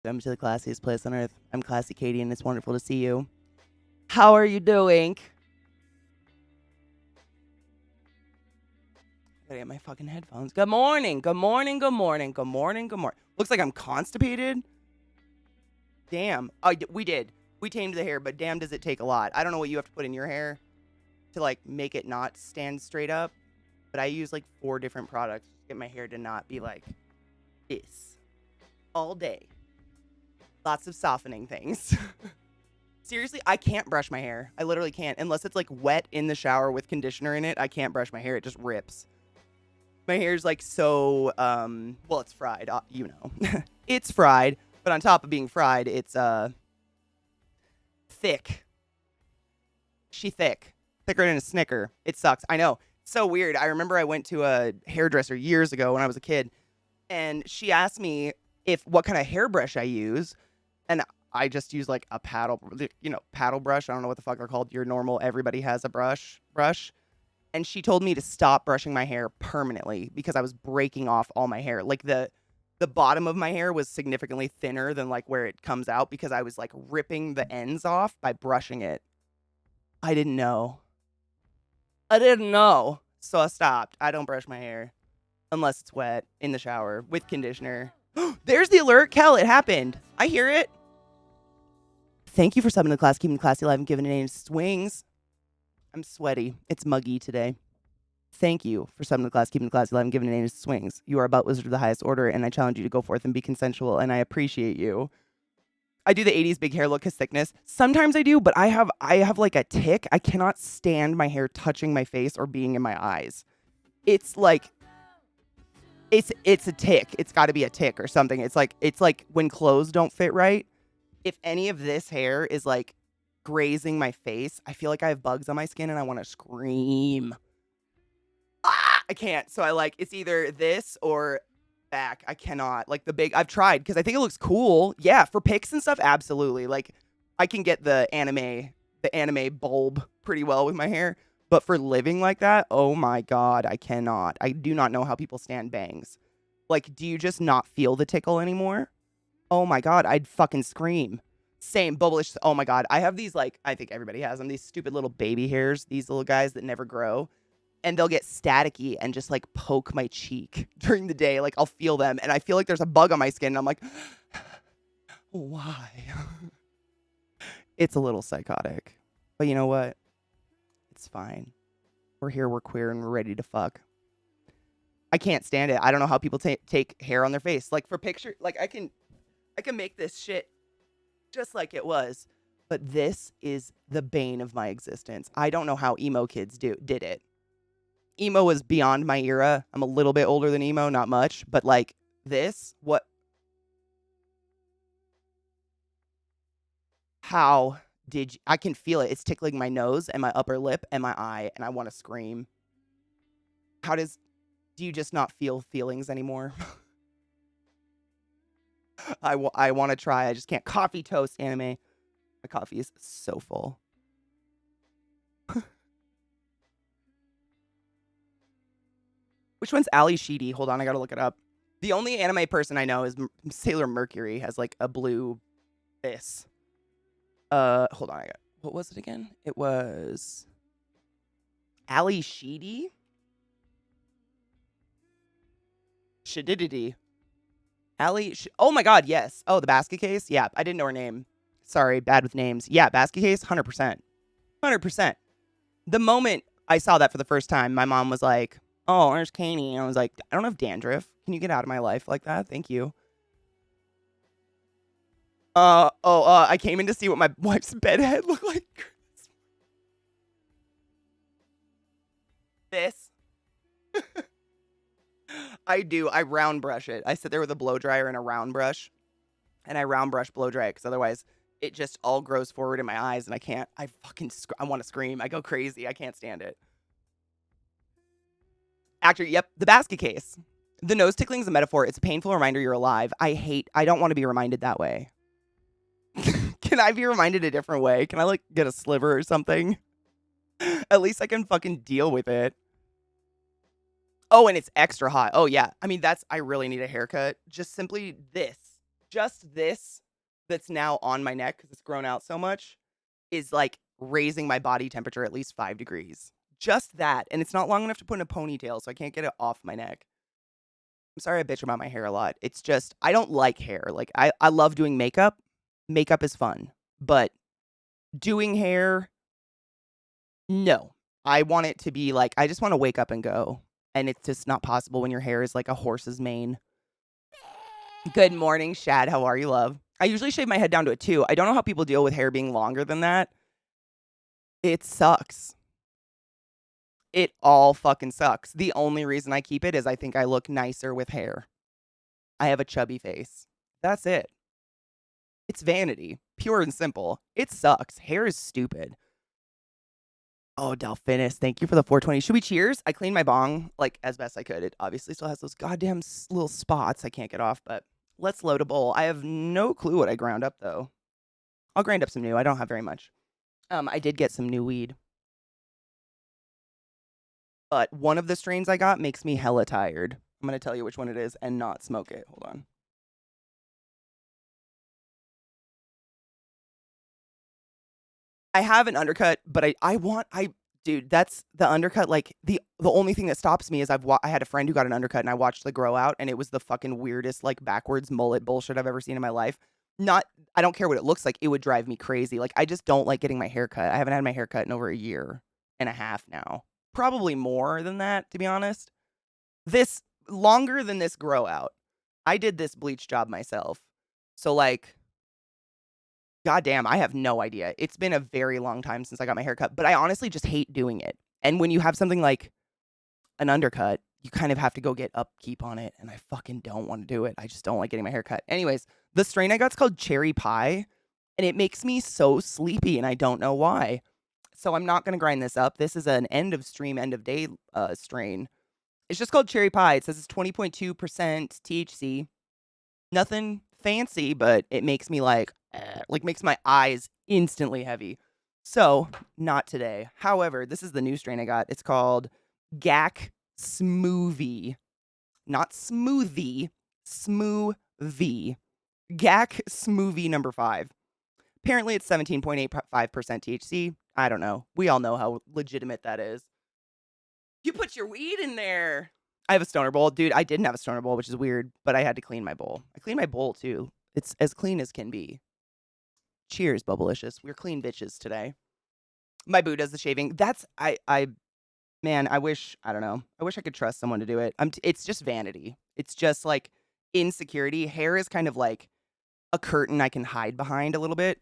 Welcome to the classiest place on earth. I'm ClassyKatie, and it's wonderful to see you. How are you doing? I gotta get my fucking headphones. Good morning. Good morning. Good morning. Good morning. Good morning. Looks like I'm constipated. Damn. We did. We tamed the hair, but damn, does it take a lot. I don't know what you have to put in your hair to like make it not stand straight up, but I use like 4 different products to get my hair to not be like this all day. Lots of softening things. Seriously, I can't brush my hair. I literally can't. Unless it's like wet in the shower with conditioner in it, I can't brush my hair. It just rips. My hair's like so, well, it's fried, you know. It's fried, but on top of being fried, it's, thick. She thick. Thicker than a Snicker. It sucks. I know. So weird. I remember I went to a hairdresser years ago when I was a kid, and she asked me what kind of hairbrush I use, and I just use like a paddle brush. I don't know what the fuck they're called. Your normal, everybody has a brush. And she told me to stop brushing my hair permanently because I was breaking off all my hair. Like the bottom of my hair was significantly thinner than like where it comes out because I was like ripping the ends off by brushing it. I didn't know. So I stopped. I don't brush my hair unless it's wet in the shower with conditioner. There's the alert. Kel, it happened. I hear it. Thank you for subbing to the class, keeping classy alive and giving it name swings. I'm sweaty. It's muggy today. Thank you for subbing to the class, keeping the classy alive and giving it name swings. You are a butt wizard of the highest order, and I challenge you to go forth and be consensual, and I appreciate you. I do the 80s big hair look because thickness. Sometimes I do, but I have like a tick. I cannot stand my hair touching my face or being in my eyes. It's like it's a tick. It's got to be a tick or something. It's like when clothes don't fit right. If any of this hair is like grazing my face, I feel like I have bugs on my skin and I want to scream. I can't. So it's either this or back. I cannot. Like I've tried because I think it looks cool. Yeah, for pics and stuff, absolutely. Like I can get the anime bulb pretty well with my hair. But for living like that, oh my God, I cannot. I do not know how people stand bangs. Like, do you just not feel the tickle anymore? Oh my God, I'd fucking scream. Same, bubblish. Oh my God. I have these, I think everybody has them, these stupid little baby hairs, these little guys that never grow. And they'll get staticky and just poke my cheek during the day. Like I'll feel them and I feel like there's a bug on my skin. And I'm like, why? It's a little psychotic. But you know what? It's fine. We're here, we're queer, and we're ready to fuck. I can't stand it. I don't know how people take hair on their face. Like for picture, I can make this shit just like it was, but this is the bane of my existence. I don't know how emo kids did it. Emo was beyond my era. I'm a little bit older than emo, not much, but this, what? How did you, I can feel it. It's tickling my nose and my upper lip and my eye, and I want to scream. Do you just not feel feelings anymore? I want to try. I just can't. Coffee toast anime. My coffee is so full. Which one's Ali Sheedy? Hold on, I gotta look it up. The only anime person I know is Sailor Mercury has a blue this. Hold on, what was it again? It was Ali Sheedy? Shadidity. Oh my God, yes. Oh, the basket case? Yeah, I didn't know her name. Sorry, bad with names. Yeah, basket case, 100%. 100%. The moment I saw that for the first time, my mom was like, oh, there's Katie. And I was like, I don't have dandruff. Can you get out of my life like that? Thank you. I came in to see what my wife's bedhead looked like. This. I do. I round brush it. I sit there with a blow dryer and a round brush, and I round brush blow dry it because otherwise it just all grows forward in my eyes, and I can't. I want to scream. I go crazy. I can't stand it. Actually, yep, the basket case. The nose tickling is a metaphor. It's a painful reminder you're alive. I don't want to be reminded that way. Can I be reminded a different way? Can I get a sliver or something? At least I can fucking deal with it. Oh, and it's extra hot. Oh, yeah. I mean, I really need a haircut. Just simply this. Just this that's now on my neck because it's grown out so much is like raising my body temperature at least 5 degrees. Just that. And it's not long enough to put in a ponytail, so I can't get it off my neck. I'm sorry I bitch about my hair a lot. It's just, I don't like hair. Like, I love doing makeup. Makeup is fun. But doing hair, no. I want it to be like, I just want to wake up and go. And it's just not possible when your hair is like a horse's mane. Good morning, Shad. How are you, love? I usually shave my head down to a 2. I don't know how people deal with hair being longer than that. It sucks. It all fucking sucks. The only reason I keep it is I think I look nicer with hair. I have a chubby face. That's it. It's vanity. Pure and simple. It sucks. Hair is stupid. Oh, Delphinus, thank you for the 420. Should we cheers? I cleaned my bong, like, as best I could. It obviously still has those goddamn little spots I can't get off, but let's load a bowl. I have no clue what I ground up, though. I'll grind up some new. I don't have very much. I did get some new weed. But one of the strains I got makes me hella tired. I'm going to tell you which one it is and not smoke it. Hold on. I have an undercut, but dude, that's the undercut. Like the only thing that stops me is I had a friend who got an undercut and I watched the grow out and it was the fucking weirdest like backwards mullet bullshit I've ever seen in my life. I don't care what it looks like. It would drive me crazy. Like I just don't like getting my hair cut. I haven't had my hair cut in over a year and a half now. Probably more than that, to be honest. This longer than this grow out. I did this bleach job myself. So like goddamn, I have no idea. It's been a very long time since I got my hair cut, but I honestly just hate doing it. And when you have something like an undercut, you kind of have to go get upkeep on it, and I fucking don't want to do it. I just don't like getting my hair cut. Anyways, the strain I got's called Cherry Pie, and it makes me so sleepy, and I don't know why. So I'm not going to grind this up. This is an end of stream, end of day strain. It's just called Cherry Pie. It says it's 20.2% THC. Nothing fancy, but it makes me like makes my eyes instantly heavy. So, not today. However, this is the new strain I got. It's called GAC Smoothie. Not smoothie, smoothie. GAC Smoothie number 5. Apparently, it's 17.85% THC. I don't know. We all know how legitimate that is. You put your weed in there. I have a stoner bowl. Dude, I didn't have a stoner bowl, which is weird, but I had to clean my bowl. I cleaned my bowl, too. It's as clean as can be. Cheers, Bubblicious. We're clean bitches today. My boo does the shaving. Man, I wish I could trust someone to do it. It's just vanity. It's just like insecurity. Hair is kind of like a curtain I can hide behind a little bit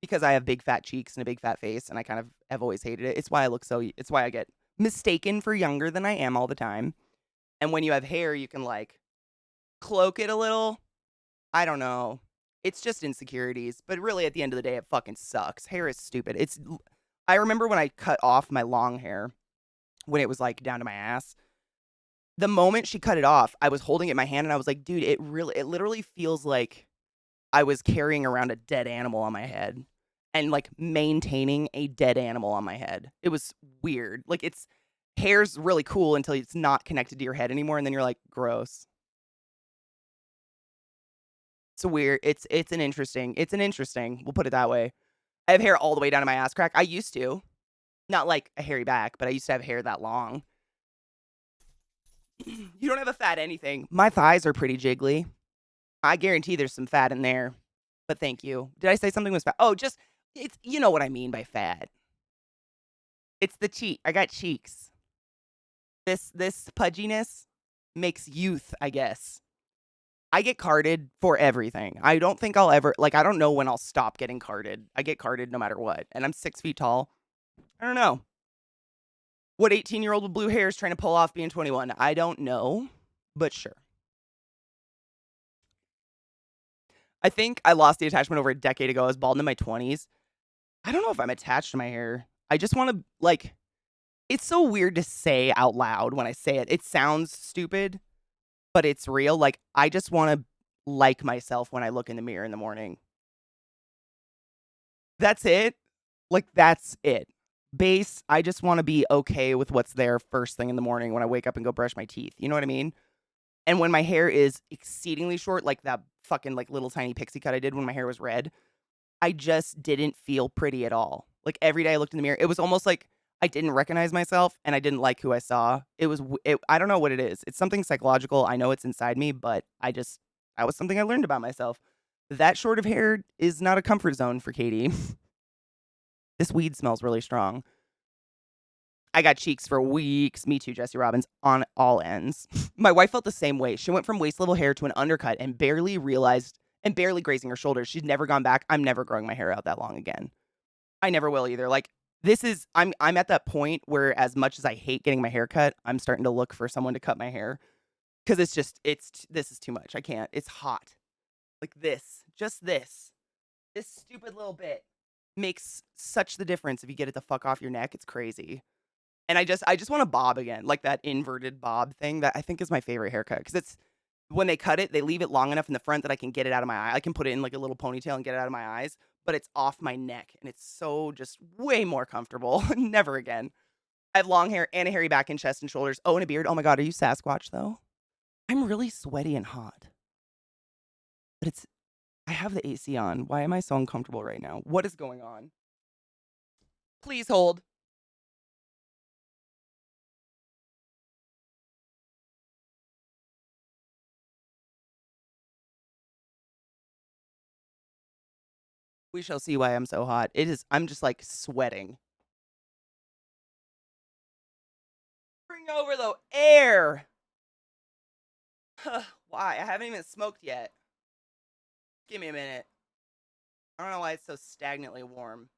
because I have big fat cheeks and a big fat face, and I kind of have always hated it. It's why I get mistaken for younger than I am all the time. And when you have hair, you can like cloak it a little. I don't know. It's just insecurities. But really, at the end of the day, it fucking sucks. Hair is stupid. I remember when I cut off my long hair, when it was like down to my ass. The moment she cut it off, I was holding it in my hand and I was like, dude, it literally feels like I was carrying around a dead animal on my head and like maintaining a dead animal on my head. It was weird. Like hair's really cool until it's not connected to your head anymore, and then you're like, gross. It's weird. It's an interesting. We'll put it that way. I have hair all the way down to my ass crack. I used to, not like a hairy back, but I used to have hair that long. You don't have a fat anything. My thighs are pretty jiggly. I guarantee there's some fat in there. But thank you. Did I say something was fat? Oh, you know what I mean by fat. It's the cheek. I got cheeks. This pudginess makes youth, I guess. I get carded for everything. I don't think I'll ever, I don't know when I'll stop getting carded. I get carded no matter what. And I'm 6 feet tall. I don't know. What 18-year-old with blue hair is trying to pull off being 21? I don't know, but sure. I think I lost the attachment over a decade ago. I was bald in my 20s. I don't know if I'm attached to my hair. I just want to, it's so weird to say out loud when I say it. It sounds stupid, but it's real. I just want to like myself when I look in the mirror in the morning. That's it. That's it. Base, I just want to be okay with what's there first thing in the morning when I wake up and go brush my teeth. You know what I mean? And when my hair is exceedingly short, like that fucking like little tiny pixie cut I did when my hair was red. I just didn't feel pretty at all. Like every day I looked in the mirror, it was almost like I didn't recognize myself and I didn't like who I saw. I don't know what it is. It's something psychological. I know it's inside me, but that was something I learned about myself. That short of hair is not a comfort zone for Katie. This weed smells really strong. I got cheeks for weeks. Me too, Jesse Robbins, on all ends. My wife felt the same way. She went from waist level hair to an undercut and barely grazing her shoulders. She's never gone back. I'm never growing my hair out that long again. I never will either. Like I'm at that point where as much as I hate getting my hair cut, I'm starting to look for someone to cut my hair because this is too much. I can't. It's hot. Like this stupid little bit makes such the difference if you get it the fuck off your neck. It's crazy. And I just want a bob again, like that inverted bob thing that I think is my favorite haircut because it's when they cut it, they leave it long enough in the front that I can get it out of my eye. I can put it in like a little ponytail and get it out of my eyes, but it's off my neck and it's so just way more comfortable. Never again. I have long hair and a hairy back and chest and shoulders. Oh, and a beard. Oh my God, are you Sasquatch though? I'm really sweaty and hot. But I have the AC on. Why am I so uncomfortable right now? What is going on? Please hold. We shall see why I'm so hot. I'm just like sweating. Bring over the air. Why? I haven't even smoked yet. Give me a minute. I don't know why it's so stagnantly warm.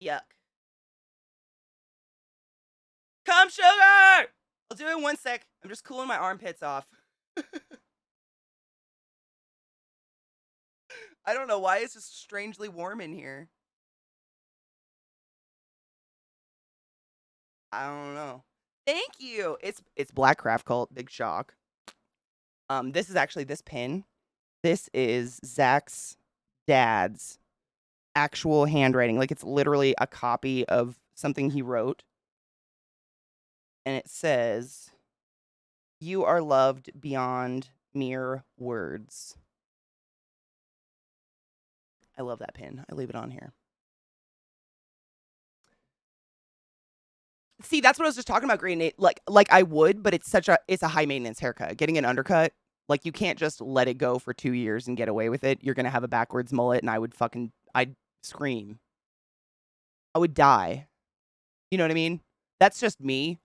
Yuck. Come, sugar! I'll do it in 1 sec. I'm just cooling my armpits off. I don't know why it's just strangely warm in here. I don't know. Thank you. It's Black Craft Cult. Big shock. This is actually this pin. This is Zach's dad's actual handwriting. Like it's literally a copy of something he wrote. And it says, "You are loved beyond mere words." I love that pin. I leave it on here. See, that's what I was just talking about, Green Nate. Like I would, but it's a high maintenance haircut. Getting an undercut, like you can't just let it go for 2 years and get away with it. You're gonna have a backwards mullet, and I'd scream. I would die. You know what I mean? That's just me.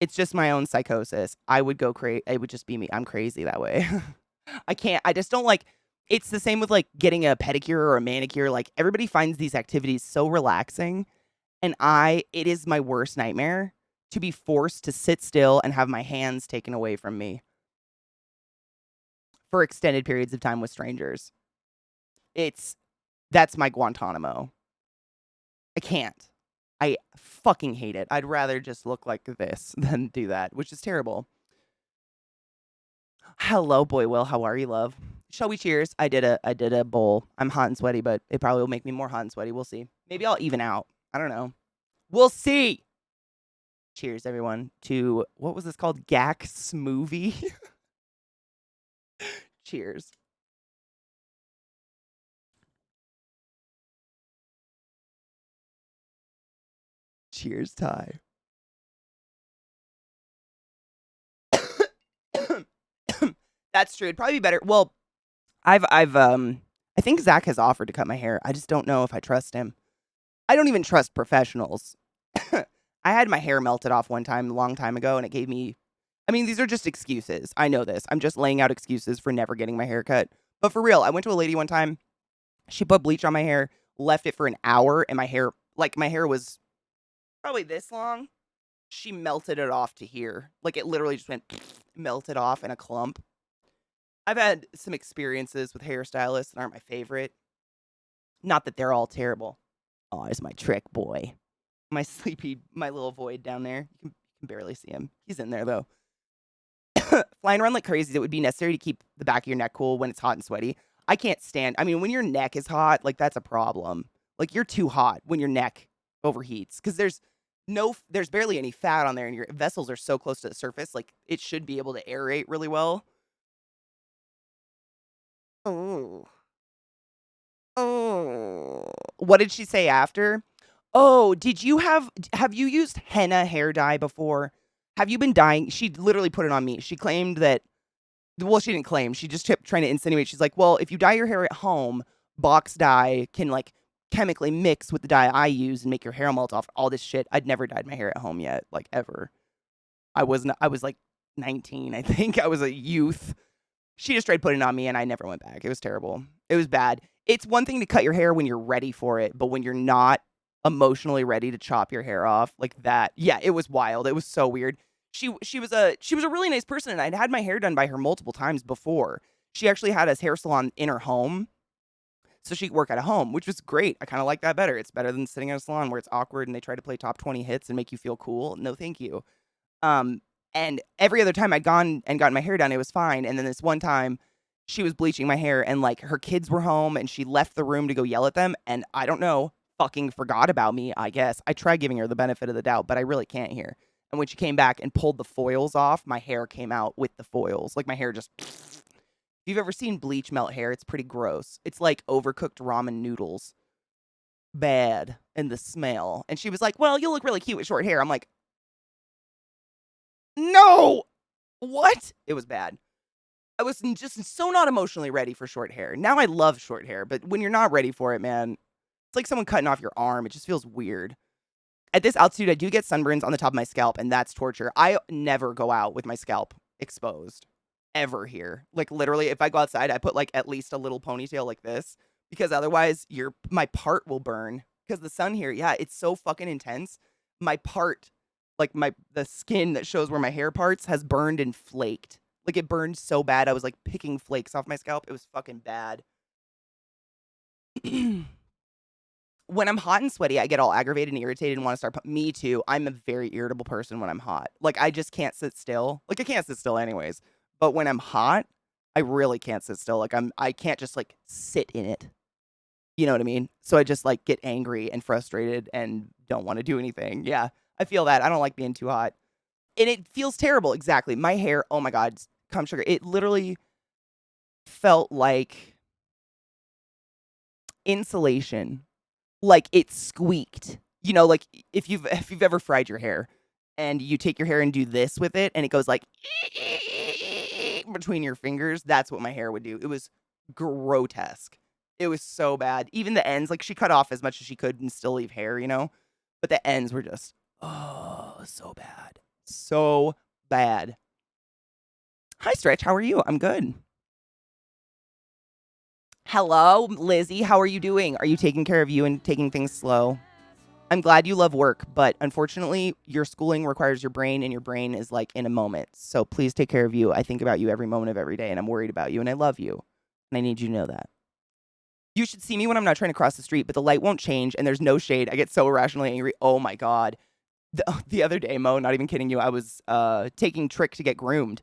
It's just my own psychosis. I would go crazy. It would just be me. I'm crazy that way. I can't. I just don't like. It's the same with like getting a pedicure or a manicure. Like everybody finds these activities so relaxing. And it is my worst nightmare to be forced to sit still and have my hands taken away from me for extended periods of time with strangers. That's my Guantanamo. I can't. I fucking hate it. I'd rather just look like this than do that, which is terrible. Hello, boy Will. How are you, love? Shall we cheers? I did a bowl. I'm hot and sweaty, but it probably will make me more hot and sweaty. We'll see. Maybe I'll even out. I don't know. We'll see. Cheers, everyone, to what was this called? Gak Smoothie. Cheers. Cheers, Ty. That's true. It'd probably be better. Well, I think Zach has offered to cut my hair. I just don't know if I trust him. I don't even trust professionals. I had my hair melted off one time a long time ago, and it gave me. I mean, these are just excuses. I know this. I'm just laying out excuses for never getting my hair cut. But for real, I went to a lady one time. She put bleach on my hair, left it for an hour, and my hair was probably this long. She melted it off to here. Like it literally just went melted off in a clump. I've had some experiences with hairstylists that aren't my favorite. Not that they're all terrible. Oh, there's my trick boy. My little void down there. You can barely see him. He's in there though. Flying around like crazy, it would be necessary to keep the back of your neck cool when it's hot and sweaty. I can't stand. I mean, when your neck is hot, like that's a problem. Like you're too hot when your neck overheats because there's barely any fat on there, and your vessels are so close to the surface. Like it should be able to aerate really well. Oh. What did she say after? Oh, have you used henna hair dye before? Have you been dyeing? She literally put it on me. She claimed that, well, she didn't claim. She just kept trying to insinuate. She's like, well, if you dye your hair at home, box dye can like chemically mix with the dye I use and make your hair melt off. All this shit. I'd never dyed my hair at home yet, like ever. I was like 19, I think. I was a youth. She just tried putting it on me and I never went back. It was terrible. It was bad. It's one thing to cut your hair when you're ready for it, but when you're not emotionally ready to chop your hair off like that, yeah, it was wild. It was so weird. She was a really nice person, and I'd had my hair done by her multiple times before. She actually had a hair salon in her home, so she could work at a home, which was great. I kind of like that better. It's better than sitting at a salon where it's awkward and they try to play top 20 hits and make you feel cool. No, thank you. And every other time I'd gone and gotten my hair done, it was fine. And then this one time, she was bleaching my hair and like her kids were home and she left the room to go yell at them. And I don't know, fucking forgot about me, I guess. I tried giving her the benefit of the doubt, but I really can't here. And when she came back and pulled the foils off, my hair came out with the foils. Like my hair just... If you've ever seen bleach melt hair, it's pretty gross. It's like overcooked ramen noodles. Bad. And the smell. And she was like, well, you'll look really cute with short hair. I'm like, no! What? It was bad. I was just so not emotionally ready for short hair. Now I love short hair, but when you're not ready for it, man, it's like someone cutting off your arm. It just feels weird. At this altitude, I do get sunburns on the top of my scalp, and that's torture. I never go out with my scalp exposed. Ever here. Like, literally, if I go outside, I put, like, at least a little ponytail like this, because otherwise, my part will burn. Because the sun here, yeah, it's so fucking intense. My part, like, the skin that shows where my hair parts has burned and flaked. Like, it burned so bad, I was, like, picking flakes off my scalp. It was fucking bad. When I'm hot and sweaty, I get all aggravated and irritated and want to start... Me too. I'm a very irritable person when I'm hot. Like, I just can't sit still. Like, I can't sit still anyways. But when I'm hot, I really can't sit still. Like, I can't just, like, sit in it. You know what I mean? So I just, like, get angry and frustrated and don't want to do anything. Yeah, I feel that. I don't like being too hot. And it feels terrible. Exactly. My hair, oh my God, cum sugar. It literally felt like insulation. Like it squeaked. You know, like if you've ever fried your hair and you take your hair and do this with it and it goes like between your fingers, that's what my hair would do. It was grotesque. It was so bad. Even the ends, like she cut off as much as she could and still leave hair, you know? But the ends were just, oh, so bad. So bad. Hi, Stretch. How are you? I'm good. Hello, Lizzie. How are you doing? Are you taking care of you and taking things slow? I'm glad you love work, but unfortunately, your schooling requires your brain, and your brain is like in a moment. So please take care of you. I think about you every moment of every day, and I'm worried about you, and I love you. And I need you to know that. You should see me when I'm not trying to cross the street, but the light won't change, and there's no shade. I get so irrationally angry. Oh, my God. The other day, Mo, not even kidding you, I was taking Trick to get groomed.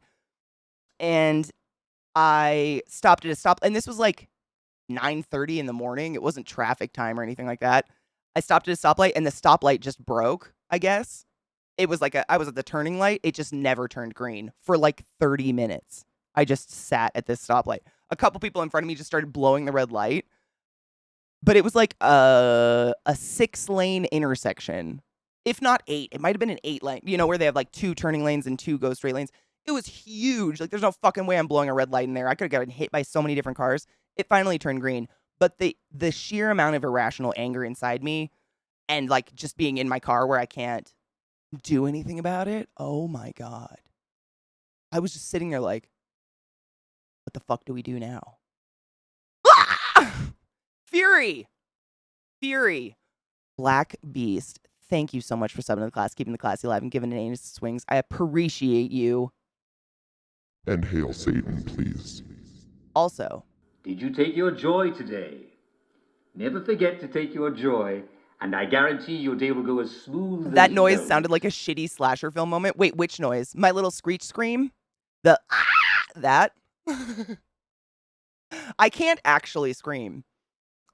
And I stopped at a stop, and this was like 9:30 in the morning. It wasn't traffic time or anything like that. I stopped at a stoplight, and the stoplight just broke, I guess. It was like I was at the turning light. It just never turned green for like 30 minutes. I just sat at this stoplight. A couple people in front of me just started blowing the red light. But it was like a 6-lane intersection. If not 8, it might have been an 8-lane, you know, where they have like 2 turning lanes and 2 go straight lanes. It was huge. Like, there's no fucking way I'm blowing a red light in there. I could have gotten hit by so many different cars. It finally turned green. But the sheer amount of irrational anger inside me and, like, just being in my car where I can't do anything about it, oh, my God. I was just sitting there like, what the fuck do we do now? Ah! Fury. Black Beast. Thank you so much for subbing to the class, keeping the classy alive, and giving an anus swings. I appreciate you. And hail Satan, please. Also, did you take your joy today? Never forget to take your joy, and I guarantee your day will go as smooth as that noise velvet. sounded like a shitty slasher film moment. Wait, which noise? My little screech scream? That? I can't actually scream.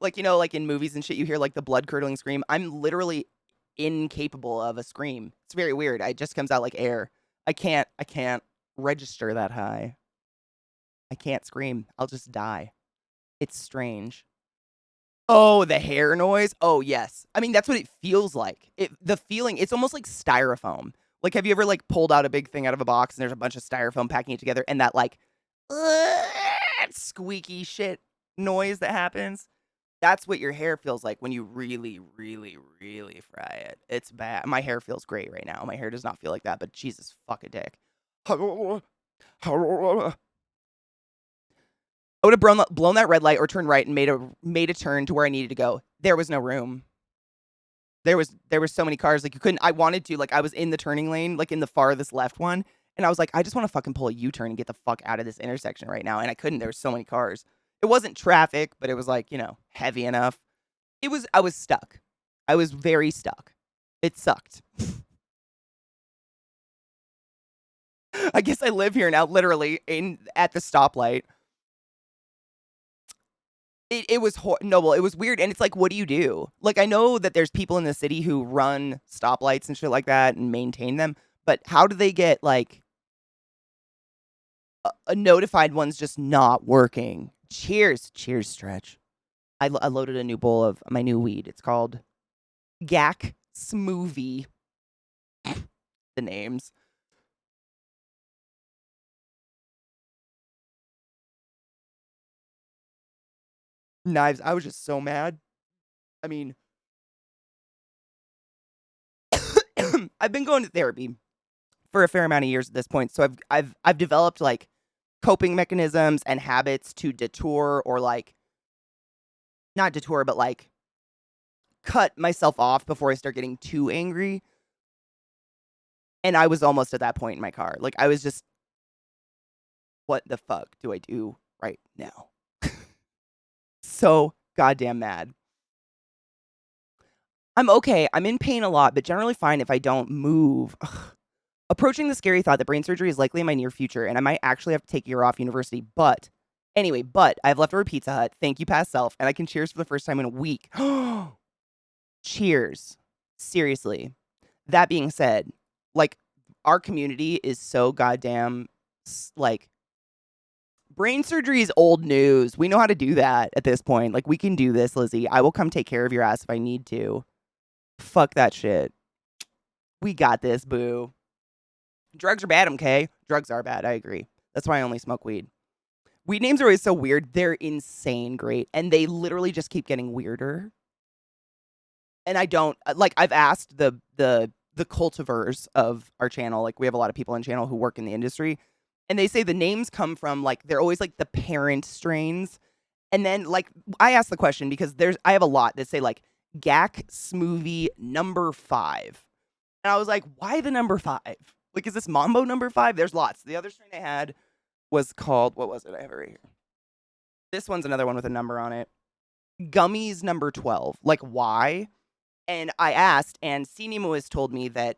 Like, you know, like in movies and shit, you hear like the blood-curdling scream. I'm literally incapable of a scream. It's very weird. It just comes out like air. I can't register that high. I can't scream. I'll just die. It's strange. Oh, the hair noise? Oh, yes. I mean, that's what it feels like. The feeling, it's almost like styrofoam. Like, have you ever, like, pulled out a big thing out of a box and there's a bunch of styrofoam packing it together and that, like, squeaky shit noise that happens? That's what your hair feels like when you really, really, really fry it. It's bad. My hair feels great right now. My hair does not feel like that, but Jesus fucking dick. I would have blown that red light or turned right and made a turn to where I needed to go. There was no room. There was so many cars, like, you couldn't. I wanted to, like, I was in the turning lane, like, in the farthest left one, and I was like, I just want to fucking pull a U-turn and get the fuck out of this intersection right now, and I couldn't. There were so many cars. It wasn't traffic, but it was, like, heavy enough. I was stuck. I was very stuck. It sucked. I guess I live here now, literally at the stoplight. It was noble. It was weird, and it's like, what do you do? Like, I know that there's people in the city who run stoplights and shit like that and maintain them, but how do they get, like, a notified one's just not working? Cheers, Stretch. I loaded a new bowl of my new weed. It's called Gak Smoothie. The names. Knives. I was just so mad. I mean, I've been going to therapy for a fair amount of years at this point, so I've developed, like, coping mechanisms and habits to detour or, like, not detour, but, like, cut myself off before I start getting too angry. And I was almost at that point in my car. Like, I was just, what the fuck do I do right now? So goddamn mad. I'm okay. I'm in pain a lot, but generally fine if I don't move. Ugh. Approaching the scary thought that brain surgery is likely in my near future, and I might actually have to take a year off university. But I have leftover Pizza Hut. Thank you, past self, and I can cheers for the first time in a week. Cheers. Seriously. That being said, like, our community is so goddamn, like, brain surgery is old news. We know how to do that at this point. Like, we can do this, Lizzie. I will come take care of your ass if I need to. Fuck that shit. We got this, boo. Drugs are bad, okay? Drugs are bad. I agree. That's why I only smoke weed. Weed names are always so weird. They're insane great. And they literally just keep getting weirder. And I don't, like, I've asked the cultivars of our channel. Like, we have a lot of people on channel who work in the industry. And they say the names come from, like, they're always, like, the parent strains. And then, like, I asked the question because I have a lot that say, like, Gak Smoothie number 5. And I was like, why the number 5? Like, is this Mambo number 5? There's lots. The other strain I had was called, what was it? I have it right here. This one's another one with a number on it. Gummies number 12. Like, why? And I asked, and Sinimo has told me that,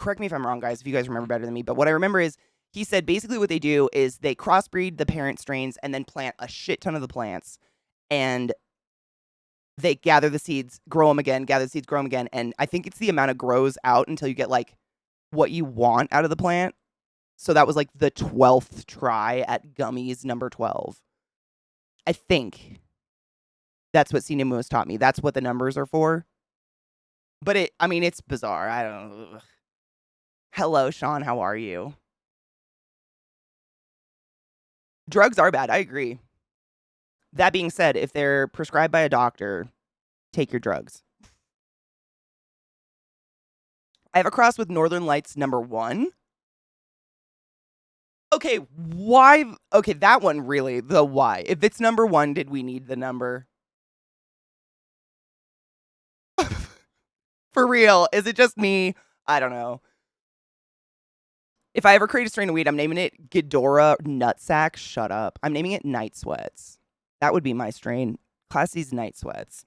correct me if I'm wrong, guys, if you guys remember better than me, but what I remember is he said basically what they do is they crossbreed the parent strains and then plant a shit ton of the plants, and they gather the seeds, grow them again, gather the seeds, grow them again, and I think it's the amount of grows out until you get, like, what you want out of the plant. So that was, like, the 12th try at Gummies number 12. I think that's what Sinimo has taught me. That's what the numbers are for. But it's bizarre. I don't know. Hello, Sean. How are you? Drugs are bad. I agree. That being said, if they're prescribed by a doctor, take your drugs. I have a cross with Northern Lights number 1. Okay, why? Okay, that one really, the why. If it's number 1, did we need the number? For real, is it just me? I don't know. If I ever create a strain of weed, I'm naming it Ghidorah Nutsack. Shut up. I'm naming it Night Sweats. That would be my strain. Classy's Night Sweats.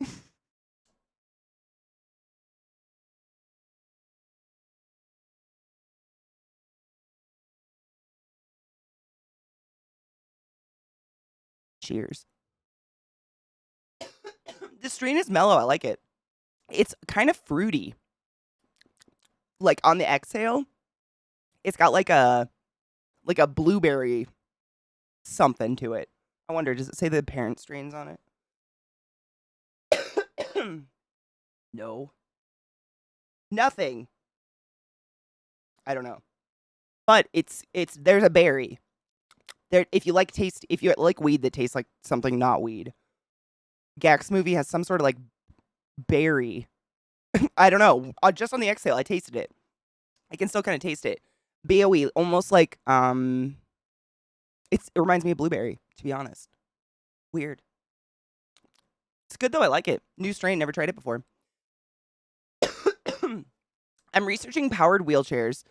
Cheers. This strain is mellow. I like it. It's kind of fruity. Like, on the exhale, it's got like a blueberry something to it. I wonder, does it say the parent strains on it? No. Nothing. I don't know. But it's there's a berry. There, if you like weed that tastes like something not weed. Gax movie has some sort of like berry. I don't know. Just on the exhale, I tasted it. I can still kind of taste it. BOE, almost like it reminds me of blueberry, to be honest. Weird. It's good though. I like it. New strain. Never tried it before. I'm researching powered wheelchairs.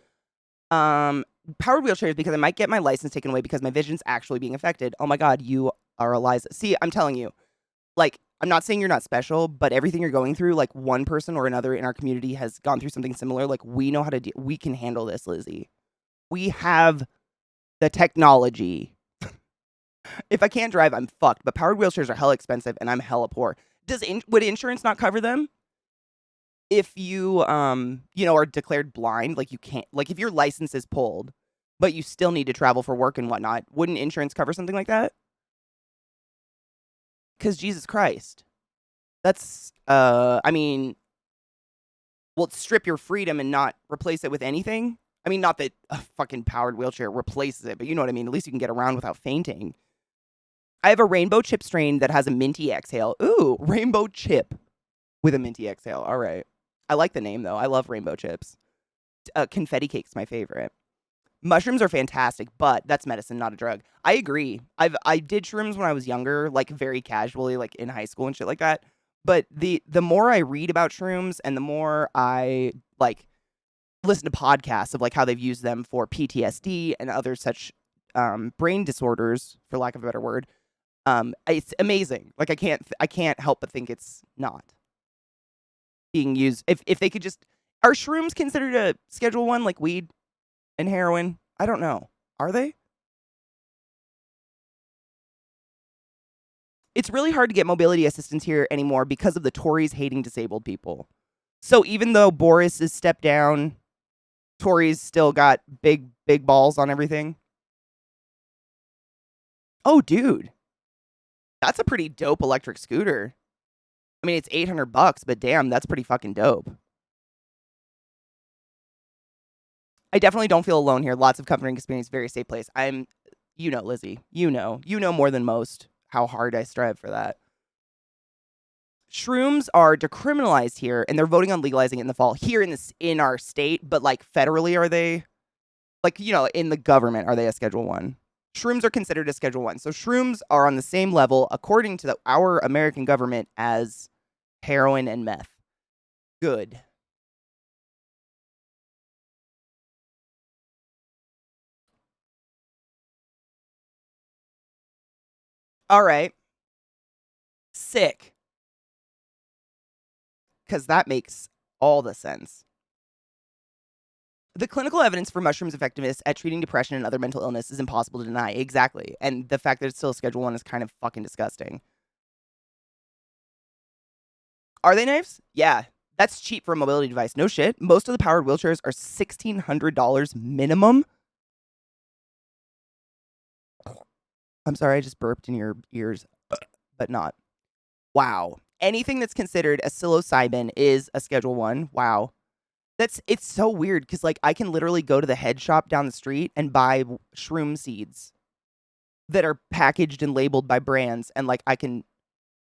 Powered wheelchairs because I might get my license taken away because my vision's actually being affected. Oh my God, you are Eliza. See, I'm telling you, like, I'm not saying you're not special, but everything you're going through, like, one person or another in our community has gone through something similar. Like, we know how to we can handle this, Lizzie. We have the technology. If I can't drive, I'm fucked. But powered wheelchairs are hella expensive, and I'm hella poor. Would insurance not cover them? If you, are declared blind, like you can't, like if your license is pulled, but you still need to travel for work and whatnot, wouldn't insurance cover something like that? Because Jesus Christ, that's, well, strip your freedom and not replace it with anything. I mean, not that a fucking powered wheelchair replaces it, but you know what I mean? At least you can get around without fainting. I have a rainbow chip strain that has a minty exhale. Ooh, rainbow chip with a minty exhale. All right. I like the name, though. I love rainbow chips. Confetti cake's my favorite. Mushrooms are fantastic, but that's medicine, not a drug. I agree. I did shrooms when I was younger, like very casually, like in high school and shit like that. But the more I read about shrooms and the more I like listen to podcasts of like how they've used them for PTSD and other such brain disorders, for lack of a better word, it's amazing. Like I can't help but think it's not being used. If they could just, are shrooms considered a Schedule 1 like weed and heroin? I don't know. Are they? It's really hard to get mobility assistance here anymore because of the Tories hating disabled people. So even though Boris is stepped down, Tories still got big balls on everything. Oh, dude. That's a pretty dope electric scooter. I mean, it's $800, but damn, that's pretty fucking dope. I definitely don't feel alone here. Lots of comforting experience, very safe place. Lizzie, you know more than most how hard I strive for that. Shrooms are decriminalized here, and they're voting on legalizing it in the fall here in our state. But like federally, are they? Like, in the government, are they a Schedule 1? Shrooms are considered a Schedule 1. So shrooms are on the same level, according to our American government, as heroin and meth. Good. All right. Sick. Because that makes all the sense. The clinical evidence for mushrooms' effectiveness at treating depression and other mental illness is impossible to deny. Exactly. And the fact that it's still a Schedule 1 is kind of fucking disgusting. Are they knives? Yeah. That's cheap for a mobility device. No shit. Most of the powered wheelchairs are $1,600 minimum. I'm sorry, I just burped in your ears, but not. Wow. Anything that's considered a psilocybin is a Schedule 1. Wow. It's so weird because like I can literally go to the head shop down the street and buy shroom seeds that are packaged and labeled by brands, and like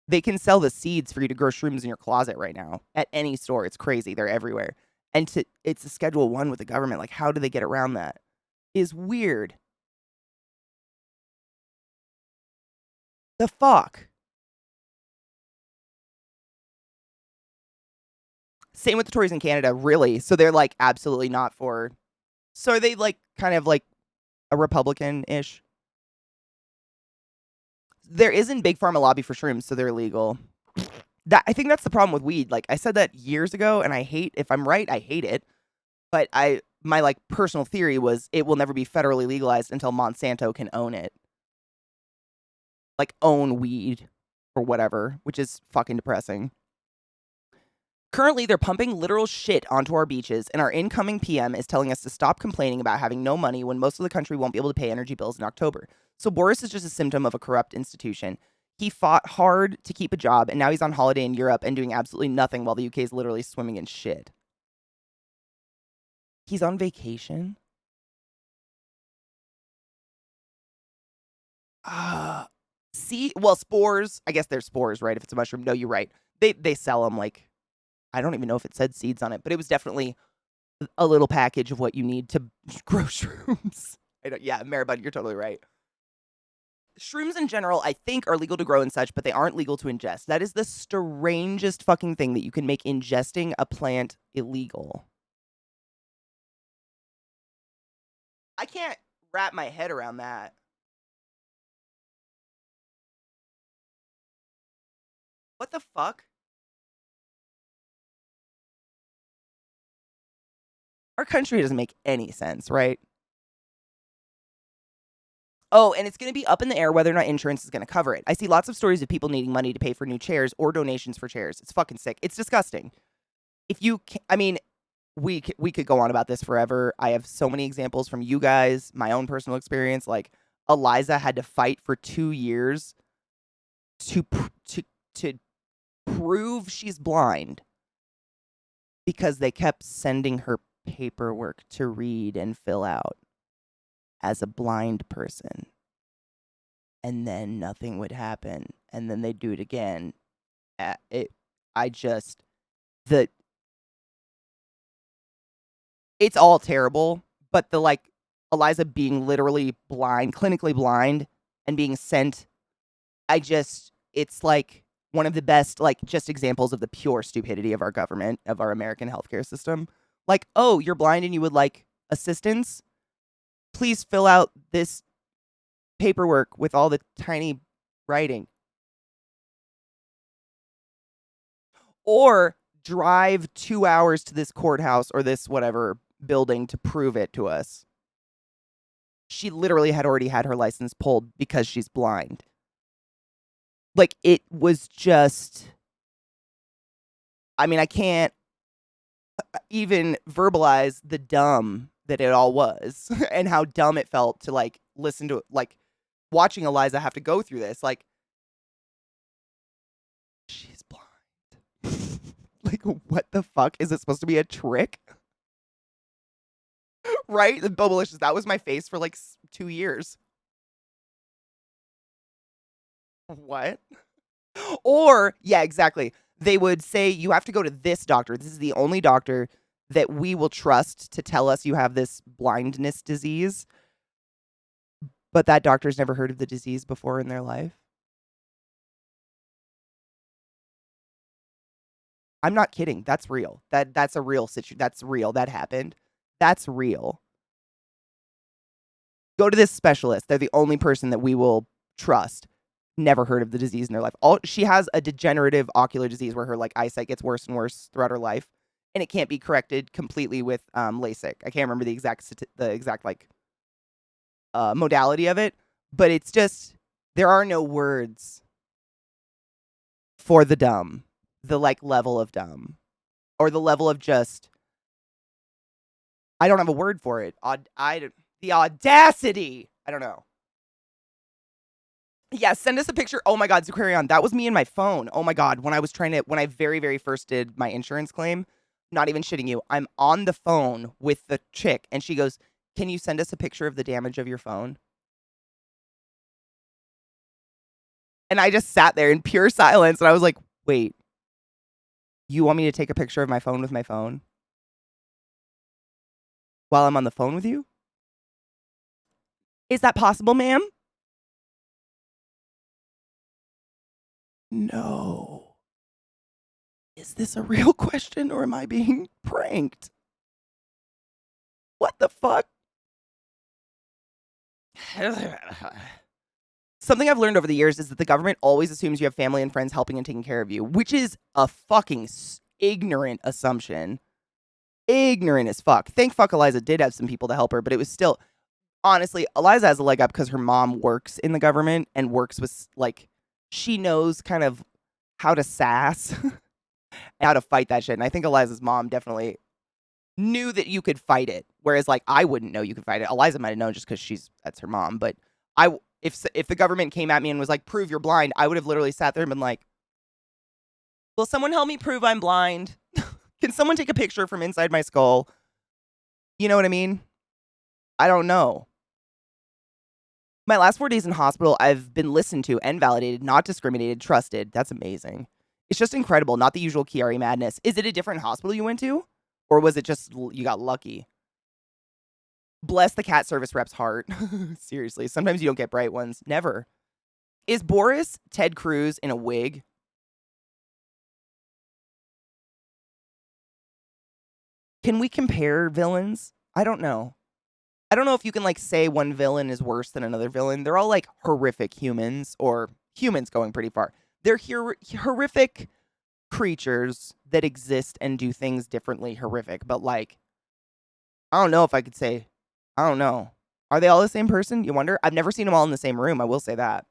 they can sell the seeds for you to grow shrooms in your closet right now at any store. It's crazy. They're everywhere. And it's a Schedule 1 with the government. Like, how do they get around that? Is weird. The fuck? Same with the Tories in Canada, really. So they're like absolutely not for. So are they like kind of like a Republican-ish? There isn't big pharma lobby for shrooms, so they're illegal. I think that's the problem with weed. Like I said that years ago, and if I'm right, I hate it. But my like personal theory was it will never be federally legalized until Monsanto can own it. Like own weed or whatever, which is fucking depressing. Currently, they're pumping literal shit onto our beaches, and our incoming PM is telling us to stop complaining about having no money when most of the country won't be able to pay energy bills in October. So Boris is just a symptom of a corrupt institution. He fought hard to keep a job, and now he's on holiday in Europe and doing absolutely nothing while the UK is literally swimming in shit. He's on vacation? Well, spores. I guess they're spores, right? If it's a mushroom. No, you're right. They sell them like, I don't even know if it said seeds on it, but it was definitely a little package of what you need to grow shrooms. Yeah, Maribud, you're totally right. Shrooms in general, I think, are legal to grow and such, but they aren't legal to ingest. That is the strangest fucking thing that you can make ingesting a plant illegal. I can't wrap my head around that. What the fuck? Our country doesn't make any sense, right? Oh, and it's going to be up in the air whether or not insurance is going to cover it. I see lots of stories of people needing money to pay for new chairs or donations for chairs. It's fucking sick. It's disgusting. If you, I mean, we could go on about this forever. I have so many examples from you guys, my own personal experience. Like Eliza had to fight for 2 years to prove she's blind because they kept sending her paperwork to read and fill out as a blind person. And then nothing would happen. And then they'd do it again. It's all terrible, but Eliza being literally blind, clinically blind, and being sent, it's like one of the best, just examples of the pure stupidity of our government, of our American healthcare system. Like, oh, you're blind and you would like assistance? Please fill out this paperwork with all the tiny writing. Or drive 2 hours to this courthouse or this whatever building to prove it to us. She literally had already had her license pulled because she's blind. Like, it was just, I mean, I can't even verbalize the dumb that it all was and how dumb it felt to listen to watching Eliza have to go through this. Like, she's blind. Like, what the fuck? Is it supposed to be a trick? Right? The Bubblicious, that was my face for 2 years. What? Or, yeah, exactly. They would say, you have to go to this doctor. This is the only doctor that we will trust to tell us you have this blindness disease. But that doctor's never heard of the disease before in their life. I'm not kidding. That's real. That's a real situation. That's real. That happened. That's real. Go to this specialist. They're the only person that we will trust. Never heard of the disease in their life. She has a degenerative ocular disease where her eyesight gets worse and worse throughout her life, and it can't be corrected completely with LASIK. I can't remember the exact modality of it, but it's just there are no words for the dumb, the level of dumb, or the level of just. I don't have a word for it. The audacity. I don't know. Yeah, send us a picture. Oh my God, Zucarion, that was me and my phone. Oh my God, when I very, very first did my insurance claim, not even shitting you, I'm on the phone with the chick and she goes, can you send us a picture of the damage of your phone? And I just sat there in pure silence and I was like, wait, you want me to take a picture of my phone with my phone? While I'm on the phone with you? Is that possible, ma'am? No. Is this a real question or am I being pranked? What the fuck? Something I've learned over the years is that the government always assumes you have family and friends helping and taking care of you, which is a fucking ignorant assumption. Ignorant as fuck. Thank fuck Eliza did have some people to help her, but it was still, honestly, Eliza has a leg up because her mom works in the government and works with, she knows kind of how to sass, how to fight that shit. And I think Eliza's mom definitely knew that you could fight it. Whereas, I wouldn't know you could fight it. Eliza might have known just because that's her mom. But If the government came at me and was like, prove you're blind, I would have literally sat there and been like, will someone help me prove I'm blind? Can someone take a picture from inside my skull? You know what I mean? I don't know. My last 4 days in hospital, I've been listened to and validated, not discriminated, trusted. That's amazing. It's just incredible, not the usual Kiari madness. Is it a different hospital you went to? Or was it just you got lucky? Bless the cat service rep's heart. Seriously, sometimes you don't get bright ones. Never. Is Boris Ted Cruz in a wig? Can we compare villains? I don't know. I don't know if you can like say one villain is worse than another villain. They're all like horrific humans, or humans going pretty far. They're horrific creatures that exist and do things differently horrific. But like, I don't know if I could say, I don't know. Are they all the same person? You wonder? I've never seen them all in the same room. I will say that.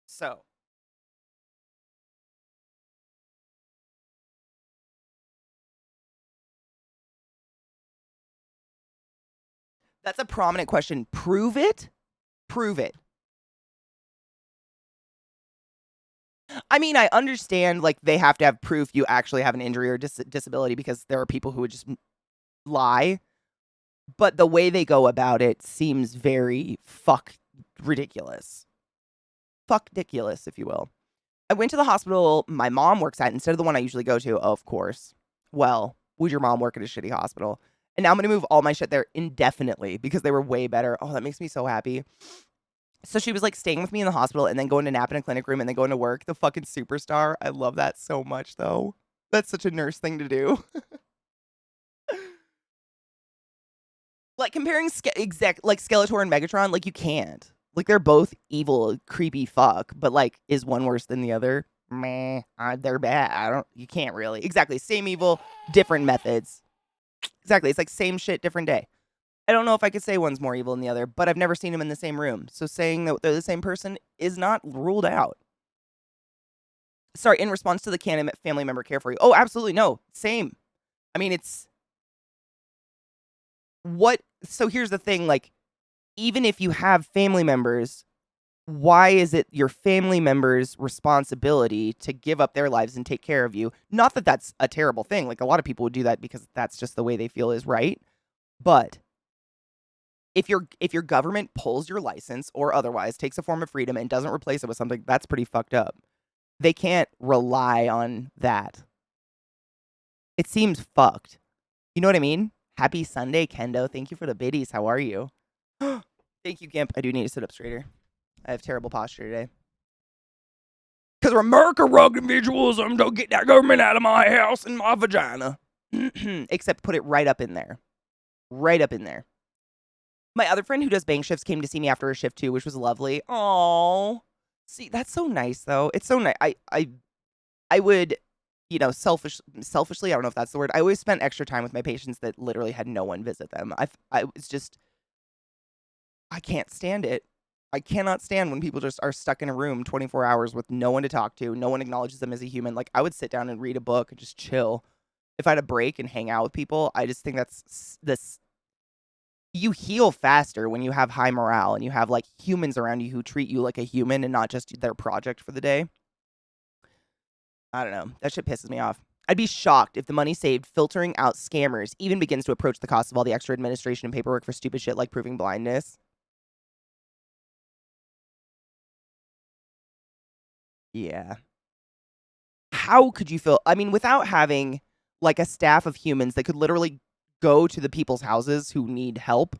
So. That's a prominent question. Prove it? Prove it. I mean, I understand, like, they have to have proof you actually have an injury or disability because there are people who would just lie. But the way they go about it seems very ridiculous. Ridiculous, if you will. I went to the hospital my mom works at instead of the one I usually go to, of course. Well, would your mom work at a shitty hospital? And now I'm going to move all my shit there indefinitely because they were way better. Oh, that makes me so happy. So she was like staying with me in the hospital and then going to nap in a clinic room and then going to work. The fucking superstar. I love that so much, though. That's such a nurse thing to do. Like comparing like Skeletor and Megatron, like you can't. Like they're both evil, creepy fuck, but like is one worse than the other? Meh, they're bad. You can't really. Exactly, same evil, different methods. Exactly, it's like same shit, different day. I don't know if I could say one's more evil than the other, but I've never seen them in the same room. So saying that they're the same person is not ruled out. Sorry, in response to the can a family member care for you? Oh, absolutely no. Same. I mean, it's what? So here's the thing, like, even if you have family members, why is it your family members' responsibility to give up their lives and take care of you? Not that that's a terrible thing. Like, a lot of people would do that because that's just the way they feel is right. But if your government pulls your license or otherwise takes a form of freedom and doesn't replace it with something, that's pretty fucked up. They can't rely on that. It seems fucked. You know what I mean? Happy Sunday, Kendo. Thank you for the biddies. How are you? Thank you, Gimp. I do need to sit up straighter. I have terrible posture today. Because we're America rugged individualism. Don't get that government out of my house and my vagina. Except put it right up in there. Right up in there. My other friend who does bank shifts came to see me after a shift too, which was lovely. Aww. See, that's so nice though. It's so nice. I would, you know, selfishly, I don't know if that's the word. I always spent extra time with my patients that literally had no one visit them. I was just, I can't stand it. I cannot stand when people just are stuck in a room 24 hours with no one to talk to. No one acknowledges them as a human. Like, I would sit down and read a book and just chill. If I had a break and hang out with people, I just think that's this. You heal faster when you have high morale and you have like humans around you who treat you like a human and not just their project for the day. I don't know. That shit pisses me off. I'd be shocked if the money saved filtering out scammers even begins to approach the cost of all the extra administration and paperwork for stupid shit like proving blindness. Yeah. How could you feel? I mean, without having like a staff of humans that could literally go to the people's houses who need help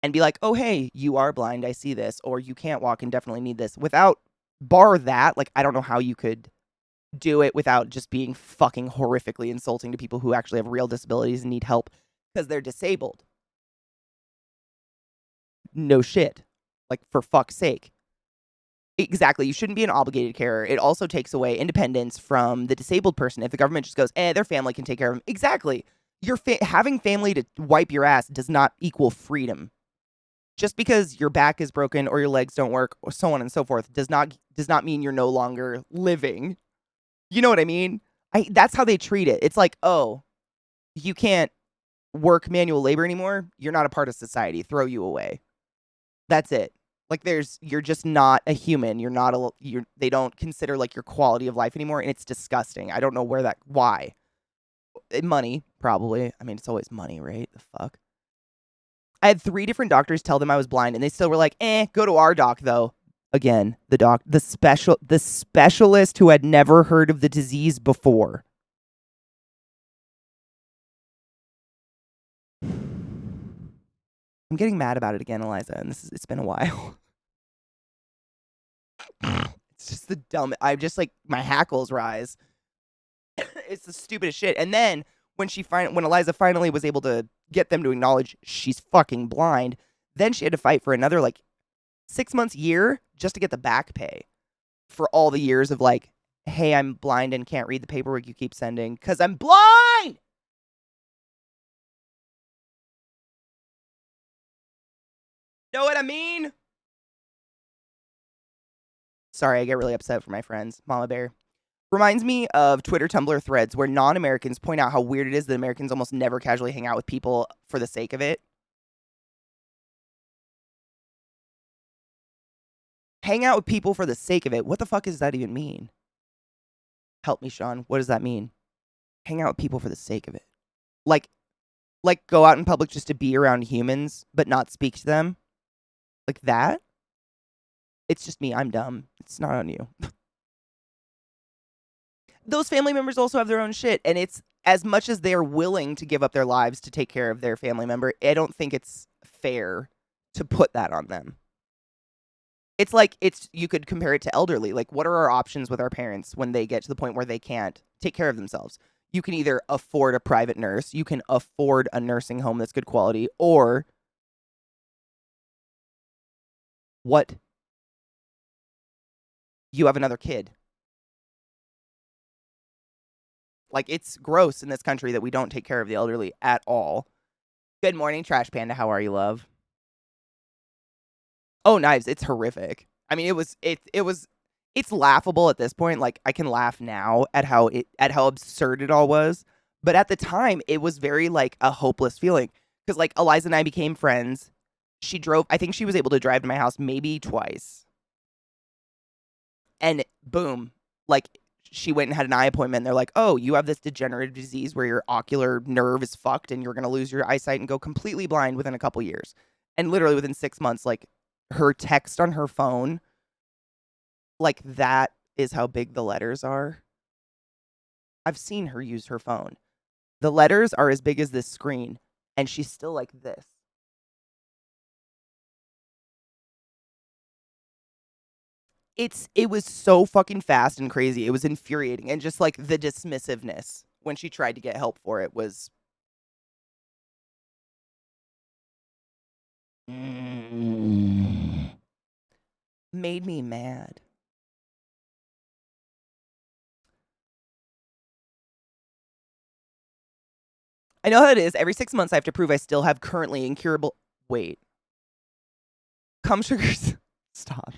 and be like, oh, hey, you are blind. I see this. Or you can't walk and definitely need this. Without bar that, like, I don't know how you could do it without just being fucking horrifically insulting to people who actually have real disabilities and need help because they're disabled. No shit. Like, for fuck's sake. Exactly. You shouldn't be an obligated carer. It also takes away independence from the disabled person. If the government just goes, their family can take care of them. Exactly. Having family to wipe your ass does not equal freedom. Just because your back is broken or your legs don't work or so on and so forth does not mean you're no longer living. You know what I mean? That's how they treat it. It's like, oh, you can't work manual labor anymore. You're not a part of society. Throw you away. That's it. Like you're just not a human. They don't consider like your quality of life anymore, and it's disgusting. I don't know why. Money, probably. I mean, it's always money, right? The fuck. I had 3 different doctors tell them I was blind, and they still were like, go to our doc though. Again, the specialist who had never heard of the disease before. I'm getting mad about it again, Eliza, and it's been a while. It's just the dumb. I'm just like my hackles rise. It's the stupidest shit. And then when Eliza finally was able to get them to acknowledge she's fucking blind, then she had to fight for another like 6 months, year just to get the back pay for all the years of like, hey, I'm blind and can't read the paperwork you keep sending because I'm blind. Know what I mean? Sorry, I get really upset for my friends. Mama Bear. Reminds me of Twitter Tumblr threads where non-Americans point out how weird it is that Americans almost never casually hang out with people for the sake of it. Hang out with people for the sake of it. What the fuck does that even mean? Help me, Sean. What does that mean? Hang out with people for the sake of it. Like go out in public just to be around humans, but not speak to them? Like that? It's just me. I'm dumb. It's not on you. Those family members also have their own shit, and it's as much as they're willing to give up their lives to take care of their family member, I don't think it's fair to put that on them. It's like you could compare it to elderly. Like, what are our options with our parents when they get to the point where they can't take care of themselves? You can either afford a private nurse, you can afford a nursing home that's good quality, or what? You have another kid. Like, it's gross in this country that we don't take care of the elderly at all. Good morning, Trash Panda. How are you, love? Oh, Knives, it's horrific. I mean, it's laughable at this point. Like, I can laugh now at how absurd it all was. But at the time, it was very like a hopeless feeling. Because like Eliza and I became friends. I think she was able to drive to my house maybe twice. And boom, like she went and had an eye appointment. They're like, oh, you have this degenerative disease where your ocular nerve is fucked and you're going to lose your eyesight and go completely blind within a couple years. And literally within 6 months, like her text on her phone, like that is how big the letters are. I've seen her use her phone. The letters are as big as this screen, and she's still like this. It was so fucking fast and crazy. It was infuriating. And just like the dismissiveness when she tried to get help for it was made me mad. I know how it is. Every 6 months I have to prove I still have currently incurable. Wait. Cum sugars. Stop.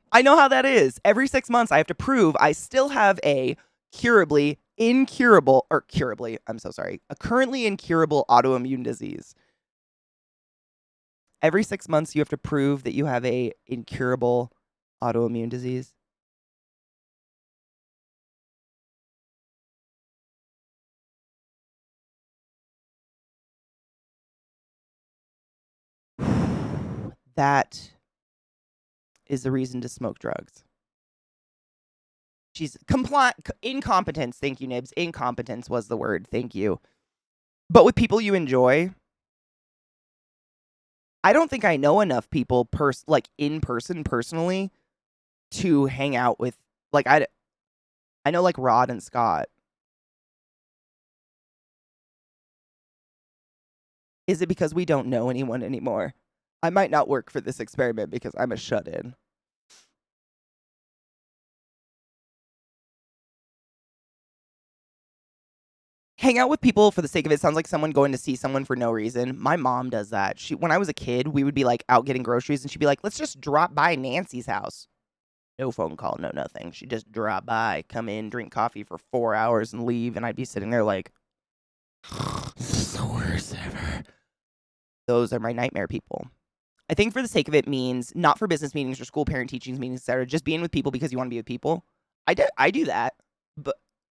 I know how that is. Every 6 months I have to prove I still have a curably incurable, or curably, I'm so sorry, a currently incurable autoimmune disease. Every 6 months you have to prove that you have a incurable autoimmune disease. That is the reason to smoke drugs. She's incompetence. Thank you, Nibs. Incompetence was the word. Thank you. But with people you enjoy, I don't think I know enough people in person personally to hang out with. Like I know like Rod and Scott. Is it because we don't know anyone anymore? I might not work for this experiment because I'm a shut-in. Hang out with people for the sake of it sounds like someone going to see someone for no reason. My mom does that. When I was a kid, we would be like out getting groceries and she'd be like, let's just drop by Nancy's house. No phone call, no nothing. She'd just drop by, come in, drink coffee for 4 hours and leave. And I'd be sitting there like, this is the worst ever. Those are my nightmare people. I think for the sake of it means not for business meetings or school parent teachings meetings, etc. Just being with people because you want to be with people. I do that, but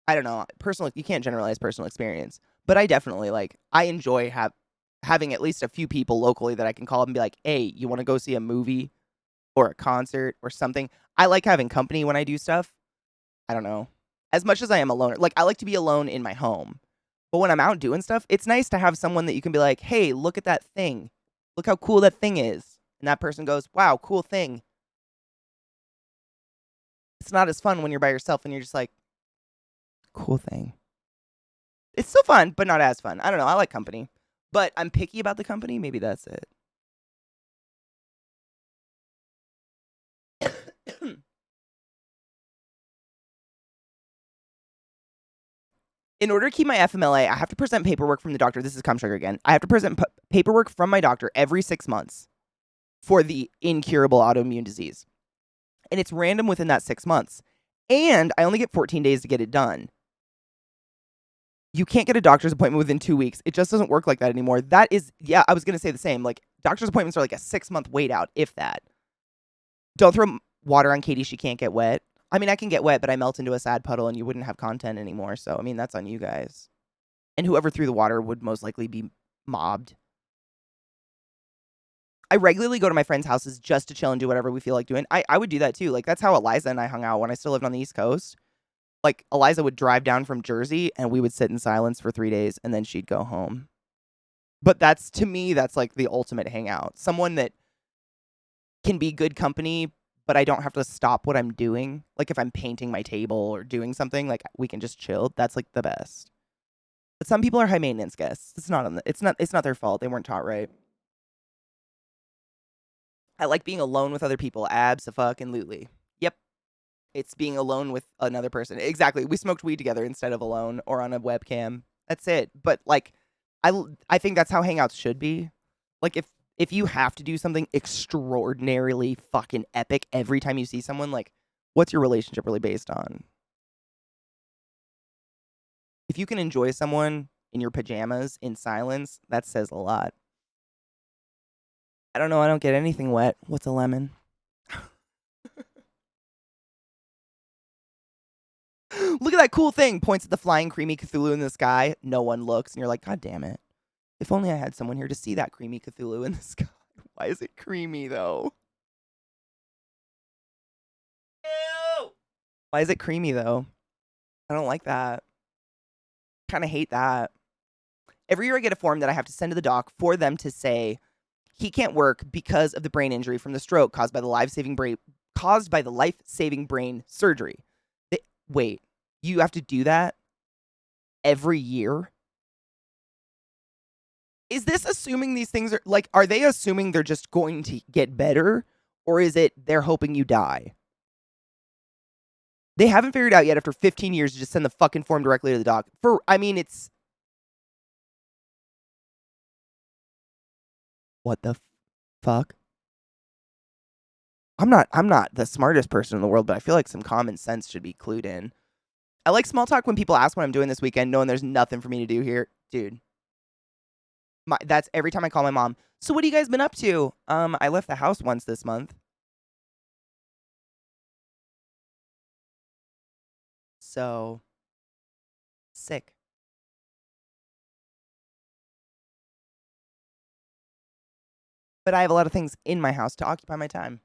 I don't know. Personal, you can't generalize personal experience, but I definitely I enjoy having at least a few people locally that I can call up and be like, "Hey, you want to go see a movie or a concert or something?" I like having company when I do stuff. I don't know. As much as I am alone, I like to be alone in my home. But when I'm out doing stuff, it's nice to have someone that you can be like, "Hey, look at that thing. Look how cool that thing is." And that person goes, "Wow, cool thing." It's not as fun when you're by yourself and you're just like, "Cool thing." It's still fun, but not as fun. I don't know. I like company. But I'm picky about the company. Maybe that's it. In order to keep my FMLA, I have to present paperwork from the doctor. This is cum sugar again. I have to present paperwork from my doctor every 6 months for the incurable autoimmune disease. And it's random within that 6 months. And I only get 14 days to get it done. You can't get a doctor's appointment within 2 weeks. It just doesn't work like that anymore. That is, yeah, I was going to say the same. Doctor's appointments are like a 6-month wait out, if that. Don't throw water on Katie. She can't get wet. I mean, I can get wet, but I melt into a sad puddle and you wouldn't have content anymore. So, I mean, that's on you guys. And whoever threw the water would most likely be mobbed. I regularly go to my friends' houses just to chill and do whatever we feel like doing. I would do that too. That's how Eliza and I hung out when I still lived on the East Coast. Eliza would drive down from Jersey and we would sit in silence for 3 days and then she'd go home. But that's, to me, that's the ultimate hangout. Someone that can be good company, but I don't have to stop what I'm doing. If I'm painting my table or doing something, we can just chill. That's the best. But some people are high maintenance guests. It's not their fault. They weren't taught right. I like being alone with other people. Abso-fucking-lutely. Yep. It's being alone with another person. Exactly. We smoked weed together instead of alone or on a webcam. That's it. But I think that's how hangouts should be. If you have to do something extraordinarily fucking epic every time you see someone, what's your relationship really based on? If you can enjoy someone in your pajamas in silence, that says a lot. I don't know. I don't get anything wet. What's a lemon? Look at that cool thing. Points at the flying creamy Cthulhu in the sky. No one looks. And you're like, God damn it. If only I had someone here to see that creamy Cthulhu in the sky. Why is it creamy, though? Ew! Why is it creamy, though? I don't like that. Kind of hate that. Every year I get a form that I have to send to the doc for them to say he can't work because of the brain injury from the stroke caused by the life-saving brain surgery. Wait, you have to do that every year? Is this assuming these things are they assuming they're just going to get better? Or is it they're hoping you die? They haven't figured out yet after 15 years to just send the fucking form directly to the doc. It's... What the fuck? I'm not the smartest person in the world, but I feel like some common sense should be clued in. I like small talk when people ask what I'm doing this weekend, knowing there's nothing for me to do here. Dude. That's every time I call my mom. So what have you guys been up to? I left the house once this month. So sick. But I have a lot of things in my house to occupy my time.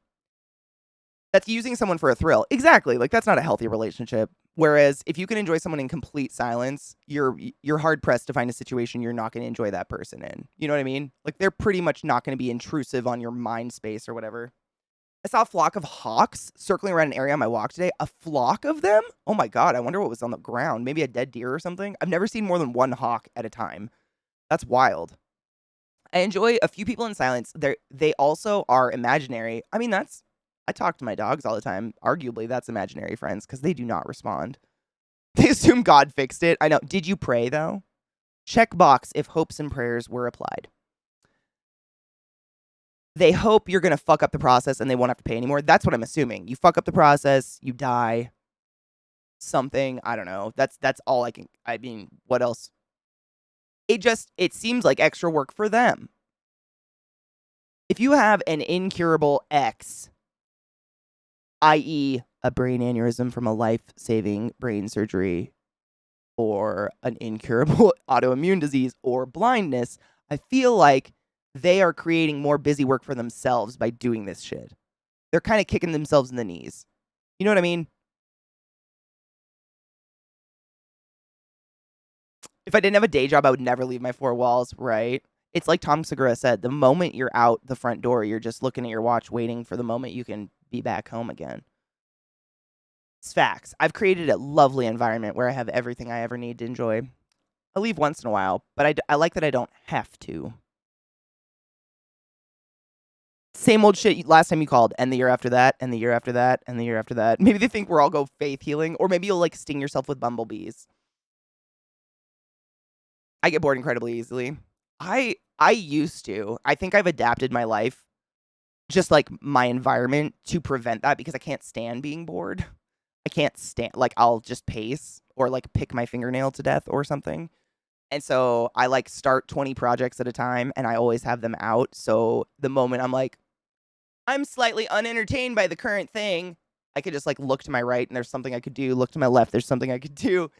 That's using someone for a thrill. Exactly. That's not a healthy relationship. Whereas if you can enjoy someone in complete silence, you're hard pressed to find a situation you're not going to enjoy that person in. You know what I mean? They're pretty much not going to be intrusive on your mind space or whatever. I saw a flock of hawks circling around an area on my walk today. A flock of them? Oh my God. I wonder what was on the ground. Maybe a dead deer or something. I've never seen more than one hawk at a time. That's wild. I enjoy a few people in silence. They also are imaginary. I mean, I talk to my dogs all the time. Arguably, that's imaginary friends because they do not respond. They assume God fixed it. I know. Did you pray, though? Check box if hopes and prayers were applied. They hope you're going to fuck up the process and they won't have to pay anymore. That's what I'm assuming. You fuck up the process, you die, something. I don't know. That's all I mean, what else? It seems like extra work for them. If you have an incurable X, i.e., a brain aneurysm from a life-saving brain surgery, or an incurable autoimmune disease, or blindness, I feel like they are creating more busy work for themselves by doing this shit. They're kind of kicking themselves in the knees. You know what I mean? If I didn't have a day job, I would never leave my four walls, right? It's like Tom Segura said, the moment you're out the front door, you're just looking at your watch, waiting for the moment you can be back home again. It's facts. I've created a lovely environment where I have everything I ever need to enjoy. I leave once in a while, but I like that I don't have to. Same old shit last time you called, and the year after that, and the year after that, and the year after that. Maybe they think we're all go faith healing, or maybe you'll like sting yourself with bumblebees. I get bored incredibly easily. I used to. I think I've adapted my life, just like my environment, to prevent that because I can't stand being bored. I can't stand, like, I'll just pace or like pick my fingernail to death or something. And so I like start 20 projects at a time and I always have them out. So the moment I'm like, I'm slightly unentertained by the current thing, I could just like look to my right and there's something I could do. Look to my left, there's something I could do.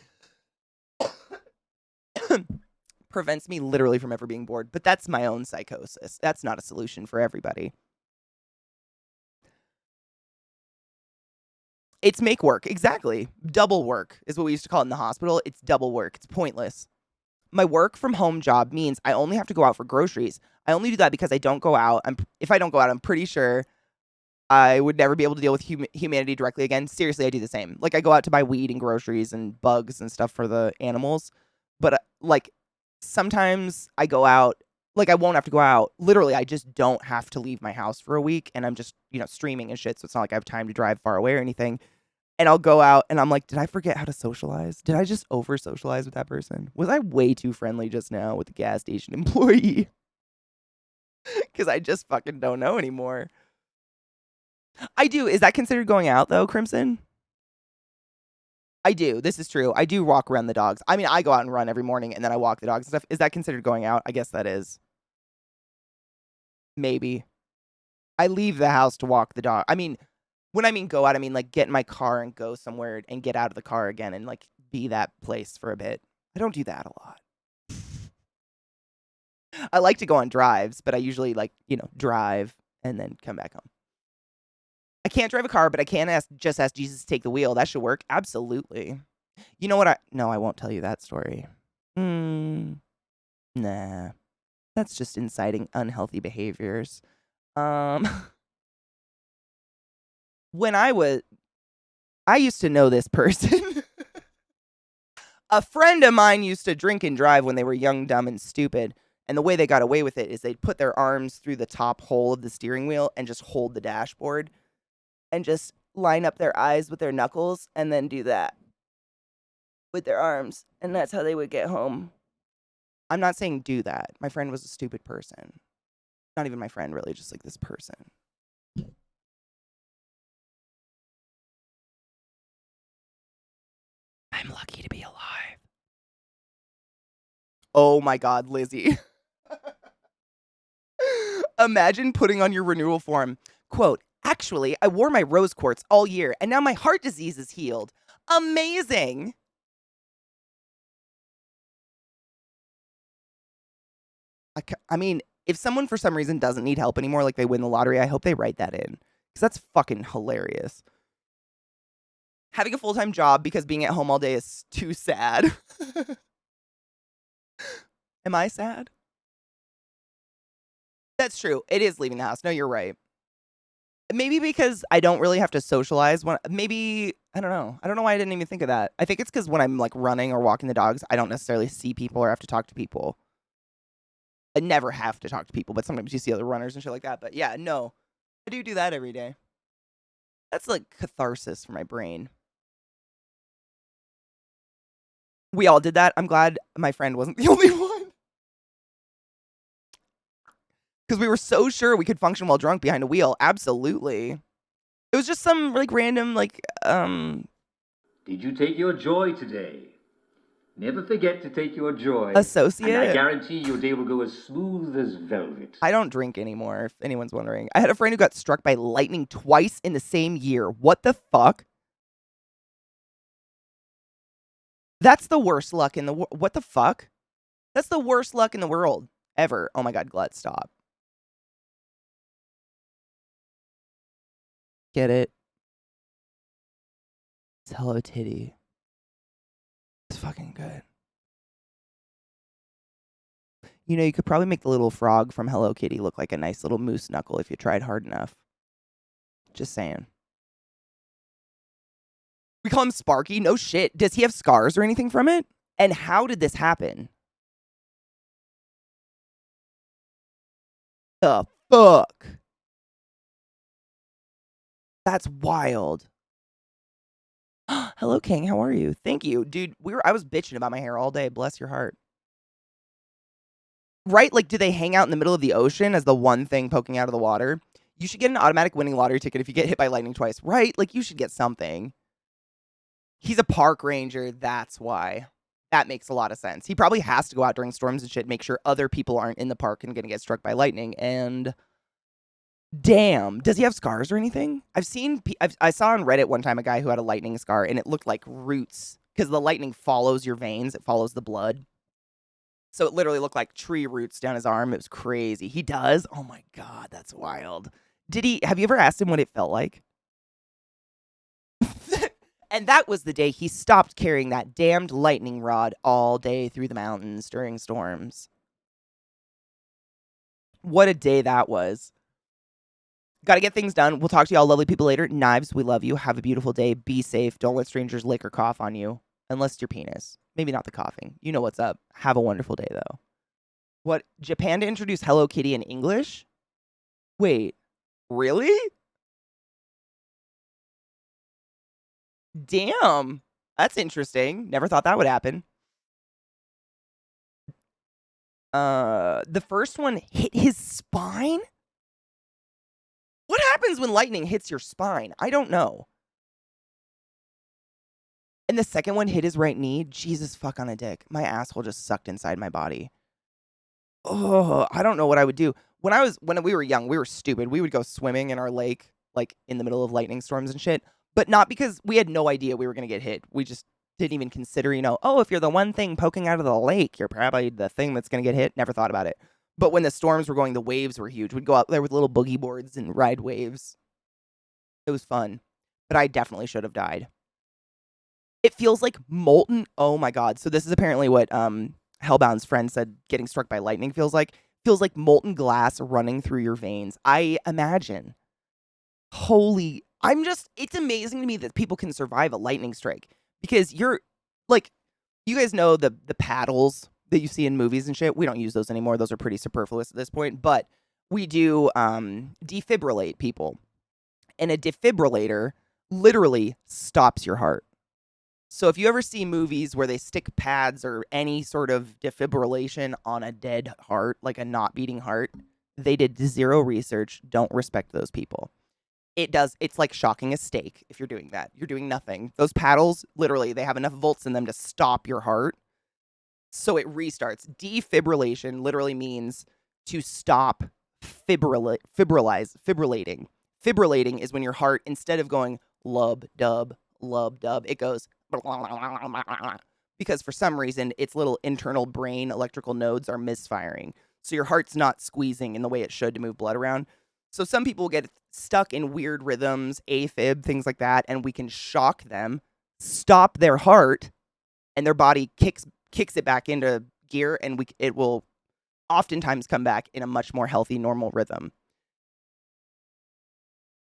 Prevents me literally from ever being bored. But that's my own psychosis. That's not a solution for everybody. It's make work. Exactly. Double work is what we used to call it in the hospital. It's double work. It's pointless. My work from home job means I only have to go out for groceries. I only do that because I don't go out. If I don't go out, I'm pretty sure I would never be able to deal with humanity directly again. Seriously, I do the same. Like, I go out to buy weed and groceries and bugs and stuff for the animals. But, like, sometimes I go out. Like, I won't have to go out. Literally, I just don't have to leave my house for a week. And I'm just, streaming and shit. So it's not like I have time to drive far away or anything. And I'll go out and I'm like, did I forget how to socialize? Did I just over socialize with that person? Was I way too friendly just now with the gas station employee? Because I just fucking don't know anymore. I do. Is that considered going out though, Crimson? I do. This is true. I do walk around the dogs. I mean, I go out and run every morning and then I walk the dogs and stuff. Is that considered going out? I guess that is. Maybe. I leave the house to walk the dog. I mean, when I mean go out, I mean like get in my car and go somewhere and get out of the car again and like be that place for a bit. I don't do that a lot. I like to go on drives, but I usually like, drive and then come back home. I can't drive a car, but I can just ask Jesus to take the wheel. That should work. Absolutely. You know what? No, I won't tell you that story. Nah. That's just inciting unhealthy behaviors. When I used to know this person. A friend of mine used to drink and drive when they were young, dumb, and stupid. And the way they got away with it is they'd put their arms through the top hole of the steering wheel and just hold the dashboard and just line up their eyes with their knuckles and then do that with their arms. And that's how they would get home. I'm not saying do that. My friend was a stupid person. Not even my friend, really, just like this person. I'm lucky to be alive. Oh my God, Lizzie. Imagine putting on your renewal form, quote, actually, I wore my rose quartz all year and now my heart disease is healed. Amazing. I mean, if someone for some reason doesn't need help anymore, like they win the lottery, I hope they write that in because that's fucking hilarious. Having a full-time job because being at home all day is too sad. Am I sad? That's true. It is leaving the house. No, you're right. Maybe because I don't really have to socialize. Maybe, I don't know. I don't know why I didn't even think of that. I think it's because when I'm like running or walking the dogs, I don't necessarily see people or have to talk to people. I never have to talk to people, but sometimes you see other runners and shit like that. But yeah, no. I do that every day. That's like catharsis for my brain. We all did that. I'm glad my friend wasn't the only one. Because we were so sure we could function while drunk behind a wheel. Absolutely. It was just some like random like Did you take your joy today? Never forget to take your joy. Associate? And I guarantee your day will go as smooth as velvet. I don't drink anymore, if anyone's wondering. I had a friend who got struck by lightning twice in the same year. What the fuck? That's the worst luck in the world. What the fuck? That's the worst luck in the world ever. Oh my god, Glut, stop. Get it? It's Hello Titty. It's fucking good. You know, you could probably make the little frog from Hello Kitty look like a nice little moose knuckle if you tried hard enough. Just saying. We call him Sparky? No shit. Does he have scars or anything from it? And how did this happen? The fuck? That's wild. Hello, King. How are you? Thank you. Dude, I was bitching about my hair all day. Bless your heart. Right? Like, do they hang out in the middle of the ocean as the one thing poking out of the water? You should get an automatic winning lottery ticket if you get hit by lightning twice. Right? Like, you should get something. He's a park ranger. That's why. That makes a lot of sense. He probably has to go out during storms and shit, make sure other people aren't in the park and gonna get struck by lightning. And damn, does he have scars or anything? I saw on Reddit one time a guy who had a lightning scar, and it looked like roots because the lightning follows your veins. It follows the blood. So it literally looked like tree roots down his arm. It was crazy. He does? Oh my god, that's wild. Have you ever asked him what it felt like? And that was the day he stopped carrying that damned lightning rod all day through the mountains during storms. What a day that was. Got to get things done. We'll talk to y'all lovely people later. Knives, we love you. Have a beautiful day. Be safe. Don't let strangers lick or cough on you. Unless it's your penis. Maybe not the coughing. You know what's up. Have a wonderful day, though. What? Japan to introduce Hello Kitty in English? Wait. Really? Damn. That's interesting. Never thought that would happen. The first one hit his spine? What happens when lightning hits your spine? I don't know. And the second one hit his right knee. Jesus fuck on a dick. My asshole just sucked inside my body. Oh, I don't know what I would do. When we were young, we were stupid. We would go swimming in our lake, like in the middle of lightning storms and shit. But not because we had no idea we were going to get hit. We just didn't even consider, if you're the one thing poking out of the lake, you're probably the thing that's going to get hit. Never thought about it. But when the storms were going, the waves were huge. We'd go out there with little boogie boards and ride waves. It was fun. But I definitely should have died. It feels like molten. Oh my god. So this is apparently what Hellbound's friend said getting struck by lightning feels like. Feels like molten glass running through your veins. I imagine. It's amazing to me that people can survive a lightning strike. Because you guys know the paddles that you see in movies and shit. We don't use those anymore. Those are pretty superfluous at this point. But we do defibrillate people. And a defibrillator literally stops your heart. So if you ever see movies where they stick pads or any sort of defibrillation on a dead heart, like a not beating heart, they did zero research. Don't respect those people. It's like shocking a steak if you're doing that. You're doing nothing. Those paddles, literally, they have enough volts in them to stop your heart. So it restarts. Defibrillation literally means to stop fibrillating. Fibrillating is when your heart, instead of going lub dub, it goes because for some reason its little internal brain electrical nodes are misfiring. So your heart's not squeezing in the way it should to move blood around. So some people get stuck in weird rhythms, AFib, things like that, and we can shock them, stop their heart, and their body kicks it back into gear, and it will oftentimes come back in a much more healthy, normal rhythm.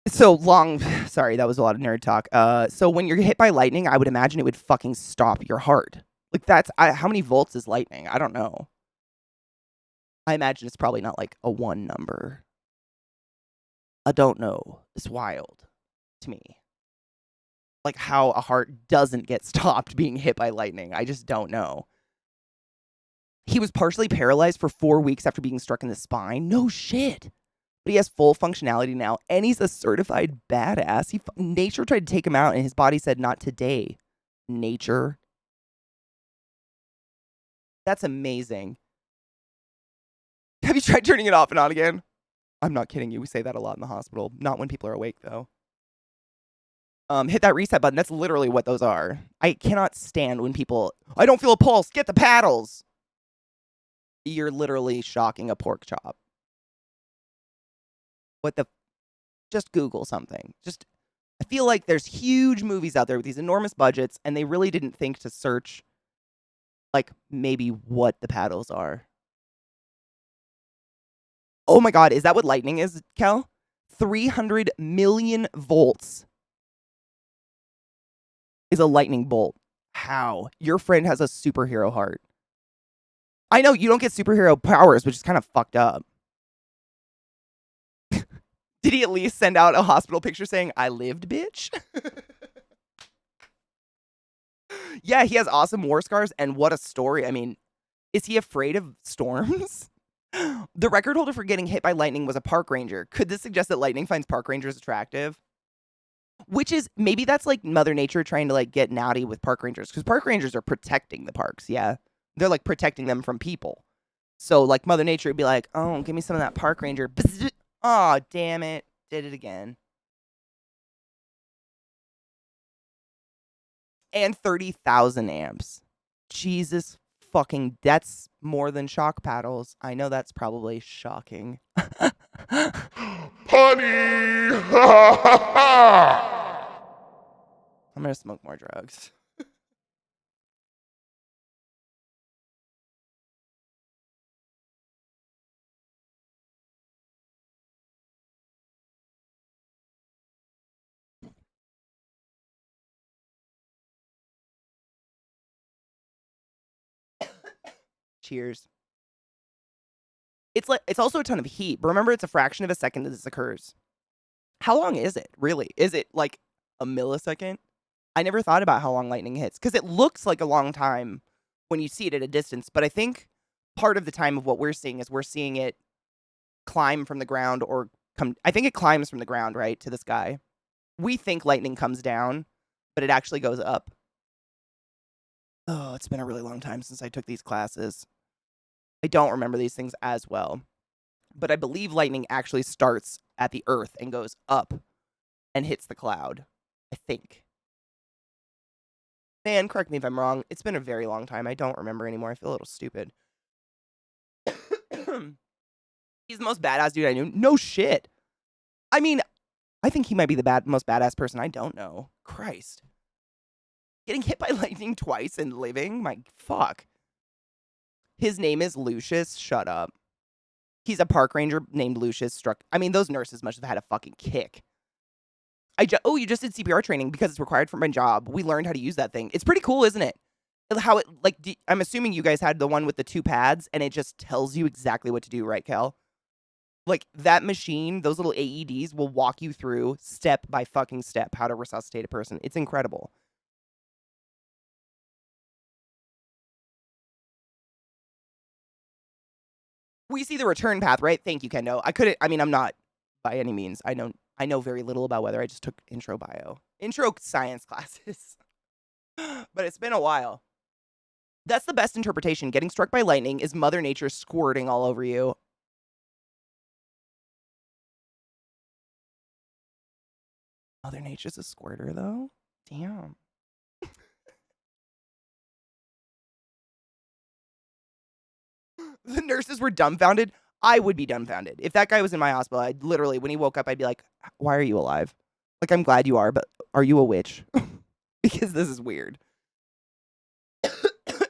Sorry, that was a lot of nerd talk. So when you're hit by lightning, I would imagine it would fucking stop your heart. Like how many volts is lightning? I don't know. I imagine it's probably not like a 1 number. I don't know. It's wild to me. Like how a heart doesn't get stopped being hit by lightning. I just don't know. He was partially paralyzed for 4 weeks after being struck in the spine. No shit. But he has full functionality now, and he's a certified badass. Nature tried to take him out, and his body said, "Not today, nature." That's amazing. Have you tried turning it off and on again? I'm not kidding you. We say that a lot in the hospital. Not when people are awake, though. Hit that reset button. That's literally what those are. I cannot stand when people, I don't feel a pulse. Get the paddles. You're literally shocking a pork chop. What the? Just Google something. I feel like there's huge movies out there with these enormous budgets, and they really didn't think to search, like, maybe what the paddles are. Oh my God, is that what lightning is, Kel? 300 million volts is a lightning bolt. How? Your friend has a superhero heart. I know you don't get superhero powers, which is kind of fucked up. Did he at least send out a hospital picture saying, I lived, bitch? Yeah, he has awesome war scars, and what a story. I mean, is he afraid of storms? The record holder for getting hit by lightning was a park ranger. Could this suggest that lightning finds park rangers attractive? Which is, maybe that's like Mother Nature trying to like get naughty with park rangers, because park rangers are protecting the parks, yeah? They're like protecting them from people. So like Mother Nature would be like, oh, give me some of that park ranger. Oh, damn it. Did it again. And 30,000 amps. Jesus fucking, that's more than shock paddles. I know that's probably shocking. Honey! I'm gonna smoke more drugs. Cheers. It's also a ton of heat, but remember it's a fraction of a second that this occurs. How long is it, really? Is it like a millisecond? I never thought about how long lightning hits, because it looks like a long time when you see it at a distance, but I think part of the time of what we're seeing is we're seeing it climb from the ground or come. I think it climbs from the ground, right, to the sky. We think lightning comes down, but it actually goes up. Oh, it's been a really long time since I took these classes. I don't remember these things as well. But I believe lightning actually starts at the earth and goes up and hits the cloud. I think. Man, correct me if I'm wrong. It's been a very long time. I don't remember anymore. I feel a little stupid. He's the most badass dude I knew. No shit. I mean, I think he might be the most badass person I don't know. Christ. Getting hit by lightning twice and living? My fuck. His name is Lucius. Shut up. He's a park ranger named Lucius. I mean, those nurses must have had a fucking kick. Oh, you just did CPR training because it's required for my job. We learned how to use that thing. It's pretty cool, isn't it? How it, like, I'm assuming you guys had the one with the 2 pads and it just tells you exactly what to do, right, Kel? Like, that machine, those little AEDs will walk you through step by fucking step how to resuscitate a person. It's incredible. We see the return path, right? Thank you, Kendo. I'm not by any means. I know very little about weather. I just took intro science classes. But it's been a while. That's the best interpretation. Getting struck by lightning is Mother Nature squirting all over you. Mother Nature's a squirter, though? Damn. The nurses were dumbfounded. I would be dumbfounded. If that guy was in my hospital, I'd literally, when he woke up, I'd be like, why are you alive? Like, I'm glad you are, but are you a witch? Because this is weird.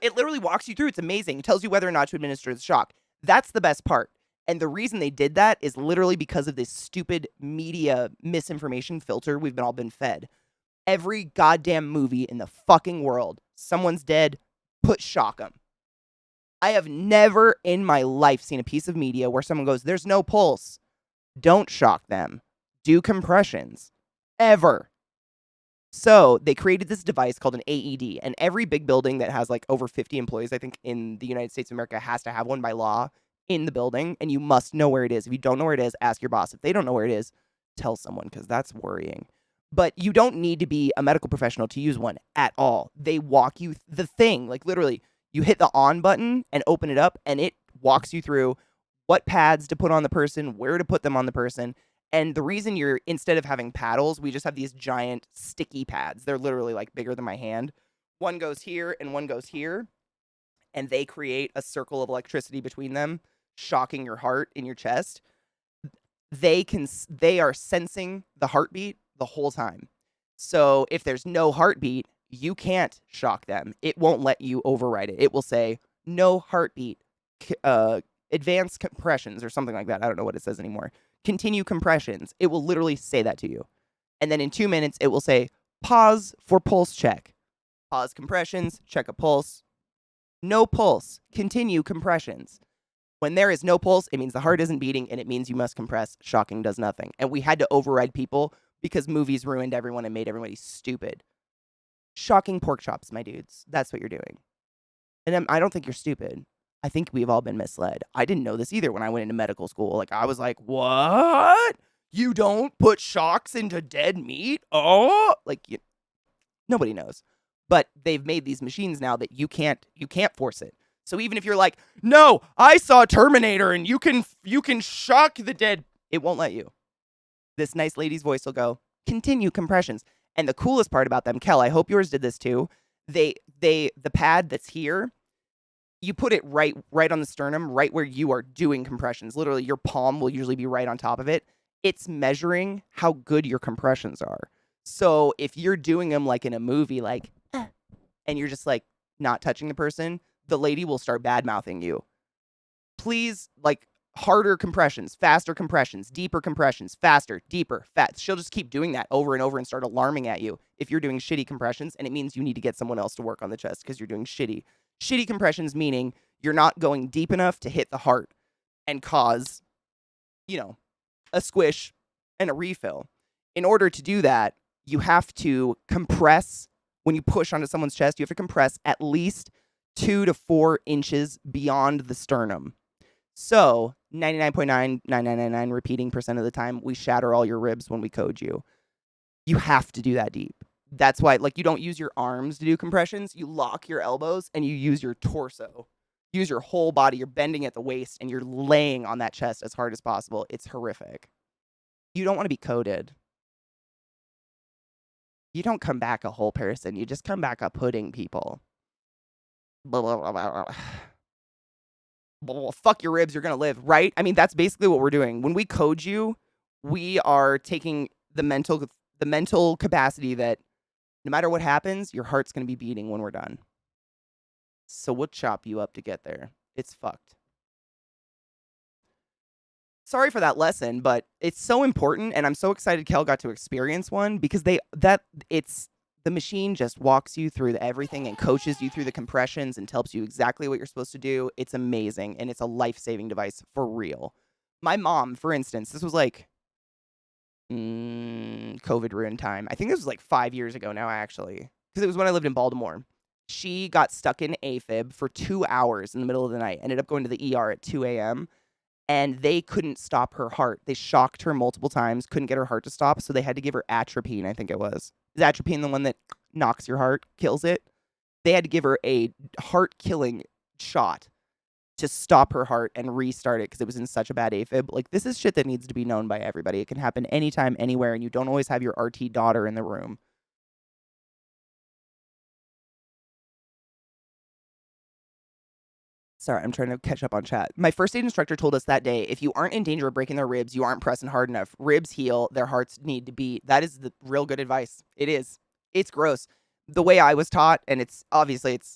It literally walks you through. It's amazing. It tells you whether or not to administer the shock. That's the best part. And the reason they did that is literally because of this stupid media misinformation filter we've all been fed. Every goddamn movie in the fucking world, someone's dead, shock them. I have never in my life seen a piece of media where someone goes, there's no pulse. Don't shock them. Do compressions. Ever. So they created this device called an AED, and every big building that has like over 50 employees, I think, in the United States of America has to have one by law in the building, and you must know where it is. If you don't know where it is, ask your boss. If they don't know where it is, tell someone, because that's worrying. But you don't need to be a medical professional to use one at all. They walk you the thing. Like, literally, You hit the on button and open it up, and it walks you through what pads to put on the person, where to put them on the person. And the reason instead of having paddles, we just have these giant sticky pads. They're literally like bigger than my hand. One goes here and one goes here, and they create a circle of electricity between them, shocking your heart in your chest. They are sensing the heartbeat the whole time. So if there's no heartbeat, you can't shock them. It won't let you override it. It will say no heartbeat, advanced compressions or something like that. I don't know what it says anymore. Continue compressions. It will literally say that to you. And then in 2 minutes, it will say pause for pulse check. Pause compressions, check a pulse. No pulse, continue compressions. When there is no pulse, it means the heart isn't beating, and it means you must compress. Shocking does nothing. And we had to override people because movies ruined everyone and made everybody stupid. Shocking pork chops, my dudes. That's what you're doing. And I don't think you're stupid. I think we've all been misled. I didn't know this either when I went into medical school. Like, I was like, what? You don't put shocks into dead meat? Oh, like, nobody knows. But they've made these machines now that you can't force it. So even if you're like, no, I saw Terminator and you can shock the dead, it won't let you. This nice lady's voice will go, continue compressions. And the coolest part about them, Kel, I hope yours did this too. The pad that's here, you put it right on the sternum, right where you are doing compressions. Literally, your palm will usually be right on top of it. It's measuring how good your compressions are. So if you're doing them like in a movie, like, and you're just like not touching the person, the lady will start bad-mouthing you. Please, like, harder compressions, faster compressions, deeper compressions, faster, deeper, fast. She'll just keep doing that over and over and start alarming at you if you're doing shitty compressions, and it means you need to get someone else to work on the chest because you're doing shitty. Shitty compressions meaning you're not going deep enough to hit the heart and cause, a squish and a refill. In order to do that, you have to compress. When you push onto someone's chest, you have to compress at least 2 to 4 inches beyond the sternum. So 99.99999 repeating percent of the time, we shatter all your ribs when we code you. You have to do that deep. That's why, like, you don't use your arms to do compressions. You lock your elbows and you use your torso. Use your whole body. You're bending at the waist and you're laying on that chest as hard as possible. It's horrific. You don't want to be coded. You don't come back a whole person. You just come back a pudding, people. Blah, blah, blah, blah, blah. Blah, fuck your ribs, you're going to live, right? I mean, that's basically what we're doing. When we code you, we are taking the mental capacity that no matter what happens, your heart's going to be beating when we're done. So we'll chop you up to get there. It's fucked. Sorry for that lesson, but it's so important, and I'm so excited Kel got to experience one because the machine just walks you through everything and coaches you through the compressions and tells you exactly what you're supposed to do. It's amazing, and it's a life-saving device for real. My mom, for instance, this was like COVID ruined time. I think this was like 5 years ago now, actually, because it was when I lived in Baltimore. She got stuck in AFib for 2 hours in the middle of the night, ended up going to the ER at 2 a.m., and they couldn't stop her heart. They shocked her multiple times, couldn't get her heart to stop, so they had to give her atropine, I think it was. Is atropine the one that knocks your heart, kills it? They had to give her a heart-killing shot to stop her heart and restart it because it was in such a bad AFib. Like, this is shit that needs to be known by everybody. It can happen anytime, anywhere, and you don't always have your RT daughter in the room. Sorry, I'm trying to catch up on chat. My first aid instructor told us that day, if you aren't in danger of breaking their ribs, you aren't pressing hard enough. Ribs heal, their hearts need to beat. That is the real good advice. It is. It's gross. The way I was taught, and it's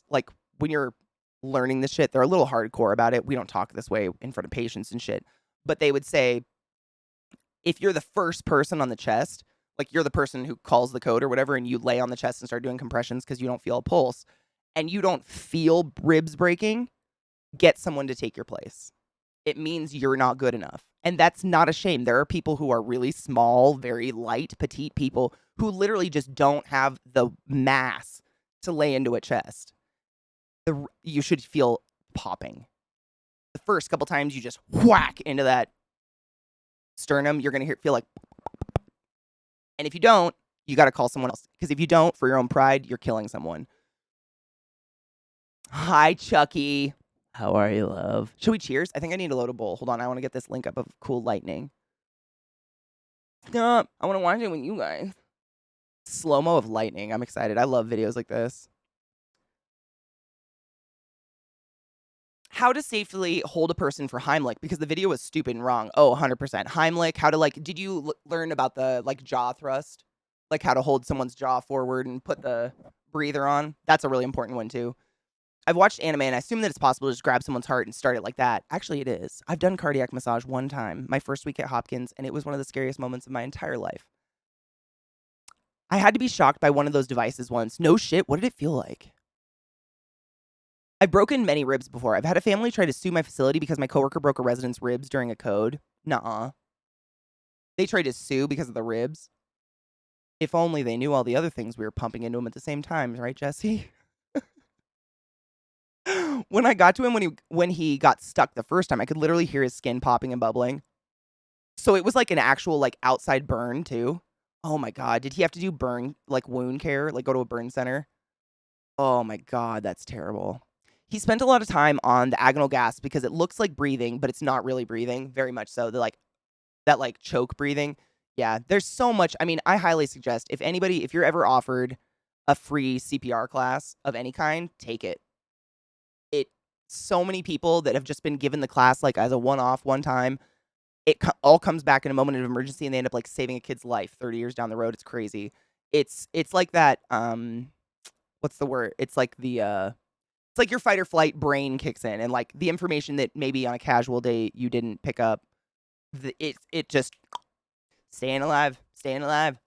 like when you're learning this shit, they're a little hardcore about it. We don't talk this way in front of patients and shit. But they would say, if you're the first person on the chest, like you're the person who calls the code or whatever, and you lay on the chest and start doing compressions because you don't feel a pulse, and you don't feel ribs breaking, get someone to take your place. It means you're not good enough. And that's not a shame. There are people who are really small, very light, petite people who literally just don't have the mass to lay into a chest. You should feel popping. The first couple times you just whack into that sternum, you're going to feel like... And if you don't, you got to call someone else. Because if you don't, for your own pride, you're killing someone. Hi, Chucky. How are you, love? Should we cheers? I think I need a load of bowl. Hold on, I want to get this link up of cool lightning. I want to watch it with you guys. Slow-mo of lightning. I'm excited. I love videos like this. How to safely hold a person for Heimlich, because the video was stupid and wrong. Oh, 100%. Heimlich, how to did you learn about the jaw thrust? Like how to hold someone's jaw forward and put the breather on? That's a really important one too. I've watched anime and I assume that it's possible to just grab someone's heart and start it like that. Actually, it is. I've done cardiac massage one time, my first week at Hopkins, and it was one of the scariest moments of my entire life. I had to be shocked by one of those devices once. No shit, what did it feel like? I've broken many ribs before. I've had a family try to sue my facility because my coworker broke a resident's ribs during a code. Nuh-uh. They tried to sue because of the ribs. If only they knew all the other things we were pumping into him at the same time, right, Jesse? When I got to him when he got stuck the first time, I could literally hear his skin popping and bubbling. So it was like an actual outside burn too. Oh my god, did he have to do burn wound care, go to a burn center? Oh my god, that's terrible. He spent a lot of time on the agonal gas because it looks like breathing, but it's not really breathing, very much so. That choke breathing. Yeah, there's so much. I mean, I highly suggest if you're ever offered a free CPR class of any kind, take it. So many people that have just been given the class as a one-off one time, all comes back in a moment of emergency and they end up saving a kid's life 30 years down the road. It's crazy. It's like that what's the word? It's like your fight or flight brain kicks in and the information that maybe on a casual day you didn't pick up. It just staying alive, staying alive.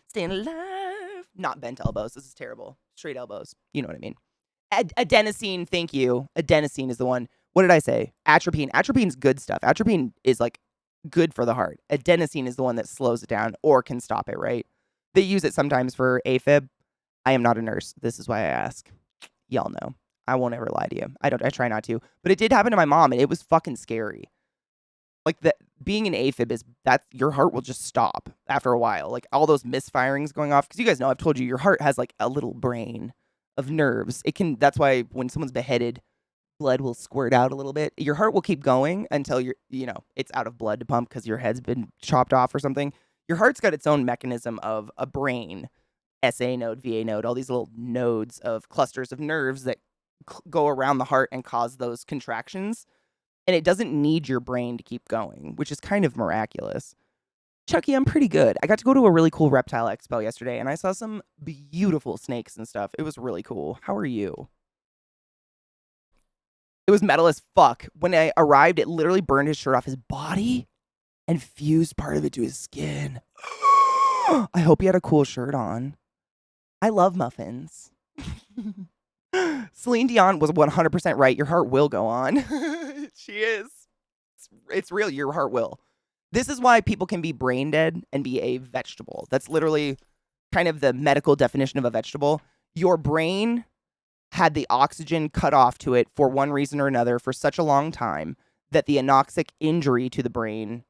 Staying alive. Not bent elbows. This is terrible. Straight elbows. You know what I mean. Adenosine, thank you. Adenosine is the one. What did I say? Atropine. Atropine's good stuff. Atropine is good for the heart. Adenosine is the one that slows it down or can stop it, right? They use it sometimes for AFib. I am not a nurse. This is why I ask. Y'all know. I won't ever lie to you. I try not to. But it did happen to my mom and it was fucking scary. Being an AFib is that your heart will just stop after a while. All those misfirings going off. Because you guys know, I've told you, your heart has a little brain of nerves. That's why when someone's beheaded, blood will squirt out a little bit. Your heart will keep going until it's out of blood to pump because your head's been chopped off or something. Your heart's got its own mechanism of a brain, SA node, VA node, all these little nodes of clusters of nerves that go around the heart and cause those contractions. And it doesn't need your brain to keep going, which is kind of miraculous. Chucky, I'm pretty good. I got to go to a really cool reptile expo yesterday, and I saw some beautiful snakes and stuff. It was really cool. How are you? It was metal as fuck. When I arrived, it literally burned his shirt off his body and fused part of it to his skin. I hope he had a cool shirt on. I love muffins. Celine Dion was 100% right. Your heart will go on. She is. It's real. Your heart will. This is why people can be brain dead and be a vegetable. That's literally kind of the medical definition of a vegetable. Your brain had the oxygen cut off to it for one reason or another for such a long time that the anoxic injury to the brain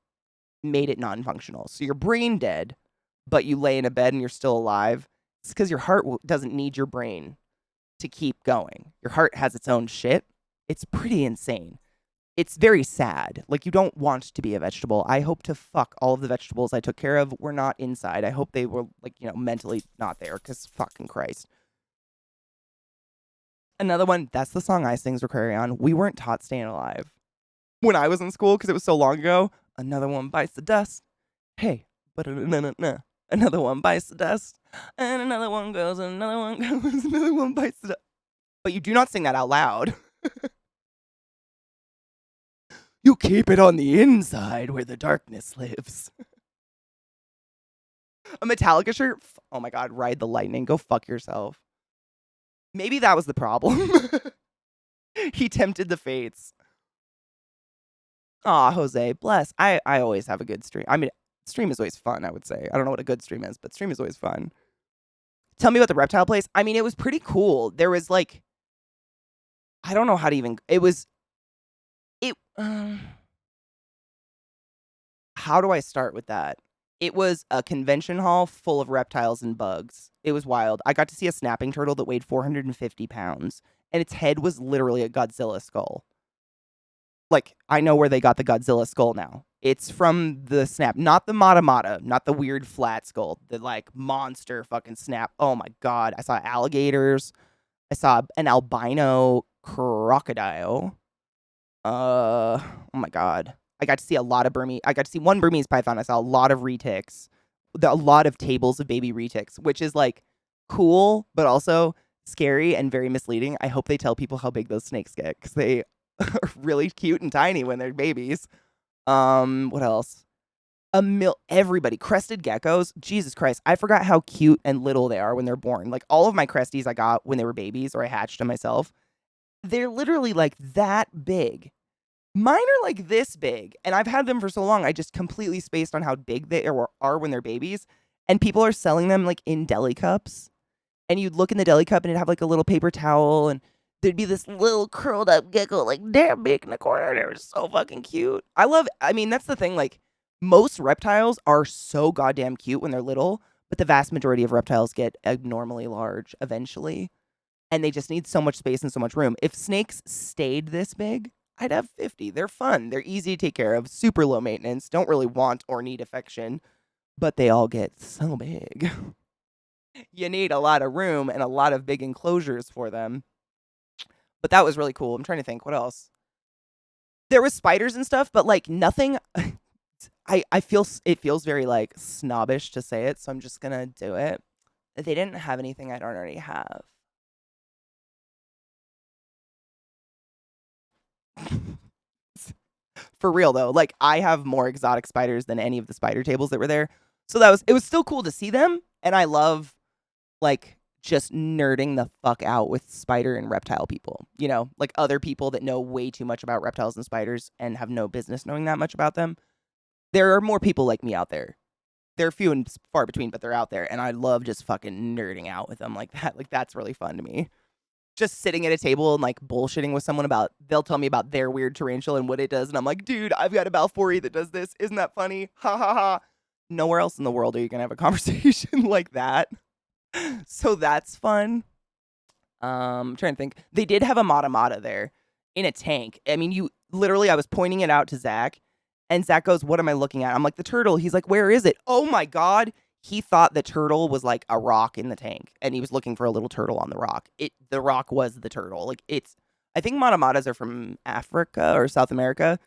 made it non-functional. So you're brain dead, but you lay in a bed and you're still alive. It's because your heart doesn't need your brain to keep going. Your heart has its own shit. It's pretty insane. It's very sad. You don't want to be a vegetable. I hope to fuck all of the vegetables I took care of were not inside. I hope they were, mentally not there, because fucking Christ. Another one, that's the song I sings for Carry On. We weren't taught Staying Alive when I was in school, because it was so long ago. Another one bites the dust. Hey, but another one bites the dust. And another one goes, another one goes, another one bites the dust. But you do not sing that out loud. You keep it on the inside where the darkness lives. A Metallica shirt? Oh my god, Ride the Lightning. Go fuck yourself. Maybe that was the problem. He tempted the fates. Aw, Jose, bless. I always have a good stream. I mean, stream is always fun, I would say. I don't know what a good stream is, but stream is always fun. Tell me about the reptile place. I mean, it was pretty cool. There was I don't know how to even... How do I start with that? It was a convention hall full of reptiles and bugs. It was wild. I got to see a snapping turtle that weighed 450 pounds, and its head was literally a Godzilla skull. Like, I know where they got the Godzilla skull now. It's from the snap, not the Mata Mata, not the weird flat skull, the like monster fucking snap. Oh my god. I saw alligators. I saw an albino crocodile. Oh my god. I got to see a lot of Burmese. I got to see one Burmese python. I saw a lot of retics, a lot of tables of baby retics, which is like cool, but also scary and very misleading. I hope they tell people how big those snakes get because they are really cute and tiny when they're babies. What else? Everybody, crested geckos. Jesus Christ, I forgot how cute and little they are when they're born. Like all of my cresties I got when they were babies or I hatched them myself. They're literally like that big. Mine are like this big, and I've had them for so long, I just completely spaced on how big they are when they're babies, and people are selling them, like, in deli cups, and you'd look in the deli cup, and it'd have, like, a little paper towel, and there'd be this little curled up gecko, like, damn big in the corner, they were so fucking cute. I mean, that's the thing, like, most reptiles are so goddamn cute when they're little, but the vast majority of reptiles get abnormally large eventually, and they just need so much space and so much room. If snakes stayed this big, I'd have 50. They're fun. They're easy to take care of, super low maintenance, don't really want or need affection, but they all get so big. You need a lot of room and a lot of big enclosures for them. But that was really cool. I'm trying to think what else. There was spiders and stuff, but like nothing. I feel it feels very like snobbish to say it, so I'm just gonna do it. They didn't have anything I don't already have. For real though, like I have more exotic spiders than any of the spider tables that were there. So it was still cool to see them, and I love like just nerding the fuck out with spider and reptile people. You know, like other people that know way too much about reptiles and spiders and have no business knowing that much about them. There are more people like me out there. They're few and far between, but they're out there, and I love just fucking nerding out with them like that. Like that's really fun to me. Just sitting at a table and like bullshitting with someone about they'll tell me about their weird tarantula and what it does, and I'm like, dude, I've got a Balfouri that does this. Isn't that funny? Ha ha ha. Nowhere else in the world are you gonna have a conversation like that. So that's fun. I'm trying to think. They did have a Mata Mata there in a tank. I mean, you literally I was pointing it out to Zach, and Zach goes, "What am I looking at?" I'm like, "The turtle." He's like, "Where is it?" Oh my god. He thought the turtle was like a rock in the tank, and he was looking for a little turtle on the rock. The rock was the turtle. Like I think Matamatas are from Africa or South America,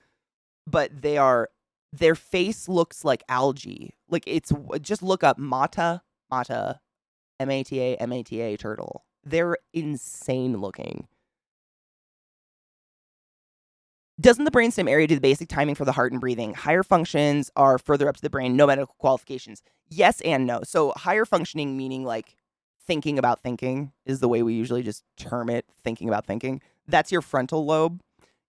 but their face looks like algae. Like just look up Mata, Mata turtle. They're insane looking. Doesn't the brainstem area do the basic timing for the heart and breathing? Higher functions are further up to the brain, no medical qualifications. Yes and no. So higher functioning meaning like thinking about thinking is the way we usually just term it, thinking about thinking. That's your frontal lobe.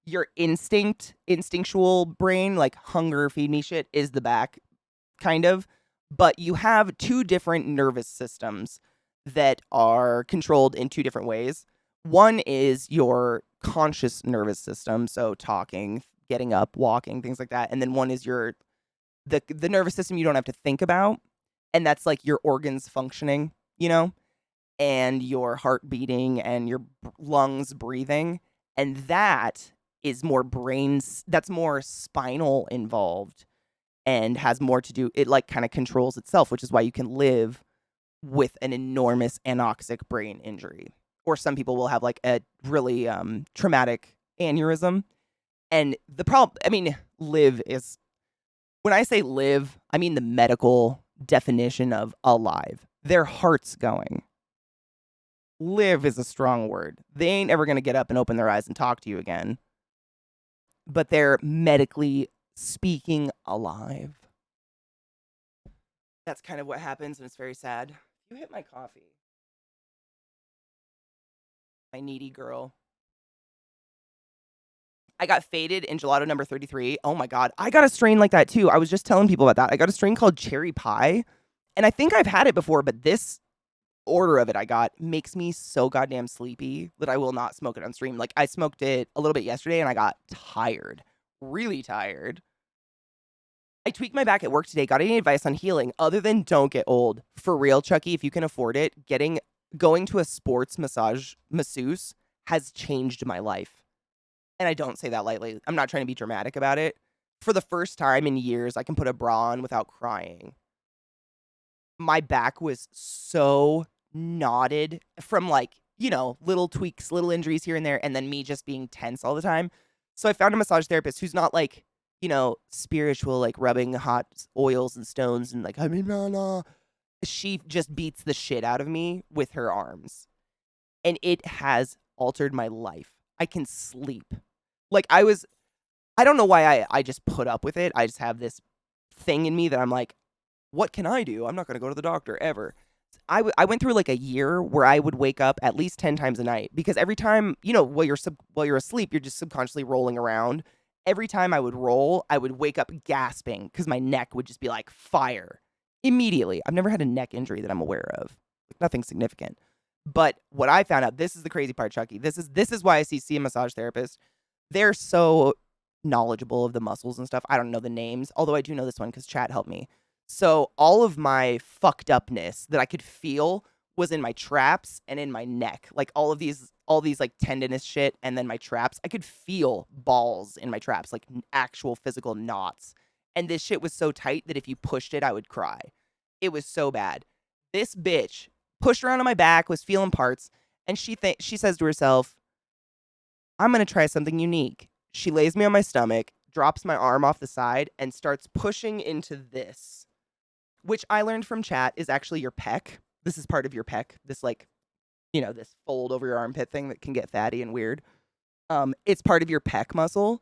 Your instinctual brain, like hunger, feed me shit, is the back, kind of. But you have two different nervous systems that are controlled in two different ways. One is your conscious nervous system, so talking, getting up, walking, things like that. And then one is the nervous system you don't have to think about, and that's like your organs functioning, you know, and your heart beating and your lungs breathing, and that is more brains. That's more spinal involved and has more to do. It like kind of controls itself, which is why you can live with an enormous anoxic brain injury. Or some people will have like a really traumatic aneurysm. And the problem, I mean, live is, when I say live, I mean the medical definition of alive. Their heart's going. Live is a strong word. They ain't ever going to get up and open their eyes and talk to you again. But they're medically speaking alive. That's kind of what happens, and it's very sad. You hit my coffee. My needy girl. I got faded in gelato number 33. Oh my god. I got a strain like that too. I was just telling people about that. I got a strain called cherry pie. And I think I've had it before, but this order of it I got makes me so goddamn sleepy that I will not smoke it on stream. Like I smoked it a little bit yesterday and I got tired. Really tired. I tweaked my back at work today. Got any advice on healing other than don't get old? For real, Chucky, if you can afford it, going to a sports masseuse has changed my life. And I don't say that lightly. I'm not trying to be dramatic about it. For the first time in years, I can put a bra on without crying. My back was so knotted from like, little tweaks, little injuries here and there, and then me just being tense all the time. So I found a massage therapist who's not like, spiritual, like rubbing hot oils and stones and like, I mean, nah, nah. She just beats the shit out of me with her arms. And it has altered my life. I can sleep. Like I don't know why I just put up with it. I just have this thing in me that I'm like, what can I do? I'm not going to go to the doctor ever. I went through like a year where I would wake up at least 10 times a night because every time, while you're asleep, you're just subconsciously rolling around. Every time I would roll, I would wake up gasping because my neck would just be like fire immediately. I've never had a neck injury that I'm aware of. Nothing significant. But what I found out, this is the crazy part, Chucky. This is why I see a massage therapist. They're so knowledgeable of the muscles and stuff. I don't know the names, although I do know this one because chat helped me. So all of my fucked upness that I could feel was in my traps and in my neck. Like all these like tendinous shit and then my traps. I could feel balls in my traps, like actual physical knots. And this shit was so tight that if you pushed it, I would cry. It was so bad. This bitch pushed around on my back, was feeling parts, and she says to herself, I'm going to try something unique. She lays me on my stomach, drops my arm off the side, and starts pushing into this, which I learned from chat is actually your pec. This is part of your pec. This like, this fold over your armpit thing that can get fatty and weird. It's part of your pec muscle.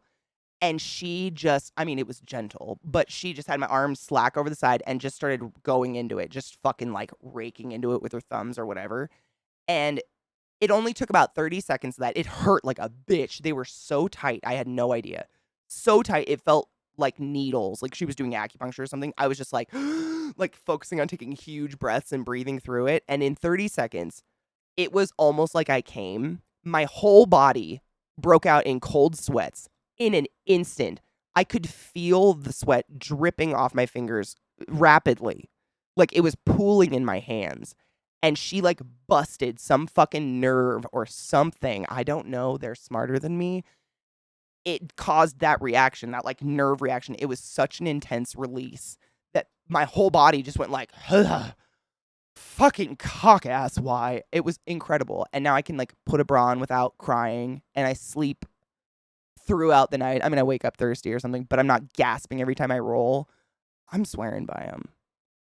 And she just, I mean, it was gentle, but she just had my arms slack over the side and just started going into it, just fucking like raking into it with her thumbs or whatever. And it only took about 30 seconds of that. It hurt like a bitch. They were so tight. I had no idea. So tight. It felt like needles, like she was doing acupuncture or something. I was just like, like focusing on taking huge breaths and breathing through it. And in 30 seconds, it was almost like I came. My whole body broke out in cold sweats in an instant. I could feel the sweat dripping off my fingers rapidly. Like it was pooling in my hands. And she like busted some fucking nerve or something. I don't know. They're smarter than me. It caused that reaction, that like nerve reaction. It was such an intense release that my whole body just went like, fucking cock ass. Why? It was incredible. And now I can like put a bra on without crying and I sleep throughout the night. I mean, I wake up thirsty or something, but I'm not gasping every time I roll. I'm swearing by them.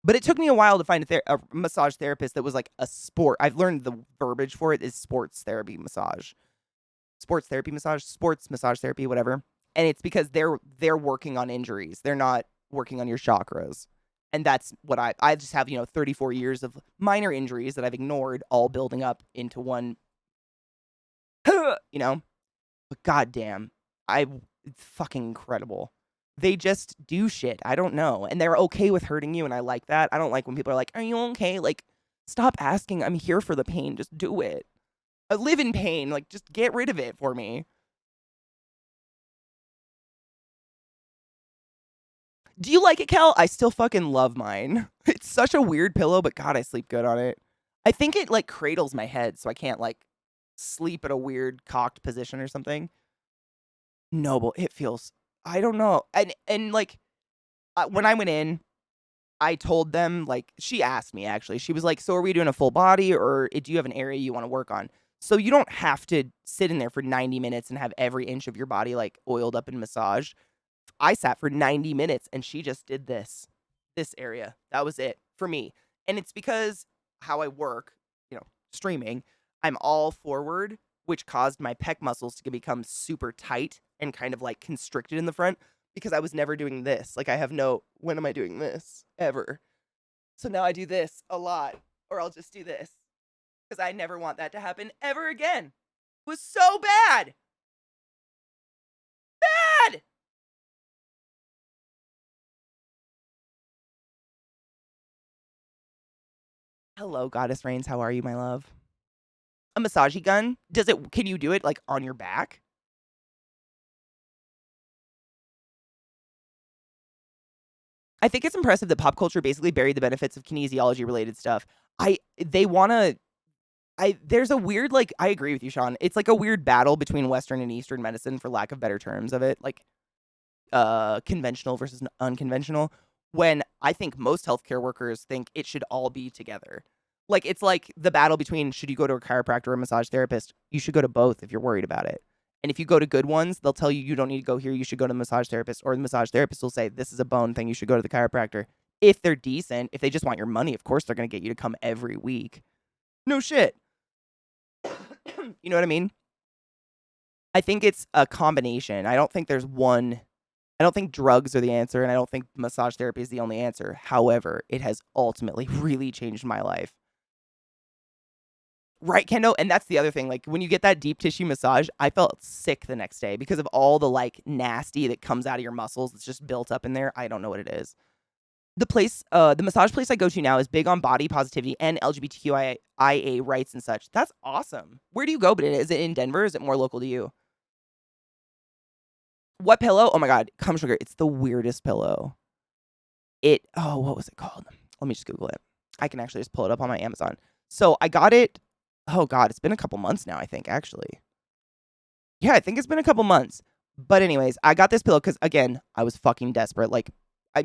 But it took me a while to find a massage therapist that was like a sport. I've learned the verbiage for it is sports therapy massage. Sports therapy massage, sports massage therapy, whatever. And it's because they're working on injuries. They're not working on your chakras. And that's what I just have, 34 years of minor injuries that I've ignored all building up into one, But goddamn, it's fucking incredible. They just do shit. I don't know. And they're okay with hurting you, and I like that. I don't like when people are like, are you okay? Like, stop asking. I'm here for the pain. Just do it. I live in pain. Like, just get rid of it for me. Do you like it, Kel? I still fucking love mine. It's such a weird pillow, but God, I sleep good on it. I think it, like, cradles my head, so I can't, like, sleep at a weird cocked position or something. Noble. It feels, I don't know. And like, when I went in, I told them, like, she asked me actually. She was like, so are we doing a full body or do you have an area you want to work on? So you don't have to sit in there for 90 minutes and have every inch of your body like oiled up and massaged. I sat for 90 minutes and she just did this area. That was it for me. And it's because how I work, streaming, I'm all forward, which caused my pec muscles to become super tight and kind of like constricted in the front because I was never doing this. Like when am I doing this? Ever. So now I do this a lot, or I'll just do this because I never want that to happen ever again. It was so bad. Bad. Hello, Goddess Reigns. How are you, my love? A massagey gun? Can you do it like on your back? I think it's impressive that pop culture basically buried the benefits of kinesiology related stuff. They wanna there's a weird, like, I agree with you, Sean. It's like a weird battle between Western and Eastern medicine, for lack of better terms of it, like conventional versus unconventional. When I think most healthcare workers think it should all be together. Like, it's like the battle between, should you go to a chiropractor or a massage therapist? You should go to both if you're worried about it. And if you go to good ones, they'll tell you don't need to go here. You should go to the massage therapist, or the massage therapist will say this is a bone thing. You should go to the chiropractor. If they're decent, if they just want your money, of course they're gonna get you to come every week. No shit. You know what I mean? I think it's a combination. I don't think there's one. I don't think drugs are the answer, and I don't think massage therapy is the only answer. However, it has ultimately really changed my life. Right, Kendo? And that's the other thing. Like, when you get that deep tissue massage, I felt sick the next day because of all the, like, nasty that comes out of your muscles that's just built up in there. I don't know what it is. The massage place I go to now is big on body positivity and LGBTQIA rights and such. That's awesome. Where do you go? But is it in Denver? Or is it more local to you? What pillow? Oh my God, cum sugar. It's the weirdest pillow. What was it called? Let me just Google it. I can actually just pull it up on my Amazon. So I got it. Oh God, it's been a couple months now, I think, actually. Yeah, I think it's been a couple months. But anyways, I got this pillow because, again, I was fucking desperate. Like, I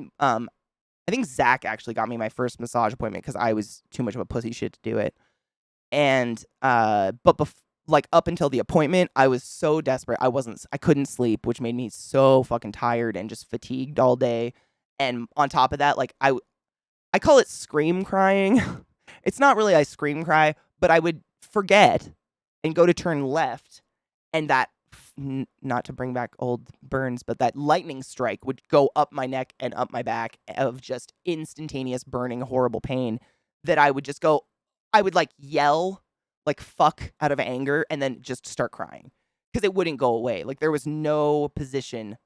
think Zach actually got me my first massage appointment because I was too much of a pussy shit to do it. And like, up until the appointment, I was so desperate. I couldn't sleep, which made me so fucking tired and just fatigued all day. And on top of that, like, I call it scream crying. It's not really I scream cry, but I would forget and go to turn left, and that, not to bring back old burns, but that lightning strike would go up my neck and up my back of just instantaneous burning horrible pain that I would like yell like fuck out of anger and then just start crying because it wouldn't go away. Like, there was no position,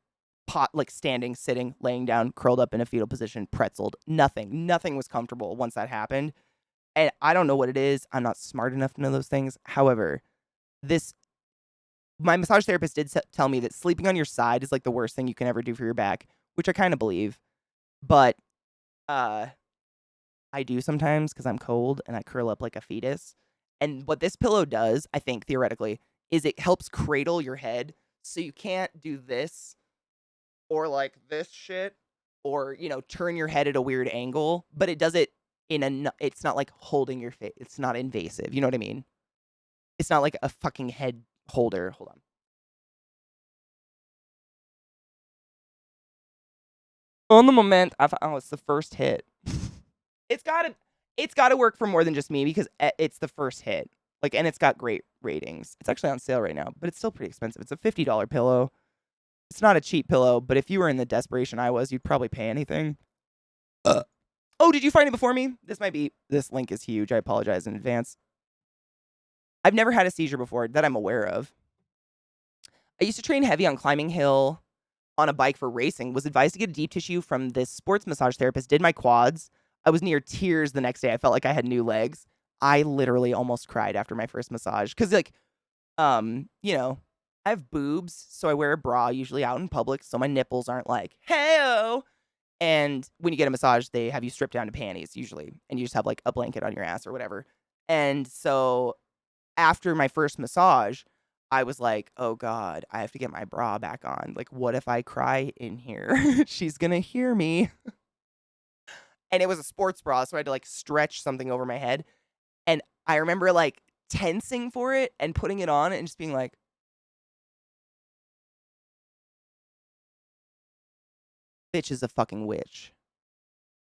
like standing, sitting, laying down, curled up in a fetal position, pretzeled, nothing was comfortable once that happened. And I don't know what it is. I'm not smart enough to know those things. However, my massage therapist did tell me that sleeping on your side is like the worst thing you can ever do for your back, which I kind of believe. But I do sometimes because I'm cold and I curl up like a fetus. And what this pillow does, I think theoretically, is it helps cradle your head so you can't do this or like this shit or, turn your head at a weird angle, but it does it it's not like holding your face. It's not invasive. You know what I mean? It's not like a fucking head holder. Hold on. On the moment, it's the first hit. It's gotta work for more than just me because it's the first hit. Like, and it's got great ratings. It's actually on sale right now, but it's still pretty expensive. It's a $50 pillow. It's not a cheap pillow, but if you were in the desperation I was, you'd probably pay anything. Oh, did you find it before me? This link is huge. I apologize in advance. I've never had a seizure before that I'm aware of. I used to train heavy on climbing hill on a bike for racing, was advised to get a deep tissue from this sports massage therapist, did my quads. I was near tears the next day. I felt like I had new legs. I literally almost cried after my first massage because, like, I have boobs, so I wear a bra usually out in public, so my nipples aren't like, hey-oh. And when you get a massage, they have you strip down to panties usually, and you just have like a blanket on your ass or whatever. And so after my first massage, I was like, oh God, I have to get my bra back on. Like, what if I cry in here? She's gonna hear me. And it was a sports bra, so I had to like stretch something over my head. And I remember like tensing for it and putting it on and just being like, bitch is a fucking witch.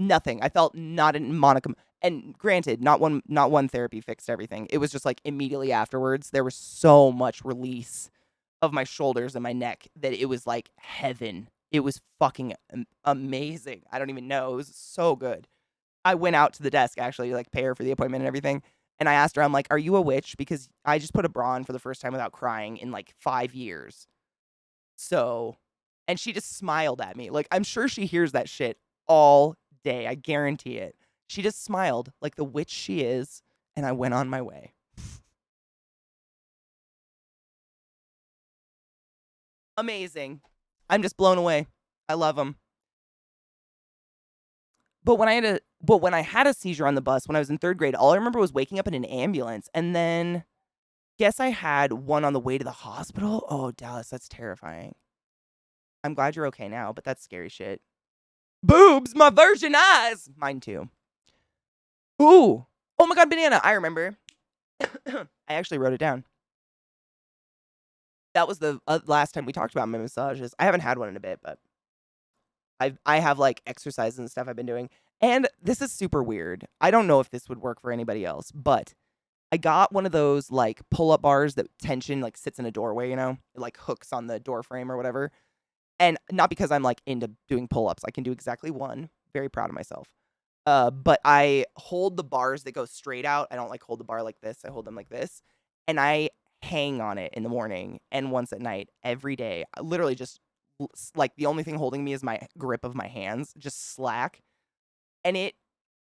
Nothing. I felt not in monicum. And granted, not one therapy fixed everything. It was just like immediately afterwards, there was so much release of my shoulders and my neck that it was like heaven. It was fucking amazing. I don't even know. It was so good. I went out to the desk, actually, like pay her for the appointment and everything. And I asked her, I'm like, are you a witch? Because I just put a bra on for the first time without crying in like 5 years. So, and she just smiled at me. Like, I'm sure she hears that shit all day. I guarantee it. She just smiled like the witch she is. And I went on my way. Amazing. I'm just blown away. I love them. But when I had a seizure on the bus when I was in 3rd grade, all I remember was waking up in an ambulance, and then guess I had one on the way to the hospital. Oh, Dallas, that's terrifying. I'm glad you're okay now, but that's scary shit. Boobs, my virgin eyes. Mine too. Ooh. Oh my God, banana. I remember. I actually wrote it down. That was the last time we talked about my massages. I haven't had one in a bit, but I have like exercises and stuff I've been doing. And this is super weird. I don't know if this would work for anybody else, but I got one of those like pull-up bars that tension like sits in a doorway, you know? It like hooks on the door frame or whatever. And not because I'm like into doing pull-ups. I can do exactly one. Very proud of myself. But I hold the bars that go straight out. I don't like hold the bar like this. I hold them like this. And I hang on it in the morning and once at night every day. I literally just like the only thing holding me is my grip of my hands, just slack. And it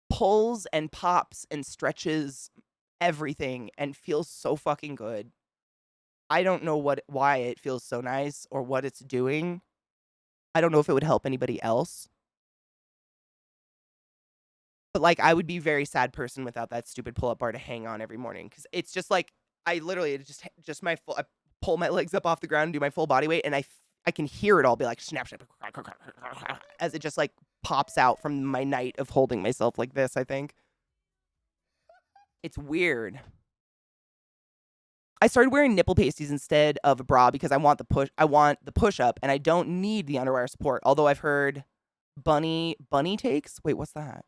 pulls and pops and stretches everything and feels so fucking good. I don't know why it feels so nice or what it's doing. I don't know if it would help anybody else. But, like, I would be a very sad person without that stupid pull-up bar to hang on every morning because it's just, like, I literally just my full I pull my legs up off the ground and do my full body weight, and I can hear it all be like, "Snap, snap," as it just, like, pops out from my night of holding myself like this, I think. It's weird. I started wearing nipple pasties instead of a bra because I want the push-up, and I don't need the underwire support, although I've heard bunny takes? Wait, what's that?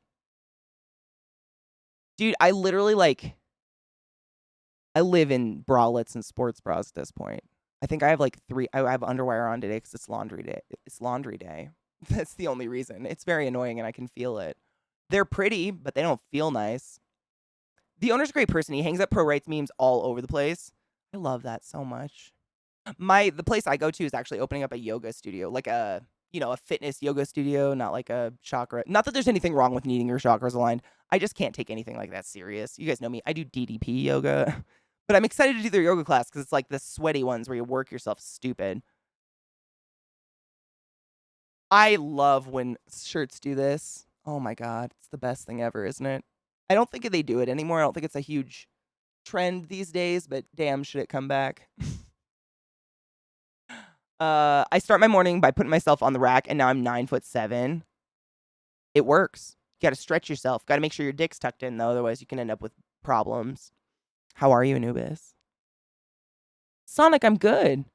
Dude, I literally, like I live in bralettes and sports bras at this point. I think I have, like, 3 I have underwear on today because it's laundry day. It's laundry day. That's the only reason. It's very annoying, and I can feel it. They're pretty, but they don't feel nice. The owner's a great person. He hangs up pro rights memes all over the place. I love that so much. The place I go to is actually opening up a yoga studio, like a, a fitness yoga studio, not like a chakra. Not that there's anything wrong with needing your chakras aligned. I just can't take anything like that serious. You guys know me. I do DDP yoga. But I'm excited to do their yoga class because it's like the sweaty ones where you work yourself stupid. I love when shirts do this. Oh my God. It's the best thing ever, isn't it? I don't think they do it anymore. I don't think it's a huge trend these days, but damn, should it come back? I start my morning by putting myself on the rack, and now I'm 9'7". It works. You gotta stretch yourself. Gotta make sure your dick's tucked in, though. Otherwise, you can end up with problems. How are you, Anubis? Sonic, I'm good.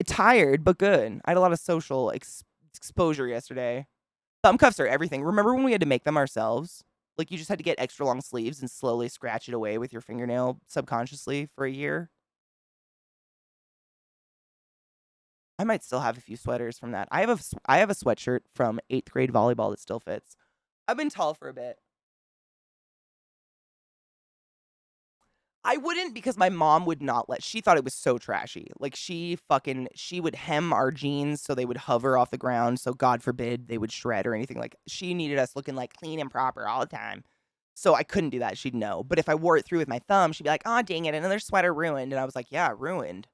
Tired, but good. I had a lot of social exposure yesterday. Thumb cuffs are everything. Remember when we had to make them ourselves? Like, you just had to get extra long sleeves and slowly scratch it away with your fingernail subconsciously for a year? I might still have a few sweaters from that. I have a sweatshirt from 8th grade volleyball that still fits. I've been tall for a bit. I wouldn't because my mom would not she thought it was so trashy. Like she would hem our jeans so they would hover off the ground. So God forbid they would shred or anything. Like she needed us looking like clean and proper all the time. So I couldn't do that. She'd know. But if I wore it through with my thumb, she'd be like, "Oh, dang it, another sweater ruined." And I was like, "Yeah, ruined.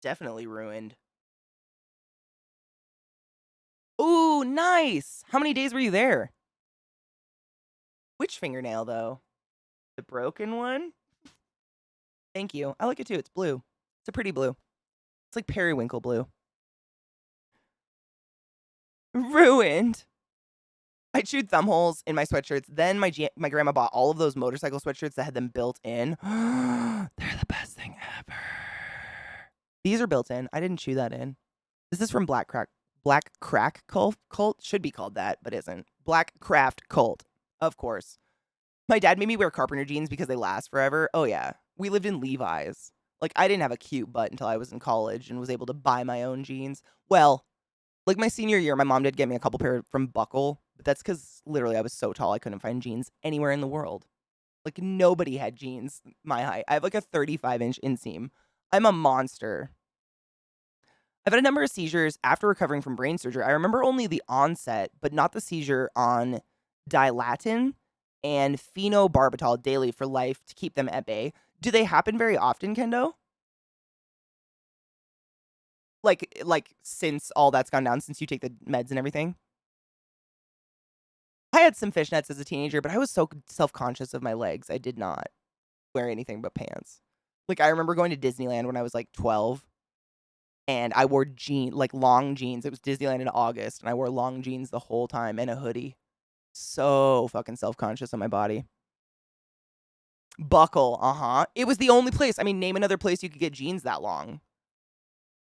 Definitely ruined." Ooh, nice. How many days were you there? Which fingernail though? The broken one? Thank you. I like it too. It's blue. It's a pretty blue. It's like periwinkle blue. Ruined. I chewed thumb holes in my sweatshirts. Then my grandma bought all of those motorcycle sweatshirts that had them built in. They're the best thing ever. These are built in. I didn't chew that in. This is from Black Crack Cult. Should be called that, but isn't. Black Craft Cult. Of course. My dad made me wear carpenter jeans because they last forever. Oh yeah. We lived in Levi's. Like I didn't have a cute butt until I was in college and was able to buy my own jeans. Well, like my senior year, my mom did get me a couple pair from Buckle, but that's because literally I was so tall I couldn't find jeans anywhere in the world. Like nobody had jeans my height. I have like a 35-inch inseam. I'm a monster. I've had a number of seizures after recovering from brain surgery. I remember only the onset, but not the seizure on Dilatin and phenobarbital daily for life to keep them at bay. Do they happen very often, Kendo? Like since all that's gone down, since you take the meds and everything? had some fishnets as a teenager, but I was so self-conscious of my legs. I did not wear anything but pants. Like, I remember going to Disneyland when I was like 12, and I wore long jeans. It was Disneyland in August, and I wore long jeans the whole time and a hoodie. So fucking self-conscious of my body. Buckle, It was the only place. I mean, name another place you could get jeans that long.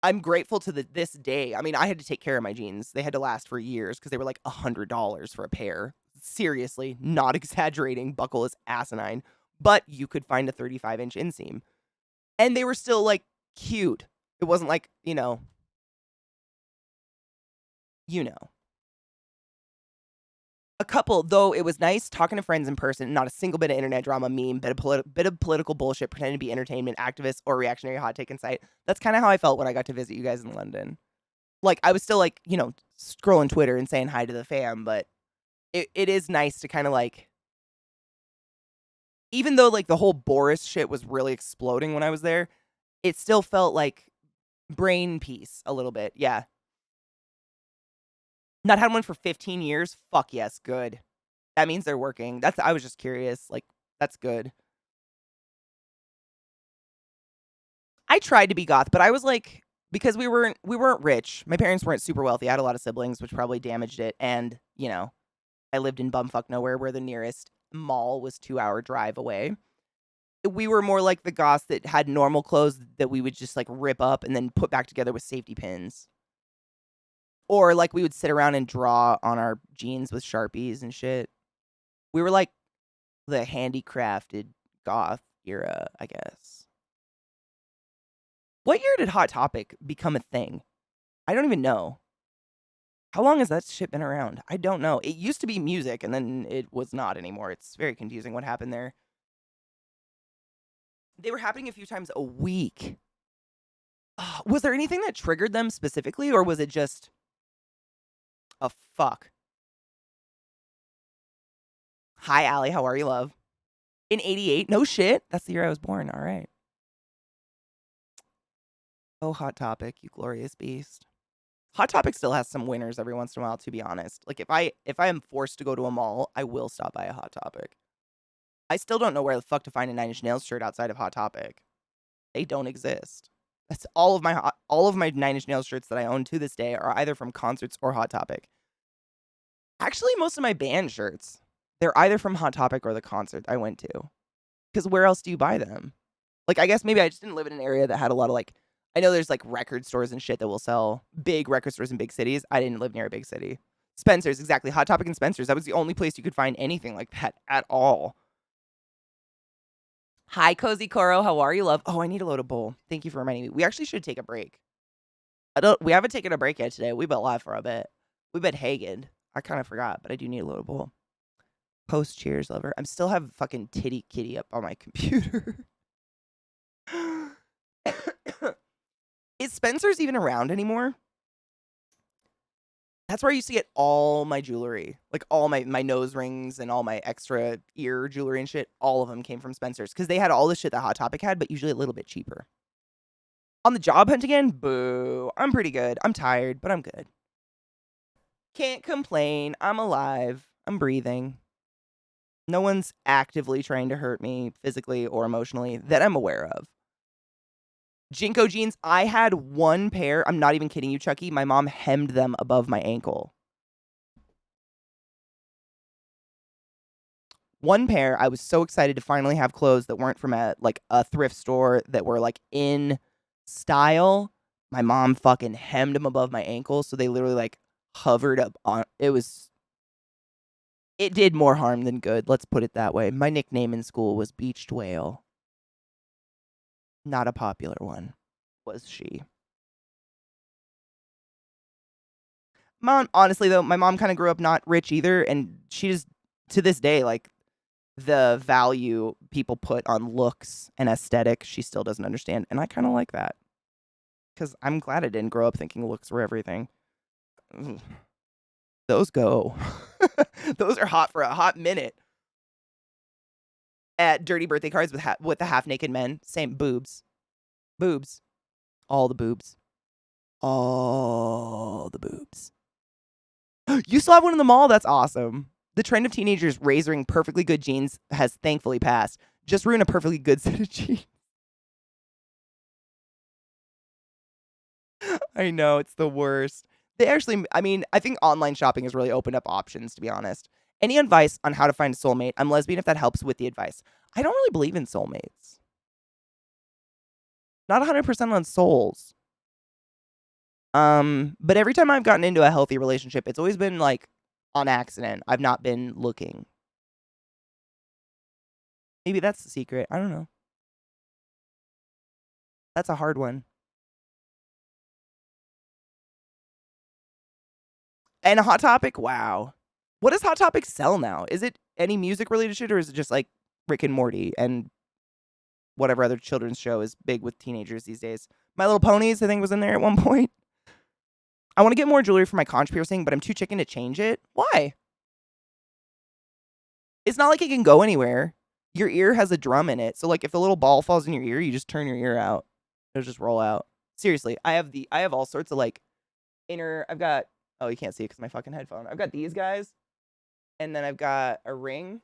I'm grateful to this day. I mean, I had to take care of my jeans. They had to last for years because they were like $100 for a pair. Seriously, not exaggerating. Buckle is asinine. But you could find a 35-inch inseam. And they were still, like, cute. It wasn't like, you know. A couple, though it was nice talking to friends in person, not a single bit of internet drama, meme, bit of political bullshit, pretending to be entertainment, activist, or reactionary hot take insight. That's kind of how I felt when I got to visit you guys in London. Like, I was still, like, you know, scrolling Twitter and saying hi to the fam, but it is nice to kind of, like, even though, like, the whole Boris shit was really exploding when I was there, it still felt like brain peace a little bit. Yeah. Not had one for 15 years? Fuck yes, good. That means they're working. I was just curious. Like, that's good. I tried to be goth, but I was like, because we weren't rich. My parents weren't super wealthy. I had a lot of siblings, which probably damaged it. And, you know, I lived in bumfuck nowhere where the nearest mall was 2-hour drive away. We were more like the goths that had normal clothes that we would just like rip up and then put back together with safety pins. Or, like, we would sit around and draw on our jeans with Sharpies and shit. We were, like, the handicrafted goth era, I guess. What year did Hot Topic become a thing? I don't even know. How long has that shit been around? I don't know. It used to be music, and then it was not anymore. It's very confusing what happened there. They were happening a few times a week. Was there anything that triggered them specifically, or was it just... a fuck. Hi, Allie. How are you, love? In 88? No shit. That's the year I was born. All right. Oh, Hot Topic, you glorious beast. Hot Topic still has some winners every once in a while, to be honest. Like, if I am forced to go to a mall, I will stop by a Hot Topic. I still don't know where the fuck to find a Nine Inch Nails shirt outside of Hot Topic. They don't exist. That's all of my Nine Inch Nails shirts that I own to this day are either from concerts or Hot Topic. Actually, most of my band shirts, they're either from Hot Topic or the concert I went to. Because where else do you buy them? Like, I guess maybe I just didn't live in an area that had a lot of, like, I know there's, like, record stores and shit that will sell big record stores in big cities. I didn't live near a big city. Spencer's, exactly. Hot Topic and Spencer's. That was the only place you could find anything like that at all. Hi, Cozy Coro. How are you, love? Oh, I need a load of bowl. Thank you for reminding me. We actually should take a break. We haven't taken a break yet today. We've been live for a bit. We've been hanging. I kind of forgot, but I do need a load of bowl. Post cheers, lover. I'm still have fucking titty kitty up on my computer. Is Spencer's even around anymore? That's where I used to get all my jewelry. Like, all my nose rings and all my extra ear jewelry and shit. All of them came from Spencer's. Because they had all the shit that Hot Topic had, but usually a little bit cheaper. On the job hunt again? Boo. I'm pretty good. I'm tired, but I'm good. Can't complain. I'm alive. I'm breathing. No one's actively trying to hurt me physically or emotionally that I'm aware of. Jinko jeans, I had one pair. I'm not even kidding you, Chucky. My mom hemmed them above my ankle. One pair, I was so excited to finally have clothes that weren't from a thrift store that were like in style. My mom fucking hemmed them above my ankle, so they literally like hovered up on it did more harm than good, let's put it that way. My nickname in school was Beached Whale. Not a popular one, was she? Mom, honestly though, my mom kind of grew up not rich either, and she just, to this day, like, the value people put on looks and aesthetic, she still doesn't understand, and I kind of like that. Because I'm glad I didn't grow up thinking looks were everything. Ugh. Those go. Those are hot for a hot minute. At dirty birthday cards with the half-naked men, same boobs. Boobs. All the boobs. All the boobs. You still have one in the mall? That's awesome. The trend of teenagers razoring perfectly good jeans has thankfully passed. Just ruin a perfectly good set of jeans. I know, it's the worst. They actually, I mean, I think online shopping has really opened up options, to be honest. Any advice on how to find a soulmate? I'm lesbian if that helps with the advice. I don't really believe in soulmates. Not 100% on souls. But every time I've gotten into a healthy relationship, it's always been like on accident. I've not been looking. Maybe that's the secret. I don't know. That's a hard one. And a Hot Topic? Wow. What does Hot Topic sell now? Is it any music related shit or is it just like Rick and Morty and whatever other children's show is big with teenagers these days? My Little Ponies, I think, was in there at one point. I want to get more jewelry for my conch piercing, but I'm too chicken to change it. Why? It's not like it can go anywhere. Your ear has a drum in it. So like if the little ball falls in your ear, you just turn your ear out. It'll just roll out. Seriously, I have all sorts of like I've got, oh, you can't see it because my fucking headphone. I've got these guys. And then I've got a ring.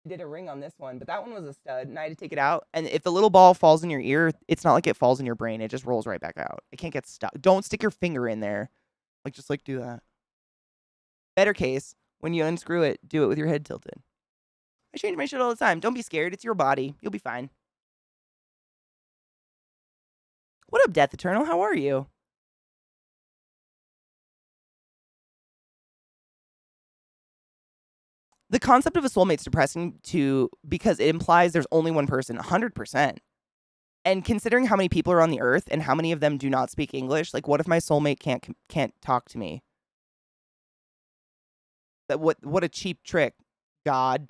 I did a ring on this one, but that one was a stud, and I had to take it out. And if the little ball falls in your ear, it's not like it falls in your brain. It just rolls right back out. It can't get stuck. Don't stick your finger in there. Just do that. Better case, when you unscrew it, do it with your head tilted. I change my shit all the time. Don't be scared. It's your body. You'll be fine. What up, Death Eternal? How are you? The concept of a soulmate's depressing because it implies there's only one person, 100%. And considering how many people are on the earth and how many of them do not speak English, like what if my soulmate can't talk to me? What a cheap trick, God.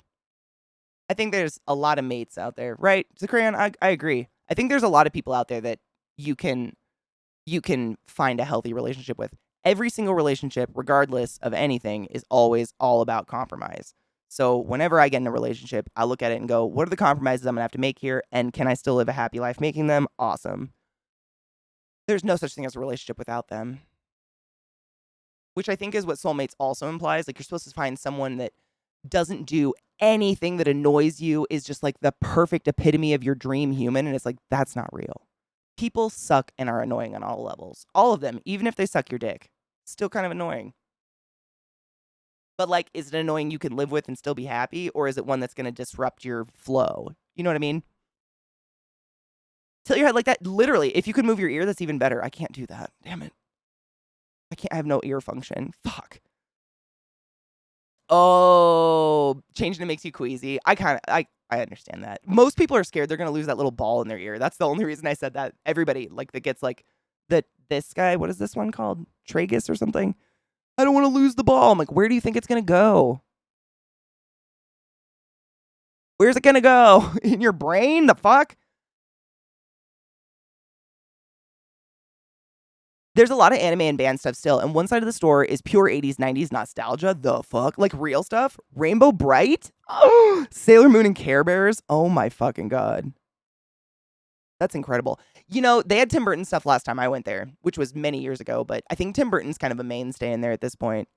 I think there's a lot of mates out there, right? Zacrian, I agree. I think there's a lot of people out there that you can find a healthy relationship with. Every single relationship, regardless of anything, is always all about compromise. So whenever I get in a relationship, I look at it and go, what are the compromises I'm going to have to make here? And can I still live a happy life making them? Awesome. There's no such thing as a relationship without them. Which I think is what soulmates also implies. Like you're supposed to find someone that doesn't do anything that annoys you, is just like the perfect epitome of your dream human. And it's like, that's not real. People suck and are annoying on all levels. All of them, even if they suck your dick. Still kind of annoying. But like, is it annoying you can live with and still be happy? Or is it one that's going to disrupt your flow? You know what I mean? Tilt your head like that. Literally, if you could move your ear, that's even better. I can't do that. Damn it. I have no ear function. Fuck. Oh, changing it makes you queasy. I understand that. Most people are scared they're going to lose that little ball in their ear. That's the only reason I said that. Everybody that gets this guy, what is this one called? Tragus or something? I don't want to lose the ball. I'm like, where do you think it's going to go? Where's it going to go? In your brain? The fuck? There's a lot of anime and band stuff still, and one side of the store is pure 80s, 90s nostalgia. The fuck? Like real stuff? Rainbow Bright? Oh, Sailor Moon and Care Bears? Oh my fucking God. That's incredible. You know, they had Tim Burton stuff last time I went there, which was many years ago, but I think Tim Burton's kind of a mainstay in there at this point.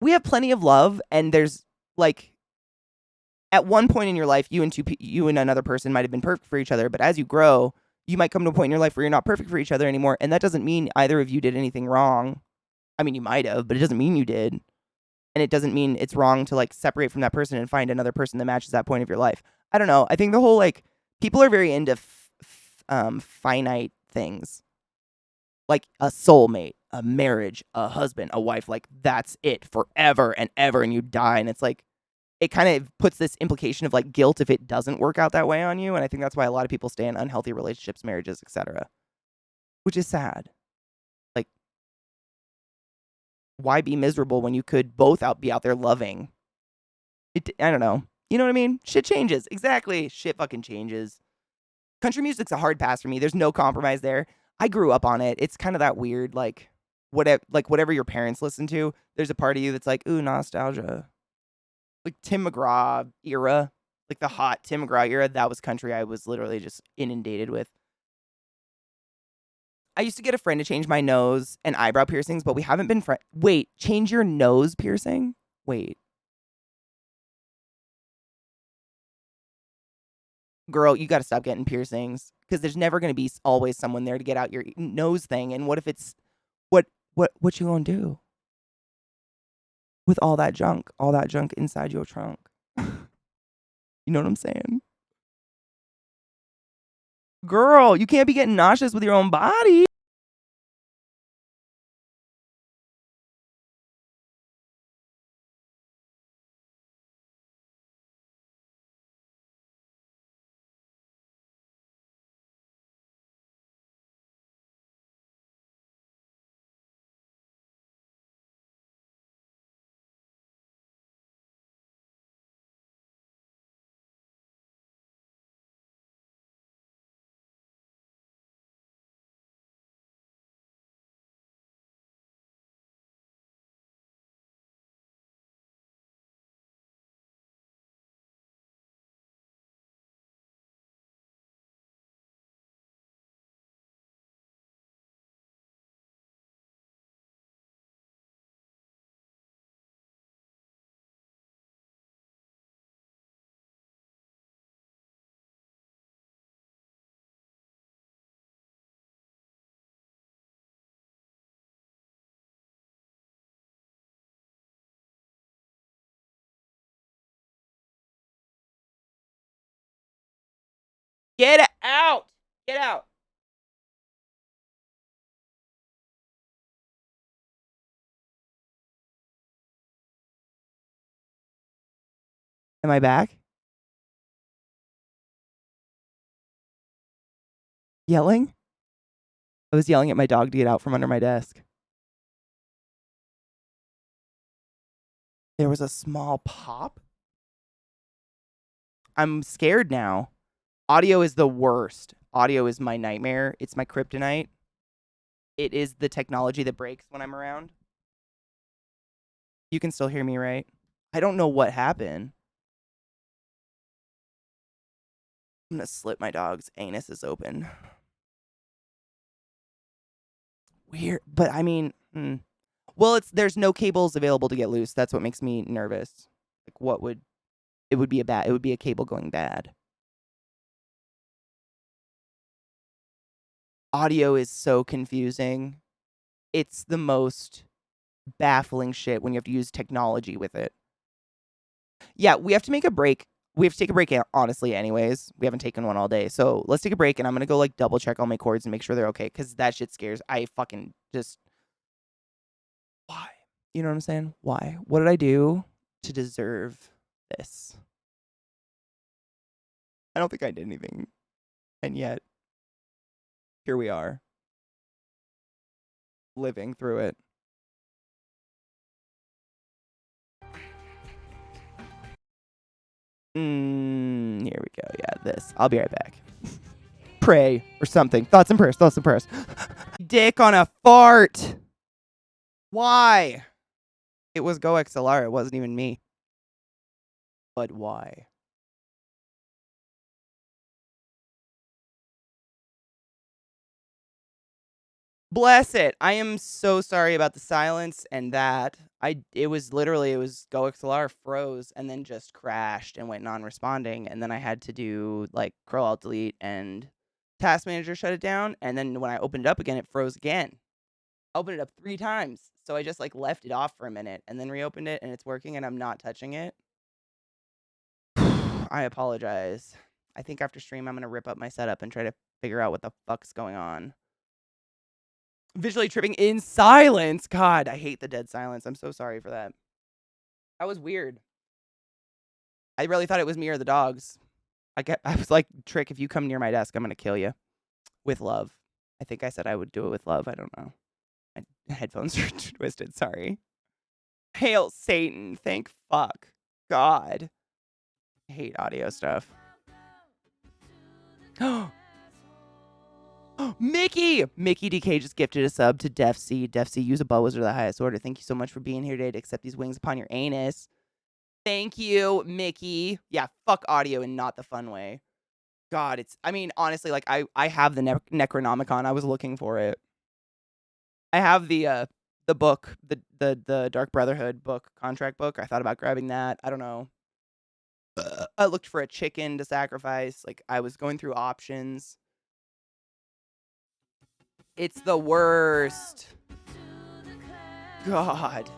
We have plenty of love, and there's, like, at one point in your life, you and another person might have been perfect for each other, but as you grow, you might come to a point in your life where you're not perfect for each other anymore, and that doesn't mean either of you did anything wrong. I mean, you might have, but it doesn't mean you did. And it doesn't mean it's wrong to, like, separate from that person and find another person that matches that point of your life. I don't know. I think the whole, like, people are very into finite things. Like a soulmate, a marriage, a husband, a wife. Like, that's it forever and ever, and you die. And it's like, it kind of puts this implication of, like, guilt if it doesn't work out that way on you. And I think that's why a lot of people stay in unhealthy relationships, marriages, etc. Which is sad. Like, why be miserable when you could both be out there loving? I don't know. You know what I mean? Shit changes. Exactly. Shit fucking changes. Country music's a hard pass for me. There's no compromise there. I grew up on it. It's kind of that weird, like, whatever your parents listen to, there's a part of you that's like, ooh, nostalgia. Like Tim McGraw era, like the hot Tim McGraw era, that was country I was literally just inundated with. I used to get a friend to change my nose and eyebrow piercings, but we haven't been friends. Wait, change your nose piercing? Wait. Girl, you got to stop getting piercings because there's never going to be always someone there to get out your nose thing. And what if it's what you gonna do with all that junk inside your trunk? You know what I'm saying? Girl, you can't be getting nauseous with your own body. Get out. Get out. Am I back? Yelling? I was yelling at my dog to get out from under my desk. There was a small pop. I'm scared now. Audio is the worst. Audio is my nightmare. It's my kryptonite. It is the technology that breaks when I'm around. You can still hear me, right? I don't know what happened. I'm gonna slit my dog's anus is open. Weird, but I mean, well, there's no cables available to get loose. That's what makes me nervous. Like, what would it would be it would be a cable going bad. Audio is so confusing. It's the most baffling shit when you have to use technology with it. Yeah, we have to make a break. We have to take a break, honestly, anyways. We haven't taken one all day. So let's take a break, and I'm going to go, like, double check all my cords and make sure they're okay, because that shit scares. I fucking just... Why? You know what I'm saying? Why? What did I do to deserve this? I don't think I did anything. And yet, here we are. Living through it. Here we go. Yeah, this. I'll be right back. Pray or something. Thoughts and prayers. Thoughts and prayers. Dick on a fart. Why? It was Go XLR. It wasn't even me. But why? Bless it. I am so sorry about the silence and that. It was Go XLR froze and then just crashed and went non-responding, and then I had to do like Curl Alt Delete and Task Manager shut it down, and then when I opened it up again, it froze again. I opened it up 3 times, so I just like left it off for a minute and then reopened it, and it's working, and I'm not touching it. I apologize. I think after stream, I'm gonna rip up my setup and try to figure out what the fuck's going on. Visually tripping in silence. God, I hate the dead silence. I'm so sorry for that. That was weird. I really thought it was me or the dogs. I was like, Trick, if you come near my desk, I'm gonna kill you. With love. I think I said I would do it with love. I don't know. My headphones are twisted. Sorry. Hail Satan. Thank fuck. God. I hate audio stuff. Mickey DK just gifted a sub to Def C. Def C, use a bow wizard of the highest order. Thank you so much for being here today to accept these wings upon your anus. Thank you, Mickey. Yeah, fuck audio in not the fun way. God, I mean, honestly, like, I have the Necronomicon. I was looking for it. I have the the book, the Dark Brotherhood book, contract book. I thought about grabbing that. I don't know. I looked for a chicken to sacrifice. Like, I was going through options. It's the worst. God.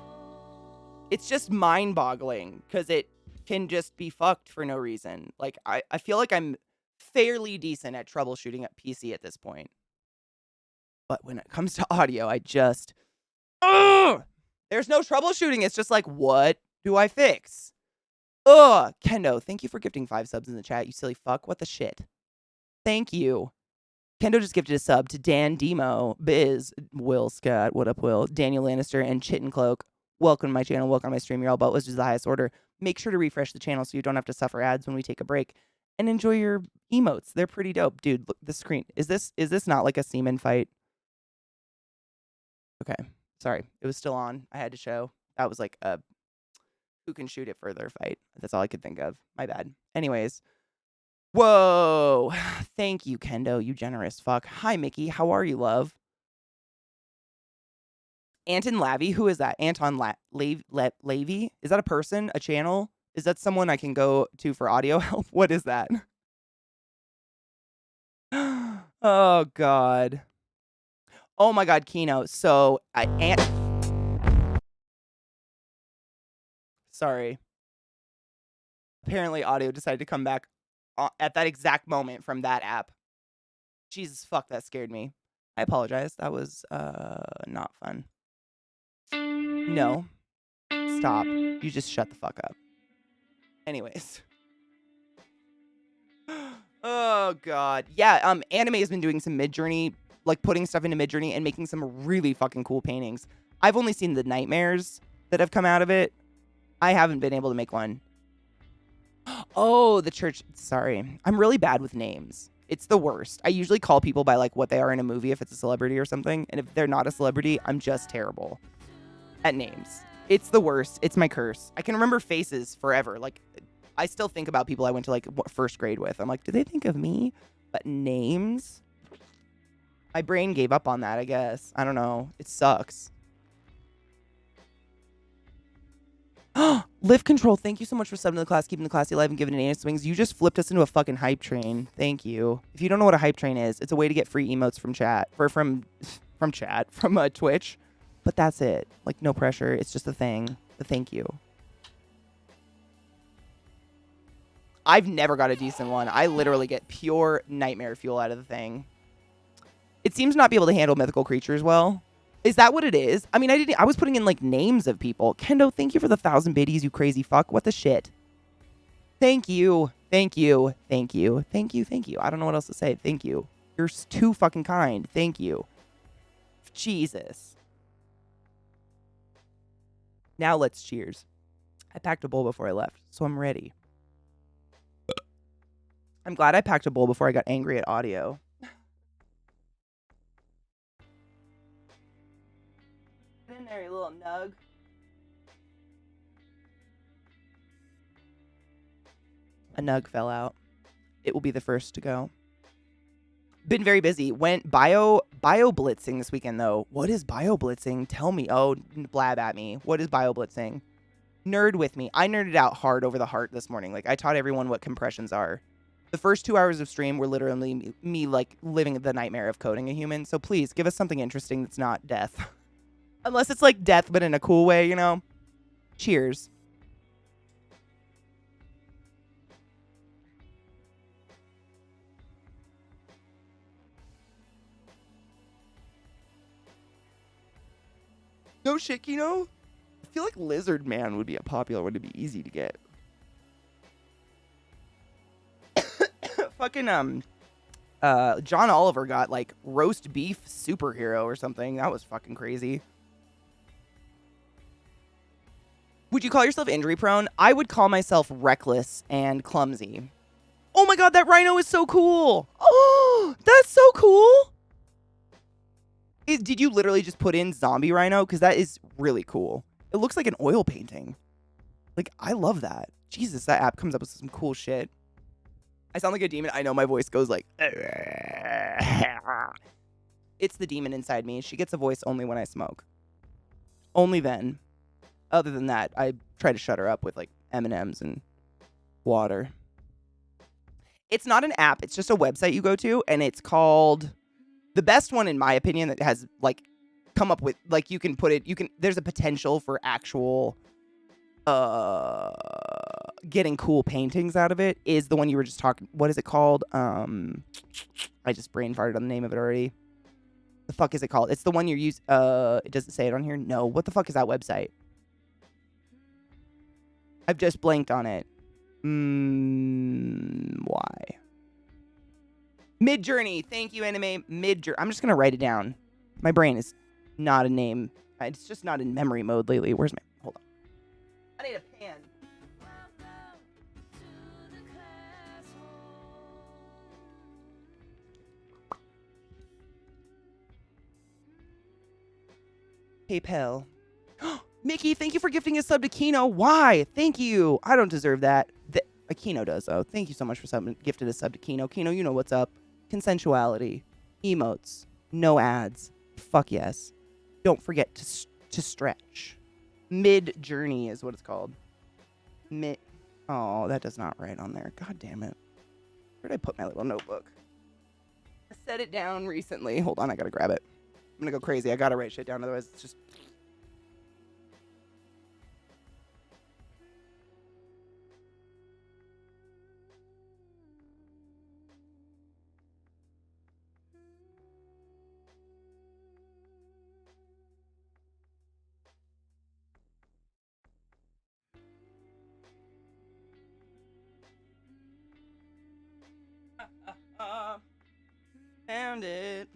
It's just mind-boggling because it can just be fucked for no reason. Like, I feel like I'm fairly decent at troubleshooting at PC at this point. But when it comes to audio, I just... Ugh! There's no troubleshooting. It's just like, what do I fix? Ugh! Kendo, thank you for gifting 5 subs in the chat, you silly fuck. What the shit? Thank you. Kendo just gifted a sub to Dan Demo, Biz, Will Scott, what up, Will, Daniel Lannister, and Chitten Cloak. Welcome to my channel. Welcome to my stream. You're all about was just the highest order. Make sure to refresh the channel so you don't have to suffer ads when we take a break. And enjoy your emotes. They're pretty dope. Dude, look, the screen. Is this not like a semen fight? Okay. Sorry. It was still on. I had to show. That was like a who can shoot it further fight. That's all I could think of. My bad. Anyways. Whoa. Thank you, Kendo. You generous fuck. Hi, Mickey. How are you, love? Anton Lavey? Who is that? Anton Lavey? Is that a person? A channel? Is that someone I can go to for audio help? What is that? Oh, God. Oh, my God, Kino. So, sorry. Apparently, audio decided to come back at that exact moment from that app. Jesus, fuck, that scared me. I apologize. That was not fun. No. Stop. You just shut the fuck up. Anyways. Oh, God. Yeah, Anime has been doing some Midjourney, like putting stuff into Midjourney and making some really fucking cool paintings. I've only seen the nightmares that have come out of it. I haven't been able to make one. Oh, the church. Sorry. I'm really bad with names. It's the worst. I usually call people by like what they are in a movie if it's a celebrity or something. And if they're not a celebrity, I'm just terrible at names. It's the worst. It's my curse. I can remember faces forever. Like, I still think about people I went to like first grade with. I'm like, do they think of me? But names? My brain gave up on that, I guess. I don't know. It sucks. Lift Control, thank you so much for subbing to the class, keeping the classy alive and giving it anus swings. You just flipped us into a fucking hype train. Thank you. If you don't know what a hype train is, it's a way to get free emotes from chat. From Twitch. But that's it. Like, no pressure. It's just a thing. But thank you. I've never got a decent one. I literally get pure nightmare fuel out of the thing. It seems to not be able to handle mythical creatures well. Is that what it is? I mean, I was putting in like names of people. Kendo, thank you for the 1,000 biddies, you crazy fuck. What the shit? Thank you. Thank you. Thank you. Thank you. Thank you. I don't know what else to say. Thank you. You're too fucking kind. Thank you. Jesus. Now let's cheers. I packed a bowl before I left, so I'm ready. I'm glad I packed a bowl before I got angry at audio. Get in there, you little nug. A nug fell out. It will be the first to go. Been very busy. Went bio blitzing this weekend though. What is bio blitzing? Tell me. Oh, blab at me. What is bio blitzing? Nerd with me. I nerded out hard over the heart this morning. Like, I taught everyone what compressions are. The first 2 hours of stream were literally me like living the nightmare of coding a human. So please give us something interesting that's not death. Unless it's like death, but in a cool way, you know? Cheers. No shit, Kino? I feel like Lizard Man would be a popular one to be easy to get. Fucking, John Oliver got, like, roast beef superhero or something. That was fucking crazy. Would you call yourself injury prone? I would call myself reckless and clumsy. Oh my god, that rhino is so cool! Oh, that's so cool! Did you literally just put in zombie rhino? Because that is really cool. It looks like an oil painting. Like, I love that. Jesus, that app comes up with some cool shit. I sound like a demon. I know my voice goes like... It's the demon inside me. She gets a voice only when I smoke. Only then. Other than that, I try to shut her up with like M&Ms and water. It's not an app. It's just a website you go to, and it's called the best one in my opinion that has like come up with like you can put it. You can. There's a potential for actual getting cool paintings out of it. Is the one you were just talking. What is it called? I just brain farted on the name of it already. The fuck is it called? It's the one you use. It doesn't say it on here. No. What the fuck is that website? I've just blanked on it. Why? Midjourney. Thank you, anime. Midjourney. I'm just going to write it down. My brain is not a name. It's just not in memory mode lately. Where's my... Hold on. I need a pen. PayPal. Mickey, thank you for gifting a sub to Kino. Why? Thank you. I don't deserve that. Kino does, though. Thank you so much for gifting a sub to Kino. Kino, you know what's up. Consensuality. Emotes. No ads. Fuck yes. Don't forget to stretch. Mid-journey is what it's called. Oh, that does not write on there. God damn it. Where did I put my little notebook? I set it down recently. Hold on, I gotta grab it. I'm gonna go crazy. I gotta write shit down, otherwise it's just... Found it.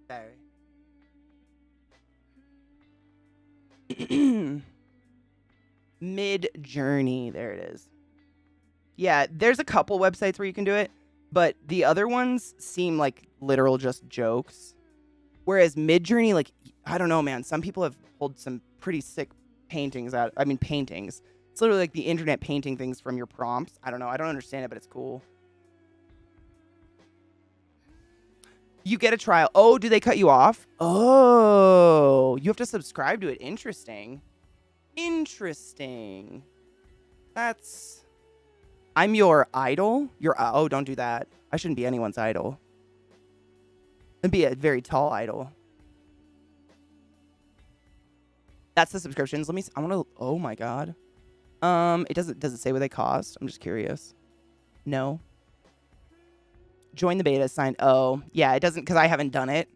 Sorry. Mid-journey. There it is. Yeah, there's a couple websites where you can do it, but the other ones seem like literal just jokes. Whereas Mid-journey, like, I don't know, man. Some people have pulled some pretty sick paintings out. I mean, paintings. It's literally like the internet painting things from your prompts. I don't know. I don't understand it, but it's cool. You get a trial. Oh, do they cut you off? Oh, you have to subscribe to it. Interesting. Interesting. That's... I'm your idol? Oh, don't do that. I shouldn't be anyone's idol. I'd be a very tall idol. That's the subscriptions. Let me... I want to... Oh, my God. It doesn't... Does it say what they cost? I'm just curious. No. Join the beta. Sign... Oh. Yeah, it doesn't... Because I haven't done it.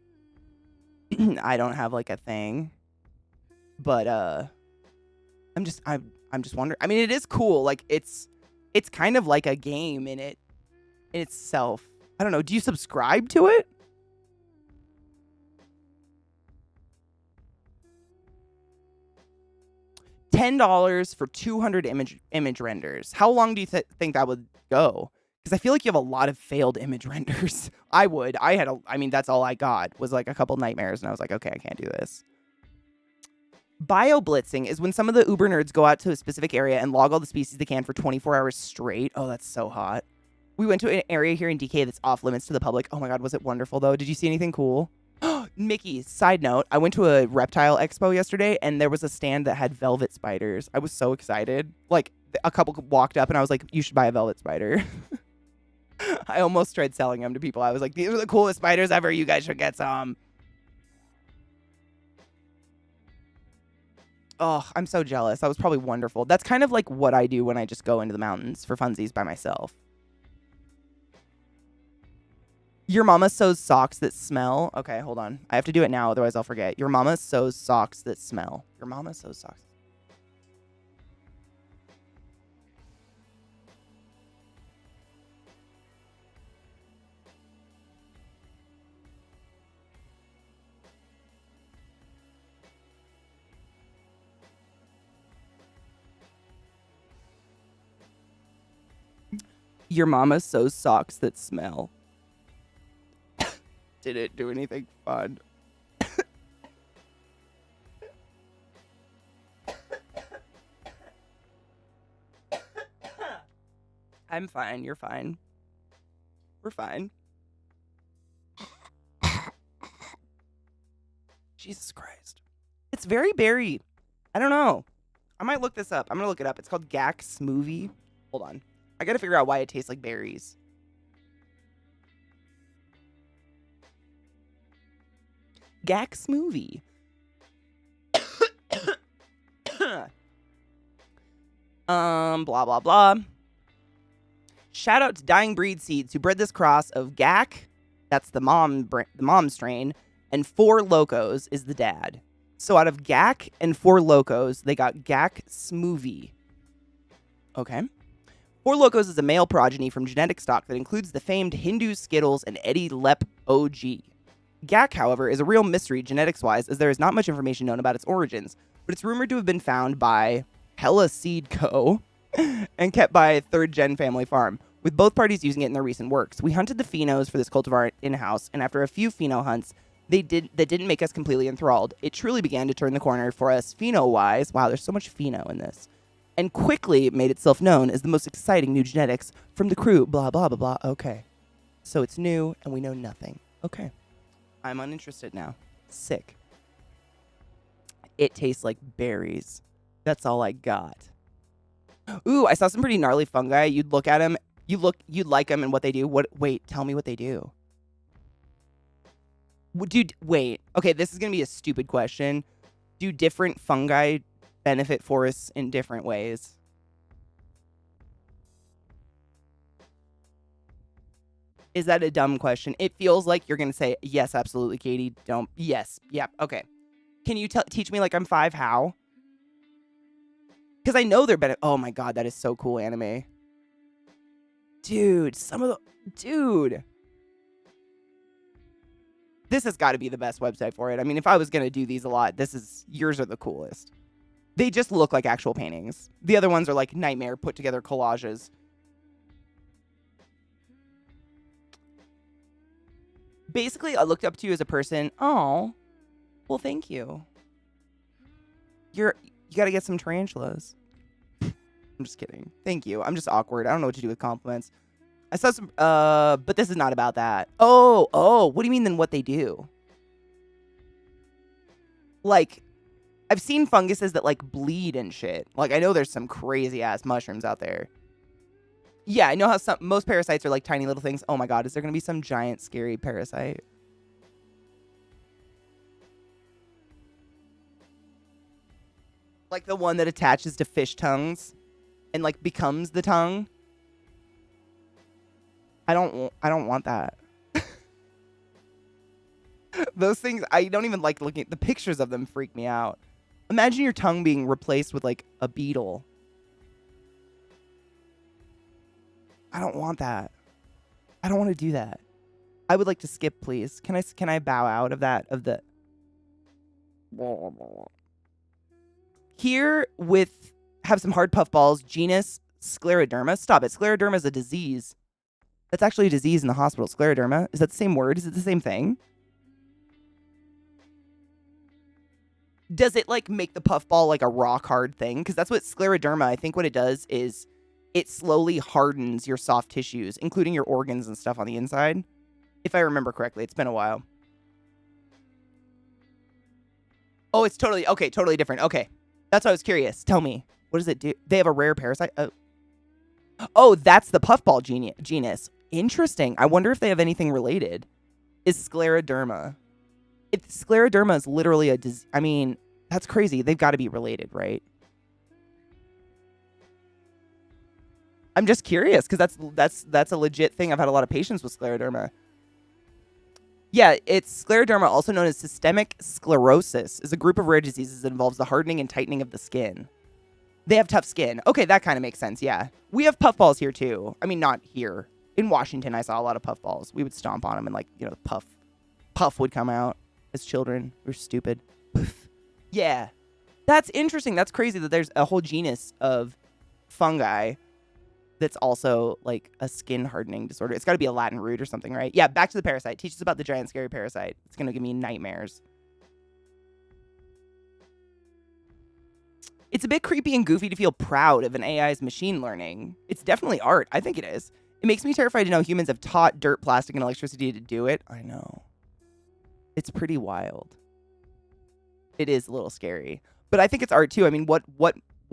I don't have, like, a thing. But, I'm just wondering. I mean, it is cool. Like, it's kind of like a game in itself. I don't know. Do you subscribe to it? $10 for 200 image renders. How long do you think that would go? Because I feel like you have a lot of failed image renders. I would. I mean, that's all I got was like a couple nightmares, and I was like, okay, I can't do this. Bio-blitzing is when some of the uber nerds go out to a specific area and log all the species they can for 24 hours straight. Oh, that's so hot. We went to an area here in DK that's off limits to the public. Oh my God, was it wonderful though? Did you see anything cool? Mickey, side note, I went to a reptile expo yesterday and there was a stand that had velvet spiders. I was so excited. Like, a couple walked up and I was like, you should buy a velvet spider. I almost tried selling them to people. I was like, these are the coolest spiders ever. You guys should get some. Oh, I'm so jealous. That was probably wonderful. That's kind of like what I do when I just go into the mountains for funsies by myself. Your mama sews socks that smell. Okay, hold on. I have to do it now, otherwise I'll forget. Your mama sews socks that smell. Your mama sews socks. Your mama sews socks that smell. Did it do anything fun? I'm fine. You're fine. We're fine. Jesus Christ. It's very berry. I don't know. I might look this up. I'm going to look it up. It's called Gak Smoothie. Hold on. I got to figure out why it tastes like berries. Gak Smoothie. Blah, blah, blah. Shout out to Dying Breed Seeds who bred this cross of Gak, that's the mom strain, and Four Locos is the dad. So out of Gak and Four Locos, they got Gak Smoothie. Okay. Four Locos is a male progeny from genetic stock that includes the famed Hindu Skittles and Eddie Lep OG. Gak, however, is a real mystery genetics-wise, as there is not much information known about its origins, but it's rumored to have been found by Hella Seed Co. and kept by a third-gen family farm, with both parties using it in their recent works. We hunted the phenos for this cultivar in-house, and after a few pheno hunts, that didn't make us completely enthralled. It truly began to turn the corner for us pheno-wise. Wow, there's so much pheno in this. And quickly made itself known as the most exciting new genetics from the crew, blah, blah, blah, blah. Okay. So it's new, and we know nothing. Okay. I'm uninterested now. Sick. It tastes like berries. That's all I got. Ooh, I saw some pretty gnarly fungi. You'd look at them. You'd like them and what they do. Wait, tell me what they do. Wait. Okay, this is going to be a stupid question. Do different fungi benefit forests in different ways? Is that a dumb question? It feels like you're going to say, yes, absolutely, Katie. Don't. Yes. Yep. Okay. Can you teach me like I'm 5 how? Because I know they're better. Oh my God, that is so cool anime. Dude, Dude. This has got to be the best website for it. I mean, if I was going to do these a lot, yours are the coolest. They just look like actual paintings. The other ones are like nightmare put together collages. Basically, I looked up to you as a person. Oh, well, thank you. You got to get some tarantulas. I'm just kidding. Thank you. I'm just awkward. I don't know what to do with compliments. I saw some, but this is not about that. Oh, what do you mean then what they do? Like, I've seen funguses that, like, bleed and shit. Like, I know there's some crazy-ass mushrooms out there. Yeah, I know how most parasites are, like, tiny little things. Oh, my God, is there going to be some giant, scary parasite? Like the one that attaches to fish tongues and, like, becomes the tongue? I don't want that. Those things, I don't even like looking at the pictures of them. Freak me out. Imagine your tongue being replaced with like a beetle. I don't want that. I don't want to do that. I would like to skip, please. Can I bow out of that? Here have some hard puffballs, genus Scleroderma. Stop it. Scleroderma is a disease. That's actually a disease in the hospital. Scleroderma. Is that the same word? Is it the same thing? Does it, like, make the puffball, like, a rock-hard thing? Because that's what scleroderma, I think what it does is it slowly hardens your soft tissues, including your organs and stuff on the inside. If I remember correctly. It's been a while. Oh, it's totally different. Okay. That's why I was curious. Tell me. What does it do? They have a rare parasite? Oh, that's the puffball genus. Interesting. I wonder if they have anything related. Is scleroderma. If scleroderma is literally a disease, I mean, that's crazy. They've got to be related, right? I'm just curious because that's a legit thing. I've had a lot of patients with scleroderma. Yeah, it's scleroderma, also known as systemic sclerosis, is a group of rare diseases that involves the hardening and tightening of the skin. They have tough skin. Okay, that kind of makes sense, yeah. We have puffballs here, too. I mean, not here. In Washington, I saw a lot of puffballs. We would stomp on them and, like, you know, puff would come out as children. We're stupid. Yeah. That's interesting. That's crazy that there's a whole genus of fungi that's also, like, a skin hardening disorder. It's got to be a Latin root or something, right? Yeah, back to the parasite. Teach us about the giant scary parasite. It's going to give me nightmares. It's a bit creepy and goofy to feel proud of an AI's machine learning. It's definitely art. I think it is. It makes me terrified to know humans have taught dirt, plastic, and electricity to do it. I know. It's pretty wild. It is a little scary. But I think it's art too. I mean, what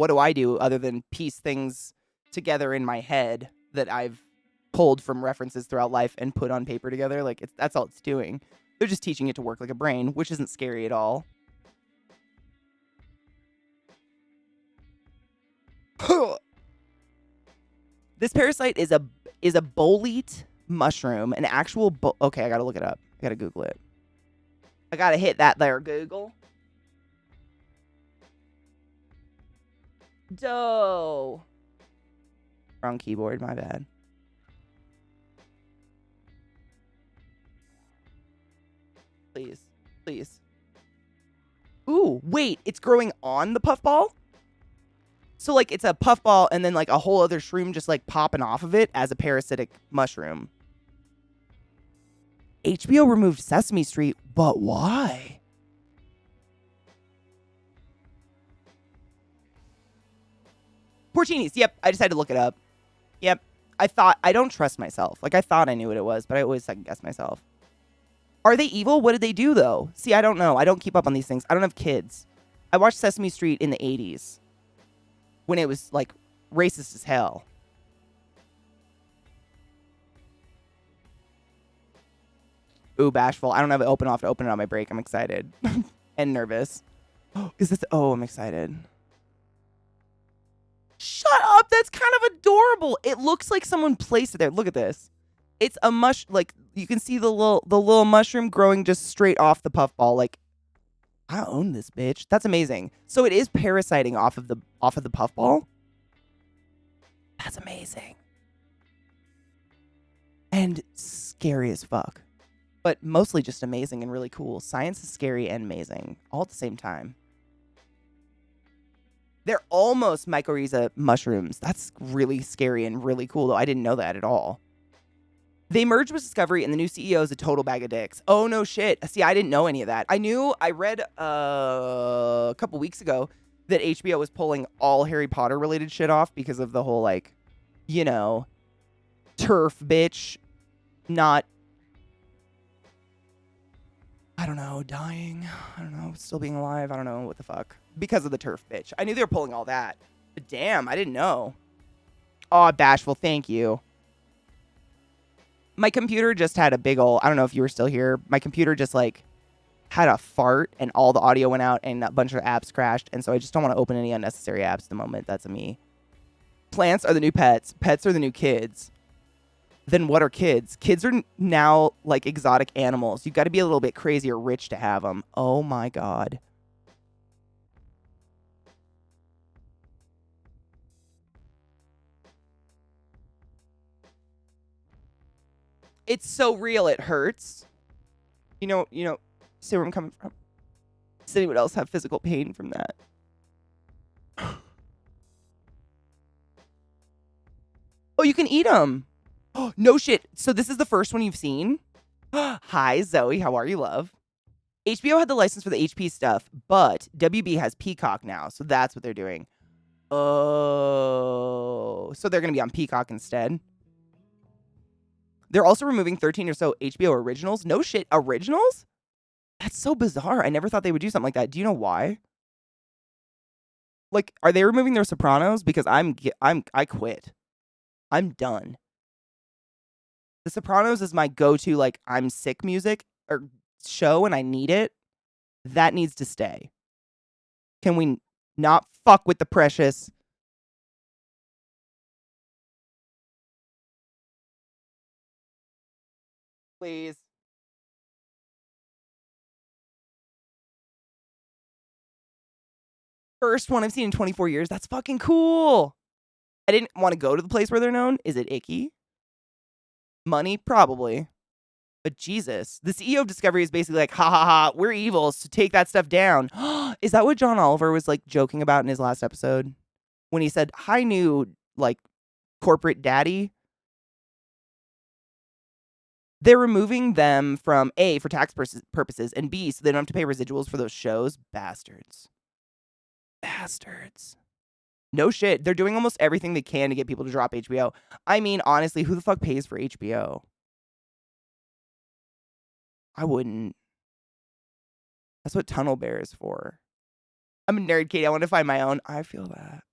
do I do other than piece things together in my head that I've pulled from references throughout life and put on paper together? Like that's all it's doing. They're just teaching it to work like a brain, which isn't scary at all. This parasite is a bolete mushroom, an actual okay, I gotta look it up. I gotta Google it. I gotta hit that there, Google. Doe. Wrong keyboard, my bad. Please. Please. Ooh, wait, it's growing on the puffball? So, like, it's a puffball and then, like, a whole other shroom just, like, popping off of it as a parasitic mushroom. HBO removed Sesame Street, but why? Porcinis, yep, I just had to look it up. Yep, I don't trust myself. Like, I thought I knew what it was, but I always second guess myself. Are they evil? What did they do, though? See, I don't know. I don't keep up on these things. I don't have kids. I watched Sesame Street in the 80s. When it was, like, racist as hell. Ooh, bashful. I don't have it open. I'll have to open it on my break. I'm excited. And nervous. Is this... Oh, I'm excited. Shut up! That's kind of adorable. It looks like someone placed it there. Look at this. It's a like, you can see the little mushroom growing just straight off the puffball. Like, I own this bitch. That's amazing. So it is parasiting off of the puffball. That's amazing. And scary as fuck. But mostly just amazing and really cool. Science is scary and amazing all at the same time. They're almost mycorrhiza mushrooms. That's really scary and really cool, though. I didn't know that at all. They merged with Discovery, and the new CEO is a total bag of dicks. Oh, no shit. See, I didn't know any of that. I read a couple weeks ago that HBO was pulling all Harry Potter related shit off because of the whole, like, you know, turf bitch not, I don't know, dying. I don't know, still being alive. I don't know what the fuck. Because of the turf bitch. I knew they were pulling all that. But damn, I didn't know. Oh, bashful. Thank you. My computer just had a big ol', I don't know if you were still here. My computer just, like, had a fart and all the audio went out and a bunch of apps crashed. And so I just don't want to open any unnecessary apps at the moment. That's a me. Plants are the new pets. Pets are the new kids. Then what are kids? Kids are now, like, exotic animals. You've got to be a little bit crazy or rich to have them. Oh, my God. It's so real, it hurts. You know, see where I'm coming from. Does anyone else have physical pain from that? Oh, you can eat them. Oh, no shit. So this is the first one you've seen? Hi, Zoe. How are you, love? HBO had the license for the HP stuff, but WB has Peacock now, so that's what they're doing. Oh, so they're going to be on Peacock instead. They're also removing 13 or so HBO originals. No shit, originals? That's so bizarre. I never thought they would do something like that. Do you know why? Like, are they removing their Sopranos? Because I quit. I'm done. The Sopranos is my go-to, like, I'm sick music or show and I need it. That needs to stay. Can we not fuck with the precious? Please. First one I've seen in 24 years. That's fucking cool. I didn't want to go to the place where they're known. Is it icky? Money? Probably. But Jesus, the CEO of Discovery is basically like, ha ha ha, we're evil, so take that stuff down. Is that what John Oliver was, like, joking about in his last episode? When he said, hi, new, like, corporate daddy? They're removing them from A, for tax purposes, and B, so they don't have to pay residuals for those shows. Bastards. Bastards. No shit. They're doing almost everything they can to get people to drop HBO. I mean, honestly, who the fuck pays for HBO? I wouldn't. That's what Tunnel Bear is for. I'm a nerd, Katie. I want to find my own. I feel that.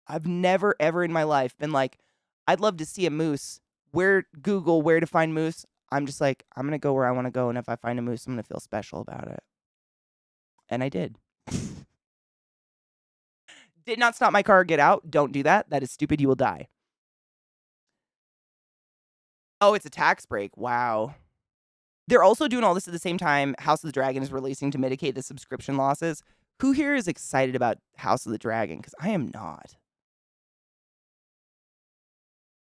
I've never, ever in my life been like, I'd love to see a moose. Google where to find moose. I'm just like, I'm going to go where I want to go. And if I find a moose, I'm going to feel special about it. And I did. Did not stop my car. Get out. Don't do that. That is stupid. You will die. Oh, it's a tax break. Wow. They're also doing all this at the same time House of the Dragon is releasing to mitigate the subscription losses. Who here is excited about House of the Dragon? Because I am not.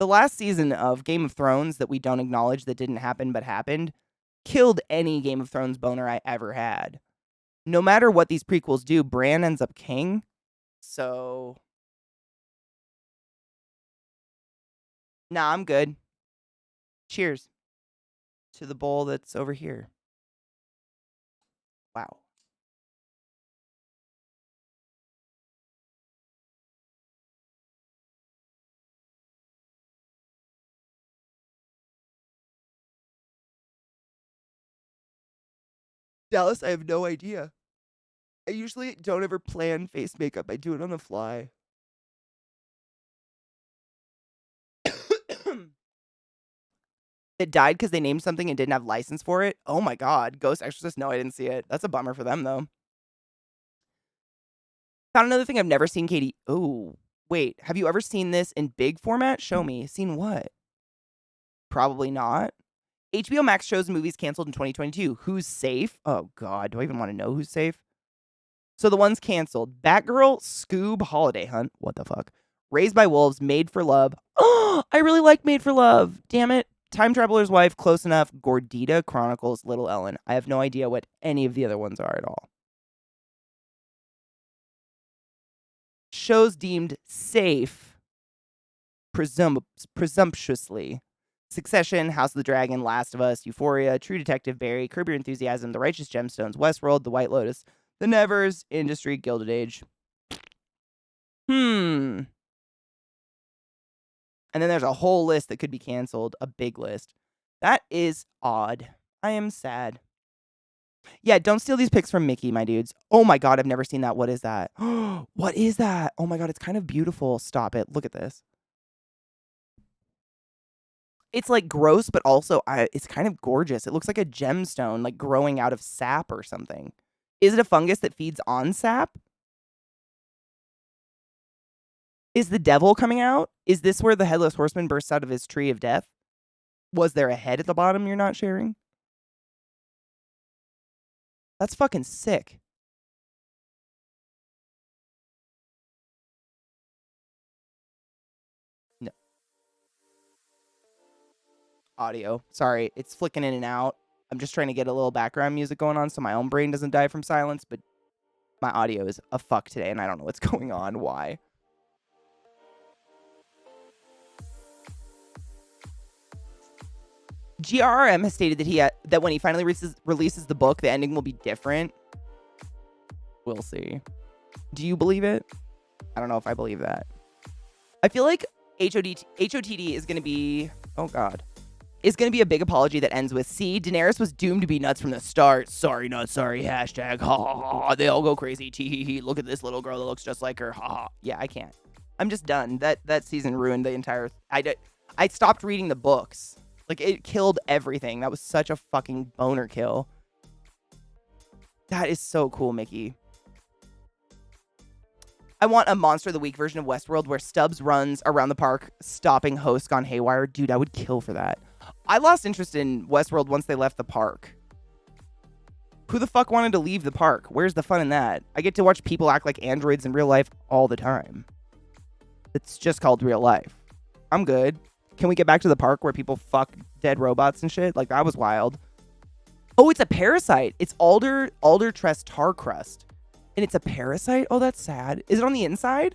The last season of Game of Thrones that we don't acknowledge that didn't happen but happened killed any Game of Thrones boner I ever had. No matter what these prequels do, Bran ends up king. So, nah, I'm good. Cheers to the bowl that's over here. Wow. Dallas, I have no idea. I usually don't ever plan face makeup. I do it on the fly. It died because they named something and didn't have license for it. Oh my god. Ghost Exorcist? No, I didn't see it. That's a bummer for them, though. Found another thing I've never seen, Katie. Oh, wait. Have you ever seen this in big format? Show me. Seen what? Probably not. HBO Max shows and movies canceled in 2022. Who's safe? Oh god. Do I even want to know who's safe? So the ones canceled. Batgirl, Scoob, Holiday Hunt. What the fuck? Raised by Wolves, Made for Love. Oh, I really like Made for Love. Damn it. Time Traveler's Wife, Close Enough, Gordita Chronicles, Little Ellen. I have no idea what any of the other ones are at all. Shows deemed safe, presumptuously. Succession, House of the Dragon, Last of Us, Euphoria, True Detective, Barry, Curb Your Enthusiasm, The Righteous Gemstones, Westworld, The White Lotus, The Nevers, Industry, Gilded Age. And then there's a whole list that could be canceled. A big list. That is odd. I am sad. Yeah, don't steal these pics from Mickey, my dudes. Oh my god, I've never seen that. What is that? What is that? Oh my god, it's kind of beautiful. Stop it. Look at this. It's like gross, but also it's kind of gorgeous. It looks like a gemstone, like growing out of sap or something. Is it a fungus that feeds on sap? Is the devil coming out? Is this where the headless horseman bursts out of his tree of death? Was there a head at the bottom you're not sharing? That's fucking sick. No. Audio. Sorry, it's flicking in and out. I'm just trying to get a little background music going on so my own brain doesn't die from silence, but my audio is a fuck today and I don't know what's going on. Why? GRRM has stated that that when he finally releases the book, the ending will be different. We'll see. Do you believe it? I don't know if I believe that. I feel like HOTD is going to be... Oh, God. Is going to be a big apology that ends with, see, Daenerys was doomed to be nuts from the start. Sorry, not sorry. Hashtag, ha, ha, ha. They all go crazy. Tee, hee, hee. Look at this little girl that looks just like her. Ha, ha. Yeah, I can't. I'm just done. That season ruined the entire... I stopped reading the books. Like, it killed everything. That was such a fucking boner kill. That is so cool, Mickey. I want a Monster of the Week version of Westworld where Stubbs runs around the park stopping hosts gone haywire. Dude, I would kill for that. I lost interest in Westworld once they left the park. Who the fuck wanted to leave the park? Where's the fun in that? I get to watch people act like androids in real life all the time. It's just called real life. I'm good. Can we get back to the park where people fuck dead robots and shit? Like, that was wild. Oh, it's a parasite. It's alder tress tar crust. And it's a parasite? Oh, that's sad. Is it on the inside?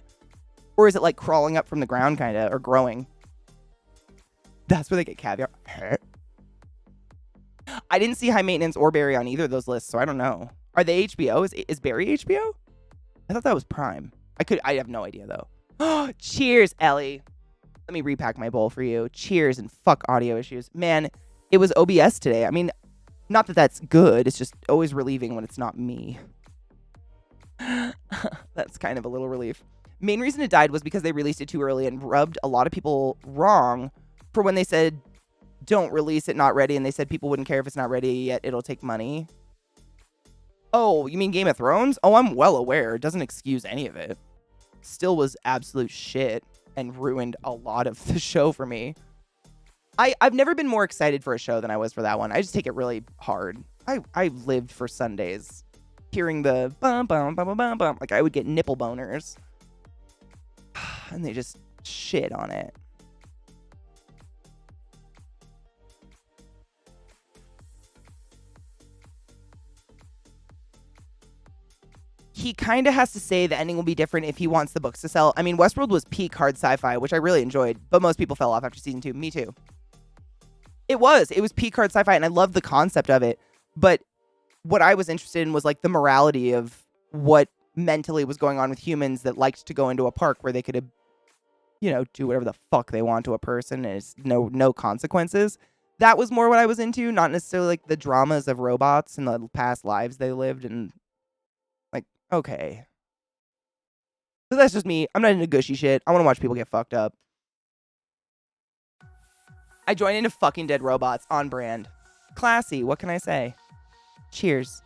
Or is it like crawling up from the ground kind of, or growing? That's where they get caviar. I didn't see High Maintenance or Barry on either of those lists, so I don't know. Are they HBO? Is Barry HBO? I thought that was Prime. I have no idea though. Cheers, Ellie. Let me repack my bowl for you. Cheers and fuck audio issues. Man, it was OBS today. I mean, Not that that's good. It's just always relieving when it's not me. That's kind of a little relief. Main reason it died was because they released it too early and rubbed a lot of people wrong for when they said, don't release it, not ready. And they said people wouldn't care if it's not ready yet. It'll take money. Oh, you mean Game of Thrones? Oh, I'm well aware. It doesn't excuse any of it. Still was absolute shit and ruined a lot of the show for me. I've never been more excited for a show than I was for that one. I just take it really hard. I lived for Sundays hearing the bum bum bum bum bum bum. Like I would get nipple boners. And they just shit on it. He kind of has to say the ending will be different if he wants the books to sell. I mean, Westworld was peak hard sci-fi, which I really enjoyed, but most people fell off after season 2. Me too. It was peak hard sci-fi, and I loved the concept of it. But what I was interested in was like the morality of what mentally was going on with humans that liked to go into a park where they could, do whatever the fuck they want to a person. And it's no consequences. That was more what I was into, not necessarily like the dramas of robots and the past lives they lived. And like, okay. So that's just me. I'm not into gushy shit. I want to watch people get fucked up. I joined into fucking dead robots on brand. Classy, what can I say? Cheers.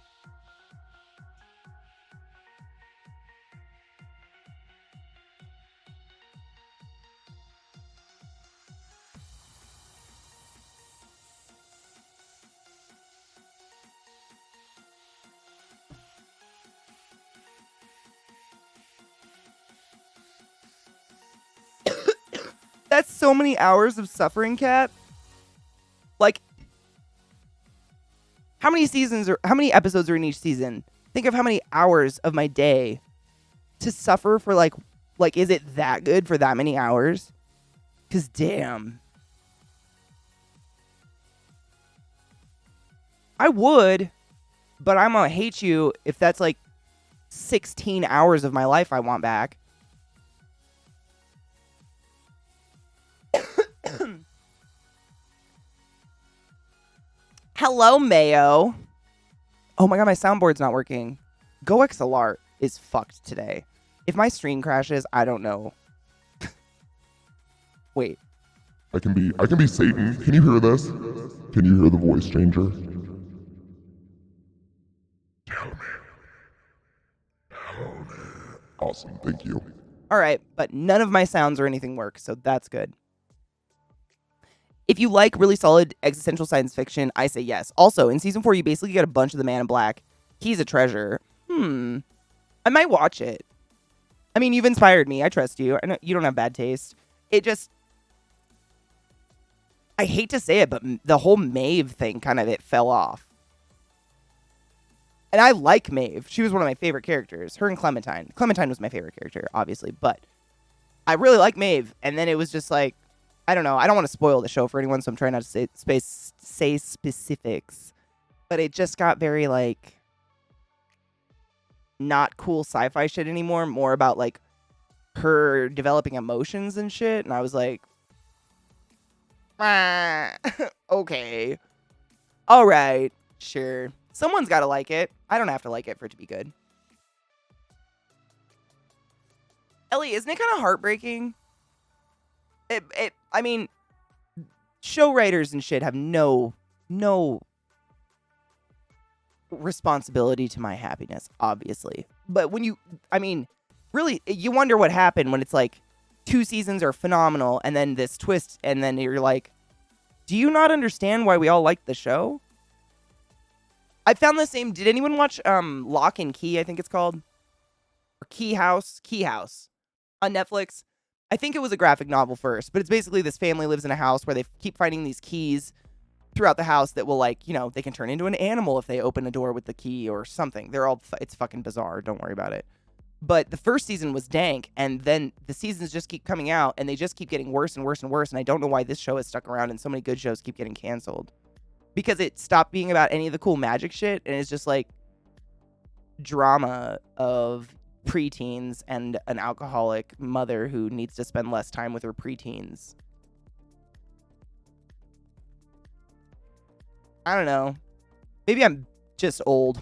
That's so many hours of suffering, Kat. Like, how many episodes are in each season? Think of how many hours of my day to suffer for like, is it that good for that many hours? Cause damn. I would, but I'm gonna hate you if that's like 16 hours of my life I want back. Hello, Mayo. Oh my god, my soundboard's not working. Go XLR is fucked today. If my stream crashes, I don't know. Wait. I can be Satan. Can you hear this? Can you hear the voice changer? Tell me. Awesome, thank you. All right, but none of my sounds or anything work, so that's good. If you like really solid existential science fiction, I say yes. Also, in season 4, you basically get a bunch of the Man in Black. He's a treasure. I might watch it. I mean, you've inspired me. I trust you. I know you don't have bad taste. It just... I hate to say it, but the whole Maeve thing it fell off. And I like Maeve. She was one of my favorite characters. Her and Clementine. Clementine was my favorite character, obviously, but I really like Maeve. And then it was just like, I don't know. I don't want to spoil the show for anyone, so I'm trying not to say specifics. But it just got very, like, not cool sci-fi shit anymore. More about, like, her developing emotions and shit. And I was like, okay. All right. Sure. Someone's got to like it. I don't have to like it for it to be good. Ellie, isn't it kind of heartbreaking? I mean, show writers and shit have no responsibility to my happiness, obviously. But when really, you wonder what happened when it's like 2 seasons are phenomenal and then this twist, and then you're like, do you not understand why we all like the show? I found the same. Did anyone watch Lock and Key, I think it's called? Or Key House on Netflix? I think it was a graphic novel first, but it's basically this family lives in a house where they keep finding these keys throughout the house that will, like, they can turn into an animal if they open a door with the key or something. It's fucking bizarre. Don't worry about it. But the first season was dank, and then the seasons just keep coming out, and they just keep getting worse and worse and worse, and I don't know why this show has stuck around and so many good shows keep getting canceled. Because it stopped being about any of the cool magic shit, and it's just, like, drama of preteens and an alcoholic mother who needs to spend less time with her preteens. I don't know. Maybe I'm just old.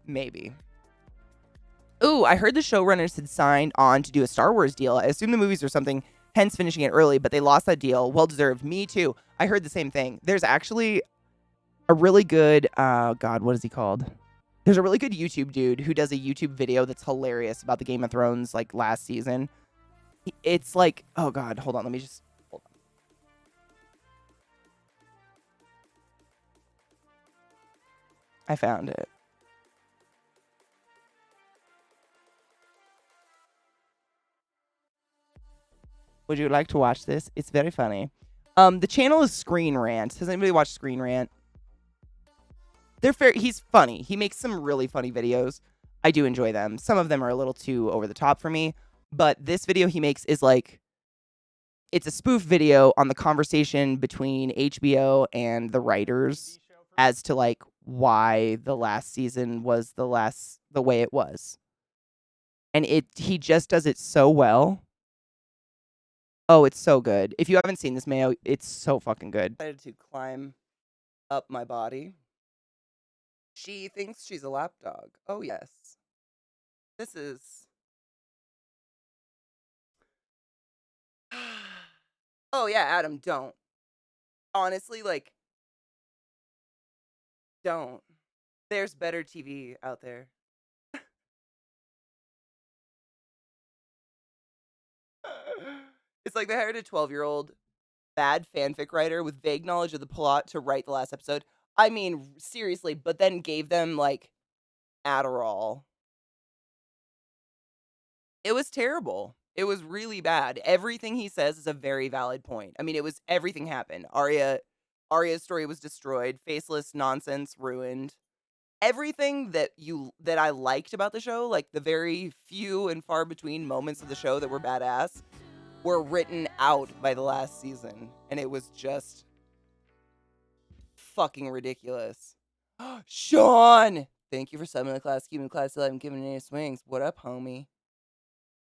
Maybe. Ooh, I heard the showrunners had signed on to do a Star Wars deal. I assume the movies or something, hence finishing it early, but they lost that deal. Well deserved. Me too. I heard the same thing. There's actually a really good, God, what is he called? There's a really good YouTube dude who does a YouTube video that's hilarious about the Game of Thrones, like, last season. It's like, oh God, hold on. Let me just, hold on. I found it. Would you like to watch this? It's very funny. The channel is Screen Rant. Has anybody watched Screen Rant? They're fair. He's funny. He makes some really funny videos. I do enjoy them. Some of them are a little too over the top for me, but this video he makes is like, it's a spoof video on the conversation between HBO and the writers as to like why the last season was the way it was. And he just does it so well. Oh, it's so good. If you haven't seen this, Mayo, it's so fucking good. I decided to climb up my body. She thinks she's a lapdog. Oh, yes. This is... Oh, yeah, Adam, don't. Honestly, like, don't. There's better TV out there. It's like they hired a 12-year-old bad fanfic writer with vague knowledge of the plot to write the last episode. I mean, seriously, but then gave them, like, Adderall. It was terrible. It was really bad. Everything he says is a very valid point. I mean, everything happened. Arya's story was destroyed. Faceless nonsense ruined. Everything that I liked about the show, like the very few and far between moments of the show that were badass, were written out by the last season. And it was just fucking ridiculous. Sean! Thank you for subbing the class. Keeping class 11, giving it swings. What up, homie?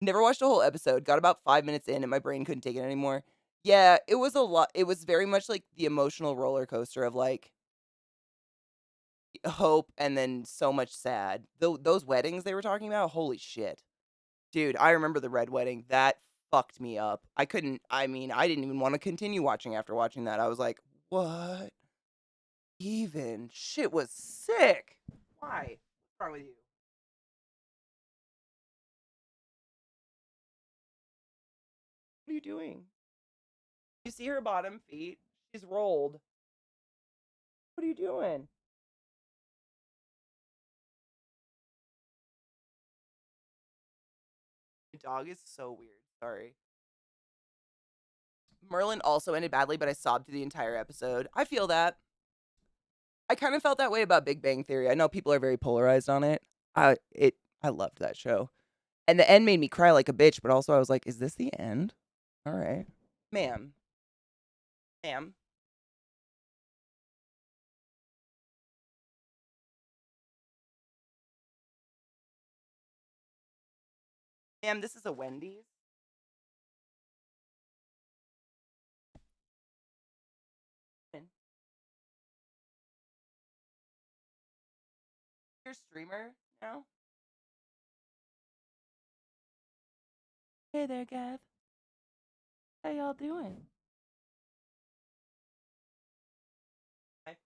Never watched a whole episode. Got about 5 minutes in and my brain couldn't take it anymore. Yeah, it was a lot. It was very much like the emotional roller coaster of like hope and then so much sad. Those weddings they were talking about, holy shit. Dude, I remember the red wedding. That fucked me up. I didn't even want to continue watching after watching that. I was like, what? Even? Shit was sick. Why? What's wrong with you? What are you doing? You see her bottom feet? She's rolled. What are you doing? My dog is so weird. Sorry. Merlin also ended badly, but I sobbed through the entire episode. I feel that. I kind of felt that way about Big Bang Theory. I know people are very polarized on it. I loved that show. And the end made me cry like a bitch, but also I was like, is this the end? All right. Ma'am. Ma'am. Ma'am, this is a Wendy's. You're a streamer now? Hey there, Gav. How y'all doing? Hi.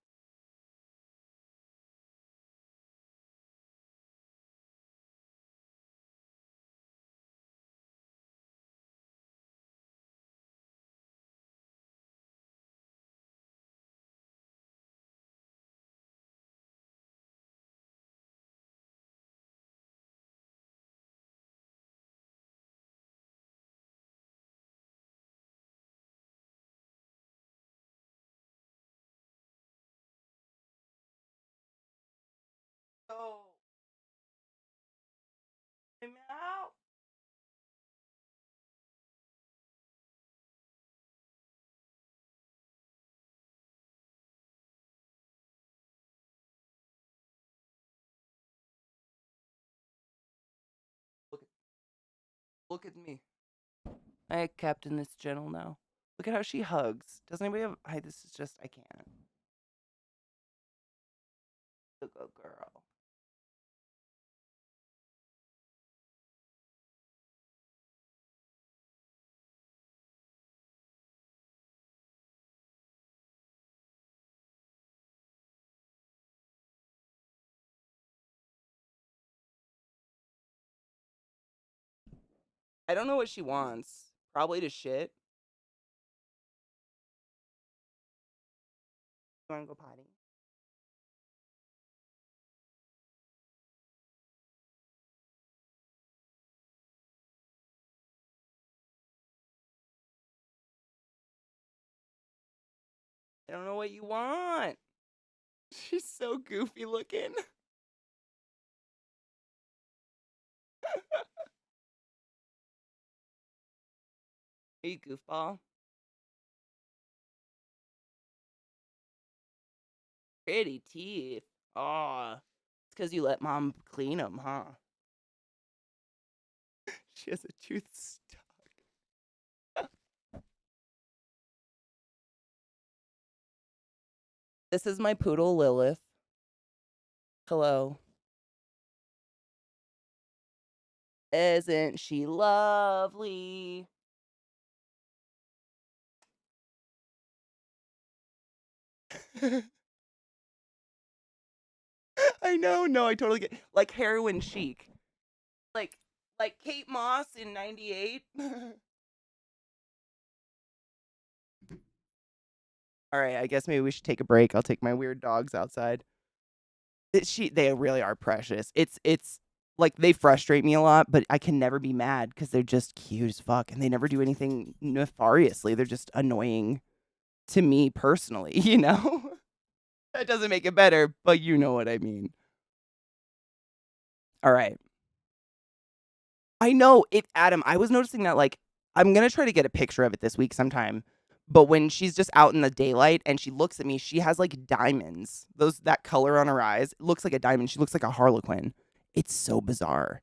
Oh, I'm out. Look at, look at me. I captain this gentle now. Look at how she hugs. Does anybody have? This is just, I can't. a good girl. I don't know what she wants. Probably to shit. You want to go potty? I don't know what you want. She's so goofy looking. Are you goofball? Pretty teeth. Aw. It's because you let mom clean them, huh? She has a tooth stuck. This is my poodle, Lilith. Hello. Isn't she lovely? I know. No, I totally get like heroin chic. Like Kate Moss in 98. All right, I guess maybe we should take a break. I'll take my weird dogs outside. They really are precious. It's like they frustrate me a lot, but I can never be mad because they're just cute as fuck and they never do anything nefariously. They're just annoying to me personally, you know? That doesn't make it better, but you know what I mean. All right. I know it, Adam. I was noticing that, like, I'm gonna try to get a picture of it this week sometime. But when she's just out in the daylight and she looks at me, she has like diamonds. That color on her eyes it looks like a diamond. She looks like a harlequin. It's so bizarre,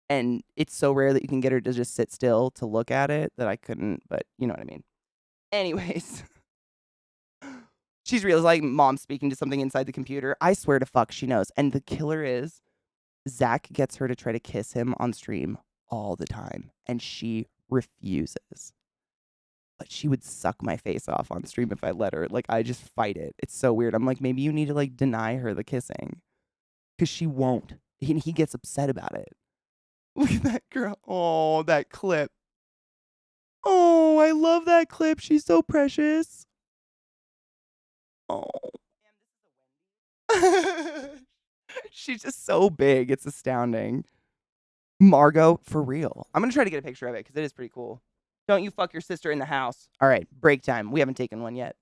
and it's so rare that you can get her to just sit still to look at it that I couldn't. But you know what I mean. Anyways, she's real. It's like mom speaking to something inside the computer. I swear to fuck, she knows. And the killer is Zach gets her to try to kiss him on stream all the time, and she refuses. But she would suck my face off on stream if I let her. Like, I just fight it. It's so weird. I'm like, maybe you need to, like, deny her the kissing. Because she won't. He gets upset about it. Look at that girl. Oh, that clip. Oh, I love that clip. She's so precious. Oh. She's just so big. It's astounding. Margot, for real. I'm going to try to get a picture of it because it is pretty cool. Don't you fuck your sister in the house. All right, break time. We haven't taken one yet.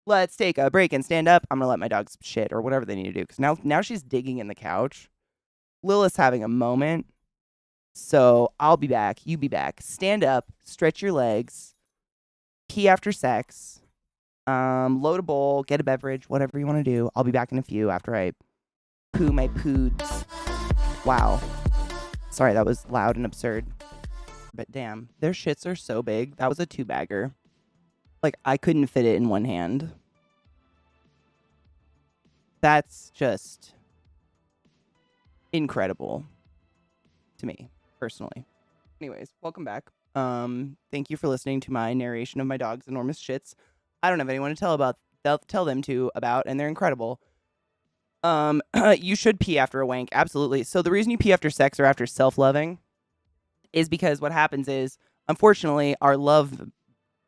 Let's take a break and stand up. I'm going to let my dogs shit or whatever they need to do because now she's digging in the couch. Lilith's having a moment. So I'll be back. You be back. Stand up. Stretch your legs. Pee after sex. Load a bowl. Get a beverage. Whatever you want to do. I'll be back in a few after I poo my poods. Wow. Sorry, that was loud and absurd. But damn, their shits are so big. That was a 2-bagger. Like, I couldn't fit it in one hand. That's just incredible to me, personally. Anyways, welcome back. Thank you for listening to my narration of my dog's enormous shits. I don't have anyone to tell them to about, and they're incredible. You should pee after a wank, absolutely. So the reason you pee after sex or after self-loving is because what happens is, unfortunately, our love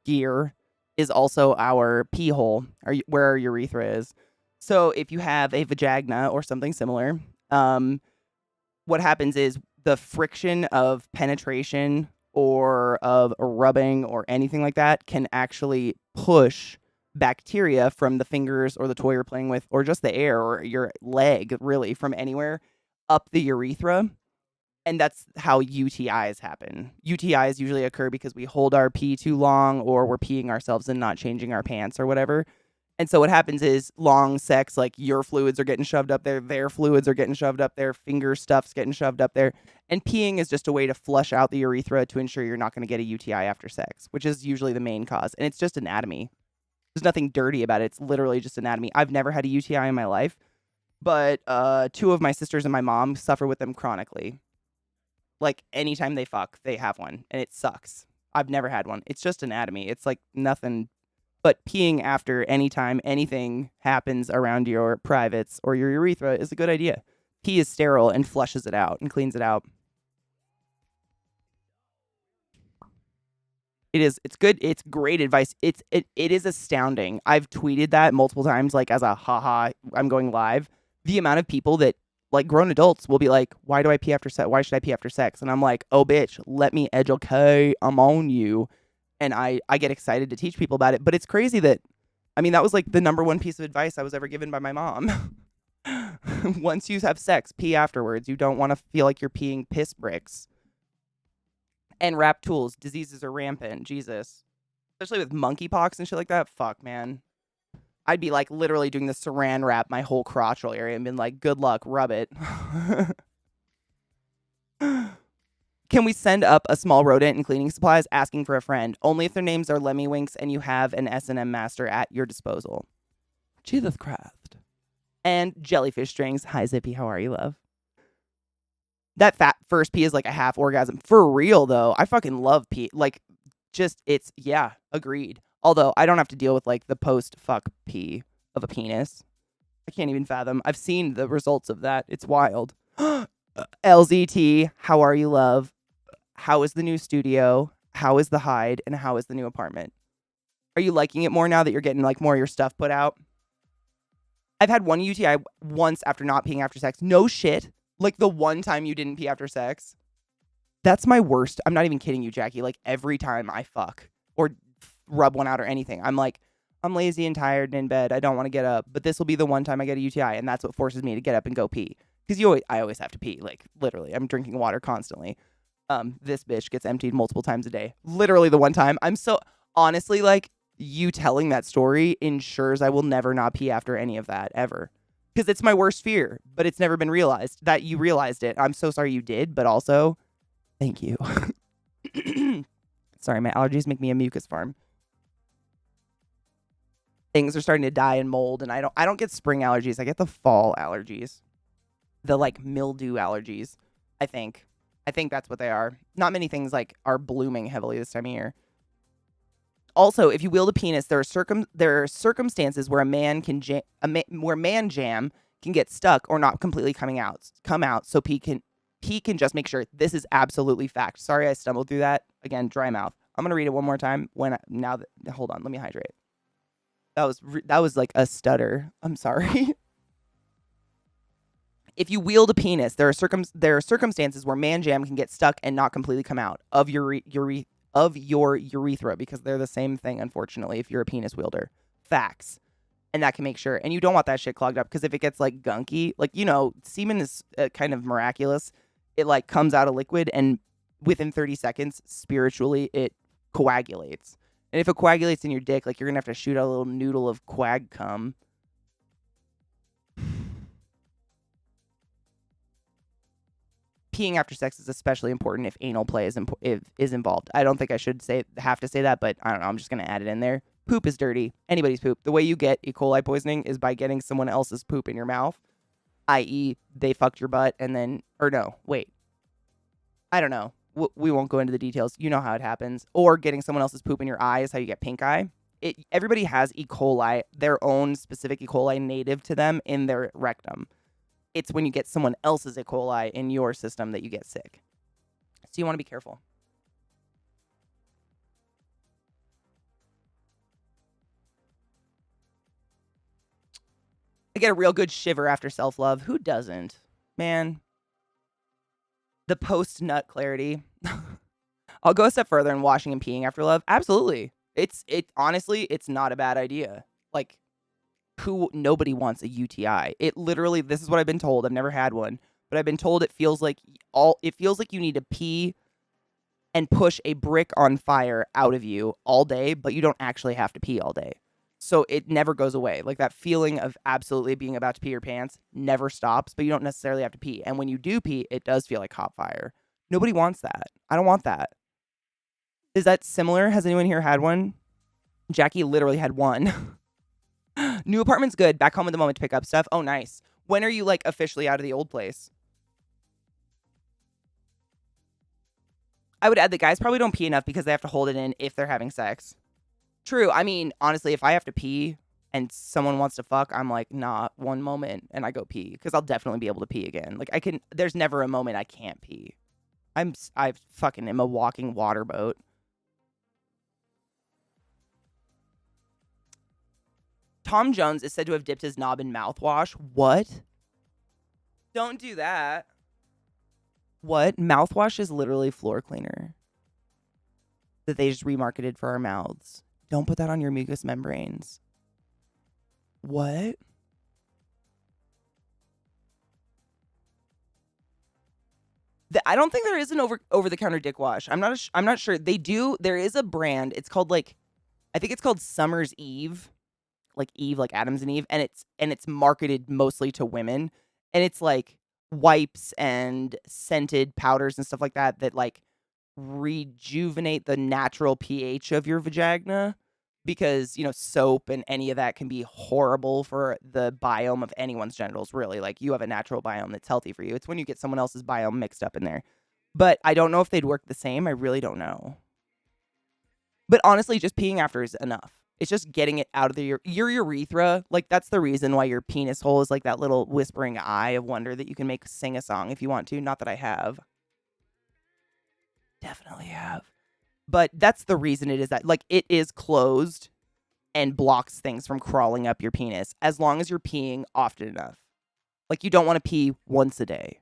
gear is also our pee hole, or where our urethra is. So if you have a vagina or something similar, what happens is the friction of penetration or of rubbing or anything like that can actually push bacteria from the fingers or the toy you're playing with or just the air or your leg, really, from anywhere up the urethra. And that's how UTIs happen. UTIs usually occur because we hold our pee too long or we're peeing ourselves and not changing our pants or whatever. And so what happens is long sex, like your fluids are getting shoved up there, their fluids are getting shoved up there, finger stuff's getting shoved up there. And peeing is just a way to flush out the urethra to ensure you're not going to get a UTI after sex, which is usually the main cause. And it's just anatomy. There's nothing dirty about it. It's literally just anatomy. I've never had a UTI in my life, but 2 of my sisters and my mom suffer with them chronically. Like anytime they fuck, they have one, and it sucks. I've never had one. It's just anatomy. It's like nothing. But peeing after anytime anything happens around your privates or your urethra is a good idea. Pee is sterile and flushes it out and cleans it out. It's good. It's great advice. It is astounding. I've tweeted that multiple times, like as a haha, I'm going live. The amount of people that, like grown adults, will be like, why do I pee after sex? Why should I pee after sex? And I'm like, oh bitch, let me educate. I'm on you. And I get excited to teach people about it. But it's crazy that, I mean, that was like the number one piece of advice I was ever given by my mom. Once you have sex, pee afterwards. You don't want to feel like you're peeing piss bricks. And rap tools. Diseases are rampant. Jesus. Especially with monkeypox and shit like that. Fuck, man. I'd be like literally doing the saran wrap my whole crotchal area and been like, good luck, rub it. Can we send up a small rodent and cleaning supplies asking for a friend? Only if their names are Lemmy Winks and you have an S&M master at your disposal. Judith Craft. And jellyfish strings. Hi, Zippy. How are you, love? That fat first pee is like a half orgasm. For real, though. I fucking love pee. Like, just, it's, yeah, agreed. Although, I don't have to deal with, like, the post-fuck pee of a penis. I can't even fathom. I've seen the results of that. It's wild. LZT, how are you, love? How is the new studio? How is the hide? And how is the new apartment? Are you liking it more now that you're getting, like, more of your stuff put out? I've had one UTI once after not peeing after sex. No shit. Like the one time you didn't pee after sex. That's my worst. I'm not even kidding you, Jackie. Like every time I fuck or rub one out or anything, I'm like, I'm lazy and tired and in bed. I don't want to get up. But this will be the one time I get a UTI. And that's what forces me to get up and go pee. Because I always have to pee. Like literally, I'm drinking water constantly. This bitch gets emptied multiple times a day. Literally the one time. I'm so honestly, like, you telling that story ensures I will never not pee after any of that ever. Because it's my worst fear, but it's never been realized. That you realized it. I'm so sorry you did, but also, thank you. Sorry, my allergies make me a mucus farm. Things are starting to die and mold, and I don't get spring allergies. I get the fall allergies. The, like, mildew allergies, I think. I think that's what they are. Not many things, like, are blooming heavily this time of year. Also, if you wield a penis, there are circumstances where man jam can get stuck or not completely come out. So P can just make sure. This is absolutely fact. Sorry, I stumbled through that. Again, dry mouth. I'm gonna read it one more time. Hold on, let me hydrate. That was like a stutter. I'm sorry. If you wield a penis, there are circumstances where man jam can get stuck and not completely come out of your urethra, because they're the same thing, unfortunately, if you're a penis wielder. Facts. And that can make sure. And you don't want that shit clogged up, because if it gets, like, gunky, like, semen is kind of miraculous. It, like, comes out of liquid, and within 30 seconds, spiritually, it coagulates. And if it coagulates in your dick, like, you're going to have to shoot out a little noodle of quag cum. Peeing after sex is especially important if anal play is involved. I don't think I should have to say that, but I don't know. I'm just going to add it in there. Poop is dirty. Anybody's poop. The way you get E. coli poisoning is by getting someone else's poop in your mouth, i.e. they fucked your butt and then, or no, wait. I don't know. We won't go into the details. You know how it happens. Or getting someone else's poop in your eye is how you get pink eye. Everybody has E. coli, their own specific E. coli native to them in their rectum. It's when you get someone else's E. coli in your system that you get sick. So you want to be careful. I get a real good shiver after self-love. Who doesn't? Man. The post-nut clarity. I'll go a step further in washing and peeing after love. Absolutely. Honestly, it's not a bad idea. Like, nobody wants a UTI. It literally, this is what I've been told. I've never had one, but I've been told it feels like you need to pee and push a brick on fire out of you all day, but you don't actually have to pee all day. So it never goes away. Like, that feeling of absolutely being about to pee your pants never stops, but you don't necessarily have to pee. And when you do pee, it does feel like hot fire. Nobody wants that. I don't want that. Is that similar? Has anyone here had one? Jackie literally had one. New apartment's good. Back home at the moment to pick up stuff. Oh, nice. When are you like officially out of the old place? I would add that guys probably don't pee enough because they have to hold it in if they're having sex. True. I mean, honestly, if I have to pee and someone wants to fuck, I'm like, nah, one moment, and I go pee because I'll definitely be able to pee again. Like I can. There's never a moment I can't pee. I fucking am a walking water boat. Tom Jones is said to have dipped his knob in mouthwash. What? Don't do that. What? Mouthwash is literally floor cleaner that they just remarketed for our mouths. Don't put that on your mucous membranes. What? I don't think there is an over the counter dick wash. I'm not sure. They do. There is a brand. It's called like, I think it's called Summer's Eve, like Adams and Eve, and it's marketed mostly to women, and it's like wipes and scented powders and stuff like that like rejuvenate the natural pH of your vagina, because soap and any of that can be horrible for the biome of anyone's genitals. Really, like, you have a natural biome that's healthy for you. It's when you get someone else's biome mixed up in there. But I don't know if they'd work the same. I really don't know. But honestly, just peeing after is enough. It's just getting it out of your urethra. Like, that's the reason why your penis hole is like that little whispering eye of wonder that you can sing a song if you want to. Not that I have. Definitely have. But that's the reason it is that. Like, it is closed and blocks things from crawling up your penis as long as you're peeing often enough. Like, you don't want to pee once a day.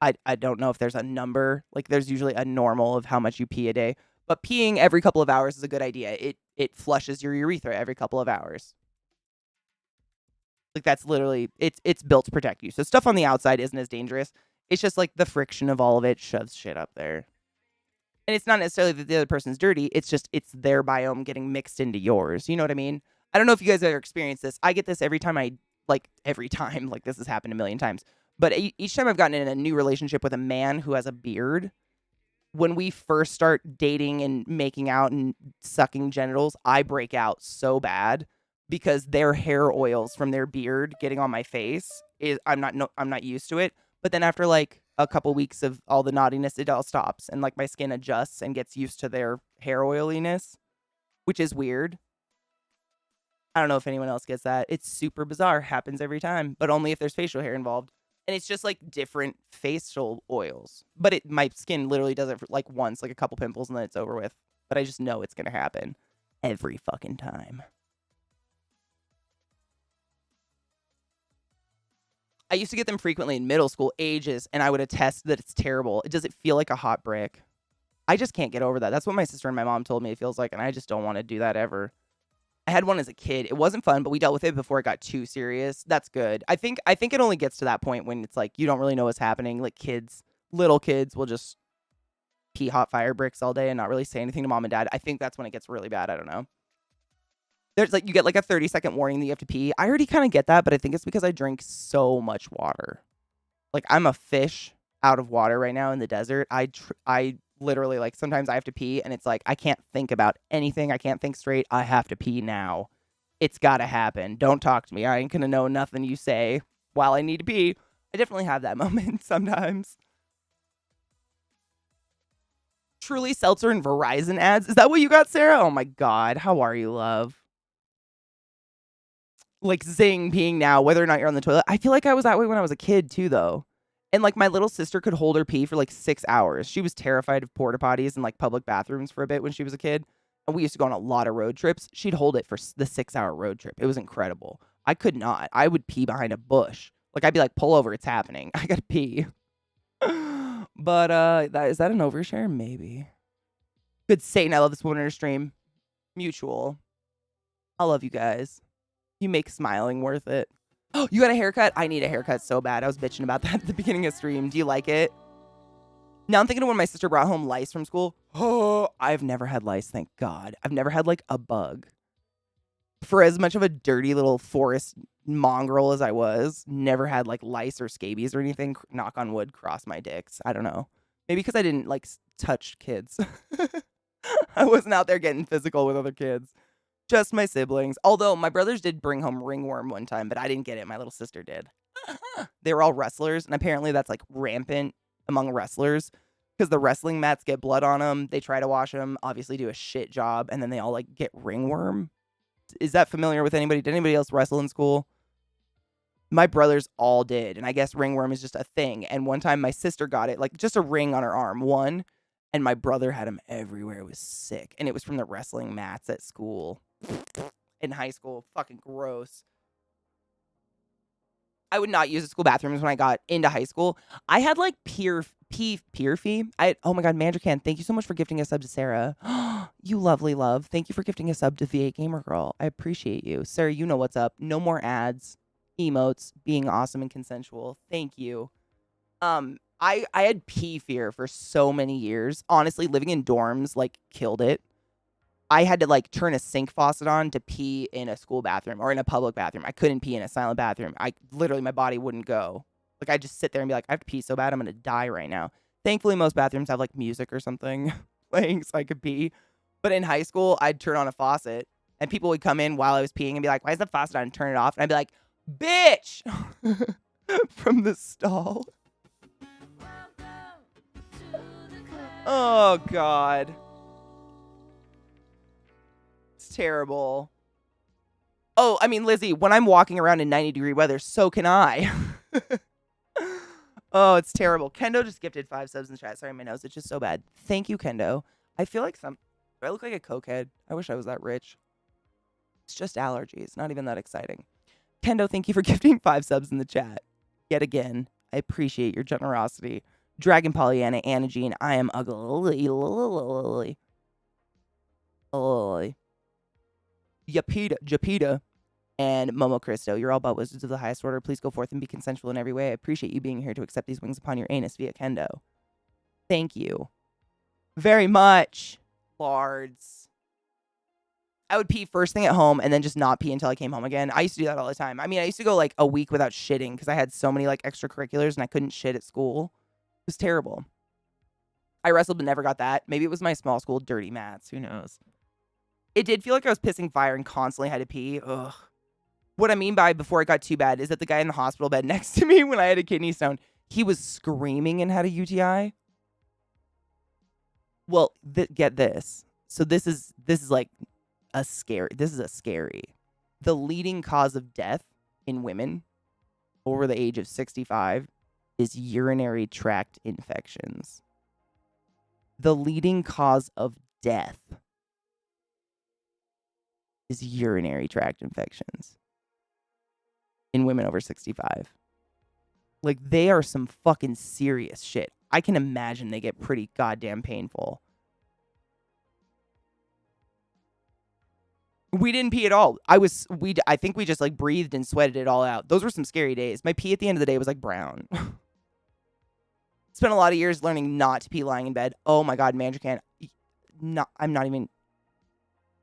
I don't know if there's a number. Like, there's usually a normal of how much you pee a day. But peeing every couple of hours is a good idea. It flushes your urethra every couple of hours. Like, that's literally, it's built to protect you. So stuff on the outside isn't as dangerous. It's just like the friction of all of it shoves shit up there. And it's not necessarily that the other person's dirty. It's just, it's their biome getting mixed into yours. You know what I mean? I don't know if you guys ever experienced this. I get this every time like this has happened a million times. But each time I've gotten in a new relationship with a man who has a beard, when we first start dating and making out and sucking genitals, I break out so bad because their hair oils from their beard getting on my face I'm not used to it. But then after like a couple weeks of all the naughtiness, it all stops and like my skin adjusts and gets used to their hair oiliness, which is weird. I don't know if anyone else gets that. It's super bizarre. Happens every time, but only if there's facial hair involved. And it's just like different facial oils. But my skin literally does it for like once, like a couple pimples, and then it's over with. But I just know it's going to happen every fucking time. I used to get them frequently in middle school, ages, and I would attest that it's terrible. Does it feel like a hot brick? I just can't get over that. That's what my sister and my mom told me it feels like, and I just don't want to do that ever. I had one as a kid. It wasn't fun, but we dealt with it before it got too serious. That's good. I think it only gets to that point when it's like you don't really know what's happening. Like little kids will just pee hot fire bricks all day and not really say anything to mom and dad. I think that's when it gets really bad. I don't know. There's like, you get like a 30-second warning that you have to pee. I already kind of get that, but I think it's because I drink so much water. Like, I'm a fish out of water right now in the desert. I literally, like, sometimes I have to pee and it's like I can't think about anything. I can't think straight. I have to pee now. It's gotta happen. Don't talk to me. I ain't gonna know nothing you say while I need to pee. I definitely have that moment sometimes. Truly Seltzer and Verizon ads. Is that what you got, Sarah? Oh my god. How are you, love? Like, zing, peeing now, whether or not you're on the toilet. I feel like I was that way when I was a kid too, though. And like, my little sister could hold her pee for like 6 hours. She was terrified of porta potties and like public bathrooms for a bit when she was a kid. And we used to go on a lot of road trips. She'd hold it for the 6-hour road trip. It was incredible. I could not. I would pee behind a bush. Like, I'd be like, pull over, it's happening. I gotta pee. But is that an overshare? Maybe. Good Satan, I love this woman in her stream. Mutual. I love you guys. You make smiling worth it. Oh, you got a haircut? I need a haircut so bad. I was bitching about that at the beginning of stream. Do you like it? Now I'm thinking of when my sister brought home lice from school. Oh, I've never had lice, thank God. I've never had like a bug. For as much of a dirty little forest mongrel as I was, never had like lice or scabies or anything. Knock on wood, cross my dicks. I don't know. Maybe because I didn't like touch kids. I wasn't out there getting physical with other kids. Just my siblings. Although my brothers did bring home ringworm one time, but I didn't get it. My little sister did. They were all wrestlers, and apparently that's like rampant among wrestlers because the wrestling mats get blood on them. They try to wash them, obviously do a shit job, and then they all like get ringworm. Is that familiar with anybody? Did anybody else wrestle in school? My brothers all did, and I guess ringworm is just a thing. And one time my sister got it, like just a ring on her arm, one, and my brother had them everywhere. It was sick, and it was from the wrestling mats at school. In high school, fucking gross. I would not use the school bathrooms when I got into high school. I had like peer fee. Oh my god, Mandracan, thank you so much for gifting a sub to Sarah. You lovely love. Thank you for gifting a sub to V8 Gamer Girl. I appreciate you. Sarah, you know what's up. No more ads, emotes, being awesome and consensual. Thank you. I had pee fear for so many years. Honestly, living in dorms like killed it. I had to like turn a sink faucet on to pee in a school bathroom or in a public bathroom. I couldn't pee in a silent bathroom. I literally, my body wouldn't go. Like I'd just sit there and be like, I have to pee so bad, I'm gonna die right now. Thankfully, most bathrooms have like music or something playing so I could pee. But in high school, I'd turn on a faucet and people would come in while I was peeing and be like, why is the faucet on? And turn it off. And I'd be like, bitch, from the stall. Oh, God. Terrible. Oh, I mean, Lizzie, when I'm walking around in 90-degree weather, so can I. Oh, it's terrible. Kendo just gifted 5 subs in the chat. Sorry, my nose. It's just so bad. Thank you, Kendo. I feel like do I look like a cokehead? I wish I was that rich. It's just allergies. Not even that exciting. Kendo, thank you for gifting 5 subs in the chat. Yet again, I appreciate your generosity. Dragon Pollyanna, Anna Jean, I am ugly. Japita, and Momo Cristo. You're all but wizards of the highest order. Please go forth and be consensual in every way. I appreciate you being here to accept these wings upon your anus via Kendo. Thank you very much, Lards. I would pee first thing at home and then just not pee until I came home again. I used to do that all the time. I mean, I used to go like a week without shitting because I had so many like extracurriculars and I couldn't shit at school. It was terrible. I wrestled but never got that. Maybe it was my small school dirty mats. Who knows? It did feel like I was pissing fire and constantly had to pee. Ugh. What I mean by before it got too bad is that the guy in the hospital bed next to me when I had a kidney stone, he was screaming and had a UTI. Well, get this. So this is like a scary. The leading cause of death in women over the age of 65 is urinary tract infections. The leading cause of death is urinary tract infections in women over 65. Like, they are some fucking serious shit. I can imagine they get pretty goddamn painful. We didn't pee at all. I think we just like breathed and sweated it all out. Those were some scary days. My pee at the end of the day was like brown. Spent a lot of years learning not to pee lying in bed. Oh my God, Mandracan.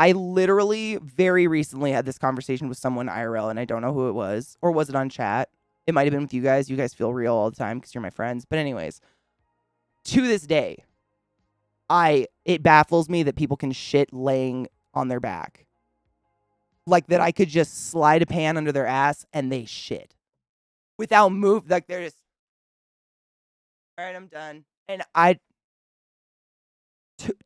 I literally very recently had this conversation with someone IRL and I don't know who it was. Or was it on chat? It might have been with you guys. You guys feel real all the time because you're my friends. But anyways, to this day, it baffles me that people can shit laying on their back. Like that I could just slide a pan under their ass and they shit. Without move. Like they're just, all right, I'm done. And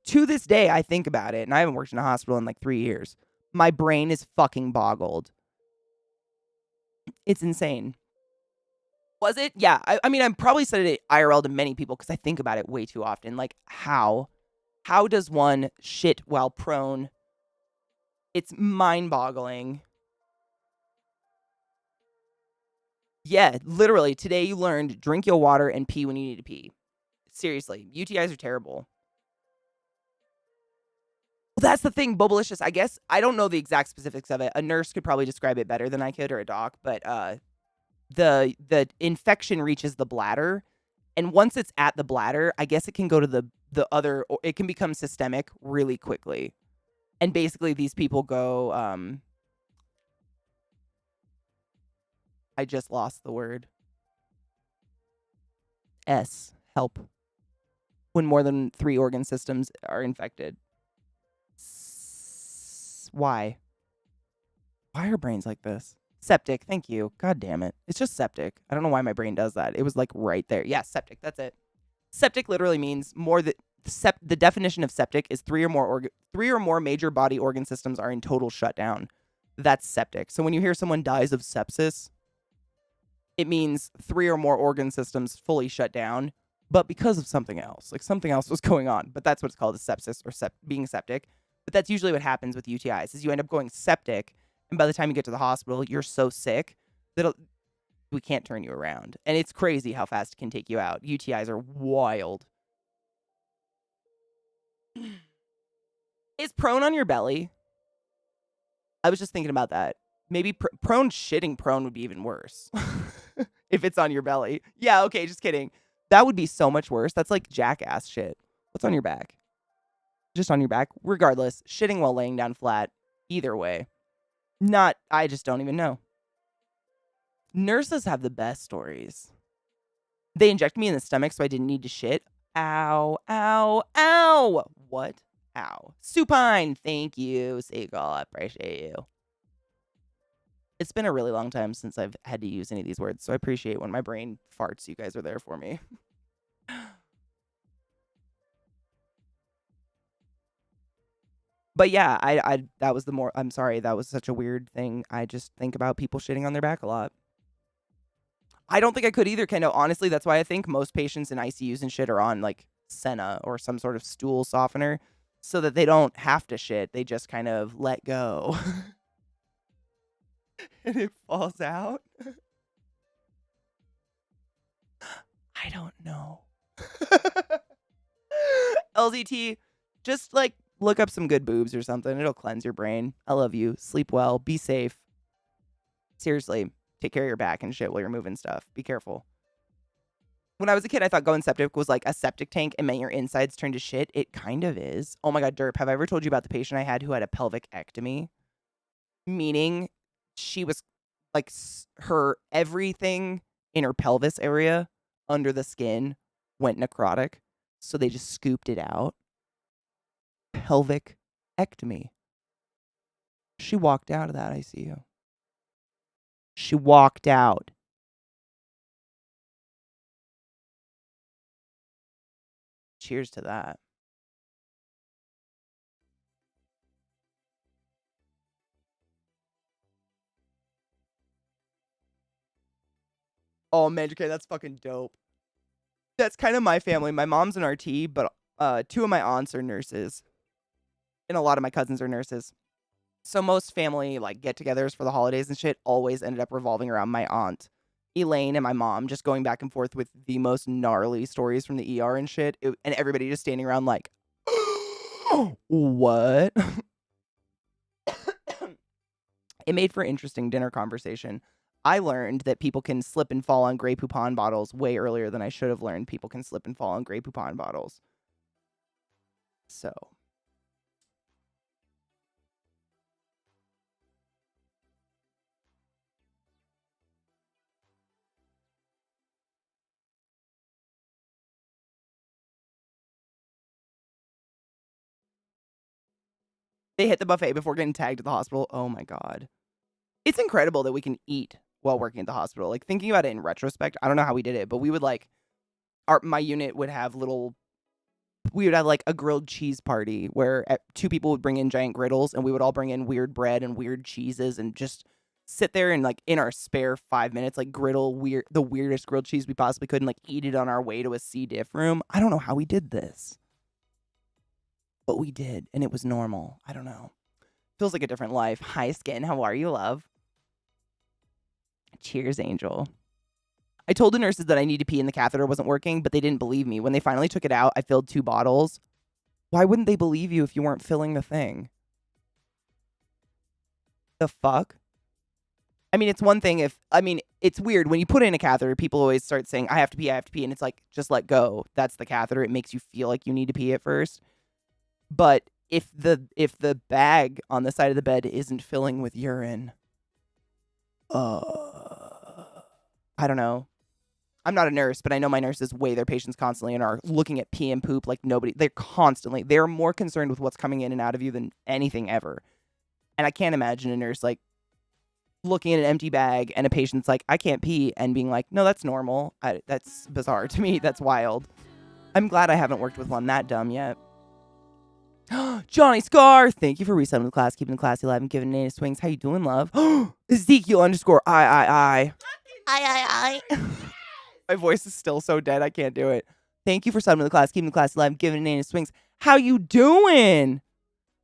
to this day, I think about it, and I haven't worked in a hospital in like 3 years. My brain is fucking boggled. It's insane. Was it? Yeah. I mean, I've probably said it IRL to many people because I think about it way too often. Like, how does one shit while prone? It's mind-boggling. Yeah, literally, today you learned drink your water and pee when you need to pee. Seriously, UTIs are terrible. Well, that's the thing, Bubblicious. I guess I don't know the exact specifics of it. A nurse could probably describe it better than I could, or a doc. But the infection reaches the bladder, and once it's at the bladder, I guess it can go to the other. Or it can become systemic really quickly, and basically these people go. I just lost the word. Help. When more than 3 organ systems are infected. Why? Why are brains like this? Septic. Thank you. God damn it. It's just septic. I don't know why my brain does that. It was like right there. Yeah, septic. That's it. Septic literally means the definition of septic is three or more major body organ systems are in total shutdown. That's septic. So when you hear someone dies of sepsis, it means 3 or more organ systems fully shut down, but because of something else. Like something else was going on. But that's what it's called, a sepsis or being septic. But that's usually what happens with UTIs is you end up going septic, and by the time you get to the hospital, you're so sick that we can't turn you around. And it's crazy how fast it can take you out. UTIs are wild. Is prone on your belly? I was just thinking about that. Maybe shitting prone would be even worse. If it's on your belly. Yeah, okay, just kidding. That would be so much worse. That's like jackass shit. What's on your back? Just on your back. Regardless, shitting while laying down flat. Either way. I just don't even know. Nurses have the best stories. They injected me in the stomach so I didn't need to shit. Ow, ow, ow. What? Ow. Supine. Thank you, Seagull. I appreciate you. It's been a really long time since I've had to use any of these words, so I appreciate when my brain farts. You guys are there for me. But yeah, I'm sorry, that was such a weird thing. I just think about people shitting on their back a lot. I don't think I could either, Kendo. Honestly, that's why I think most patients in ICUs and shit are on like Senna or some sort of stool softener so that they don't have to shit. They just kind of let go. And it falls out. I don't know. LZT, just like look up some good boobs or something. It'll cleanse your brain. I love you. Sleep well. Be safe. Seriously, take care of your back and shit while you're moving stuff. Be careful. When I was a kid, I thought going septic was like a septic tank and meant your insides turned to shit. It kind of is. Oh my God, Derp, have I ever told you about the patient I had who had a pelvic ectomy? Meaning she was like her everything in her pelvis area under the skin went necrotic. So they just scooped it out. Pelvic ectomy. She walked out of that ICU. She walked out. Cheers to that. Oh, man, okay, that's fucking dope. That's kind of my family. My mom's an RT, but 2 of my aunts are nurses. And a lot of my cousins are nurses. So most family like get-togethers for the holidays and shit always ended up revolving around my aunt Elaine and my mom just going back and forth with the most gnarly stories from the ER and shit. And everybody just standing around like, what? It made for interesting dinner conversation. I learned that people can slip and fall on Grey Poupon bottles way earlier than I should have learned people can slip and fall on Grey Poupon bottles. So. They hit the buffet before getting tagged to the hospital. Oh my God. It's incredible that we can eat while working at the hospital. Like thinking about it in retrospect, I don't know how we did it, but we would like my unit would have we would have like a grilled cheese party where 2 people would bring in giant griddles and we would all bring in weird bread and weird cheeses and just sit there and like in our spare 5 minutes, like griddle the weirdest grilled cheese we possibly could and like eat it on our way to a C. diff room. I don't know how we did this, but we did. And it was normal. I don't know. Feels like a different life. Hi, Skin. How are you, love? Cheers, Angel. I told the nurses that I need to pee and the catheter wasn't working, but they didn't believe me. When they finally took it out, I filled 2 bottles. Why wouldn't they believe you if you weren't filling the thing? The fuck? I mean, it's one thing it's weird. When you put in a catheter, people always start saying, I have to pee. And it's like, just let go. That's the catheter. It makes you feel like you need to pee at first. But if the bag on the side of the bed isn't filling with urine, I don't know. I'm not a nurse, but I know my nurses weigh their patients constantly and are looking at pee and poop like nobody. They're more concerned with what's coming in and out of you than anything ever. And I can't imagine a nurse like looking at an empty bag and a patient's like, I can't pee, and being like, no, that's normal. That's bizarre to me. That's wild. I'm glad I haven't worked with one that dumb yet. Johnny Scar, thank you for resetting the class, keeping the classy alive and giving Nana swings. How you doing, love? Ezekiel _ I. I. My voice is still so dead, I can't do it. Thank you for subbing to the class, keeping the class alive, giving Nana swings. How you doing?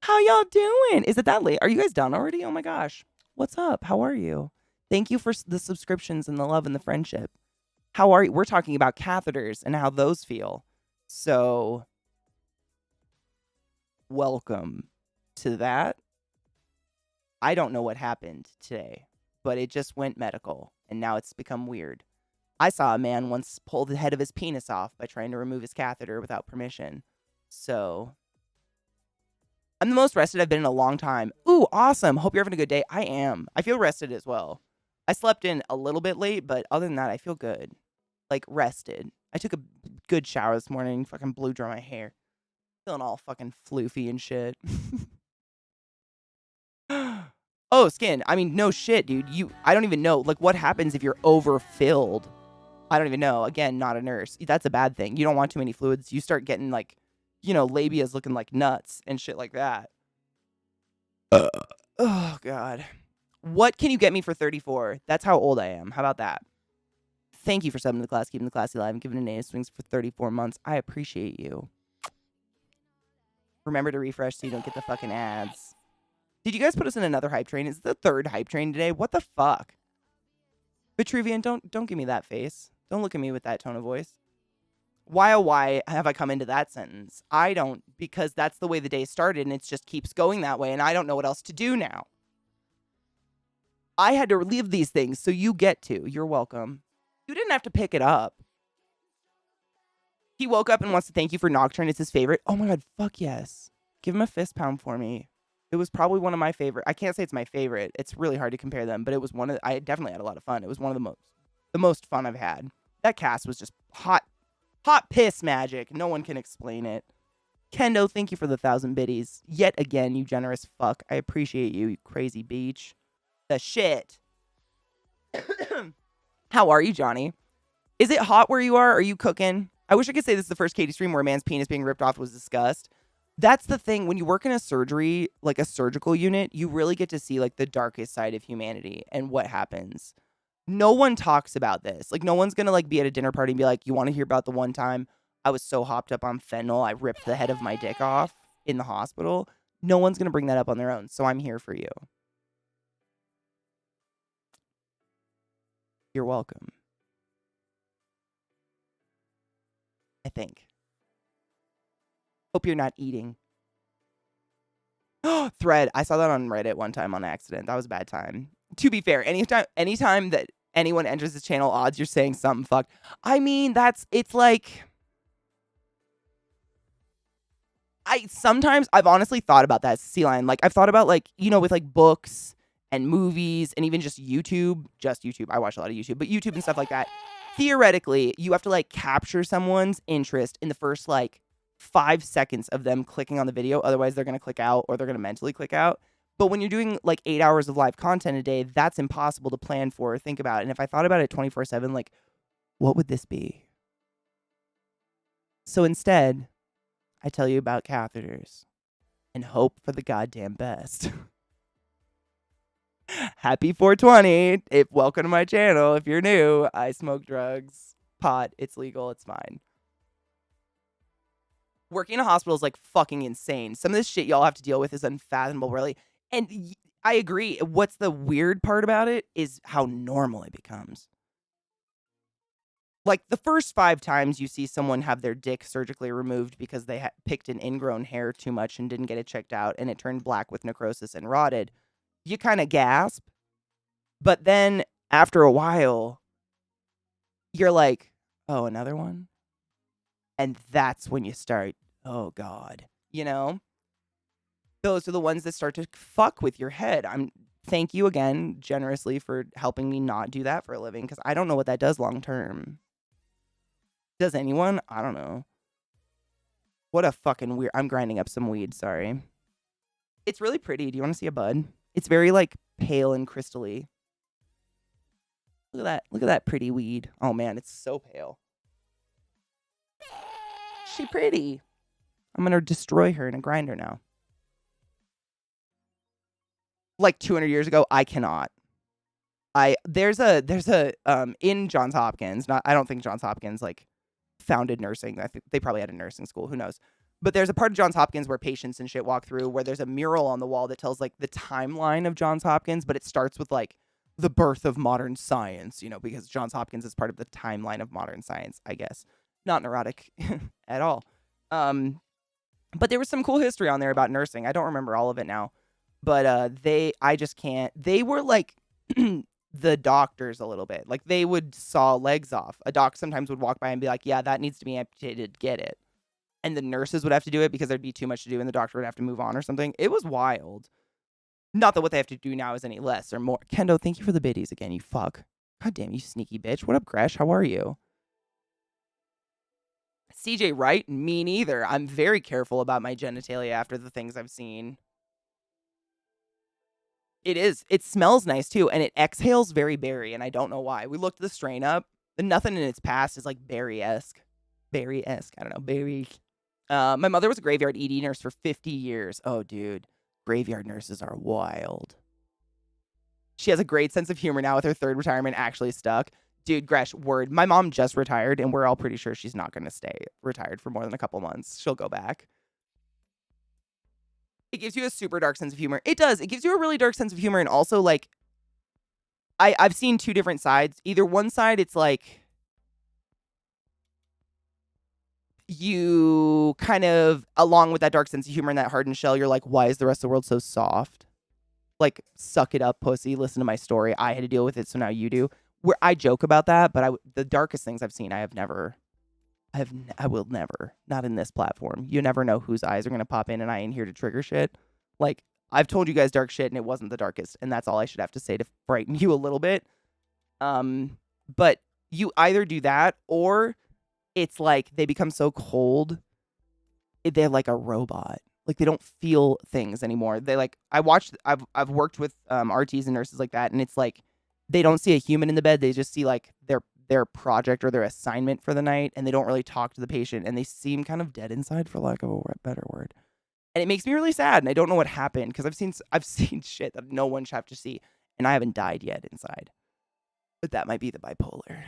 How y'all doing? Is it that late? Are you guys done already? Oh my gosh. What's up? How are you? Thank you for the subscriptions and the love and the friendship. How are you? We're talking about catheters and how those feel. So, welcome to that. I don't know what happened today, but it just went medical, and now it's become weird. I saw a man once pull the head of his penis off by trying to remove his catheter without permission. So, I'm the most rested I've been in a long time. Ooh, awesome. Hope you're having a good day. I am. I feel rested as well. I slept in a little bit late, but other than that, I feel good. Like, rested. I took a good shower this morning, fucking blew dry my hair. Feeling all fucking floofy and shit. Oh, skin. I mean, no shit, dude. I don't even know. Like, what happens if you're overfilled? I don't even know. Again, not a nurse. That's a bad thing. You don't want too many fluids. You start getting, like, labias looking like nuts and shit like that. Oh, God. What can you get me for 34? That's how old I am. How about that? Thank you for subbing to the class, keeping the classy alive, and giving Nana swings for 34 months. I appreciate you. Remember to refresh so you don't get the fucking ads. Did you guys put us in another hype train? Is it the third hype train today? What the fuck? Vitruvian, don't give me that face. Don't look at me with that tone of voice. Why, oh, why have I come into that sentence? I don't, because that's the way the day started, and it just keeps going that way, and I don't know what else to do now. I had to relive these things, so you get to. You're welcome. You didn't have to pick it up. He woke up and wants to thank you for Nocturne. It's his favorite. Oh my God, fuck yes. Give him a fist pound for me. It was probably one of my favorite. I can't say it's my favorite. It's really hard to compare them, but it was one of, I definitely had a lot of fun. It was one of the most fun I've had. That cast was just hot piss magic. No one can explain it. Kendo, thank you for the 1,000 biddies. Yet again, you generous fuck. I appreciate you, you crazy beach. The shit. How are you, Johnny? Is it hot where you are? Are you cooking? I wish I could say this is the first Katie stream where a man's penis being ripped off was discussed. That's the thing. When you work in a surgery, like a surgical unit, you really get to see like the darkest side of humanity and what happens. No one talks about this. Like, no one's going to like be at a dinner party and be like, you want to hear about the one time I was so hopped up on fentanyl, I ripped the head of my dick off in the hospital. No one's going to bring that up on their own. So I'm here for you. You're welcome. I think. Hope you're not eating. Thread. I saw that on Reddit one time on accident. That was a bad time. To be fair, anytime that anyone enters this channel, odds you're saying something fucked. I mean, it's like, I've honestly thought about that, C-Line. Like, I've thought about, like, with like books and movies and even just YouTube. I watch a lot of YouTube, but YouTube and stuff like that. Theoretically, you have to like capture someone's interest in the first like 5 seconds of them clicking on the video. Otherwise, they're going to click out or they're going to mentally click out. But when you're doing like 8 hours of live content a day, that's impossible to plan for or think about. And if I thought about it 24/7, like, what would this be? So instead, I tell you about catheters and hope for the goddamn best. Happy 420. Welcome to my channel. If you're new, I smoke drugs, pot. It's legal. It's fine. Working in a hospital is like fucking insane. Some of this shit y'all have to deal with is unfathomable, really. And I agree. What's the weird part about it is how normal it becomes. Like, the first 5 times you see someone have their dick surgically removed because they picked an ingrown hair too much and didn't get it checked out and it turned black with necrosis and rotted, you kind of gasp. But then after a while, you're like, oh, another one? And that's when you start, oh, God, Those are the ones that start to fuck with your head. Thank you again generously for helping me not do that for a living, because I don't know what that does long term. Does anyone? I don't know. What a fucking weird... I'm grinding up some weed, sorry. It's really pretty. Do you want to see a bud? It's very, like, pale and crystally. Look at that. Look at that pretty weed. Oh man, it's so pale. She pretty. I'm gonna destroy her in a grinder now. Like 200 years ago, I cannot. There's a in Johns Hopkins. Not I don't think Johns Hopkins like founded nursing. I think they probably had a nursing school. Who knows? But there's a part of Johns Hopkins where patients and shit walk through where there's a mural on the wall that tells like the timeline of Johns Hopkins, but it starts with like the birth of modern science, because Johns Hopkins is part of the timeline of modern science, I guess. Not neurotic at all. But there was some cool history on there about nursing. I don't remember all of it now. But I just can't. They were like the doctors a little bit. Like they would saw legs off. A doc sometimes would walk by and be like, yeah, that needs to be amputated. Get it. And the nurses would have to do it because there'd be too much to do and the doctor would have to move on or something. It was wild. Not that what they have to do now is any less or more. Kendo, thank you for the biddies again, you fuck. God damn, you sneaky bitch. What up, Gresh? How are you? CJ Wright? Me neither. I'm very careful about my genitalia after the things I've seen. It is. It smells nice too, and it exhales very berry, and I don't know why. We looked the strain up, and nothing in its past is like berry-esque. Berry-esque. I don't know. Berry. My mother was a graveyard ED nurse for 50 years. Oh, dude. Graveyard nurses are wild. She has a great sense of humor now with her third retirement actually stuck. Dude, Gresh, word. My mom just retired, and we're all pretty sure she's not going to stay retired for more than a couple months. She'll go back. It gives you a super dark sense of humor. It does. It gives you a really dark sense of humor, and also, like, I've seen two different sides. Either one side, it's like you kind of, along with that dark sense of humor and that hardened shell, you're like, why is the rest of the world so soft? Like, suck it up, pussy. Listen to my story. I had to deal with it, so now you do. Where I joke about that, but the darkest things I've seen, I will never, not in this platform. You never know whose eyes are going to pop in, and I ain't here to trigger shit. Like, I've told you guys dark shit, and it wasn't the darkest, and that's all I should have to say to frighten you a little bit. But you either do that, or it's like they become so cold, they're like a robot. Like, they don't feel things anymore. They like, I've worked with RTs and nurses like that, and it's like they don't see a human in the bed. They just see like their project or their assignment for the night, and they don't really talk to the patient, and they seem kind of dead inside, for lack of a better word. And it makes me really sad, and I don't know what happened because I've seen shit that no one should have to see, and I haven't died yet inside. But that might be the bipolar.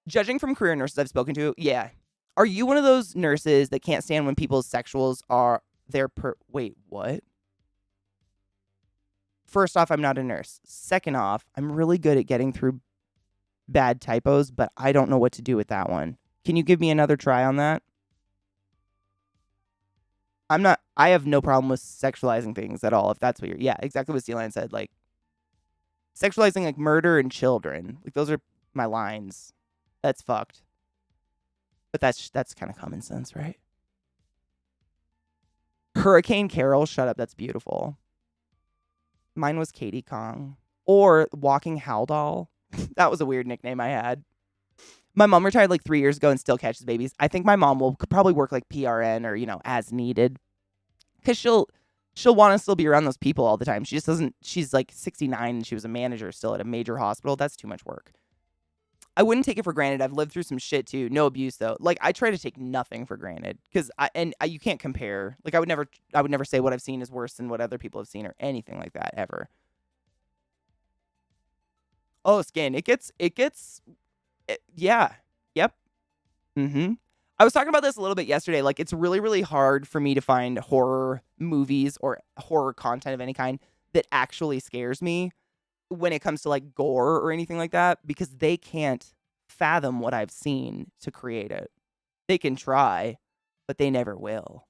Judging from career nurses I've spoken to, yeah. Are you one of those nurses that can't stand when people's sexuals are wait, what? First off, I'm not a nurse. Second off, I'm really good at getting through bad typos, but I don't know what to do with that one. Can you give me another try on that? I have no problem with sexualizing things at all, if that's what you're, yeah, exactly what Celine said. Like, sexualizing like murder and children. Like, those are my lines. That's fucked. But that's kind of common sense, right? Hurricane Carol, shut up, that's beautiful. Mine was Katie Kong. Or Walking Haldol. That was a weird nickname I had. My mom retired like 3 years ago and still catches babies. I think my mom will probably work like PRN or, as needed. Because she'll want to still be around those people all the time. She just doesn't, she's like 69 and she was a manager still at a major hospital. That's too much work. I wouldn't take it for granted. I've lived through some shit too. No abuse though. Like, I try to take nothing for granted because you can't compare. Like, I would never say what I've seen is worse than what other people have seen or anything like that ever. Oh, skin. Yeah. Yep. I was talking about this a little bit yesterday. Like, it's really, really hard for me to find horror movies or horror content of any kind that actually scares me when it comes to like gore or anything like that, because they can't fathom what I've seen to create it. They can try, but they never will.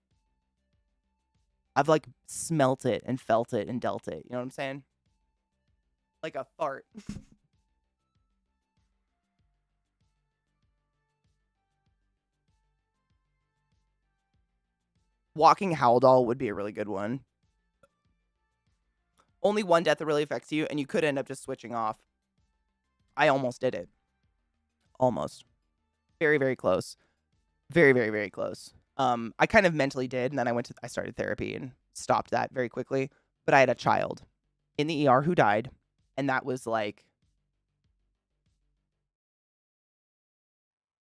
I've like smelt it and felt it and dealt it. You know what I'm saying? Like a fart. Walking Howldoll would be a really good one. Only one death that really affects you, and you could end up just switching off. I almost did it. Almost. Very, very close. Very, very, very close. I kind of mentally did, and then I started therapy and stopped that very quickly. But I had a child in the ER who died. And that was like,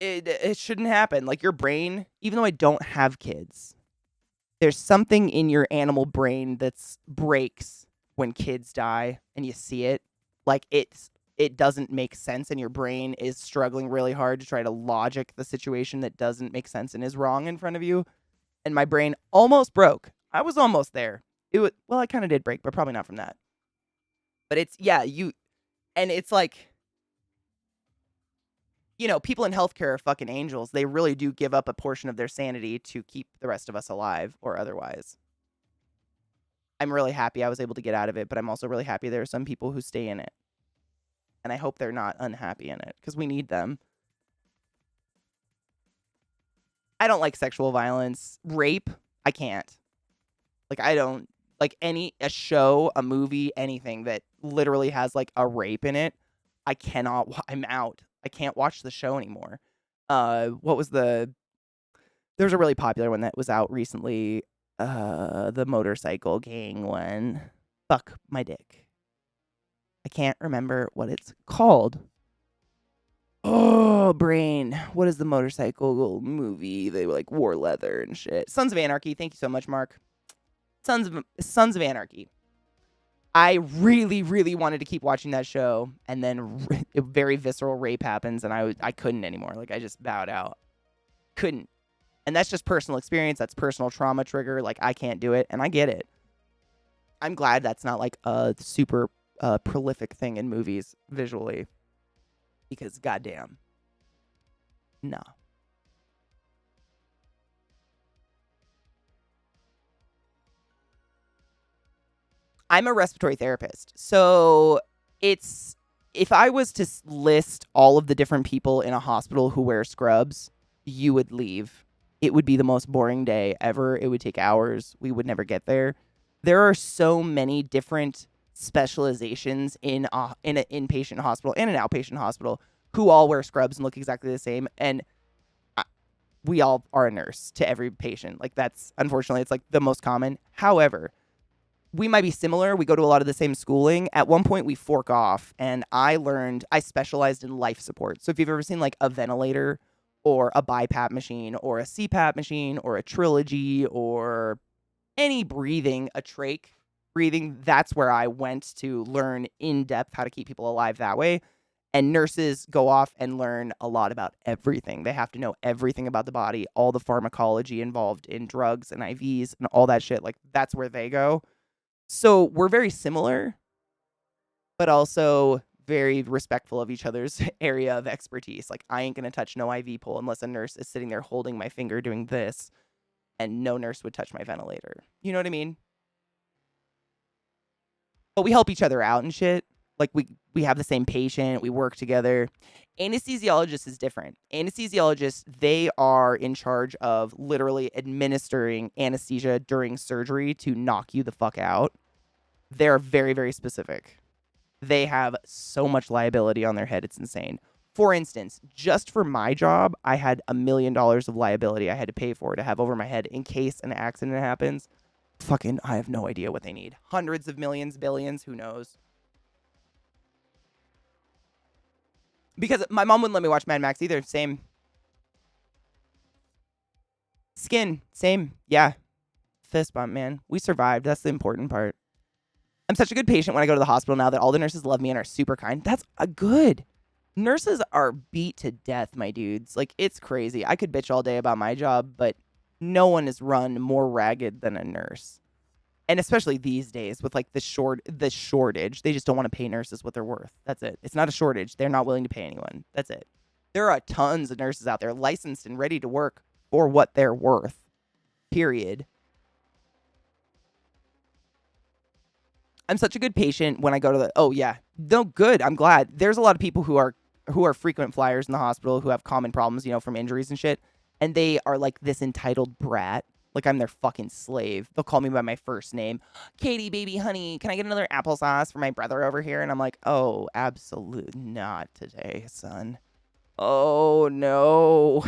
it shouldn't happen. Like your brain, even though I don't have kids, there's something in your animal brain that's breaks when kids die and you see it. Like it doesn't make sense and your brain is struggling really hard to try to logic the situation that doesn't make sense and is wrong in front of you. And my brain almost broke. I was almost there. I kind of did break, but probably not from that. But it's and it's like, people in healthcare are fucking angels. They really do give up a portion of their sanity to keep the rest of us alive or otherwise. I'm really happy I was able to get out of it, but I'm also really happy there are some people who stay in it. And I hope they're not unhappy in it because we need them. I don't like sexual violence. Rape, I can't. Like, I don't like a show, a movie, anything that literally has like a rape in it. I cannot, I'm out. I can't watch the show anymore. There's a really popular one that was out recently. The motorcycle gang one. Fuck my dick. I can't remember what it's called. Oh, brain. What is the motorcycle movie? They like wore leather and shit. Sons of Anarchy. Thank you so much, Mark. Sons of Anarchy. I really, really wanted to keep watching that show, and then a very visceral rape happens, and I couldn't anymore. Like, I just bowed out. Couldn't. And that's just personal experience. That's personal trauma trigger. Like, I can't do it, and I get it. I'm glad that's not, like, a super prolific thing in movies visually. Because, goddamn. No. I'm a respiratory therapist. So if I was to list all of the different people in a hospital who wear scrubs, you would leave. It would be the most boring day ever. It would take hours. We would never get there. There are so many different specializations in an inpatient hospital and an outpatient hospital who all wear scrubs and look exactly the same. And we all are a nurse to every patient. Like that's, unfortunately, it's like the most common. However, we might be similar. We go to a lot of the same schooling. At one point, we fork off, and I specialized in life support. So if you've ever seen like a ventilator or a BiPAP machine or a CPAP machine or a Trilogy or any breathing, a trach breathing, that's where I went to learn in depth how to keep people alive that way. And nurses go off and learn a lot about everything. They have to know everything about the body, all the pharmacology involved in drugs and IVs and all that shit. Like that's where they go. So we're very similar, but also very respectful of each other's area of expertise. Like I ain't going to touch no IV pole unless a nurse is sitting there holding my finger doing this, and no nurse would touch my ventilator. You know what I mean? But we help each other out and shit. Like we have the same patient, we work together. Anesthesiologist is different. Anesthesiologists, they are in charge of literally administering anesthesia during surgery to knock you the fuck out. They're very, very specific. They have so much liability on their head, it's insane. For instance, just for my job, I had $1 million of liability I had to pay for to have over my head in case an accident happens. Fucking, I have no idea what they need. Hundreds of millions, billions, who knows? Because my mom wouldn't let me watch Mad Max either. Same. Skin. Same. Yeah. Fist bump, man. We survived. That's the important part. I'm such a good patient when I go to the hospital now that all the nurses love me and are super kind. That's a good. Nurses are beat to death, my dudes. Like, it's crazy. I could bitch all day about my job, but no one is run more ragged than a nurse. And especially these days with like the shortage, they just don't want to pay nurses what they're worth. That's it. It's not a shortage. They're not willing to pay anyone. That's it. There are tons of nurses out there licensed and ready to work for what they're worth. Period. I'm such a good patient when I go to the, oh yeah, no, good. I'm glad. There's a lot of people who are frequent flyers in the hospital who have common problems, from injuries and shit. And they are like this entitled brat. Like I'm their fucking slave. They'll call me by my first name. Katie, baby, honey, can I get another applesauce for my brother over here? And I'm like, oh, absolutely not today, son. Oh, no.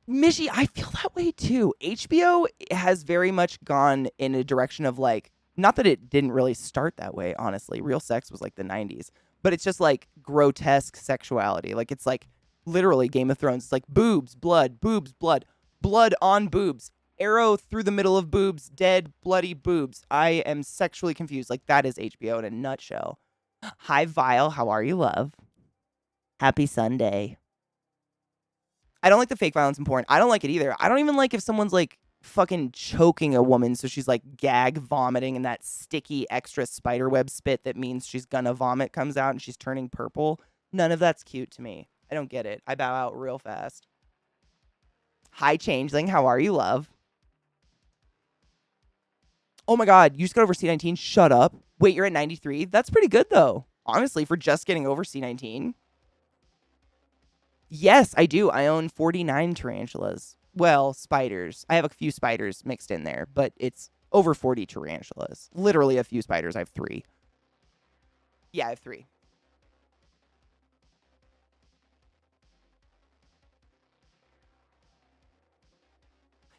Mishy, I feel that way too. HBO has very much gone in a direction of like Not that it didn't really start that way, honestly. Real sex was like the 90s. But it's just like grotesque sexuality. Like it's like literally Game of Thrones. It's like boobs, blood, blood on boobs, arrow through the middle of boobs, dead, bloody boobs. I am sexually confused. Like that is HBO in a nutshell. Hi, Vile. How are you, love? Happy Sunday. I don't like the fake violence in porn. I don't like it either. I don't even like if someone's like fucking choking a woman so she's like gag vomiting and that sticky extra spiderweb spit that means she's gonna vomit comes out and she's turning purple. None of that's cute to me. I don't get it. I bow out real fast. Hi, Changeling. How are you, love? Oh my god, you just got over C19? Shut up. Wait, you're at 93? That's pretty good though. Honestly, for just getting over C19. Yes, I do. I own 49 tarantulas. Well, spiders. I have a few spiders mixed in there, but it's over 40 tarantulas. Literally a few spiders. I have 3. Yeah, I have 3.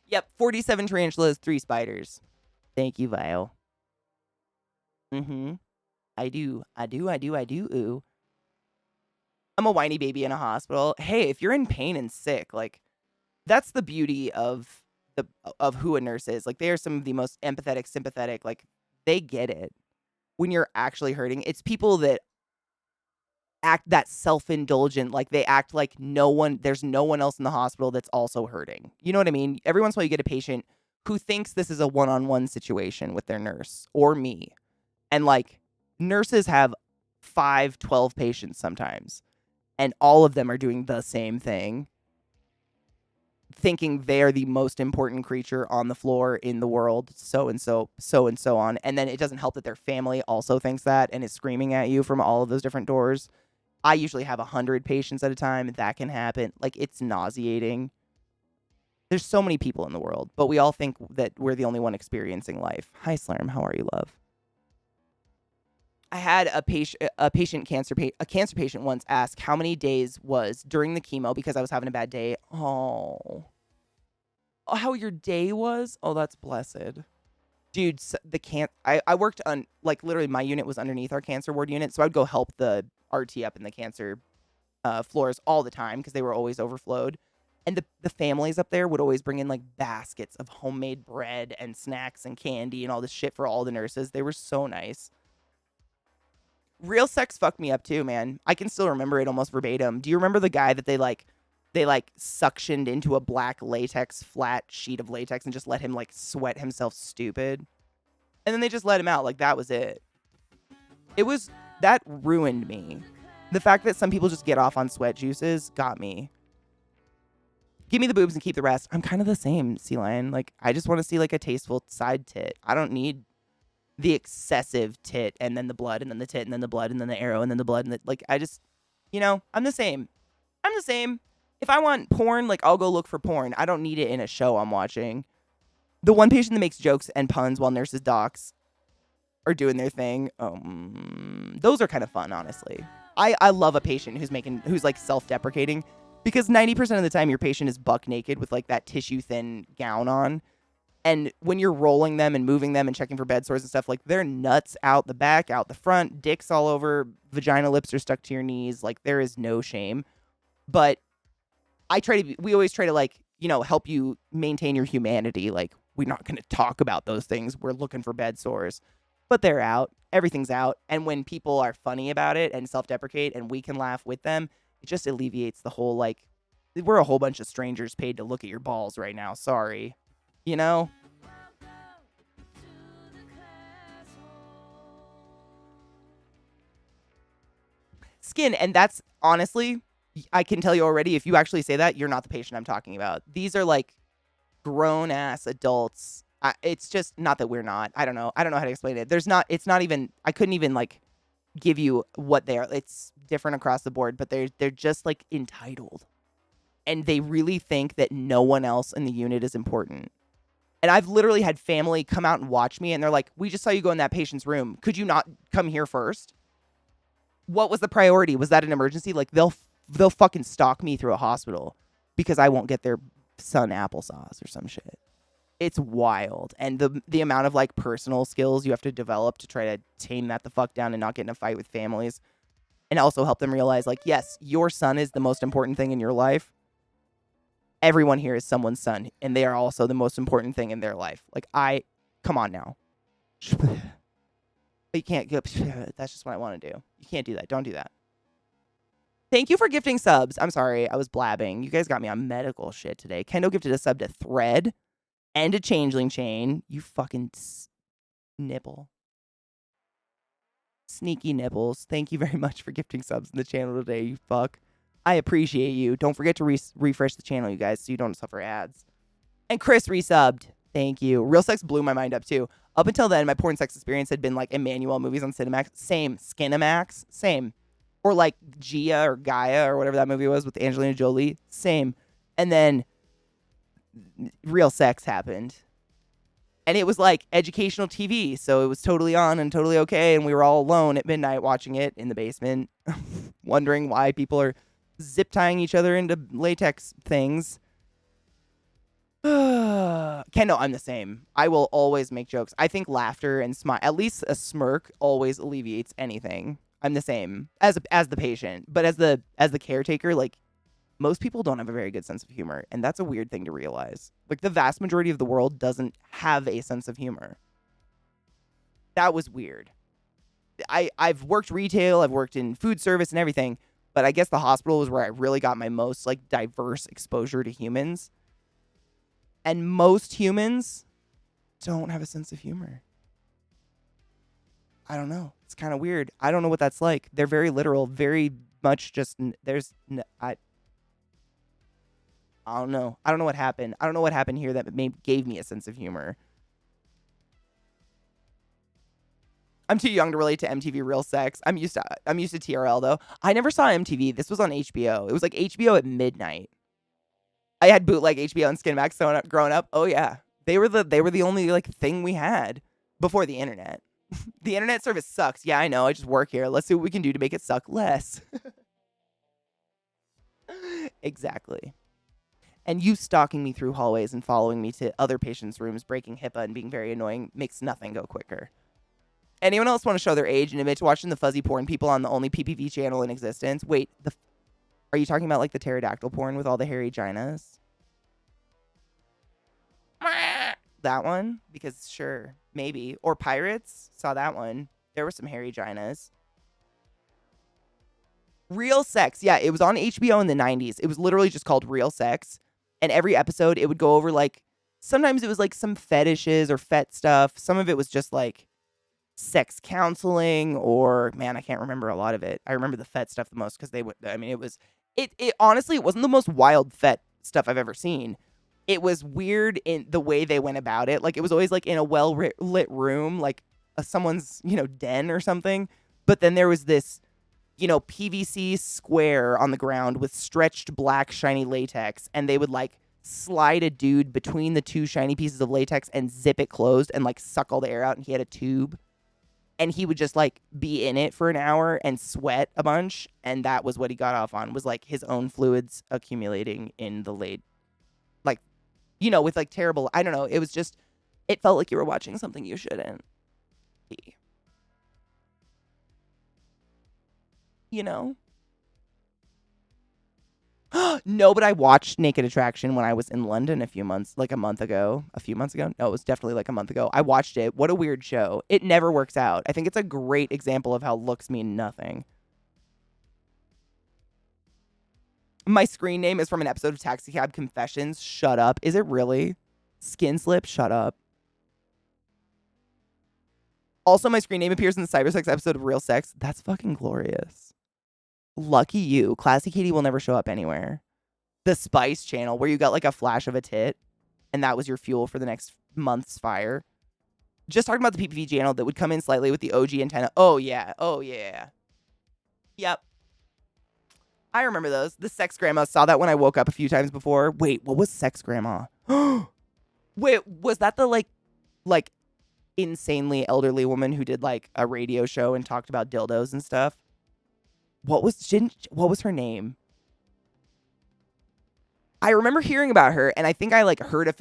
Yep, 47 tarantulas, 3 spiders. Thank you, Vile. Mm-hmm. I do. Ooh. I'm a whiny baby in a hospital. Hey, if you're in pain and sick, like, that's the beauty of who a nurse is. Like, they are some of the most empathetic, sympathetic. Like, they get it when you're actually hurting. It's people that act that self-indulgent, like they act like there's no one else in the hospital that's also hurting. You know what I mean? Every once in a while you get a patient who thinks this is a one-on-one situation with their nurse or me. And like nurses have 12 patients sometimes, and all of them are doing the same thing, thinking they're the most important creature on the floor in the world, so and so on. And then it doesn't help that their family also thinks that and is screaming at you from all of those different doors. I usually have 100 patients at a time. That can happen. Like, it's nauseating. There's so many people in the world, but we all think that we're the only one experiencing life. Hi, Slurm. How are you, love? I had a cancer patient once ask how many days was during the chemo because I was having a bad day. Oh, how your day was? Oh, that's blessed. Dude, I worked on, like, literally my unit was underneath our cancer ward unit, so I'd go help the RT up in the cancer floors all the time because they were always overflowed. And the families up there would always bring in, like, baskets of homemade bread and snacks and candy and all this shit for all the nurses. They were so nice. Real sex fucked me up too, man. I can still remember it almost verbatim. Do you remember the guy that they suctioned into a black latex flat sheet of latex and just let him like sweat himself stupid? And then they just let him out. Like, that was it. That ruined me. The fact that some people just get off on sweat juices got me. Give me the boobs and keep the rest. I'm kind of the same, Sea Lion. Like, I just want to see like a tasteful side tit. I don't need the excessive tit and then the blood and then the tit and then the blood and then the arrow and then the blood and like, I just, I'm the same. If I want porn, like, I'll go look for porn. I don't need it in a show I'm watching. The one patient that makes jokes and puns while nurses docs are doing their thing, those are kind of fun, honestly. I love a patient who's like self-deprecating, because 90% of the time your patient is buck naked with like that tissue thin gown on. And when you're rolling them and moving them and checking for bed sores and stuff, like, they're nuts out the back, out the front, dicks all over, vagina lips are stuck to your knees. Like, there is no shame. But we always try to, like, help you maintain your humanity. Like, we're not going to talk about those things. We're looking for bed sores. But they're out. Everything's out. And when people are funny about it and self-deprecate and we can laugh with them, it just alleviates the whole, like, we're a whole bunch of strangers paid to look at your balls right now. Sorry. Skin. And that's, honestly, I can tell you already, if you actually say that, you're not the patient I'm talking about. These are like grown ass adults. It's just not that we're not. I don't know how to explain it. It's not even, I couldn't even like give you what they are. It's different across the board, but they're just like entitled. And they really think that no one else in the unit is important. And I've literally had family come out and watch me, and they're like, we just saw you go in that patient's room. Could you not come here first? What was the priority? Was that an emergency? Like, they'll fucking stalk me through a hospital because I won't get their son applesauce or some shit. It's wild. And the amount of like personal skills you have to develop to try to tame that the fuck down and not get in a fight with families. And also help them realize, like, yes, your son is the most important thing in your life. Everyone here is someone's son, and they are also the most important thing in their life. Like, come on now. You can't go, that's just what I want to do. You can't do that. Don't do that. Thank you for gifting subs. I'm sorry, I was blabbing. You guys got me on medical shit today. Kendo gifted a sub to Thread and a Changeling Chain. You fucking nipple. Sneaky nipples. Thank you very much for gifting subs in the channel today, you fuck. I appreciate you. Don't forget to refresh the channel, you guys, so you don't suffer ads. And Chris resubbed. Thank you. Real Sex blew my mind up, too. Up until then, my porn sex experience had been, like, Emmanuel movies on Cinemax. Same. Skinemax. Same. Or, like, Gia or Gaia or whatever that movie was with Angelina Jolie. Same. And then Real Sex happened. And it was like educational TV, so it was totally on and totally okay, and we were all alone at midnight watching it in the basement, wondering why people are zip-tying each other into latex things. Kendall, I'm the same. I will always make jokes. I think laughter and smile, at least a smirk, always alleviates anything. I'm the same as the patient, but as the caretaker, like, most people don't have a very good sense of humor, and that's a weird thing to realize. Like, the vast majority of the world doesn't have a sense of humor. That was weird. I've worked retail, I've worked in food service and everything, but I guess the hospital was where I really got my most, like, diverse exposure to humans. And most humans don't have a sense of humor. I don't know. It's kind of weird. I don't know what that's like. They're very literal, very much just, I don't know. I don't know what happened. I don't know what happened here that gave me a sense of humor. I'm too young to relate to MTV Real Sex. I'm used to TRL though. I never saw MTV. This was on HBO. It was like HBO at midnight. I had bootleg HBO and Skinemax growing up. Oh yeah. They were the only like thing we had before the internet. The internet service sucks. Yeah, I know. I just work here. Let's see what we can do to make it suck less. Exactly. And you stalking me through hallways and following me to other patients' rooms, breaking HIPAA and being very annoying makes nothing go quicker. Anyone else want to show their age and admit to watching the fuzzy porn people on the only PPV channel in existence? Wait, are you talking about like the pterodactyl porn with all the hairy ginas? That one? Because sure, maybe. Or Pirates? Saw that one. There were some hairy ginas. Real Sex. Yeah, it was on HBO in the 90s. It was literally just called Real Sex. And every episode, it would go over, like, sometimes it was, like, some fetishes or fet stuff. Some of it was just, like, sex counseling or, man, I can't remember a lot of it. I remember the fet stuff the most because it honestly, it wasn't the most wild fet stuff I've ever seen. It was weird in the way they went about it. Like, it was always, like, in a well-lit room, like someone's, den or something. But then there was this, PVC square on the ground with stretched black shiny latex, and they would like slide a dude between the two shiny pieces of latex and zip it closed and like suck all the air out, and he had a tube, and he would just like be in it for an hour and sweat a bunch, and that was what he got off on, was like his own fluids accumulating in the like, with like terrible, I don't know, it was just, it felt like you were watching something you shouldn't be. No, but I watched Naked Attraction when I was in London a month ago. No, it was definitely like a month ago. I watched it. What a weird show. It never works out. I think it's a great example of how looks mean nothing. My screen name is from an episode of Taxi Cab Confessions. Shut up. Is it really? Skin Slip? Shut up. Also, my screen name appears in the Cybersex episode of Real Sex. That's fucking glorious. Lucky you. ClassyKatie will never show up anywhere. The Spice channel, where you got like a flash of a tit, and that was your fuel for the next month's fire. Just talking about the PPV channel that would come in slightly with the OG antenna. Oh, yeah. Oh, yeah. Yep. I remember those. The Sex Grandma. Saw that when I woke up a few times before. Wait, what was Sex Grandma? Wait, was that the like insanely elderly woman who did like a radio show and talked about dildos and stuff? What was her name? I remember hearing about her, and I think I like heard a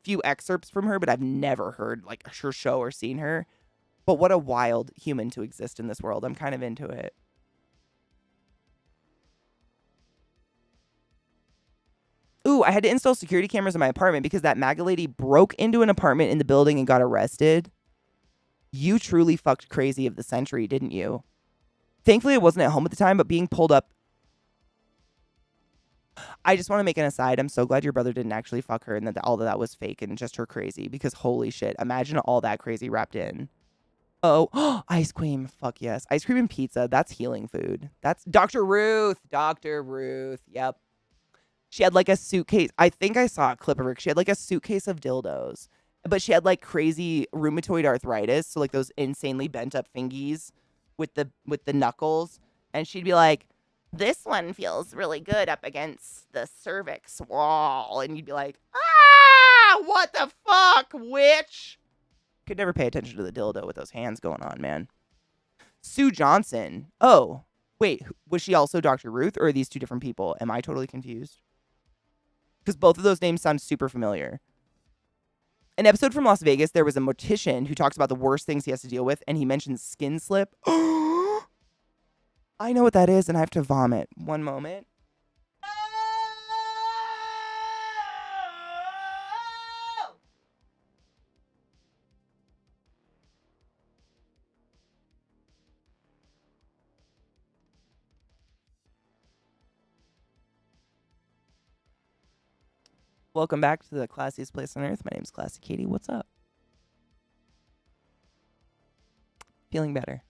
few excerpts from her, but I've never heard like her show or seen her. But what a wild human to exist in this world. I'm kind of into it. Ooh, I had to install security cameras in my apartment because that MAGA lady broke into an apartment in the building and got arrested. You truly fucked crazy of the century, didn't you? Thankfully, I wasn't at home at the time, but being pulled up. I just want to make an aside. I'm so glad your brother didn't actually fuck her and that all of that was fake and just her crazy because holy shit. Imagine all that crazy wrapped in. Oh, ice cream. Fuck yes. Ice cream and pizza. That's healing food. That's Dr. Ruth. Dr. Ruth. Yep. She had like a suitcase. I think I saw a clip of her. She had like a suitcase of dildos, but she had like crazy rheumatoid arthritis. So like those insanely bent up fingies with the knuckles. And she'd be like, this one feels really good up against the cervix wall. And you'd be like, ah, what the fuck, witch? Could never pay attention to the dildo with those hands going on, man. Sue Johnson. Oh, wait, was she also Dr. Ruth, or are these two different people? Am I totally confused? Because both of those names sound super familiar. An episode from Las Vegas, there was a mortician who talks about the worst things he has to deal with, and he mentions skin slip. I know what that is, and I have to vomit. One moment. Welcome back to the classiest place on earth. My name's ClassyKatie. What's up? Feeling better.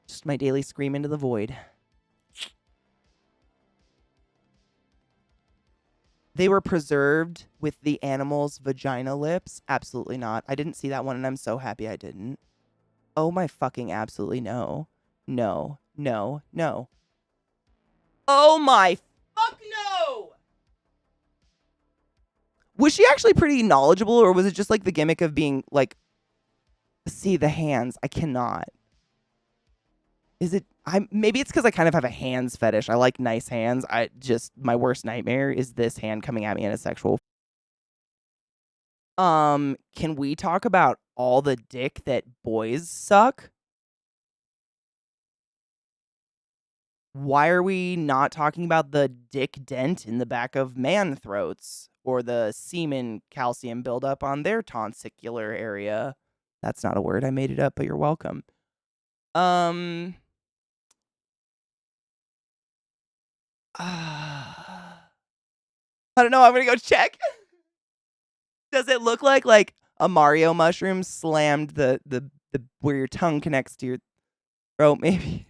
Just my daily scream into the void. They were preserved with the animal's vagina lips? Absolutely not. I didn't see that one, and I'm so happy I didn't. Oh my fucking absolutely no. No. No. No. Oh my fuck no! Was she actually pretty knowledgeable, or was it just like the gimmick of being like, see the hands? I cannot. Is it? Maybe it's because I kind of have a hands fetish. I like nice hands. My worst nightmare is this hand coming at me in a sexual. Can we talk about all the dick that boys suck? Why are we not talking about the dick dent in the back of man throats or the semen calcium buildup on their tonsillar area? That's not a word. I made it up, but you're welcome. I don't know. I'm gonna go check. Does it look like a Mario mushroom slammed the where your tongue connects to your throat? Maybe.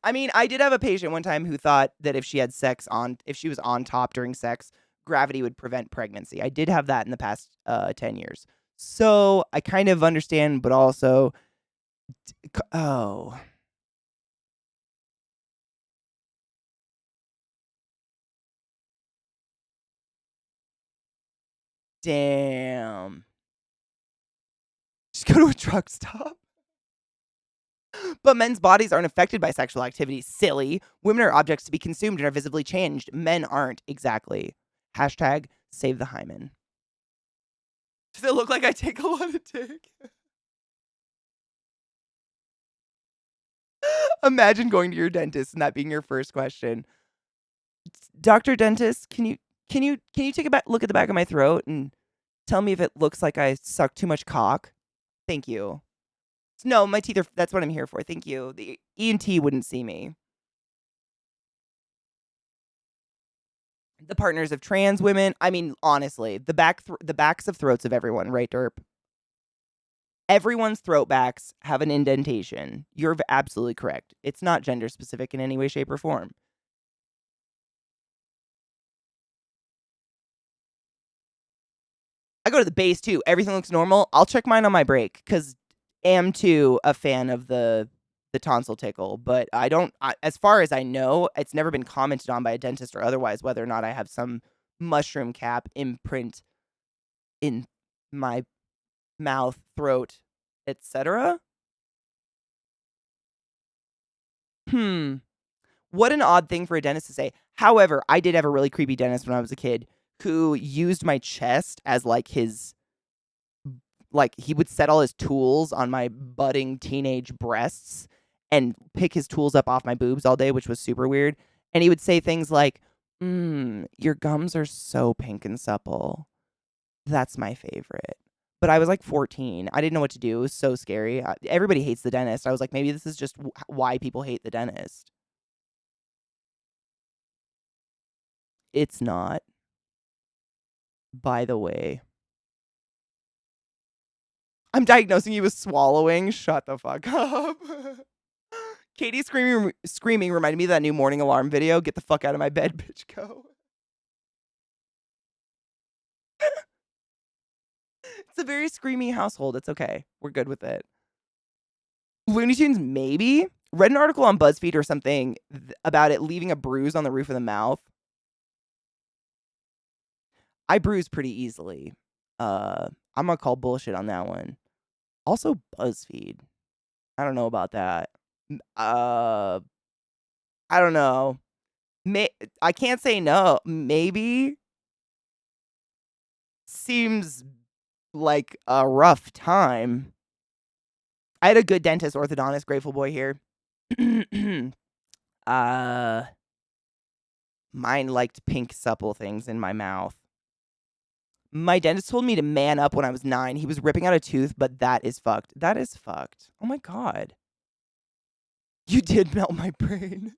I mean, I did have a patient one time who thought that if she was on top during sex, gravity would prevent pregnancy. I did have that in the past 10 years. So I kind of understand, but also, oh. Damn. Just go to a truck stop. But men's bodies aren't affected by sexual activity. Silly. Women are objects to be consumed and are visibly changed. Men aren't. Exactly. Hashtag save the hymen. Does it look like I take a lot of dick? Imagine going to your dentist and that being your first question. Dr. Dentist, can you take a look at the back of my throat and tell me if it looks like I suck too much cock? Thank you. No, my teeth are that's what I'm here for. Thank you. The ENT wouldn't see me. The partners of trans women. I mean, honestly, the backs of throats of everyone, right, Derp? Everyone's throat backs have an indentation. You're absolutely correct. It's not gender specific in any way, shape, or form. I go to the base too. Everything looks normal. I'll check mine on my break because am too a fan of the tonsil tickle, but as far as I know, it's never been commented on by a dentist or otherwise whether or not I have some mushroom cap imprint in my mouth, throat, etc. What an odd thing for a dentist to say. However, I did have a really creepy dentist when I was a kid who used my chest as like his, like he would set all his tools on my budding teenage breasts and pick his tools up off my boobs all day, which was super weird. And he would say things like, your gums are so pink and supple. That's my favorite. But I was like 14. I didn't know what to do. It was so scary. Everybody hates the dentist. I was like, maybe this is just why people hate the dentist. It's not, by the way. I'm diagnosing you with swallowing. Shut the fuck up. Katie screaming reminded me of that new morning alarm video. Get the fuck out of my bed, bitch. Go. It's a very screamy household. It's okay. We're good with it. Looney Tunes, maybe. Read an article on BuzzFeed or something about it leaving a bruise on the roof of the mouth. I bruise pretty easily. I'm gonna call bullshit on that one. Also, BuzzFeed. I don't know about that. I don't know. I can't say no. Maybe. Seems like a rough time. I had a good dentist, orthodontist, grateful boy here. uh, Mine liked pink supple things in my mouth. My dentist told me to man up when I was 9. He was ripping out a tooth, but that is fucked. That is fucked. Oh my god. You did melt my brain.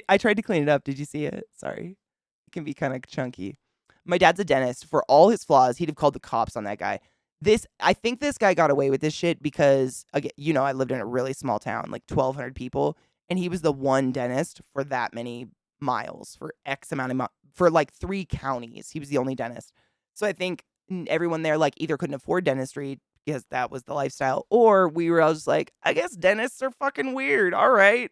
I tried to clean it up. Did you see it? Sorry. It can be kind of chunky. My dad's a dentist. For all his flaws, he'd have called the cops on that guy. I think this guy got away with this shit because, again, I lived in a really small town, like 1,200 people, and he was the one dentist for that many miles, for X amount of for like 3 counties. He was the only dentist. So I think everyone there like either couldn't afford dentistry because that was the lifestyle, or we were all just like, I guess dentists are fucking weird. All right.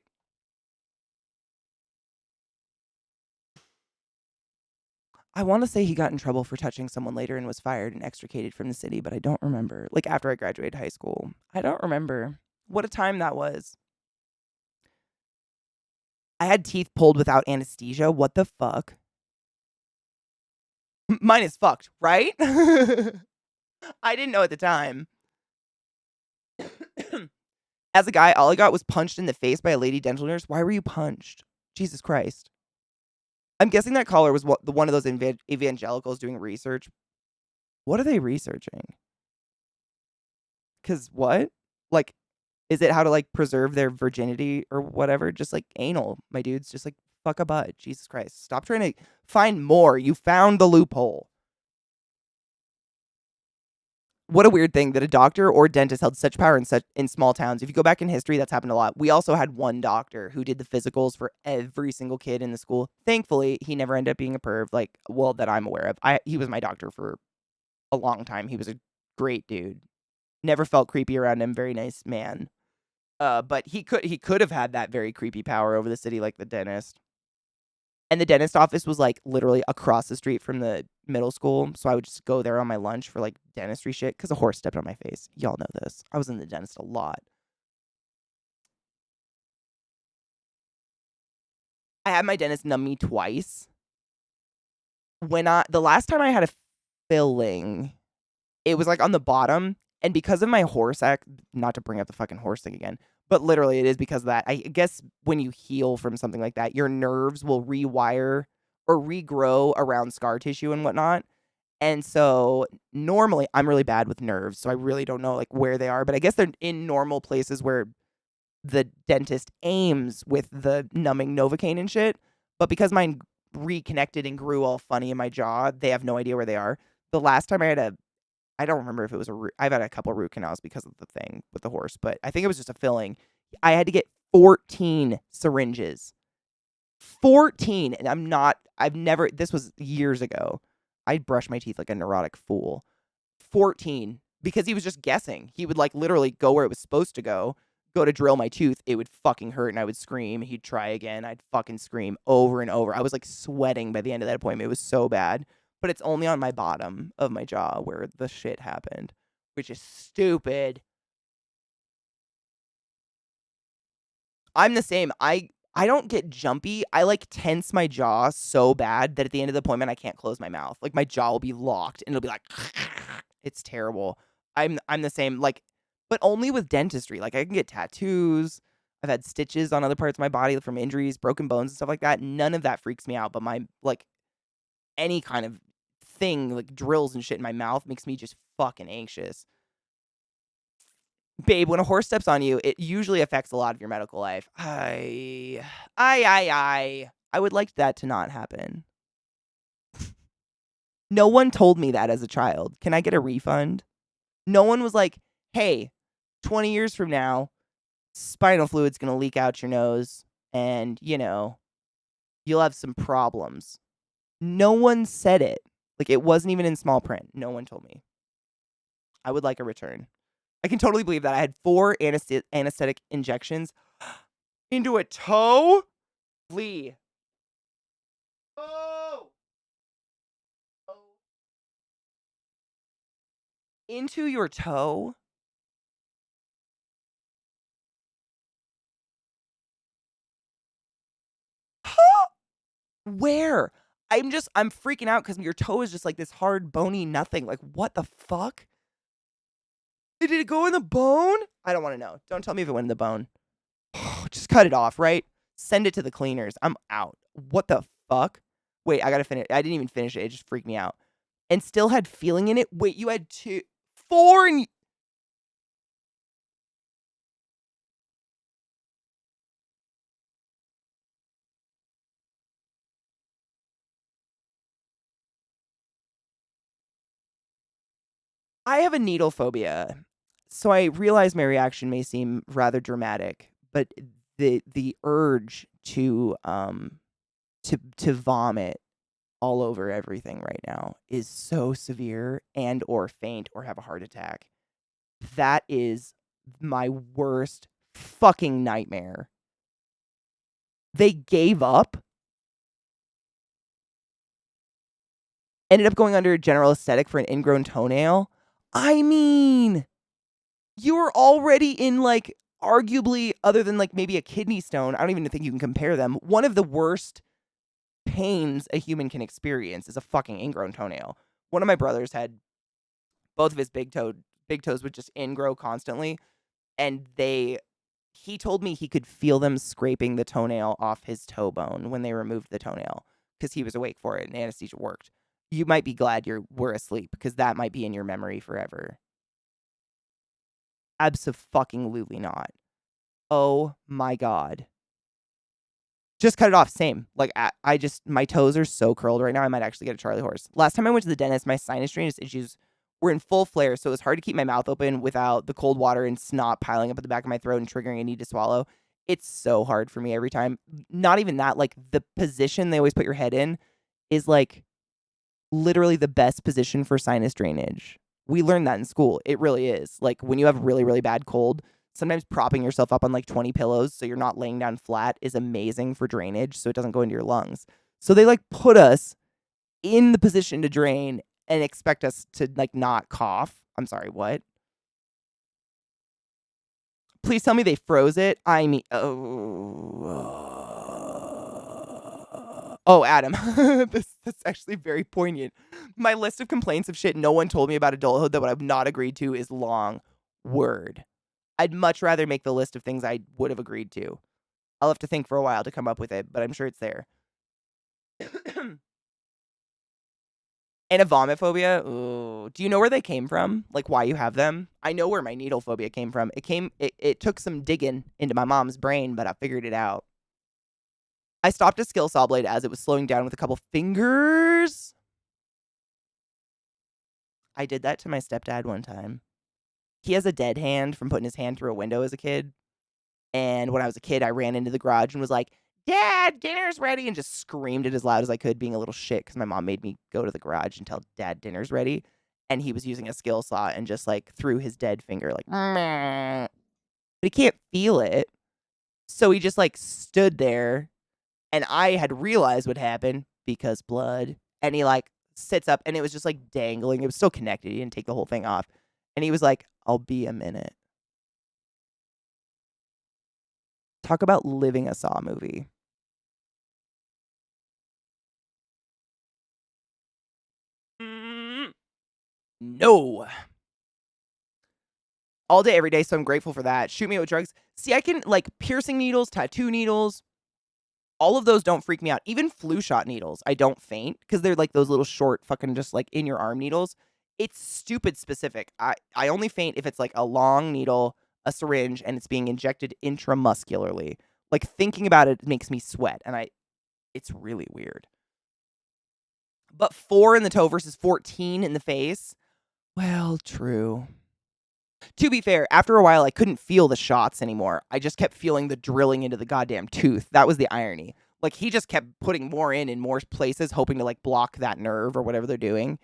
I want to say he got in trouble for touching someone later and was fired and extricated from the city, but I don't remember. Like after I graduated high school. I don't remember. What a time that was. I had teeth pulled without anesthesia. What the fuck? Mine is fucked, right? I didn't know at the time. As a guy, all I got was punched in the face by a lady dental nurse. Why were you punched? Jesus Christ. I'm guessing that caller was one of those evangelicals doing research. What are they researching? Because what? Like, is it how to, like, preserve their virginity or whatever? Just, like, anal, my dudes. Just, like, fuck a butt. Jesus Christ. Stop trying to find more. You found the loophole. What a weird thing that a doctor or dentist held such power in small towns. If you go back in history, that's happened a lot. We also had one doctor who did the physicals for every single kid in the school. Thankfully, he never ended up being a perv, like, well, that I'm aware of. He was my doctor for a long time. He was a great dude. Never felt creepy around him. Very nice man. But he could have had that very creepy power over the city, like the dentist. And the dentist office was like literally across the street from the middle school. So I would just go there on my lunch for like dentistry shit because a horse stepped on my face. Y'all know this. I was in the dentist a lot. I had my dentist numb me twice. The last time I had a filling, it was like on the bottom. And because of my horse act, not to bring up the fucking horse thing again, but literally it is because of that. I guess when you heal from something like that, your nerves will rewire or regrow around scar tissue and whatnot. And so normally I'm really bad with nerves, so I really don't know like where they are, but I guess they're in normal places where the dentist aims with the numbing Novocaine and shit. But because mine reconnected and grew all funny in my jaw, they have no idea where they are. The last time I don't remember if it was I've had a couple root canals because of the thing with the horse, but I think it was just a filling. I had to get 14 syringes. 14. And this was years ago. I'd brush my teeth like a neurotic fool. 14. Because he was just guessing. He would like literally go where it was supposed to go to drill my tooth. It would fucking hurt and I would scream. He'd try again. I'd fucking scream over and over. I was like sweating by the end of that appointment. It was so bad. But it's only on my bottom of my jaw where the shit happened, which is stupid. I'm the same. I don't get jumpy. I like tense my jaw so bad that at the end of the appointment I can't close my mouth. Like my jaw will be locked and it'll be like it's terrible. I'm the same. Like, but only with dentistry. Like I can get tattoos. I've had stitches on other parts of my body from injuries, broken bones and stuff like that. None of that freaks me out. But my like any kind of thing like drills and shit in my mouth makes me just fucking anxious. Babe, when a horse steps on you, it usually affects a lot of your medical life. I would like that to not happen. No one told me that as a child. Can I get a refund? No one was like, hey, 20 years from now, spinal fluid's going to leak out your nose and, you'll have some problems. No one said it. Like, it wasn't even in small print. No one told me. I would like a return. I can totally believe that. I had 4 anesthetic injections into a toe. Lee. Oh. Into your toe? Where? I'm freaking out because your toe is just like this hard, bony nothing. Like, what the fuck? Did it go in the bone? I don't want to know. Don't tell me if it went in the bone. Just cut it off, right? Send it to the cleaners. I'm out. What the fuck? Wait, I gotta finish. I didn't even finish it. It just freaked me out. And still had feeling in it. Wait, you had 4 and I have a needle phobia. So I realize my reaction may seem rather dramatic, but the urge to vomit all over everything right now is so severe and or faint or have a heart attack. That is my worst fucking nightmare. They gave up. Ended up going under general aesthetic for an ingrown toenail. I mean, you were already in like arguably other than like maybe a kidney stone, I don't even think you can compare them. One of the worst pains a human can experience is a fucking ingrown toenail. One of my brothers had both of his big toes would just ingrow constantly, and he told me he could feel them scraping the toenail off his toe bone when they removed the toenail because he was awake for it and anesthesia worked. You might be glad we're asleep because that might be in your memory forever. Abso-fucking-lutely not. Oh my god. Just cut it off. Same. Like, my toes are so curled right now. I might actually get a Charlie horse. Last time I went to the dentist, my sinus drainage issues were in full flare, so it was hard to keep my mouth open without the cold water and snot piling up at the back of my throat and triggering a need to swallow. It's so hard for me every time. Not even that. Like, the position they always put your head in is, like, literally the best position for sinus drainage. We learned that in school. It really is. Like, when you have really, really bad cold, sometimes propping yourself up on like 20 pillows so you're not laying down flat is amazing for drainage so it doesn't go into your lungs. So they like put us in the position to drain and expect us to like not cough. I'm sorry, what? Please tell me they froze it. I mean, oh, Adam, that's actually very poignant. My list of complaints of shit no one told me about adulthood that I've not agreed to is long. Word. I'd much rather make the list of things I would have agreed to. I'll have to think for a while to come up with it, but I'm sure it's there. And a vomit phobia? Ooh. Do you know where they came from? Like why you have them? I know where my needle phobia came from. It took some digging into my mom's brain, but I figured it out. I stopped a skill saw blade as it was slowing down with a couple fingers. I did that to my stepdad one time. He has a dead hand from putting his hand through a window as a kid. And when I was a kid, I ran into the garage and was like, Dad, dinner's ready, and just screamed it as loud as I could, being a little shit because my mom made me go to the garage and tell Dad dinner's ready. And he was using a skill saw and just like threw his dead finger like, meh. But he can't feel it. So he just like stood there and I had realized what happened because blood. And he like sits up and it was just like dangling. It was still connected. He didn't take the whole thing off. And he was like, I'll be a minute. Talk about living a Saw movie. No. All day, every day, so I'm grateful for that. Shoot me with drugs. See, I can, like, piercing needles, tattoo needles, all of those don't freak me out. Even flu shot needles, I don't faint because they're like those little short fucking just like in your arm needles. It's stupid specific. I only faint if it's like a long needle, a syringe, and it's being injected intramuscularly. Like thinking about it makes me sweat, and it's really weird. But 4 in the toe versus 14 in the face. Well, true. To be fair, after a while, I couldn't feel the shots anymore. I just kept feeling the drilling into the goddamn tooth. That was the irony. Like, he just kept putting more in more places, hoping to, like, block that nerve or whatever they're doing.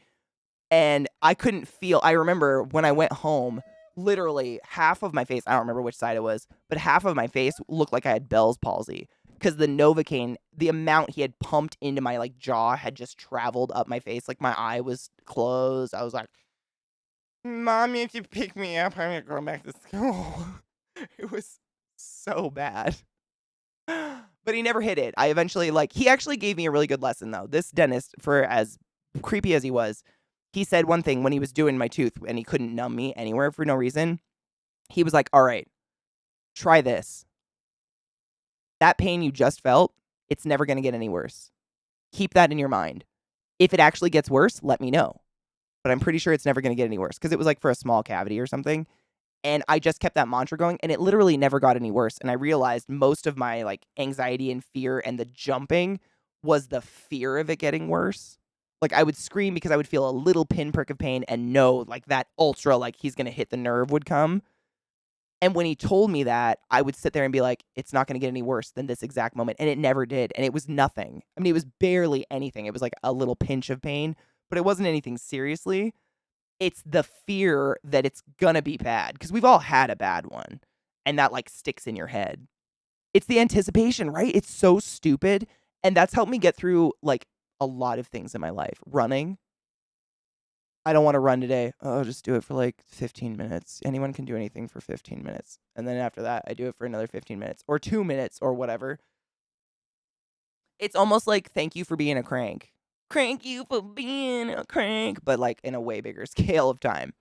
And I couldn't feel. I remember when I went home, literally half of my face, I don't remember which side it was, but half of my face looked like I had Bell's palsy. Because the Novocaine, the amount he had pumped into my, like, jaw had just traveled up my face. Like, my eye was closed. I was like, Mommy, if you pick me up, I'm gonna go back to school. It was so bad. But he never hit it. I eventually, like, he actually gave me a really good lesson, though. This dentist, for as creepy as he was, he said one thing when he was doing my tooth and he couldn't numb me anywhere for no reason. He was like, all right, try this. That pain you just felt, it's never gonna get any worse. Keep that in your mind. If it actually gets worse, let me know. But I'm pretty sure it's never gonna get any worse because it was like for a small cavity or something. And I just kept that mantra going, and it literally never got any worse. And I realized most of my like anxiety and fear and the jumping was the fear of it getting worse. Like I would scream because I would feel a little pinprick of pain and know like that ultra like he's gonna hit the nerve would come. And when he told me that, I would sit there and be like, it's not gonna get any worse than this exact moment. And it never did. And it was nothing. I mean, it was barely anything. It was like a little pinch of pain, but it wasn't anything seriously. It's the fear that it's gonna be bad because we've all had a bad one and that like sticks in your head. It's the anticipation, right? It's so stupid. And that's helped me get through like a lot of things in my life. Running. I don't want to run today. Oh, I'll just do it for like 15 minutes. Anyone can do anything for 15 minutes. And then after that, I do it for another 15 minutes or 2 minutes or whatever. It's almost like thank you for being a crank. Crank you for being a crank, but like in a way bigger scale of time.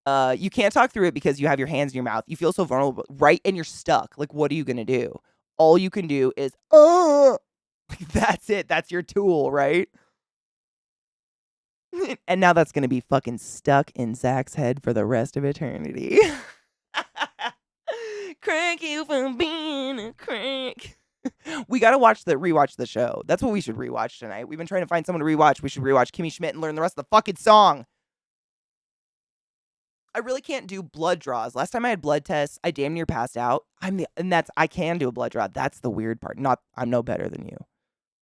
You can't talk through it because you have your hands in your mouth. You feel so vulnerable, right? And you're stuck. Like, what are you gonna do? All you can do is, that's it. That's your tool, right? And now that's gonna be fucking stuck in Zach's head for the rest of eternity. Crank you for being a crank. We gotta rewatch the show. That's what we should rewatch tonight. We've been trying to find someone to rewatch. We should rewatch Kimmy Schmidt and learn the rest of the fucking song. I really can't do blood draws. Last time I had blood tests, I damn near passed out. I can do a blood draw. That's the weird part. I'm no better than you.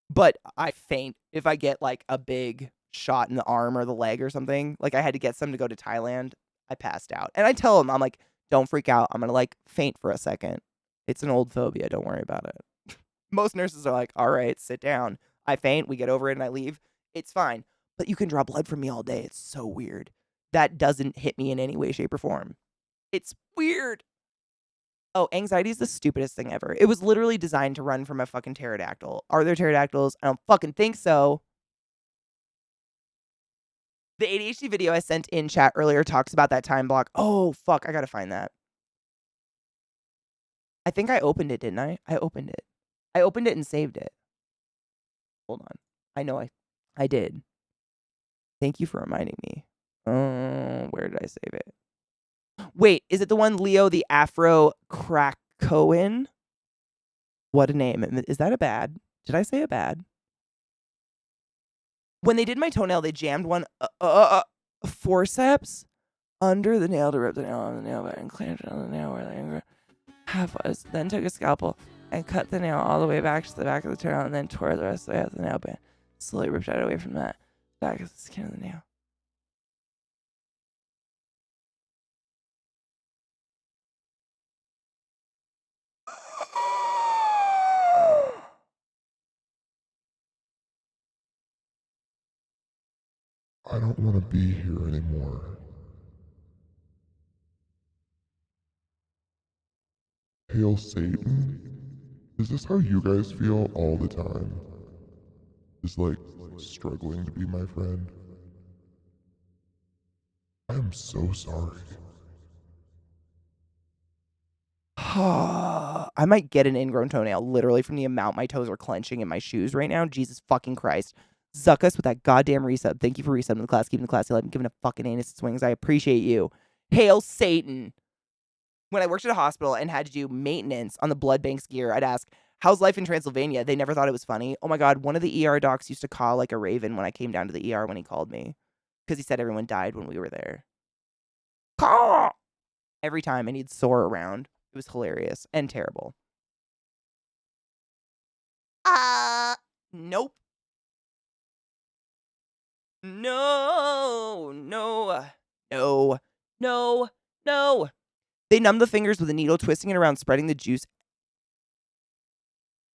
But I faint if I get like a big shot in the arm or the leg or something. Like I had to get some to go to Thailand. I passed out. And I tell them, I'm like, don't freak out. I'm going to like faint for a second. It's an old phobia. Don't worry about it. Most nurses are like, all right, sit down. I faint. We get over it and I leave. It's fine. But you can draw blood from me all day. It's so weird. That doesn't hit me in any way, shape, or form. It's weird. Oh, anxiety is the stupidest thing ever. It was literally designed to run from a fucking pterodactyl. Are there pterodactyls? I don't fucking think so. The ADHD video I sent in chat earlier talks about that time block. Oh, fuck. I gotta find that. I think I opened it, didn't I? I opened it. I opened it and saved it. Hold on. I know I did. Thank you for reminding me. Where did I save it? Wait, is it the one Leo the Afro Krakoan? What a name. Is that a bad? Did I say a bad? When they did my toenail, they jammed one forceps under the nail to rip the nail on the nail bed and clamped it on the nail where the half was. Then took a scalpel and cut the nail all the way back to the back of the toenail and then tore the rest of the way out the nail bed. Slowly ripped it away from that back of the skin of the nail. I don't want to be here anymore. Hail Satan. Is this how you guys feel all the time? Just like struggling to be my friend? I am so sorry. I might get an ingrown toenail literally from the amount my toes are clenching in my shoes right now. Jesus fucking Christ. Zuckus with that goddamn resub. Thank you for resubbing the class, keeping the classy alive, and giving a fucking anus swings. I appreciate you. Hail Satan. When I worked at a hospital and had to do maintenance on the blood bank's gear, I'd ask, how's life in Transylvania? They never thought it was funny. Oh my God, one of the ER docs used to caw like a raven when I came down to the ER when he called me. Because he said everyone died when we were there. Caw! Every time, and he'd soar around. It was hilarious and terrible. Nope. No. They numb the fingers with a needle, twisting it around, spreading the juice.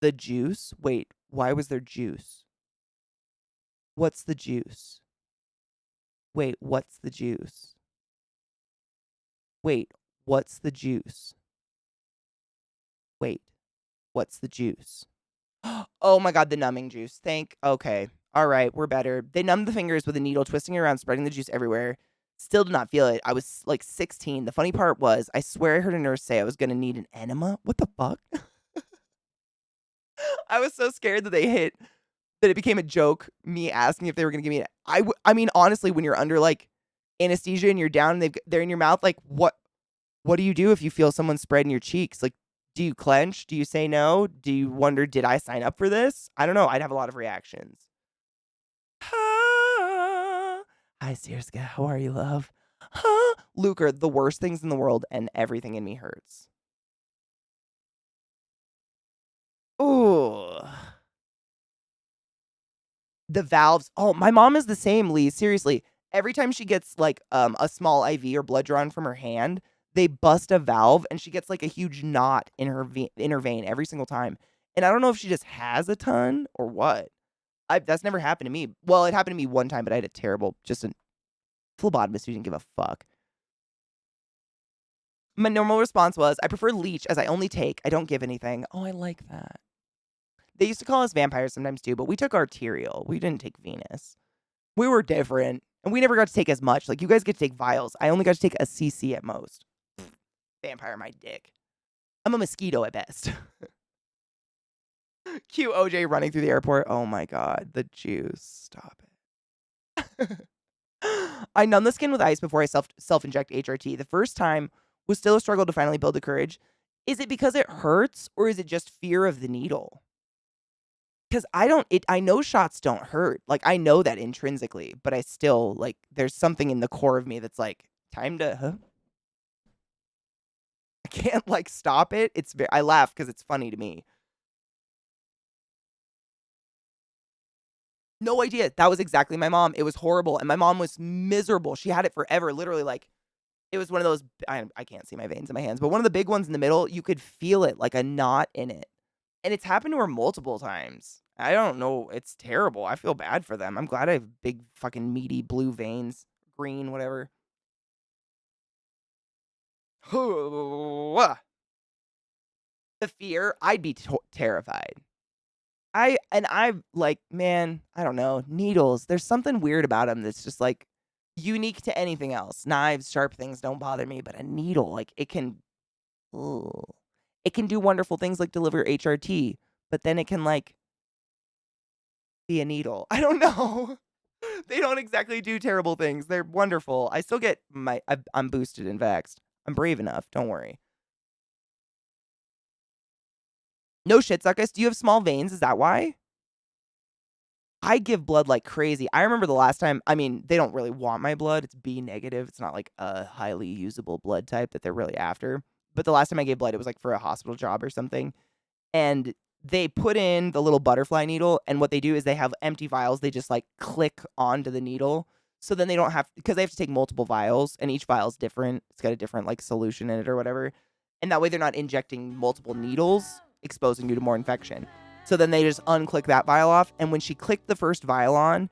The juice? Wait, why was there juice? What's the juice? Wait, what's the juice? Wait, what's the juice? Wait, what's the juice? Oh my God, the numbing juice. Okay. All right, we're better. They numbed the fingers with a needle, twisting it around, spreading the juice everywhere. Still did not feel it. I was like 16. The funny part was, I swear I heard a nurse say I was going to need an enema. What the fuck? I was so scared that it became a joke, me asking if they were going to give me I mean, honestly, when you're under like anesthesia and you're down and they're in your mouth, like what do you do if you feel someone spreading your cheeks? Like, do you clench? Do you say no? Do you wonder, did I sign up for this? I don't know. I'd have a lot of reactions. Hi, Sirska. How are you, love? Luker, the worst things in the world, and everything in me hurts. Ooh. The valves. Oh, my mom is the same, Lee. Seriously. Every time she gets like a small IV or blood drawn from her hand, they bust a valve and she gets like a huge knot in her vein every single time. And I don't know if she just has a ton or what. That's never happened to me. Well, it happened to me one time, but I had just a phlebotomist who didn't give a fuck. My normal response was, I prefer leech as I only take. I don't give anything. Oh, I like that. They used to call us vampires sometimes too, but we took arterial. We didn't take venous. We were different, and we never got to take as much. Like, you guys get to take vials. I only got to take a cc at most. Vampire my dick. I'm a mosquito at best. Cute OJ running through the airport. Oh my God, the juice. Stop it. I numb the skin with ice before I self-inject HRT. The first time was still a struggle to finally build the courage. Is it because it hurts, or is it just fear of the needle? Because I know shots don't hurt. Like, I know that intrinsically, but I still, like, there's something in the core of me that's like, time to, I can't, like, stop it. I laugh because it's funny to me. No idea. That was exactly my mom. It was horrible. And my mom was miserable. She had it forever. Literally, like, it was one of those, I can't see my veins in my hands, but one of the big ones in the middle, you could feel it, like a knot in it. And it's happened to her multiple times. I don't know. It's terrible. I feel bad for them. I'm glad I have big fucking meaty blue veins. Green, whatever. The fear, I'd be terrified. I've like, man, I don't know. Needles, there's something weird about them that's just like unique to anything else. Knives, sharp things don't bother me, but a needle, like it can do wonderful things like deliver HRT, but then it can like be a needle. I don't know. They don't exactly do terrible things. They're wonderful. I still get I'm boosted and vaxxed. I'm brave enough. Don't worry. No shit, Suckus. Do you have small veins? Is that why? I give blood like crazy. I remember the last time, I mean, they don't really want my blood. It's B negative. It's not like a highly usable blood type that they're really after. But the last time I gave blood, it was like for a hospital job or something. And they put in the little butterfly needle. And what they do is they have empty vials. They just like click onto the needle. So then they don't have, because they have to take multiple vials and each vial is different. It's got a different like solution in it or whatever. And that way they're not injecting multiple needles, exposing you to more infection. So then they just unclick that vial off. And when she clicked the first vial on,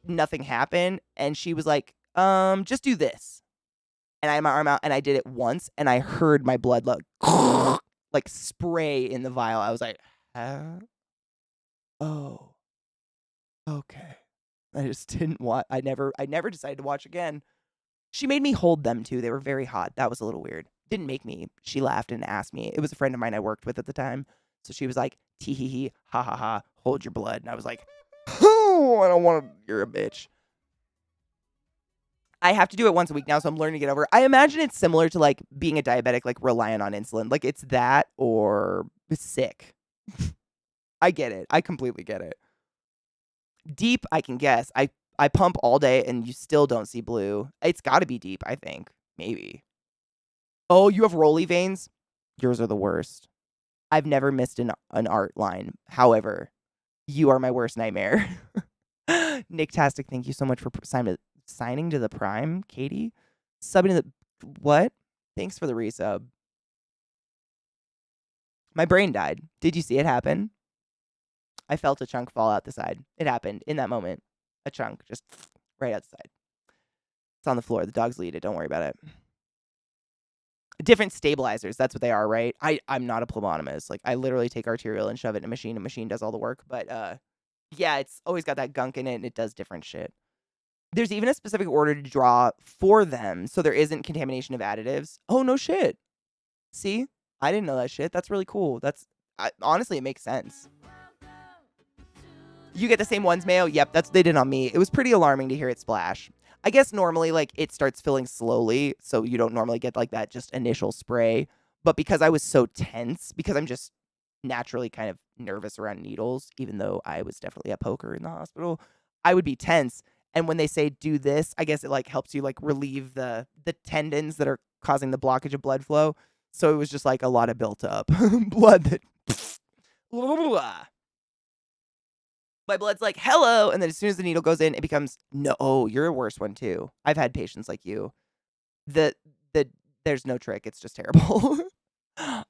nothing happened. And she was like, just do this. And I had my arm out and I did it once and I heard my blood like, like spray in the vial. I was like, huh? Oh, okay. I just didn't watch. I never decided to watch again. She made me hold them too. They were very hot. That was a little weird. Didn't make me. She laughed and asked me. It was a friend of mine I worked with at the time. So she was like, tee hee hee, ha ha ha, hold your blood. And I was like, oh, I don't want to. You're a bitch. I have to do it once a week now, so I'm learning to get over it. I imagine it's similar to like being a diabetic, like relying on insulin. Like it's that or sick. I get it. I completely get it. Deep, I can guess. I pump all day and you still don't see blue. It's got to be deep, I think. Maybe. Oh, you have rolly veins? Yours are the worst. I've never missed an art line. However, you are my worst nightmare. Nicktastic, thank you so much for signing to the Prime, Katie. Subbing to the... What? Thanks for the resub. My brain died. Did you see it happen? I felt a chunk fall out the side. It happened in that moment. A chunk just right outside. It's on the floor. The dogs lead it. Don't worry about it. Different stabilizers. That's what they are, right? I'm not a phlebotomist. Like, I literally take arterial and shove it in a machine. A machine does all the work. But, yeah, it's always got that gunk in it, and it does different shit. There's even a specific order to draw for them, so there isn't contamination of additives. Oh, no shit. See? I didn't know that shit. That's really cool. Honestly, it makes sense. You get the same ones, Mayo? Yep, that's what they did on me. It was pretty alarming to hear it splash. I guess normally, like, it starts filling slowly, so you don't normally get, like, that just initial spray. But because I was so tense, because I'm just naturally kind of nervous around needles, even though I was definitely a poker in the hospital, I would be tense. And when they say do this, I guess it, like, helps you, like, relieve the tendons that are causing the blockage of blood flow. So it was just, like, a lot of built up blood that... My blood's like, hello. And then as soon as the needle goes in, it becomes, no, oh, you're a worse one too. I've had patients like you. There's no trick. It's just terrible.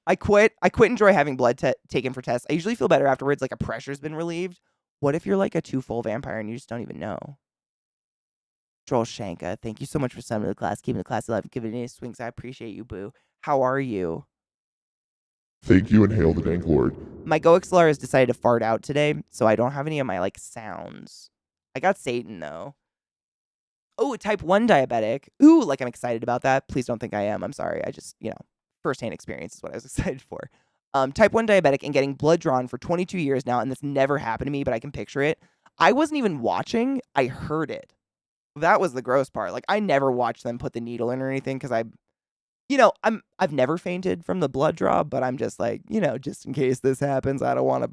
I quit enjoy having blood taken for tests. I usually feel better afterwards, like a pressure's been relieved. What if you're like a 2 full vampire and you just don't even know? Joel Shanka, thank you so much for summoning the class, keeping the class alive, giving it swings. I appreciate you, boo. How are you? Thank you and hail the Dank Lord. My GoXLR has decided to fart out today, so I don't have any of my, like, sounds. I got Satan, though. Oh, type 1 diabetic. Ooh, like, I'm excited about that. Please don't think I am. I'm sorry. I just, firsthand experience is what I was excited for. Type 1 diabetic and getting blood drawn for 22 years now, and this never happened to me, but I can picture it. I wasn't even watching. I heard it. That was the gross part. Like, I never watched them put the needle in or anything because I've never fainted from the blood draw, but I'm just like, just in case this happens, I don't want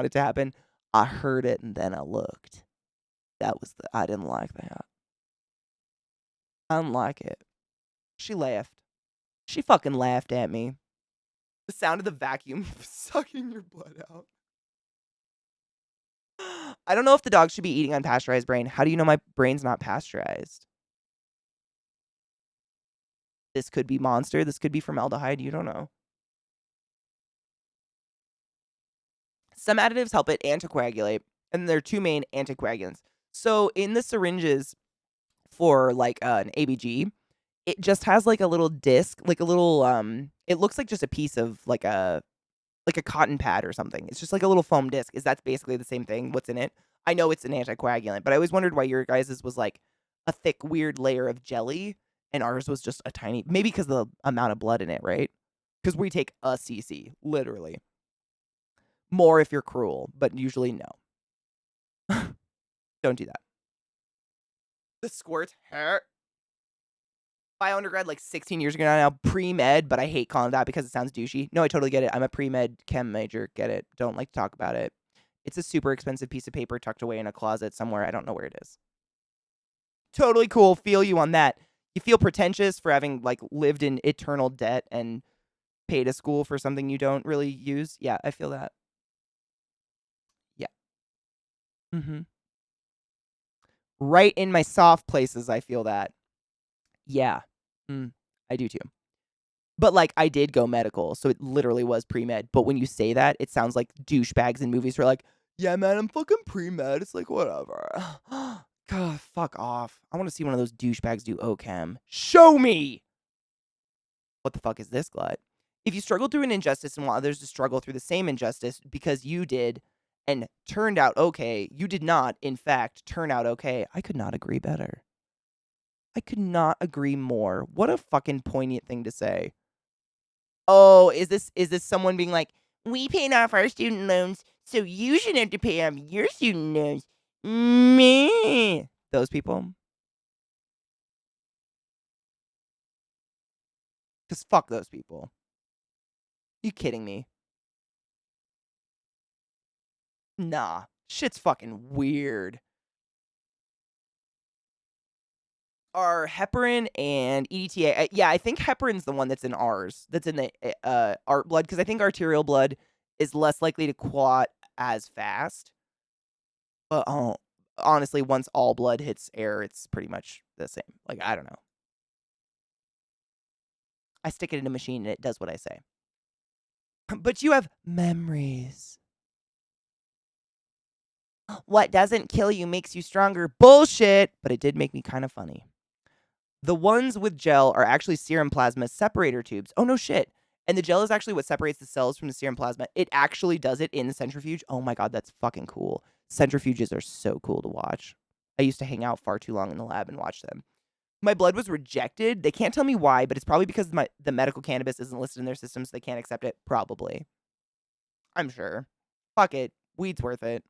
it to happen. I heard it and then I looked. I didn't like that. I didn't like it. She laughed. She fucking laughed at me. The sound of the vacuum sucking your blood out. I don't know if the dog should be eating unpasteurized brain. How do you know my brain's not pasteurized? This could be Monster. This could be formaldehyde. You don't know. Some additives help it anticoagulate, and there are two main anticoagulants. So in the syringes for like an ABG, it just has like a little disc, like a little it looks like just a piece of like a cotton pad or something. It's just like a little foam disc. Is that's basically the same thing? What's in it? I know it's an anticoagulant, but I always wondered why your guys's was like a thick, weird layer of jelly, and ours was just a tiny. Maybe because of the amount of blood in it, right? Because we take a cc, literally. More if you're cruel, but usually no. Don't do that. The squirts hurt. Bio undergrad like 16 years ago now, pre-med, but I hate calling it that because it sounds douchey. No, I totally get it. I'm a pre-med chem major. Get it. Don't like to talk about it. It's a super expensive piece of paper tucked away in a closet somewhere. I don't know where it is. Totally cool. Feel you on that. You feel pretentious for having like lived in eternal debt and paid a school for something you don't really use. Yeah, I feel that. Yeah. Mm-hmm. Right in my soft places, I feel that. Yeah. I do too. But, like, I did go medical, so it literally was pre-med. But when you say that, it sounds like douchebags in movies who are like, yeah, man, I'm fucking pre-med. It's like, whatever. God, fuck off. I want to see one of those douchebags do OChem. Show me! What the fuck is this glut? If you struggled through an injustice and want others to struggle through the same injustice because you did and turned out okay, you did not, in fact, turn out okay. I could not agree better. I could not agree more. What a fucking poignant thing to say. Oh, is this someone being like, we paid off our student loans, so you shouldn't have to pay off your student loans? Me. Those people. Because fuck those people. You kidding me? Nah. Shit's fucking weird. Are heparin and EDTA. Yeah, I think heparin's the one that's in ours. That's in the art blood, because I think arterial blood is less likely to clot as fast. But honestly, once all blood hits air, it's pretty much the same. Like, I don't know. I stick it in a machine and it does what I say. But you have memories. What doesn't kill you makes you stronger. Bullshit. But it did make me kind of funny. The ones with gel are actually serum plasma separator tubes. Oh, no shit. And the gel is actually what separates the cells from the serum plasma. It actually does it in the centrifuge. Oh my God, that's fucking cool. Centrifuges are so cool to watch. I used to hang out far too long in the lab and watch them. My blood was rejected. They can't tell me why, but it's probably because the medical cannabis isn't listed in their system, so they can't accept it. Probably. I'm sure. Fuck it. Weed's worth it.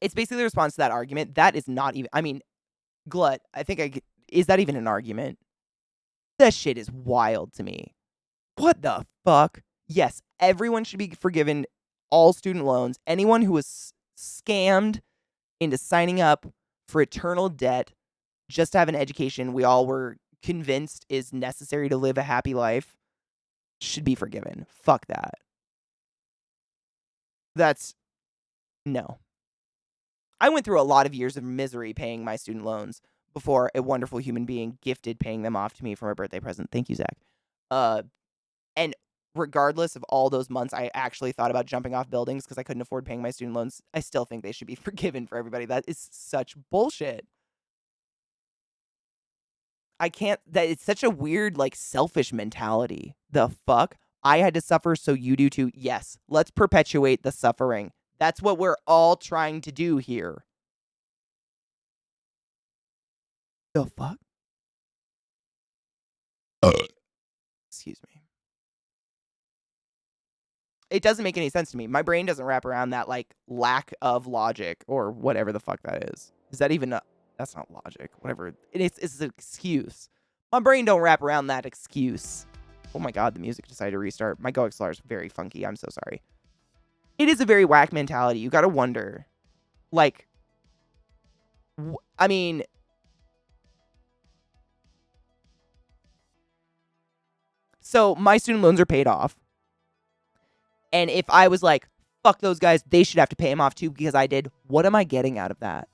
It's basically the response to that argument. That is not even... I mean, Glut, is that even an argument? That shit is wild to me. What the fuck? Yes, everyone should be forgiven all student loans. Anyone who was scammed into signing up for eternal debt just to have an education we all were convinced is necessary to live a happy life should be forgiven. Fuck that. No. I went through a lot of years of misery paying my student loans before a wonderful human being gifted paying them off to me for my birthday present. Thank you, Zach. And regardless of all those months I actually thought about jumping off buildings because I couldn't afford paying my student loans, I still think they should be forgiven for everybody. That is such bullshit. It's such a weird, like, selfish mentality. The fuck? I had to suffer, so you do too. Yes, let's perpetuate the suffering. That's what we're all trying to do here. The fuck? Excuse me. It doesn't make any sense to me. My brain doesn't wrap around that, like, lack of logic or whatever the fuck that is. Is that even that's not logic. Whatever. It's an excuse. My brain don't wrap around that excuse. Oh my God, the music decided to restart. My GoXLR is very funky. I'm so sorry. It is a very whack mentality. You gotta wonder. Like, I mean... So, my student loans are paid off. And if I was like, fuck those guys, they should have to pay them off too because I did, what am I getting out of that?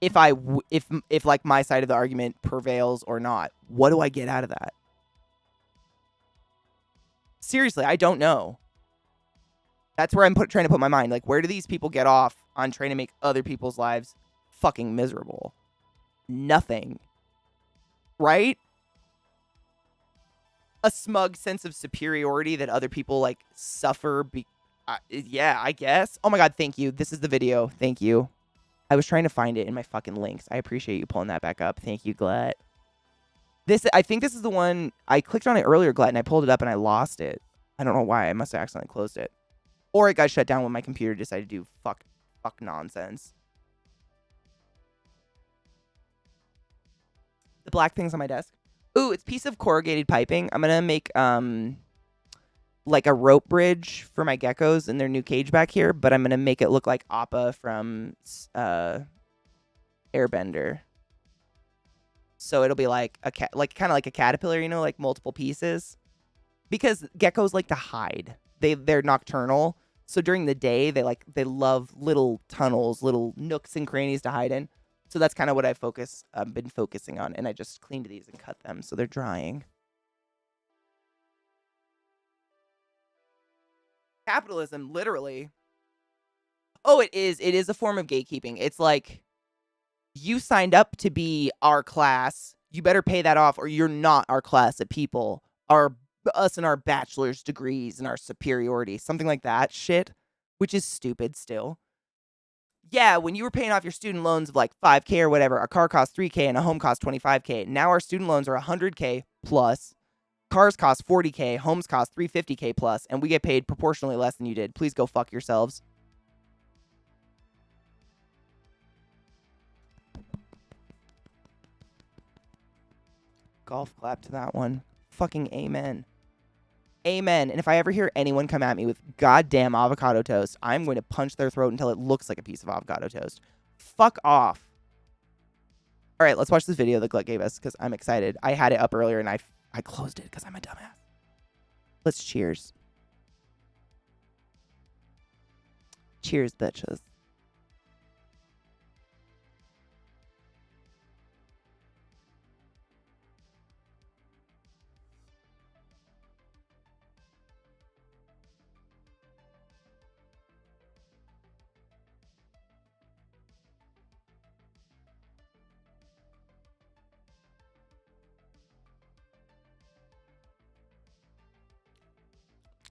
If like my side of the argument prevails or not, what do I get out of that? Seriously, I don't know. That's where I'm trying to put my mind. Like, where do these people get off on trying to make other people's lives fucking miserable? Nothing. Right? A smug sense of superiority that other people, like, suffer. Yeah, I guess. Oh my God, thank you. This is the video. Thank you. I was trying to find it in my fucking links. I appreciate you pulling that back up. Thank you, Glut. I think this is the one. I clicked on it earlier, Glut, and I pulled it up and I lost it. I don't know why. I must have accidentally closed it. Or it got shut down when my computer decided to do fuck nonsense. The black thing's on my desk. Ooh, it's a piece of corrugated piping. I'm gonna make like a rope bridge for my geckos in their new cage back here, but I'm gonna make it look like Appa from Airbender. So it'll be like kind of like a caterpillar, you know, like multiple pieces. Because geckos like to hide. They're nocturnal, so during the day they love little tunnels, little nooks and crannies to hide in. So that's kind of what I've been focusing on, and I just cleaned these and cut them so they're drying. Capitalism, literally. Oh, it is a form of gatekeeping. It's like, you signed up to be our class. You better pay that off, or you're not our class of people. Our us and our bachelor's degrees and our superiority, something like that shit, which is stupid still. Yeah, when you were paying off your student loans of like 5K or whatever, a car cost 3K and a home cost 25K. Now our student loans are 100K plus. Cars cost 40K, homes cost 350K plus, and we get paid proportionally less than you did. Please go fuck yourselves. Golf clap to that one. Fucking amen. Amen. And if I ever hear anyone come at me with goddamn avocado toast, I'm going to punch their throat until it looks like a piece of avocado toast. Fuck off. All right, let's watch this video that Glut gave us because I'm excited. I had it up earlier and I closed it because I'm a dumbass. Let's cheers. Cheers, bitches.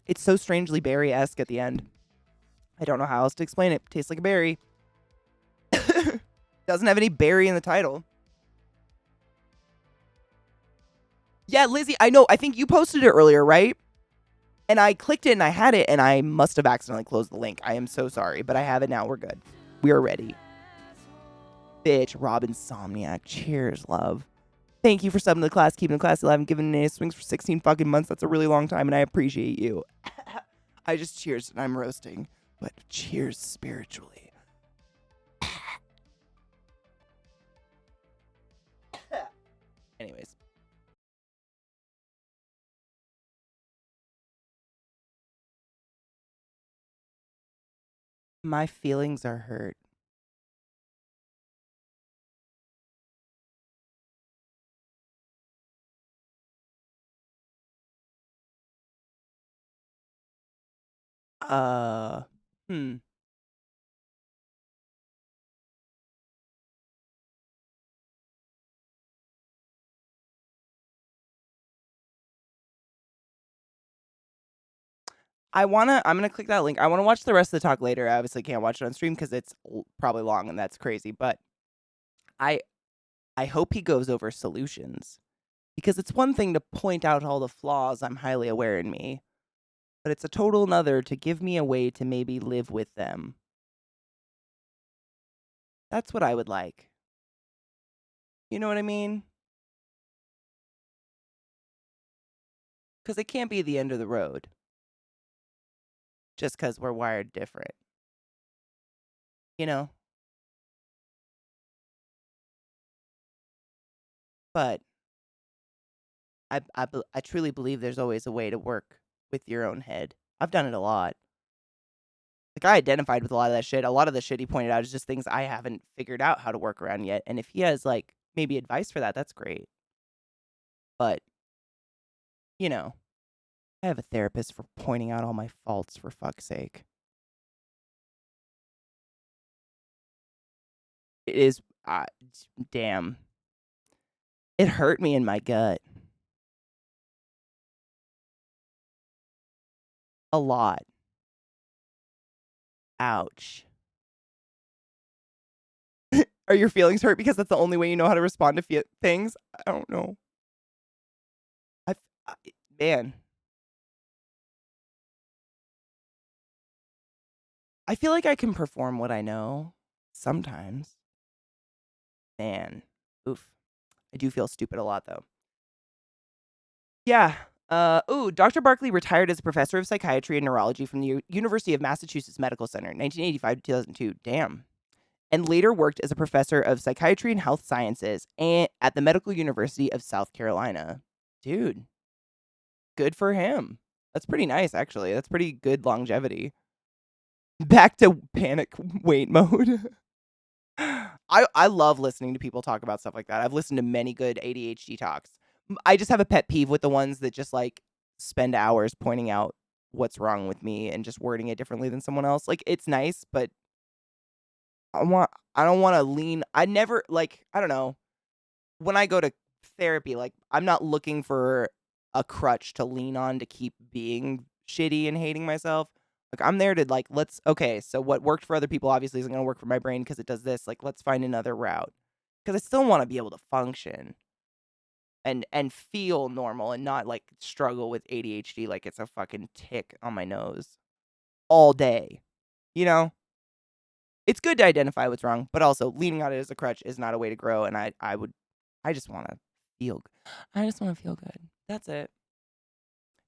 It's so strangely berry-esque at the end. I don't know how else to explain it. Tastes like a berry. Doesn't have any berry in the title. Yeah, Lizzie, I know. I think you posted it earlier, right? And I clicked it and I had it and I must have accidentally closed the link. I am so sorry, but I have it now. We're good. We are ready. Bitch, Rob Insomniac. Cheers, love. Thank you for subbing to the class, keeping the class alive, and giving Nana swings for 16 fucking months. That's a really long time, and I appreciate you. I just cheers and I'm roasting, but cheers spiritually. Anyways. My feelings are hurt. Hmm. I'm gonna click that link. I wanna watch the rest of the talk later. I obviously can't watch it on stream because it's probably long and that's crazy, but I hope he goes over solutions. Because it's one thing to point out all the flaws I'm highly aware in me, but it's a total another to give me a way to maybe live with them. That's what I would like. You know what I mean? Because it can't be the end of the road. Just because we're wired different. You know? But I truly believe there's always a way to work with your own head. I've done it a lot. Like, I identified with a lot of that shit. A lot of the shit he pointed out is just things I haven't figured out how to work around yet. And if he has, like, maybe advice for that, that's great. But, you know, I have a therapist for pointing out all my faults, for fuck's sake. It is, damn. It hurt me in my gut. A lot. Ouch. Are your feelings hurt because that's the only way you know how to respond to things? I don't know. Man. I feel like I can perform what I know sometimes. Man. Oof. I do feel stupid a lot, though. Yeah. Dr. Barkley retired as a professor of psychiatry and neurology from the University of Massachusetts Medical Center, 1985 to 2002. Damn. And later worked as a professor of psychiatry and health sciences at the Medical University of South Carolina. Dude. Good for him. That's pretty nice, actually. That's pretty good longevity. Back to panic wait mode. I love listening to people talk about stuff like that. I've listened to many good ADHD talks. I just have a pet peeve with the ones that just like spend hours pointing out what's wrong with me and just wording it differently than someone else. Like, it's nice, but I don't want to lean. I never, like, I don't know. When I go to therapy, like, I'm not looking for a crutch to lean on to keep being shitty and hating myself. Like, I'm there to, like, okay, so what worked for other people obviously isn't going to work for my brain because it does this. Like, let's find another route. Because I still want to be able to function and feel normal and not, like, struggle with ADHD like it's a fucking tick on my nose all day. You know? It's good to identify what's wrong, but also leaning on it as a crutch is not a way to grow, and I just want to feel good. That's it.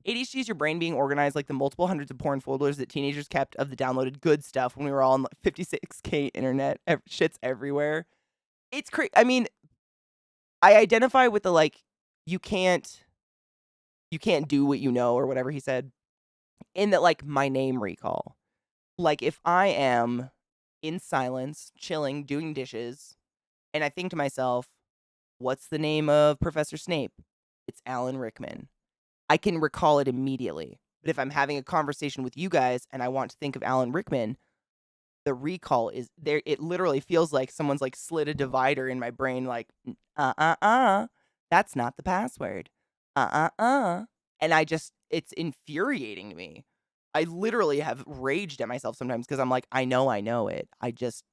ADHD is your brain being organized like the multiple hundreds of porn folders that teenagers kept of the downloaded good stuff when we were all on 56K internet. Shit's everywhere. It's crazy. I mean, I identify with the, like, you can't do what you know or whatever he said in that, like, my name recall. Like, if I am in silence, chilling, doing dishes, and I think to myself, what's the name of Professor Snape? It's Alan Rickman. I can recall it immediately. But if I'm having a conversation with you guys and I want to think of Alan Rickman, the recall is there. It literally feels like someone's, like, slid a divider in my brain, like, that's not the password. And it's infuriating to me. I literally have raged at myself sometimes because I'm like, I know it. I just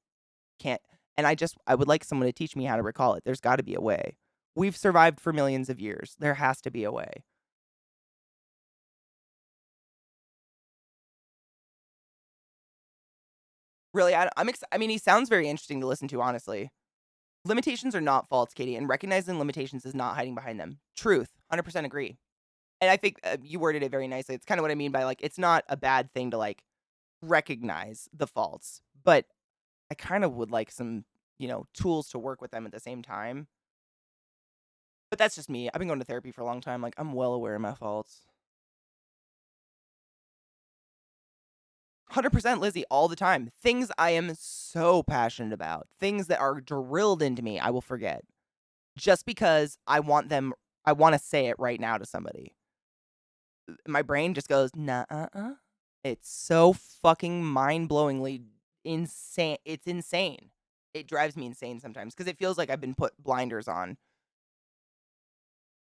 can't. And I would like someone to teach me how to recall it. There's got to be a way. We've survived for millions of years. There has to be a way. Really, I mean, he sounds very interesting to listen to, honestly. Limitations are not faults, Katie, and recognizing limitations is not hiding behind them. Truth, 100% agree. And I think you worded it very nicely. It's kind of what I mean by, like, it's not a bad thing to, like, recognize the faults, but I kind of would like some, tools to work with them at the same time. But that's just me. I've been going to therapy for a long time. Like, I'm well aware of my faults. 100% Lizzie, all the time. Things I am so passionate about, things that are drilled into me, I will forget. Just because I want to say it right now to somebody. My brain just goes, nah, It's so fucking mind-blowingly insane. It's insane. It drives me insane sometimes because it feels like I've been put blinders on.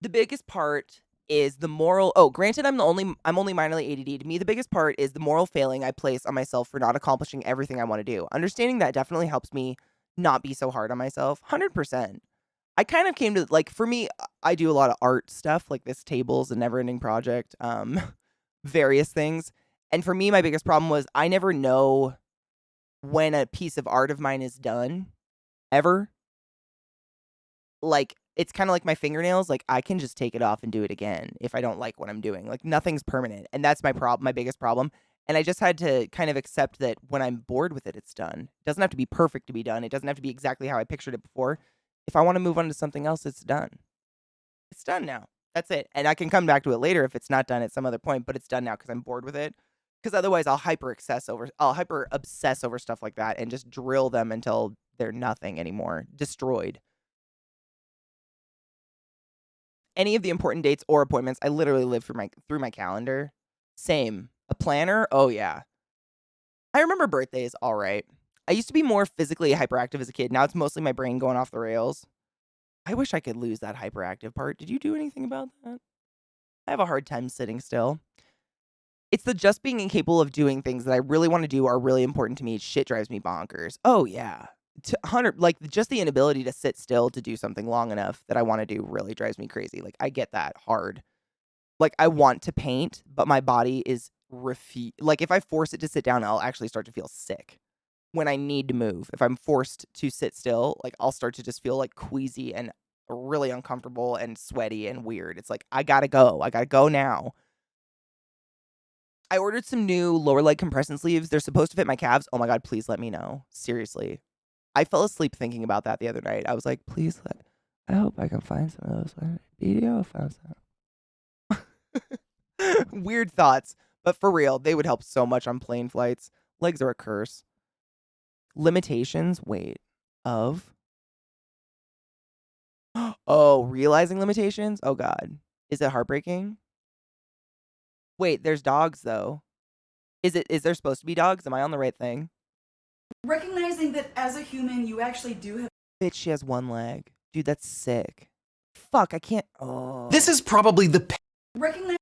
The biggest part is the moral. Oh, granted, I'm only minorly ADD. To me, the biggest part is the moral failing I place on myself for not accomplishing everything I want to do. Understanding that definitely helps me not be so hard on myself. 100%. I kind of came to, like, for me, I do a lot of art stuff, like this table's a never-ending project, various things. And for me, my biggest problem was I never know when a piece of art of mine is done, ever. Like, it's kind of like my fingernails. Like, I can just take it off and do it again if I don't like what I'm doing. Like, nothing's permanent. And that's my biggest problem. And I just had to kind of accept that when I'm bored with it, it's done. It doesn't have to be perfect to be done. It doesn't have to be exactly how I pictured it before. If I want to move on to something else, it's done. It's done now. That's it. And I can come back to it later if it's not done at some other point, but it's done now because I'm bored with it. Because otherwise I'll hyper obsess over stuff like that and just drill them until they're nothing anymore. Destroyed. Any of the important dates or appointments, I literally live through my calendar. Same. A planner? Oh yeah. I remember birthdays all right. I used to be more physically hyperactive as a kid. Now it's mostly my brain going off the rails. I wish I could lose that hyperactive part. Did you do anything about that? I have a hard time sitting still. It's the just being incapable of doing things that I really want to do are really important to me. Shit drives me bonkers. Oh yeah. 100, like, just the inability to sit still to do something long enough that I want to do really drives me crazy. Like, I get that hard. Like, I want to paint, but my body is like, if I force it to sit down, I'll actually start to feel sick. When I need to move, if I'm forced to sit still, like, I'll start to just feel, like, queasy and really uncomfortable and sweaty and weird. It's like, I gotta go now. I ordered some new lower leg compression sleeves. They're supposed to fit my calves. Oh my God, please let me know. Seriously. I fell asleep thinking about that the other night. I was like, I hope I can find some of those. Video found some. Weird thoughts, but for real, they would help so much on plane flights. Legs are a curse. Limitations, wait, of? Oh, realizing limitations? Oh God. Is it heartbreaking? Wait, there's dogs though. Is there supposed to be dogs? Am I on the right thing? Recognizing that as a human, you actually do have. Bitch, she has one leg. Dude, that's sick. Fuck, I can't. Oh. This is probably the recognize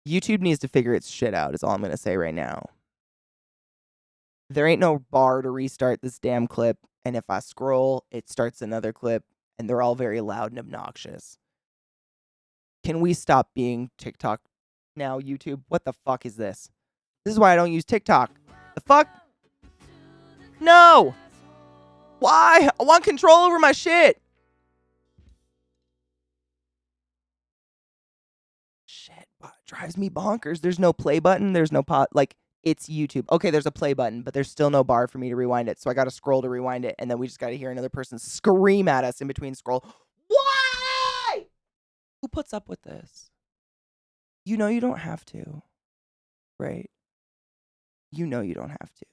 YouTube needs to figure its shit out is all I'm going to say right now. There ain't no bar to restart this damn clip, and if I scroll, it starts another clip, and they're all very loud and obnoxious. Can we stop being TikTok now, YouTube? What the fuck is this? This is why I don't use TikTok. The fuck? No! Why? I want control over my shit. Shit, drives me bonkers. There's no play button. There's no like, it's YouTube. Okay, there's a play button, but there's still no bar for me to rewind it. So I got to scroll to rewind it, and then we just got to hear another person scream at us in between scroll. Why? Who puts up with this? You know you don't have to, right? You know you don't have to.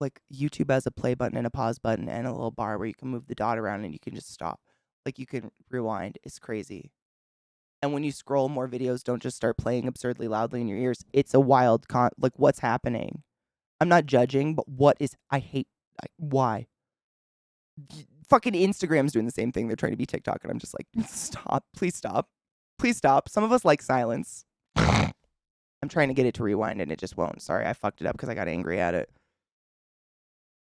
Like, YouTube has a play button and a pause button and a little bar where you can move the dot around and you can just stop. Like, you can rewind. It's crazy. And when you scroll, more videos don't just start playing absurdly loudly in your ears. It's a wild like, what's happening? I'm not judging, but why? Fucking Instagram's doing the same thing. They're trying to be TikTok, and I'm just like, stop. Please stop. Please stop. Some of us like silence. I'm trying to get it to rewind, and it just won't. Sorry, I fucked it up because I got angry at it.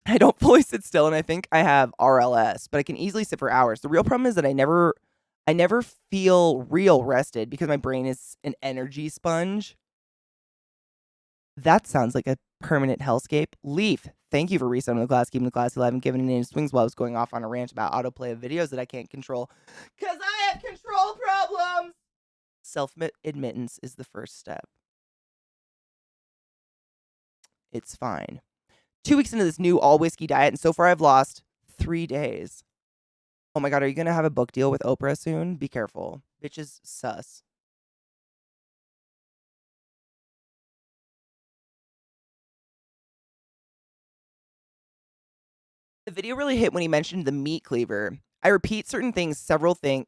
I don't fully sit still, and I think I have RLS, but I can easily sit for hours. The real problem is that I never feel real rested because my brain is an energy sponge. That sounds like a permanent hellscape. Leaf, thank you for resetting the class, keeping the class alive, and giving it in swings while I was going off on a rant about autoplay of videos that I can't control. Because I have control problems! Self-admittance is the first step. It's fine. 2 weeks into this new all-whiskey diet, and so far I've lost 3 days. Oh my god, are you going to have a book deal with Oprah soon? Be careful. Bitches sus. The video really hit when he mentioned the meat cleaver. I repeat certain things several things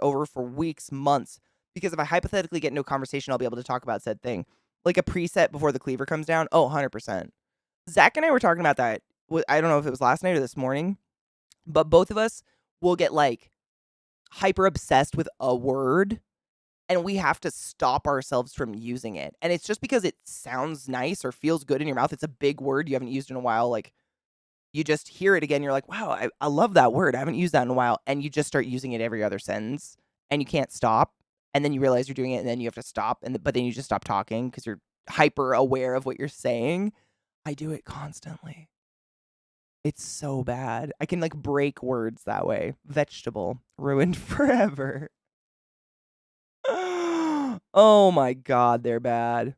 over for weeks, months, because if I hypothetically get into a conversation, I'll be able to talk about said thing. Like a preset before the cleaver comes down. Oh, 100%. Zach and I were talking about that. I don't know if it was last night or this morning, but both of us will get like hyper obsessed with a word, and we have to stop ourselves from using it. And it's just because it sounds nice or feels good in your mouth. It's a big word you haven't used in a while. Like, you just hear it again. You're like, wow, I love that word. I haven't used that in a while. And you just start using it every other sentence, and you can't stop. And then you realize you're doing it, and then you have to stop. But then you just stop talking because you're hyper aware of what you're saying. I do it constantly. It's so bad. I can like break words that way. Vegetable, ruined forever. Oh my god, they're bad.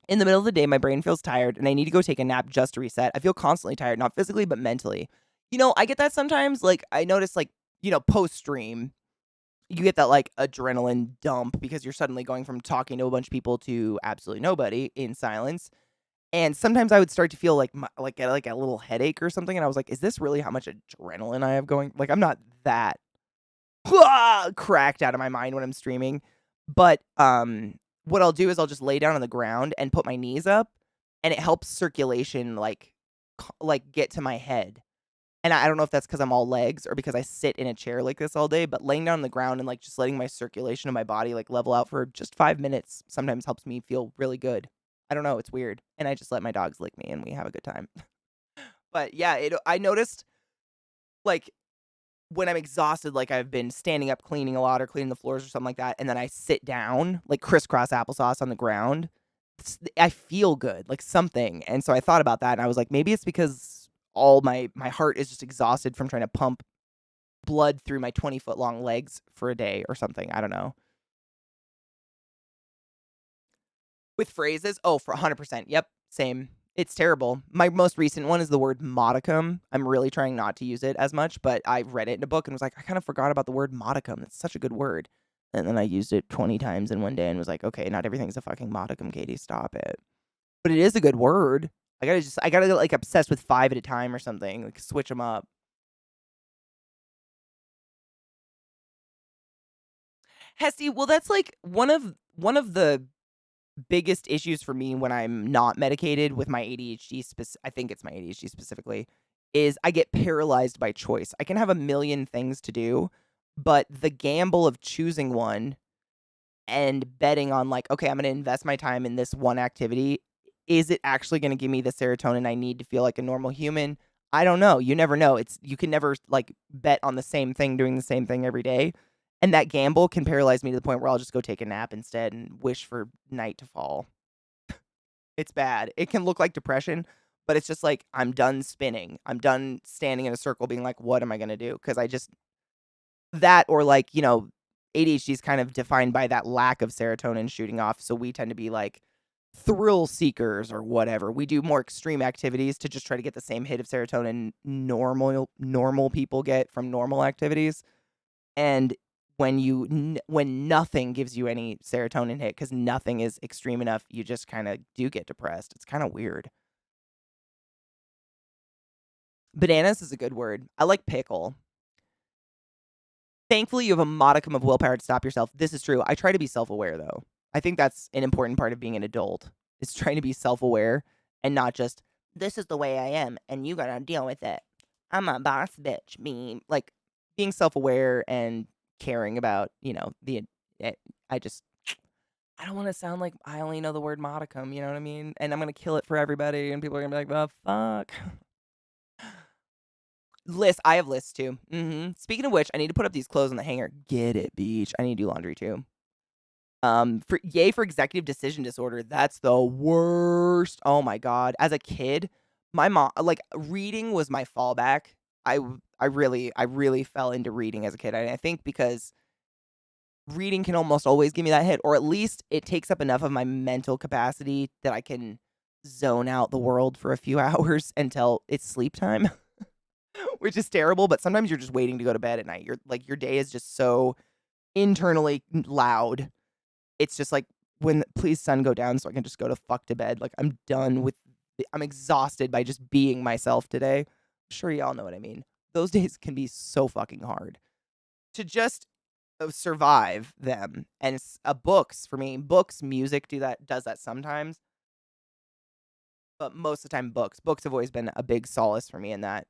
In the middle of the day, my brain feels tired, and I need to go take a nap just to reset. I feel constantly tired, not physically, but mentally. You know, I get that sometimes. Like, I notice, like, you know, post-stream, you get that, like, adrenaline dump because you're suddenly going from talking to a bunch of people to absolutely nobody in silence. And sometimes I would start to feel like get like a little headache or something, and I was like, is this really how much adrenaline I have going? Like, I'm not that cracked out of my mind when I'm streaming. But what I'll do is I'll just lay down on the ground and put my knees up, and it helps circulation like get to my head. And I don't know if that's because I'm all legs or because I sit in a chair like this all day, but laying down on the ground and like just letting my circulation of my body like level out for just 5 minutes sometimes helps me feel really good. I don't know, it's weird. And I just let my dogs lick me and we have a good time. But yeah, I noticed like when I'm exhausted, like I've been standing up cleaning a lot or cleaning the floors or something like that, and then I sit down, like crisscross applesauce on the ground, I feel good, like something. And so I thought about that, and I was like, maybe it's because all my heart is just exhausted from trying to pump blood through my 20-foot long legs for a day or something. I don't know. With phrases, oh, for 100%. Yep, same. It's terrible. My most recent one is the word modicum. I'm really trying not to use it as much, but I read it in a book and was like, I kind of forgot about the word modicum. It's such a good word. And then I used it 20 times in one day and was like, okay, not everything's a fucking modicum, Katie. Stop it. But it is a good word. I gotta get like obsessed with 5 at a time or something. Like switch them up. Hesty, well, that's like one of the biggest issues for me when I'm not medicated with my ADHD. I think it's my ADHD specifically. is I get paralyzed by choice. I can have a million things to do, but the gamble of choosing one and betting on like, okay, I'm going to invest my time in this one activity. Is it actually going to give me the serotonin I need to feel like a normal human? I don't know. You never know. You can never like bet on the same thing, doing the same thing every day. And that gamble can paralyze me to the point where I'll just go take a nap instead and wish for night to fall. It's bad. It can look like depression, but it's just like I'm done spinning. I'm done standing in a circle being like, what am I going to do? Because that or like, ADHD is kind of defined by that lack of serotonin shooting off. So we tend to be like thrill seekers or whatever. We do more extreme activities to just try to get the same hit of serotonin normal people get from normal activities. And when nothing gives you any serotonin hit because nothing is extreme enough, you just kind of do get depressed. It's kind of weird. Bananas is a good word. I like pickle. Thankfully, you have a modicum of willpower to stop yourself. This is true. I try to be self-aware, though. I think that's an important part of being an adult, is trying to be self-aware and not just, this is the way I am, and you gotta deal with it. I'm a boss bitch. Like, being self-aware and caring about, I don't want to sound like I only know the word modicum, you know what I mean? And I'm going to kill it for everybody, and people are going to be like, the fuck? Lists. I have lists too. Speaking of which, I need to put up these clothes on the hanger. Get it, beach. I need to do laundry too. For executive decision disorder. That's the worst. Oh my god. As a kid, my mom, like, reading was my fallback. I really fell into reading as a kid. I think because reading can almost always give me that hit, or at least it takes up enough of my mental capacity that I can zone out the world for a few hours until it's sleep time. Which is terrible, but sometimes you're just waiting to go to bed at night. You're like, your day is just so internally loud. It's just like, please sun go down so I can just go to fuck to bed. Like, I'm done with I'm exhausted by just being myself today. I'm sure y'all know what I mean. Those days can be so fucking hard to just survive them. And books, for me, music does that sometimes. But most of the time, books have always been a big solace for me in that.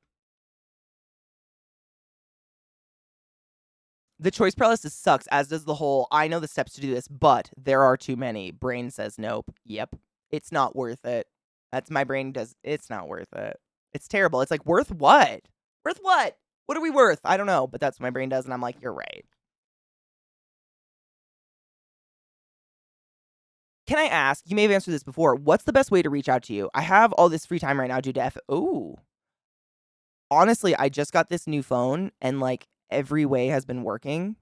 The choice paralysis sucks, as does the whole, I know the steps to do this, but there are too many. Brain says nope. Yep. It's not worth it. That's my brain does. It's not worth it. It's terrible. It's like, worth what? Worth what? What are we worth? I don't know, but that's what my brain does, and I'm like, you're right. Can I ask, you may have answered this before, what's the best way to reach out to you? I have all this free time right now due to Ooh. Honestly, I just got this new phone, and like, every way has been working.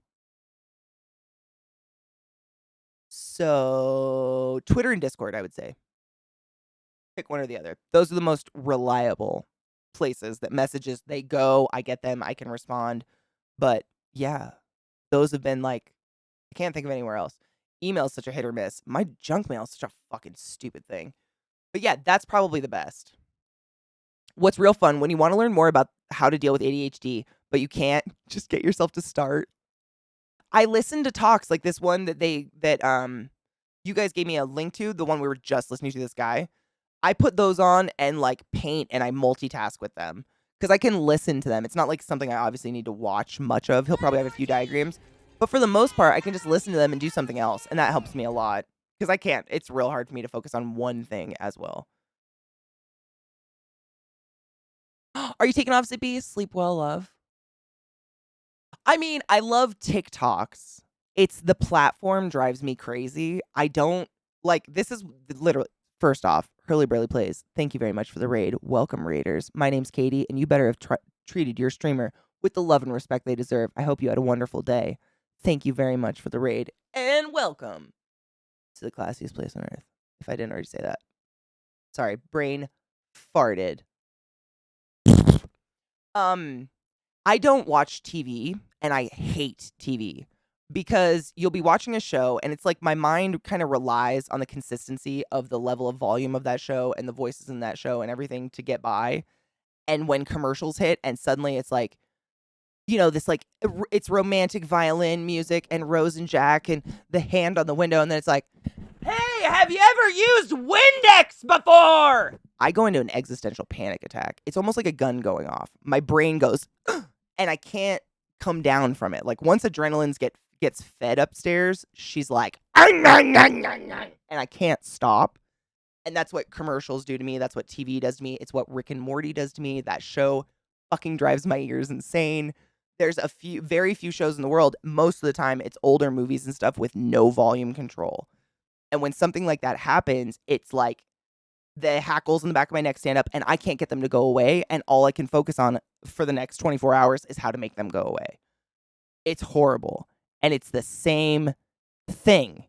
So, Twitter and Discord, I would say. Pick one or the other. Those are the most reliable places that messages, they go, I get them, I can respond. But yeah, those have been like, I can't think of anywhere else. Email is such a hit or miss. My junk mail is such a fucking stupid thing. But yeah, that's probably the best. What's real fun, when you want to learn more about how to deal with ADHD, but you can't, just get yourself to start. I listened to talks like this one that you guys gave me a link to, the one we were just listening to this guy. I put those on and like paint and I multitask with them because I can listen to them. It's not like something I obviously need to watch much of. He'll probably have a few diagrams, but for the most part, I can just listen to them and do something else. And that helps me a lot because I can't. It's real hard for me to focus on one thing as well. Are you taking off, Zippy? Sleep well, love. I mean, I love TikToks. It's the platform drives me crazy. I don't like, this is literally, first off, Hurley Burley Plays. Thank you very much for the raid. Welcome, raiders. My name's Katie, and you better have treated your streamer with the love and respect they deserve. I hope you had a wonderful day. Thank you very much for the raid, and welcome to the classiest place on earth. If I didn't already say that. Sorry, brain farted. I don't watch TV, and I hate TV because you'll be watching a show and it's like my mind kind of relies on the consistency of the level of volume of that show and the voices in that show and everything to get by. And when commercials hit and suddenly it's like, this like, it's romantic violin music and Rose and Jack and the hand on the window. And then it's like, hey, have you ever used Windex before? I go into an existential panic attack. It's almost like a gun going off. My brain goes, and I can't come down from it. Like once adrenaline gets fed upstairs, she's like, and I can't stop. And that's what commercials do to me. That's what TV does to me. It's what Rick and Morty does to me. That show fucking drives my ears insane. There's very few shows in the world. Most of the time, it's older movies and stuff with no volume control. And when something like that happens, it's like the hackles in the back of my neck stand up and I can't get them to go away. And all I can focus on for the next 24 hours is how to make them go away. It's horrible. And it's the same thing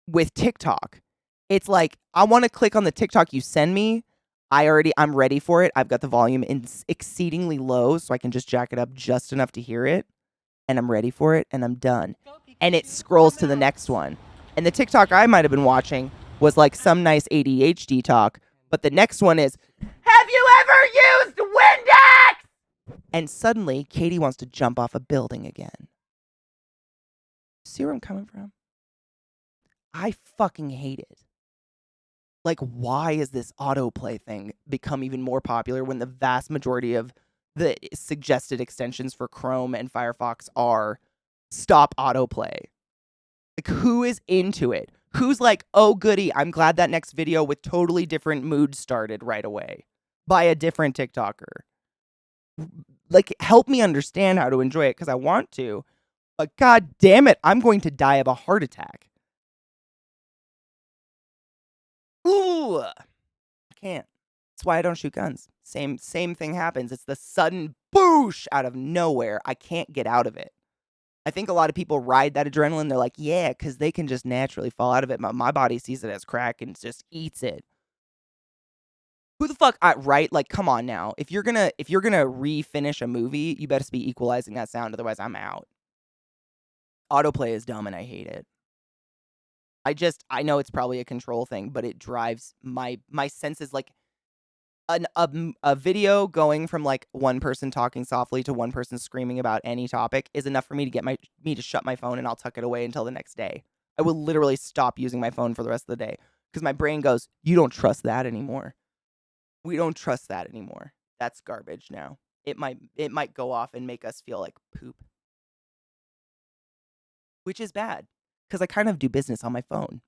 with TikTok. It's like, I want to click on the TikTok you send me. I'm ready for it. I've got the volume exceedingly low so I can just jack it up just enough to hear it. And I'm ready for it and I'm done. And it scrolls to the next one. And the TikTok I might have been watching was like some nice ADHD talk. But the next one is, have you ever used Windex? And suddenly, Katie wants to jump off a building again. See where I'm coming from? I fucking hate it. Like, why is this autoplay thing become even more popular when the vast majority of the suggested extensions for Chrome and Firefox are stop autoplay? Like, who is into it? Who's like, oh, goody, I'm glad that next video with totally different mood started right away by a different TikToker. Like, help me understand how to enjoy it because I want to. But god damn it, I'm going to die of a heart attack. Ooh, I can't. That's why I don't shoot guns. Same thing happens. It's the sudden boosh out of nowhere. I can't get out of it. I think a lot of people ride that adrenaline. They're like, yeah, because they can just naturally fall out of it. My body sees it as crack and just eats it. Who the fuck, right? Like, come on now. If you're gonna refinish a movie, you better be equalizing that sound. Otherwise, I'm out. Autoplay is dumb and I hate it. I know it's probably a control thing, but it drives my senses. Like a video going from like one person talking softly to one person screaming about any topic is enough for me to get me to shut my phone and I'll tuck it away until the next day. I will literally stop using my phone for the rest of the day because my brain goes, you don't trust that anymore. We don't trust that anymore. That's garbage now. It might go off and make us feel like poop, which is bad. Because I kind of do business on my phone.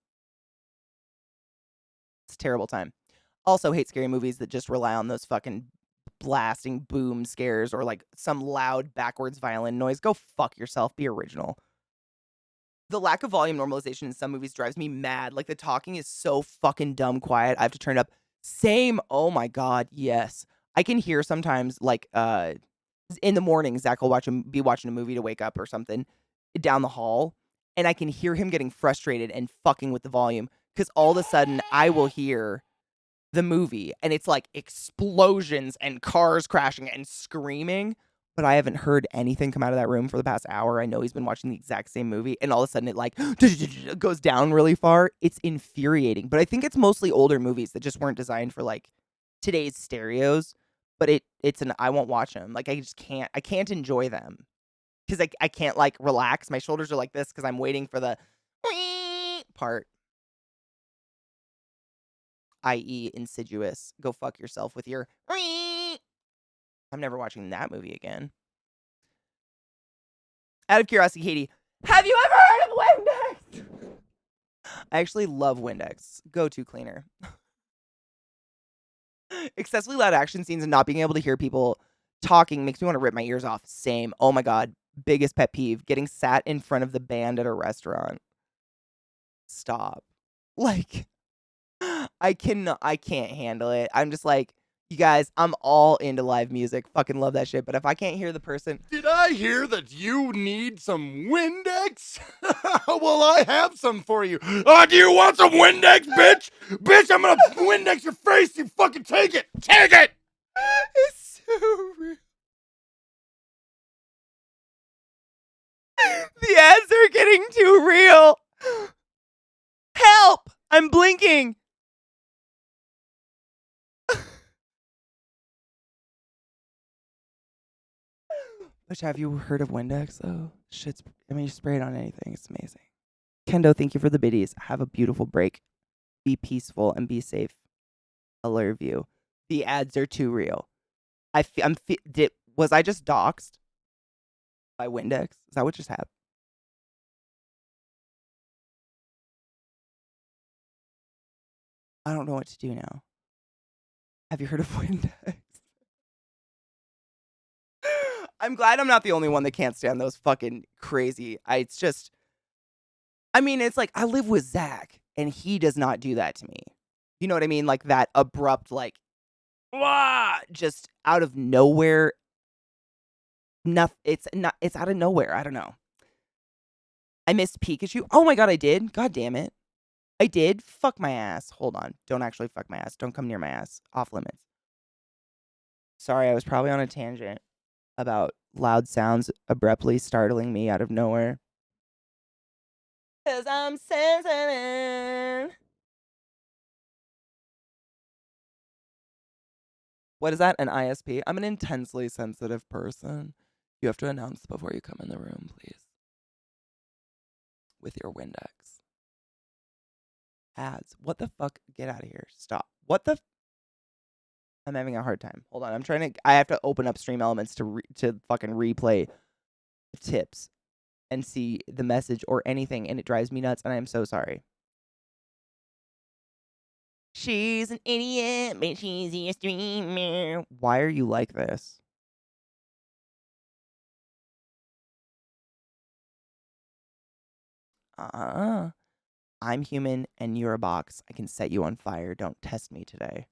It's a terrible time. Also hate scary movies that just rely on those fucking blasting boom scares or like some loud backwards violin noise. Go fuck yourself. Be original. The lack of volume normalization in some movies drives me mad. Like the talking is so fucking dumb quiet. I have to turn it up. Same. Oh my god. Yes. I can hear sometimes like in the morning Zach will be watching a movie to wake up or something down the hall. And I can hear him getting frustrated and fucking with the volume because all of a sudden I will hear the movie and it's like explosions and cars crashing and screaming, but I haven't heard anything come out of that room for the past hour. I know he's been watching the exact same movie and all of a sudden it like goes down really far. It's infuriating, but I think it's mostly older movies that just weren't designed for like today's stereos, but I won't watch them. Like I can't enjoy them. Because I can't, like, relax. My shoulders are like this because I'm waiting for the part. I.e. Insidious. Go fuck yourself with your I'm never watching that movie again. Out of curiosity, Katie, have you ever heard of Windex? I actually love Windex. Go-to cleaner. Excessively loud action scenes and not being able to hear people talking makes me want to rip my ears off. Same. Oh my god. Biggest pet peeve, getting sat in front of the band at a restaurant. Stop. Like, I can't handle it. I'm just like, you guys, I'm all into live music. Fucking love that shit. But if I can't hear the person. Did I hear that you need some Windex? Well, I have some for you. Do you want some Windex, bitch? Bitch, I'm gonna Windex your face. You fucking take it. Take it. It's so real. The ads are getting too real. Help! I'm blinking. Which, have you heard of Windex though? You spray it on anything. It's amazing. Kendo, thank you for the biddies. Have a beautiful break. Be peaceful and be safe. Alert view. The ads are too real. Was I just doxxed by Windex? Is that what just happened? I don't know what to do now. Have you heard of Windex? I'm glad I'm not the only one that can't stand those fucking crazy. It's just, I mean, it's like I live with Zach and he does not do that to me. You know what I mean? Like that abrupt, like, wah, just out of nowhere. It's out of nowhere. I don't know. I missed Pikachu. Oh my God, I did. God damn it. I did. Fuck my ass. Hold on. Don't actually fuck my ass. Don't come near my ass. Off limits. Sorry, I was probably on a tangent about loud sounds abruptly startling me out of nowhere. 'Cause I'm sensitive. What is that? An ISP? I'm an intensely sensitive person. You have to announce before you come in the room, please. With your Windex. Ads. What the fuck? Get out of here. Stop. What the? I'm having a hard time. Hold on. I have to open up Stream Elements to fucking replay tips and see the message or anything, and it drives me nuts, and I am so sorry. She's an idiot, but she's a streamer. Why are you like this? I'm human and you're a box. I can set you on fire. Don't test me today.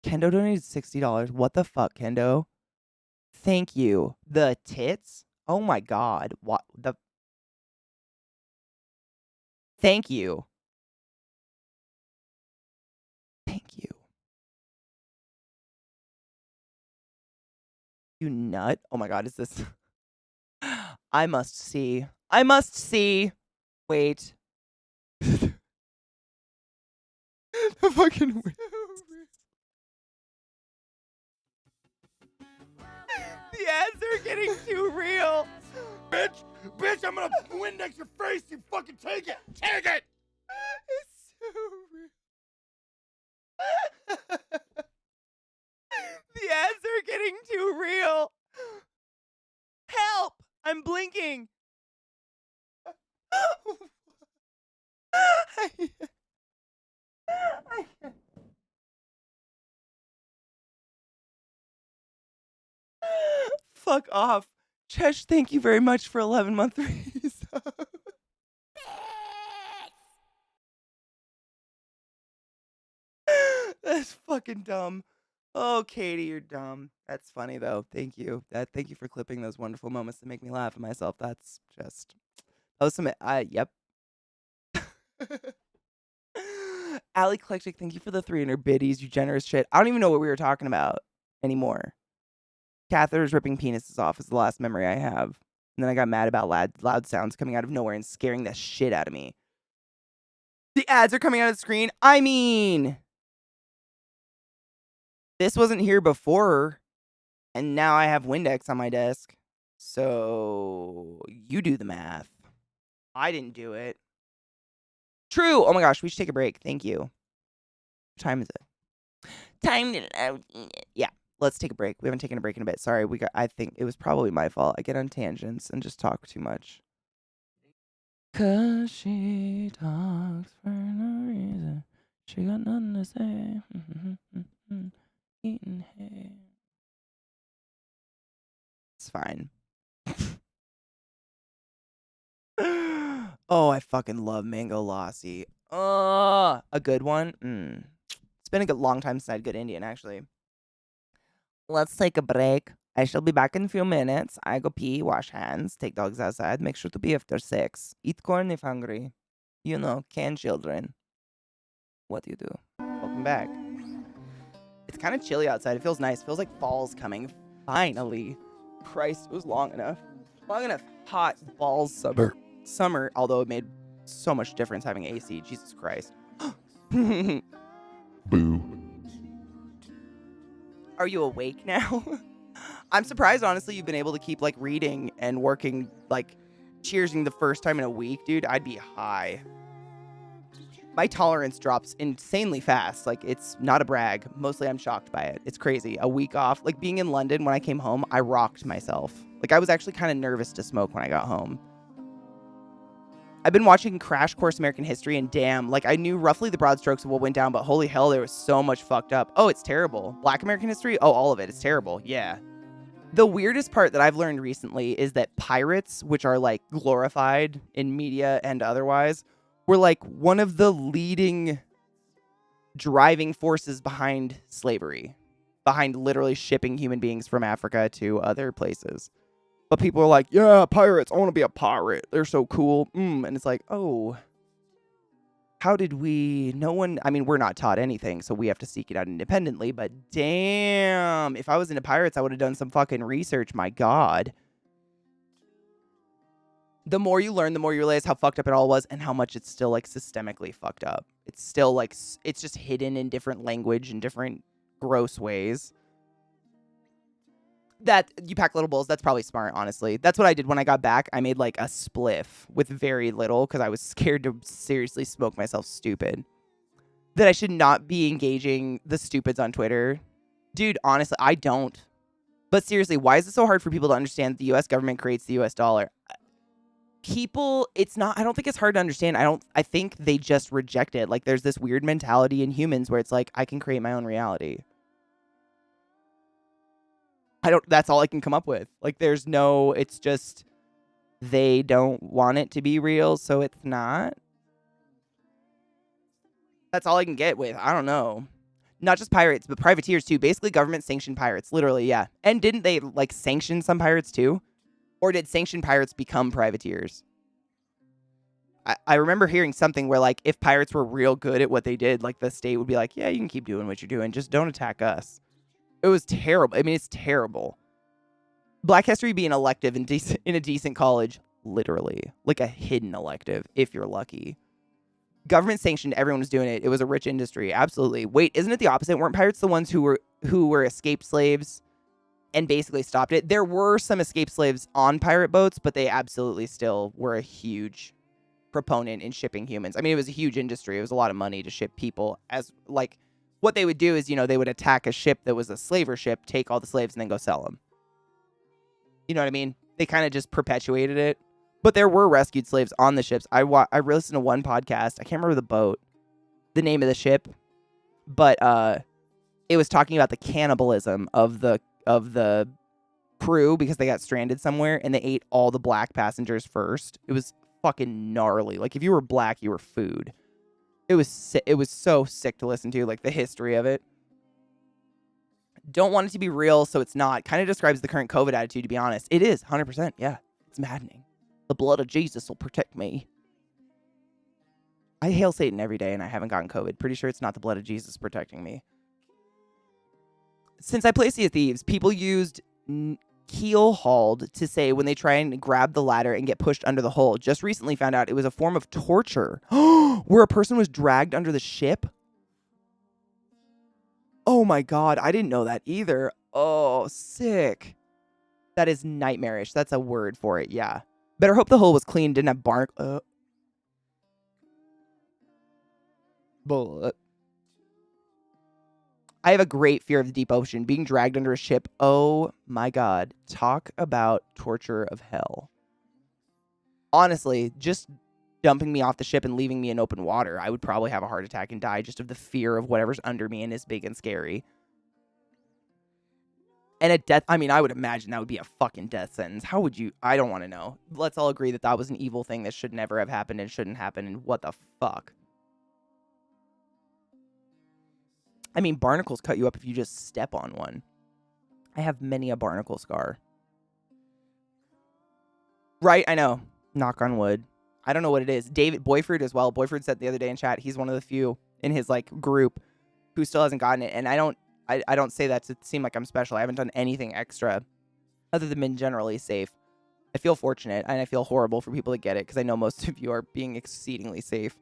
Kendo donated $60. What the fuck, Kendo? Thank you. The tits? Oh my God. What the? Thank you. Thank you. You nut? Oh my God, is this? I must see. I must see. Wait. The fucking. The ads are getting too real. Bitch, I'm gonna Windex your face, you fucking take it! Take it! It's so real. The ads are getting too real. Help! I'm blinking. Fuck off. Chesh, thank you very much for 11-month resub. That's fucking dumb. Oh, Katie, you're dumb. That's funny though. Thank you. Thank you for clipping those wonderful moments to make me laugh at myself. That's just some. Yep. Ali Eclectic, thank you for the 300 biddies. You generous shit. I don't even know what we were talking about anymore. Catheters ripping penises off is the last memory I have. And then I got mad about loud sounds coming out of nowhere and scaring the shit out of me. The ads are coming out of the screen. I mean, this wasn't here before, and now I have Windex on my desk. So you do the math. I didn't do it. True. Oh my gosh, we should take a break. Thank you. What time is it? Time to yeah. Let's take a break. We haven't taken a break in a bit. Sorry, I think it was probably my fault. I get on tangents and just talk too much. 'Cause she talks for no reason. She got nothing to say. Eating hay. It's fine. Oh, I fucking love mango lassi. A good one. It's been a good long time since I had good Indian, actually. Let's take a break. I shall be back in a few minutes. I go pee, wash hands, take dogs outside, make sure to be after 6. Eat corn if hungry. You know, can children. What do you do? Welcome back. It's kind of chilly outside. It feels nice. It feels like fall's coming. Finally. Christ, it was long enough. Long enough. Hot balls summer, although it made so much difference having AC. Jesus Christ. Boo. Are you awake now? I'm surprised, honestly, you've been able to keep, like, reading and working, like, cheersing the first time in a week, dude. I'd be high. my tolerance drops insanely fast. Like, it's not a brag. Mostly I'm shocked by it. It's crazy. A week off. Like, being in London, when I came home, I rocked myself. Like, I was actually kind of nervous to smoke when I got home. I've been watching Crash Course American History, and damn, like, I knew roughly the broad strokes of what went down, but holy hell, there was so much fucked up. Oh, it's terrible. Black American History? Oh, all of it. It's terrible. Yeah. The weirdest part that I've learned recently is that pirates, which are, like, glorified in media and otherwise, were, like, one of the leading driving forces behind slavery, behind literally shipping human beings from Africa to other places. But people are like, yeah, pirates, I want to be a pirate. They're so cool. And it's like, oh, how did we, I mean, we're not taught anything, so we have to seek it out independently. But damn, if I was into pirates, I would have done some fucking research. My God. The more you learn, the more you realize how fucked up it all was and how much it's still, like, systemically fucked up. It's still, like, it's just hidden in different language and different gross ways. That you pack little bowls, that's probably smart, honestly. That's what I did when I got back. I made like a spliff with very little because I was scared to seriously smoke myself stupid. That I should not be engaging the stupids on Twitter. Dude, honestly, I don't. But seriously, why is it so hard for people to understand that the US government creates the US dollar? People, it's not, I don't think it's hard to understand. I think they just reject it. Like, there's this weird mentality in humans where it's like, I can create my own reality. That's all I can come up with. Like, it's just, they don't want it to be real, so it's not. That's all I can get with. I don't know. Not just pirates, but privateers too. Basically, government sanctioned pirates. Literally, yeah. And didn't they, like, sanction some pirates too? Or did sanctioned pirates become privateers? I remember hearing something where, like, if pirates were real good at what they did, like, the state would be like, yeah, you can keep doing what you're doing. Just don't attack us. It was terrible. I mean, it's terrible. Black History being elective in a decent college, literally. Like a hidden elective, if you're lucky. Government sanctioned, everyone was doing it. It was a rich industry, absolutely. Wait, isn't it the opposite? Weren't pirates the ones who were escaped slaves and basically stopped it? There were some escaped slaves on pirate boats, but they absolutely still were a huge proponent in shipping humans. I mean, it was a huge industry. It was a lot of money to ship people. As, like, what they would do is, they would attack a ship that was a slaver ship, take all the slaves, and then go sell them. You know what I mean? They kind of just perpetuated it. But there were rescued slaves on the ships. I listened to one podcast. I can't remember the name of the ship, but it was talking about the cannibalism of the crew because they got stranded somewhere and they ate all the black passengers first. It was fucking gnarly. Like, if you were black, you were food. It was so sick to listen to, like, the history of it. Don't want it to be real, so it's not. Kind of describes the current COVID attitude, to be honest. It is, 100%, yeah. It's maddening. The blood of Jesus will protect me. I hail Satan every day, and I haven't gotten COVID. Pretty sure it's not the blood of Jesus protecting me. Since I play Sea of Thieves, people used keel hauled to say when they try and grab the ladder and get pushed under the hull. Just recently found out it was a form of torture. Where a person was dragged under the ship? Oh my God, I didn't know that either. Oh, sick. That is nightmarish. That's a word for it, yeah. Better hope the hull was clean, didn't have barnacle. I have a great fear of the deep ocean. Being dragged under a ship, oh my God. Talk about torture of hell. Honestly, just dumping me off the ship and leaving me in open water, I would probably have a heart attack and die just of the fear of whatever's under me and is big and scary. And a death, I mean, I would imagine that would be a fucking death sentence. How would you, I don't want to know. Let's all agree that that was an evil thing that should never have happened and shouldn't happen, and what the fuck? I mean, barnacles cut you up if you just step on one. I have many a barnacle scar. Right, I know. Knock on wood. I don't know what it is. David Boyford as well. Boyford said the other day in chat, he's one of the few in his, like, group who still hasn't gotten it. And I don't say that to seem like I'm special. I haven't done anything extra other than been generally safe. I feel fortunate, and I feel horrible for people that get it because I know most of you are being exceedingly safe.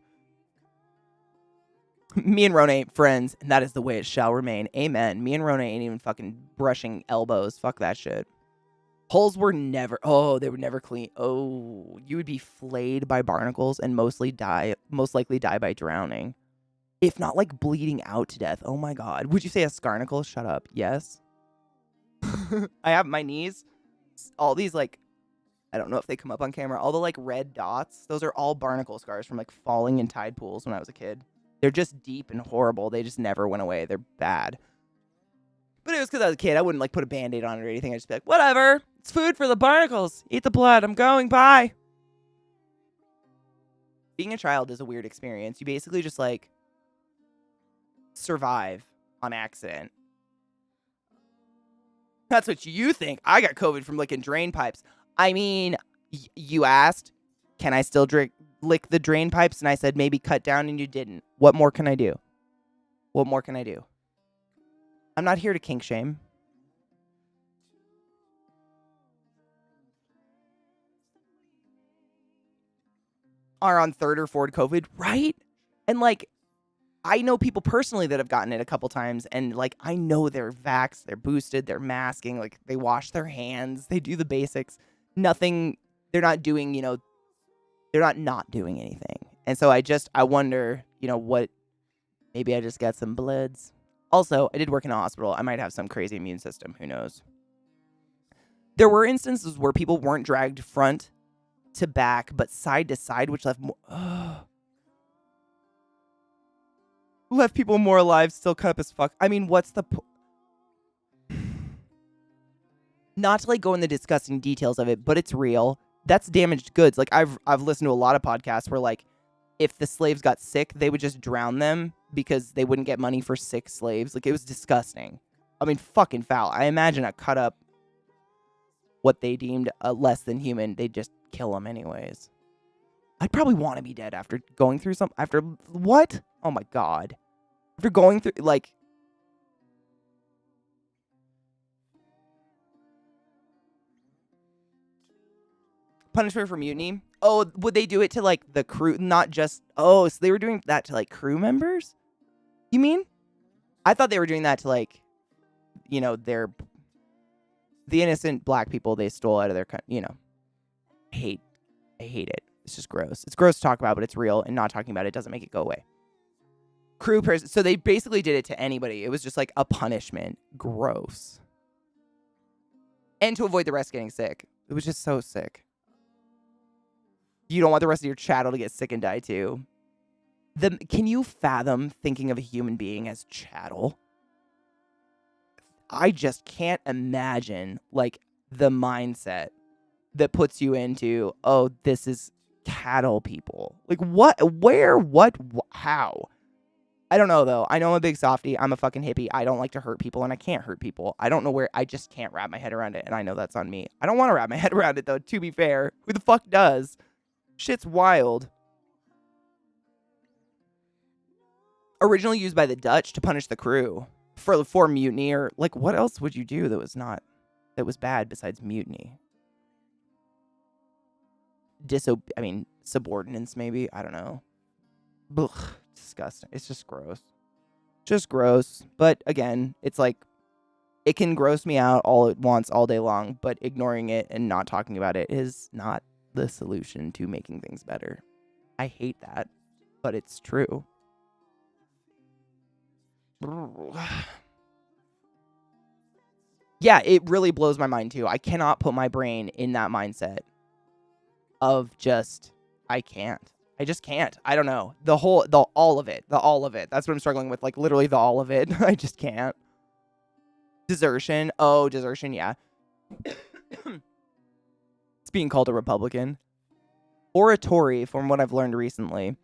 Me and Rona ain't friends, and that is the way it shall remain. Amen. Me and Rona ain't even fucking brushing elbows. Fuck that shit. Holes were never. Oh, they were never clean. Oh, you would be flayed by barnacles and most likely die by drowning, if not like bleeding out to death. Oh my god. Would you say a scarnacle? Shut up. Yes. I have my knees. All these like, I don't know if they come up on camera. All the like red dots. Those are all barnacle scars from like falling in tide pools when I was a kid. They're just deep and horrible. They just never went away. They're bad. But it was because I was a kid. I wouldn't like put a band-aid on it or anything. I'd just be like, whatever. It's food for the barnacles. Eat the blood. I'm going. Bye. Being a child is a weird experience. You basically just like survive on accident. That's what you think. I got COVID from licking drain pipes. I mean, you asked, can I still lick the drain pipes? And I said, maybe cut down, and you didn't. What more can I do? What more can I do? I'm not here to kink shame. Are on third or fourth COVID, right? And like, I know people personally that have gotten it a couple times, and like, I know they're vaxxed, they're boosted, they're masking, like they wash their hands, they do the basics. Nothing, they're not doing, they're not doing anything. And so I wonder, what, maybe I just got some bloods. Also, I did work in a hospital. I might have some crazy immune system. Who knows? There were instances where people weren't dragged front to back, but side to side, which left left people more alive, still cut up as fuck. I mean, what's the not to like go in the disgusting details of it, but it's real. That's damaged goods. Like I've listened to a lot of podcasts where like if the slaves got sick, they would just drown them because they wouldn't get money for sick slaves. Like it was disgusting. I mean, fucking foul. I imagine a cut up what they deemed a less than human, they'd just kill them anyways. I'd probably want to be dead after going through after what? Oh my god. After going through like punishment for mutiny. Oh, would they do it to like the crew? Not just so they were doing that to like crew members? You mean? I thought they were doing that to like, the innocent black people they stole out of their country. I hate it. It's just gross. It's gross to talk about, but it's real, and not talking about it doesn't make it go away. Crew person. So they basically did it to anybody. It was just like a punishment. Gross. And to avoid the rest getting sick. It was just so sick. You don't want the rest of your chattel to get sick and die too. Can you fathom thinking of a human being as chattel? I just can't imagine like the mindset that puts you into, oh, this is cattle people. Like what, where, what, how? I don't know though. I know I'm a big softie. I'm a fucking hippie. I don't like to hurt people and I can't hurt people. I don't know where, I just can't wrap my head around it. And I know that's on me. I don't want to wrap my head around it though, to be fair. Who the fuck does? Shit's wild. Originally used by the Dutch to punish the crew for mutiny, or like what else would you do that was bad besides mutiny? Subordinance maybe. I don't know. Ugh, disgusting. It's just gross. Just gross. But again, it's like it can gross me out all at once all day long, but ignoring it and not talking about it is not the solution to making things better. I hate that, but it's true. Yeah, it really blows my mind too. I cannot put my brain in that mindset of just, I can't. I just can't. I don't know. All of it. That's what I'm struggling with. Like literally the all of it. I just can't. Desertion. Oh, desertion. Yeah. It's being called a Republican. Oratory, from what I've learned recently.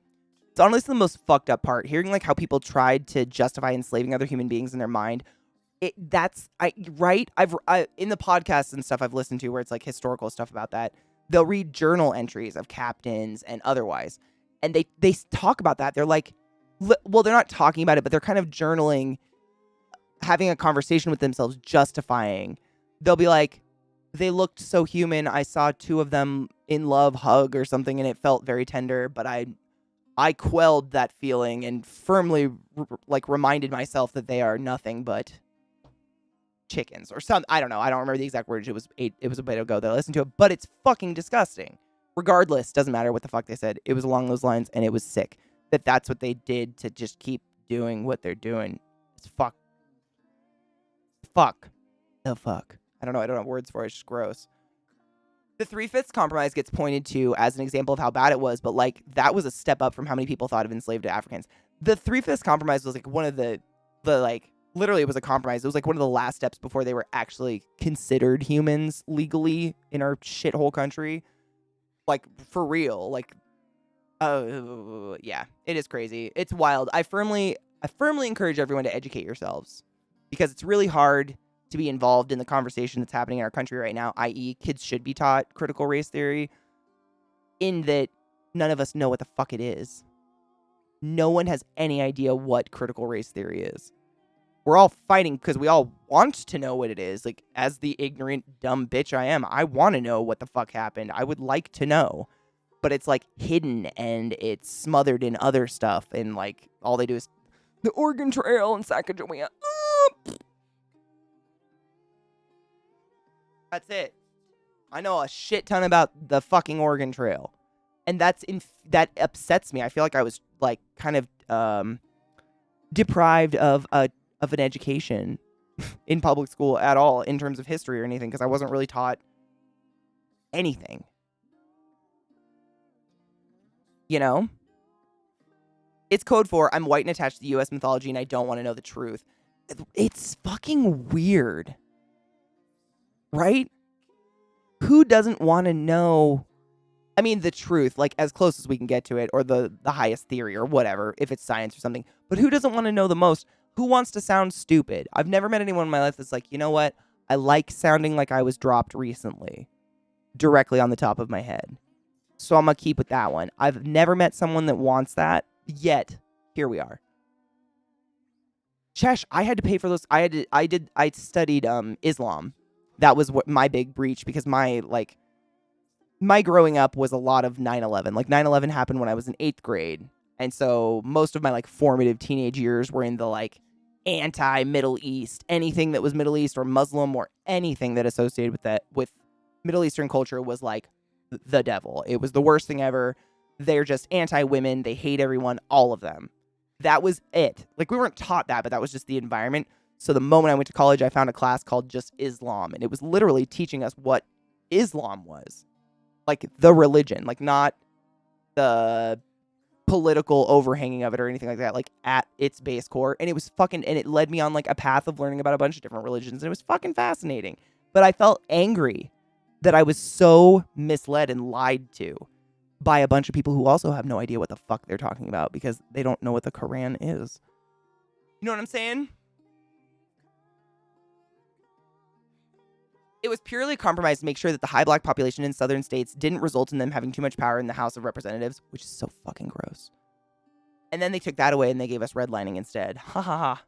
It's honestly the most fucked up part. Hearing like how people tried to justify enslaving other human beings in their mind. In the podcasts and stuff I've listened to where it's like historical stuff about that, they'll read journal entries of captains and otherwise. And they talk about that. They're like, well, they're not talking about it, but they're kind of journaling, having a conversation with themselves, justifying. They'll be like, they looked so human. I saw two of them in love hug or something, and it felt very tender, but I quelled that feeling and firmly reminded myself that they are nothing but chickens or some. I don't know. I don't remember the exact words. It was a bit ago that I listened to it, but it's fucking disgusting. Regardless, doesn't matter what the fuck they said. It was along those lines, and it was sick. That's what they did to just keep doing what they're doing. It's fuck. The fuck. I don't know. I don't have words for it. It's just gross. The 3/5 compromise gets pointed to as an example of how bad it was, but like that was a step up from how many people thought of enslaved Africans. The 3/5 compromise was like one of the like literally it was a compromise. It was like one of the last steps before they were actually considered humans legally in our shithole country. Like for real. Like yeah, it is crazy. It's wild. I firmly encourage everyone to educate yourselves because it's really hard to be involved in the conversation that's happening in our country right now, i.e. kids should be taught critical race theory, in that none of us know what the fuck it is. No one has any idea what critical race theory is. We're all fighting because we all want to know what it is. Like, as the ignorant, dumb bitch I am, I want to know what the fuck happened. I would like to know. But it's, like, hidden and it's smothered in other stuff. And, like, all they do is the Oregon Trail and Sacagawea. That's it. I know a shit ton about the fucking Oregon Trail. And that upsets me. I feel like I was, like, kind of deprived of an education in public school at all in terms of history or anything because I wasn't really taught anything. You know? It's code for I'm white and attached to the U.S. mythology and I don't want to know the truth. It's fucking weird. Right? Who doesn't want to know, I mean, the truth, like as close as we can get to it, or the highest theory or whatever, if it's science or something. But who doesn't want to know the most? Who wants to sound stupid? I've never met anyone in my life that's like, you know what? I like sounding like I was dropped recently, directly on the top of my head. So I'm going to keep with that one. I've never met someone that wants that, yet here we are. Chesh, I had to pay for those. I studied Islam. That was what my big breach because my growing up was a lot of 9/11. Like 9/11 happened when I was in 8th grade. And so most of my like formative teenage years were in the like anti-Middle East, anything that was Middle East or Muslim or anything that associated with that with Middle Eastern culture was like the devil. It was the worst thing ever. They're just anti-women. They hate everyone, all of them. That was it. Like we weren't taught that, but that was just the environment. So the moment I went to college, I found a class called just Islam. And it was literally teaching us what Islam was. Like the religion, like not the political overhanging of it or anything like that, like at its base core. And it was and it led me on like a path of learning about a bunch of different religions. And it was fucking fascinating. But I felt angry that I was so misled and lied to by a bunch of people who also have no idea what the fuck they're talking about because they don't know what the Quran is. You know what I'm saying? It was purely a compromise to make sure that the high black population in southern states didn't result in them having too much power in the House of Representatives, which is so fucking gross. And then they took that away and they gave us redlining instead. Ha ha ha.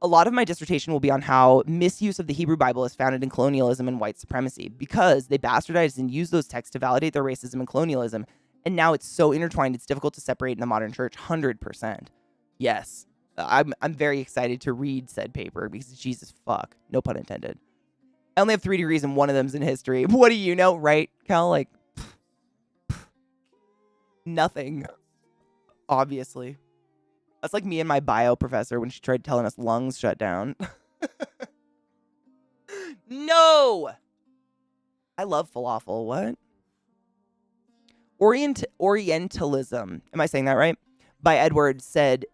A lot of my dissertation will be on how misuse of the Hebrew Bible is founded in colonialism and white supremacy because they bastardized and used those texts to validate their racism and colonialism. And now it's so intertwined, it's difficult to separate in the modern church. 100%. Yes. I'm very excited to read said paper because Jesus fuck. No pun intended. I only have 3 degrees and one of them's in history. What do you know, right, Cal? Like, nothing. Obviously. That's like me and my bio professor when she tried telling us lungs shut down. No! I love falafel. What? Orientalism, am I saying that right? By Edward said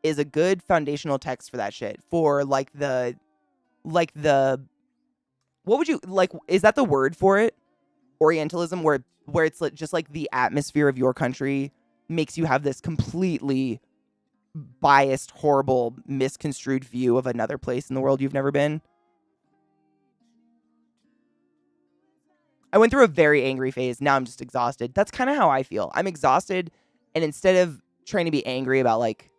is a good foundational text for that shit. For like the what would you like? Is that the word for it? Orientalism, where it's like, just like the atmosphere of your country makes you have this completely biased, horrible, misconstrued view of another place in the world you've never been. I went through a very angry phase. Now I'm just exhausted. That's kind of how I feel. I'm exhausted, and instead of trying to be angry about like,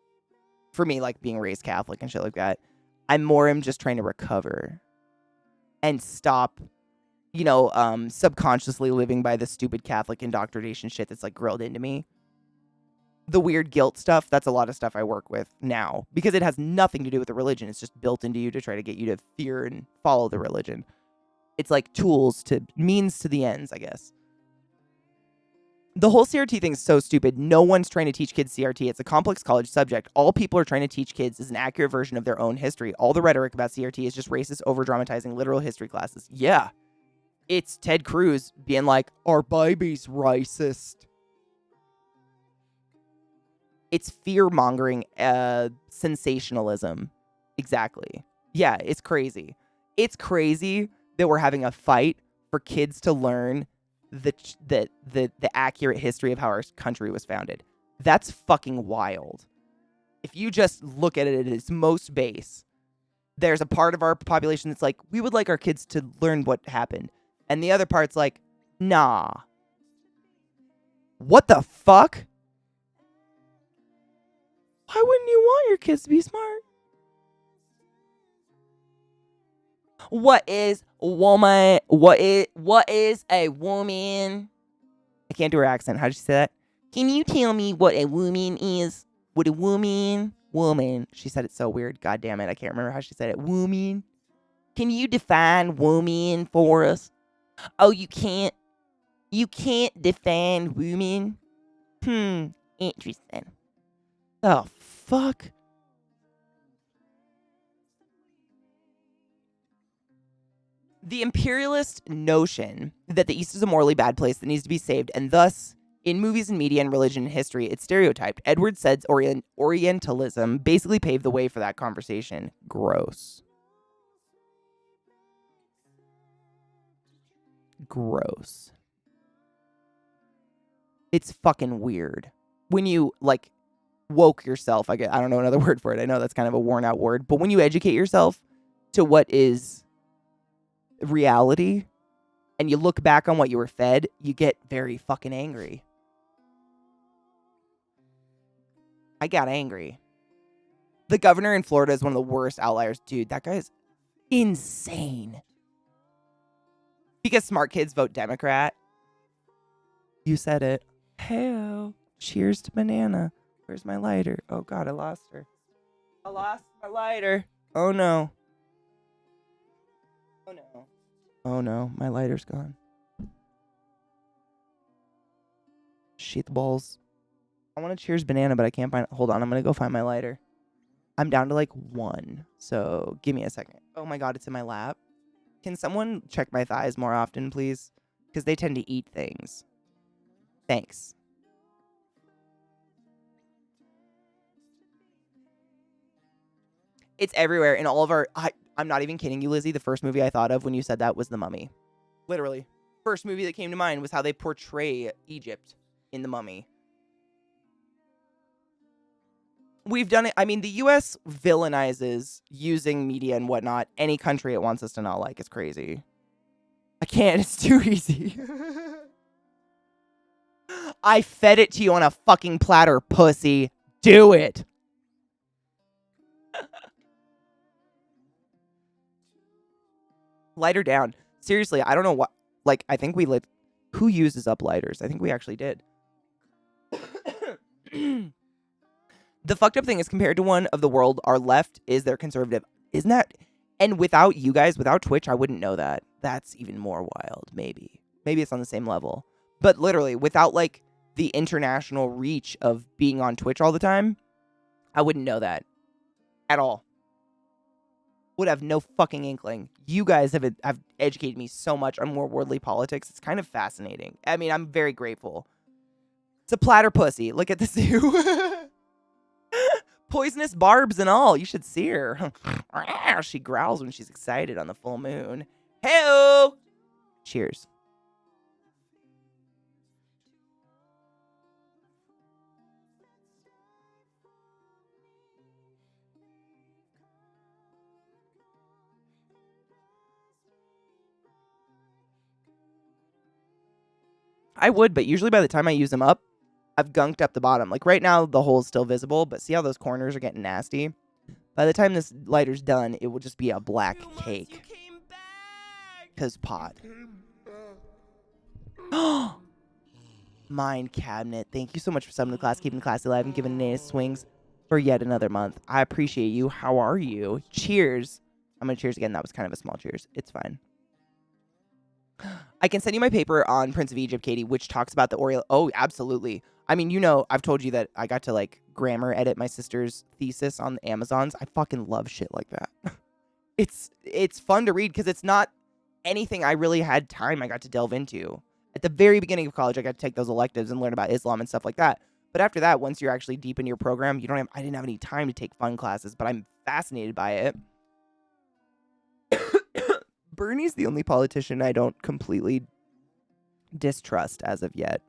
for me, like being raised Catholic and shit like that, I'm just trying to recover. And stop, subconsciously living by the stupid Catholic indoctrination shit that's like grilled into me. The weird guilt stuff, that's a lot of stuff I work with now because it has nothing to do with the religion. It's just built into you to try to get you to fear and follow the religion. It's like tools to means to the ends, I guess. The whole CRT thing is so stupid. No one's trying to teach kids CRT. It's a complex college subject. All people are trying to teach kids is an accurate version of their own history. All the rhetoric about CRT is just racist over-dramatizing literal history classes. Yeah. It's Ted Cruz being like, our baby's racist. It's fear-mongering, sensationalism. Exactly. Yeah, it's crazy. It's crazy that we're having a fight for kids to learn the accurate history of how our country was founded. That's fucking wild. If you just look at it at its most base, there's a part of our population that's like, we would like our kids to learn what happened. And the other part's like, nah. What the fuck? Why wouldn't you want your kids to be smart? What is woman? What is a woman? I can't do her accent. How did she say that? Can you tell me what a woman is? What a woman? Woman. She said it so weird. God damn it. I can't remember how she said it. Woman. Can you define woman for us? Oh, you can't? You can't define woman? Interesting. Oh, fuck. The imperialist notion that the East is a morally bad place that needs to be saved, and thus, in movies and media and religion and history, it's stereotyped. Edward Said's Orientalism basically paved the way for that conversation. Gross. Gross. It's fucking weird. When you, like, woke yourself, I don't know another word for it. I know that's kind of a worn out word, but when you educate yourself to what is reality and you look back on what you were fed, you get very fucking angry. I got angry. The governor in Florida is one of the worst outliers. Dude, that guy is insane. Because smart kids vote Democrat. You said it. Hey, cheers to banana. Where's my lighter? Oh God, I lost her. I lost my lighter. Oh no. Oh no. Oh no, my lighter's gone. Shit balls. I want to cheers banana, but I can't find it. Hold on, I'm gonna go find my lighter. I'm down to like 1, so give me a second. Oh my God, it's in my lap. Can someone check my thighs more often, please? Because they tend to eat things. Thanks. It's everywhere in all of our... I'm not even kidding you, Lizzie. The first movie I thought of when you said that was The Mummy. Literally. First movie that came to mind was how they portray Egypt in The Mummy. We've done it. I mean, the U.S. villainizes using media and whatnot any country it wants us to not like. It's crazy. I can't. It's too easy. I fed it to you on a fucking platter, pussy. Do it. Lighter down. Seriously, I don't know what... Like, I think we lived... Who uses up lighters? I think we actually did. The fucked up thing is, compared to one of the world, our left is their conservative. Isn't that... And without you guys, without Twitch, I wouldn't know that. That's even more wild, maybe. Maybe it's on the same level. But literally, without, like, the international reach of being on Twitch all the time, I wouldn't know that. At all. Would have no fucking inkling. You guys have educated me so much on more worldly politics. It's kind of fascinating. I mean, I'm very grateful. It's a platter pussy. Look at the zoo. Poisonous barbs and all. You should see her. She growls when she's excited on the full moon. Hey-o! Cheers. I would, but usually by the time I use them up, I've gunked up the bottom. Like right now, the hole's still visible, but see how those corners are getting nasty? By the time this lighter's done, it will just be a black cake. 'Cause pot. Mind Cabinet, thank you so much for summoning the class, keeping the classy alive, and giving Nana swings for yet another month. I appreciate you. How are you? Cheers. I'm going to cheers again. That was kind of a small cheers. It's fine. I can send you my paper on Prince of Egypt, Katie, which talks about the Oriole. Oh, absolutely. I mean, you know, I've told you that I got to like grammar edit my sister's thesis on the Amazons. I fucking love shit like that. It's fun to read because it's not anything I really had time I got to delve into. At the very beginning of college, I got to take those electives and learn about Islam and stuff like that. But after that, once you're actually deep in your program, I didn't have any time to take fun classes, but I'm fascinated by it. Bernie's the only politician I don't completely distrust as of yet.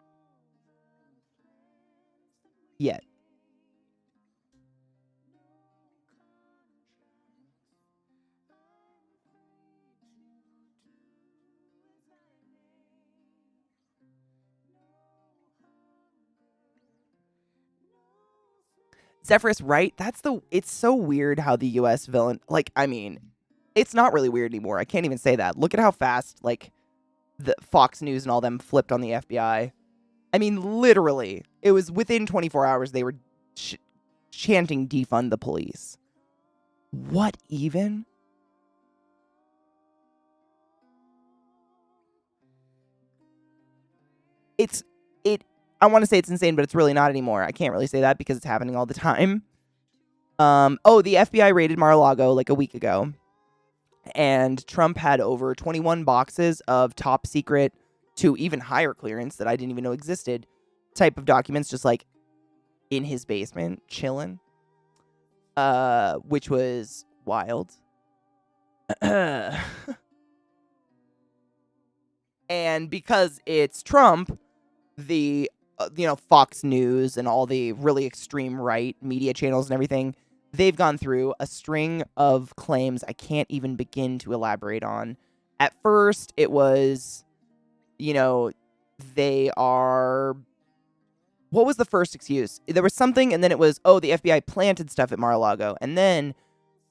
Zephyrus, right? It's so weird how the US villain, like, I mean, it's not really weird anymore. I can't even say that. Look at how fast, like, the Fox News and all them flipped on the FBI. I mean, literally, it was within 24 hours they were chanting defund the police. What even? I want to say it's insane, but it's really not anymore. I can't really say that because it's happening all the time. The FBI raided Mar-a-Lago like a week ago. And Trump had over 21 boxes of top secret to even higher clearance that I didn't even know existed type of documents just like in his basement, chilling. Which was wild. And because it's Trump, the Fox News and all the really extreme right media channels and everything, they've gone through a string of claims I can't even begin to elaborate on. At first, it was, they are... What was the first excuse? There was something, and then it was, the FBI planted stuff at Mar-a-Lago. And then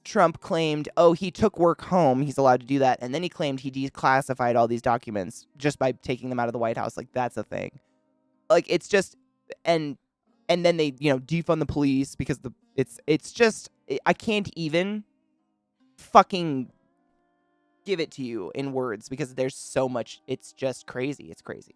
Trump claimed, he took work home. He's allowed to do that. And then he claimed he declassified all these documents just by taking them out of the White House. Like, that's a thing. Like, it's just, and then they, defund the police because it's just, I can't even fucking give it to you in words because there's so much, it's just crazy. It's crazy.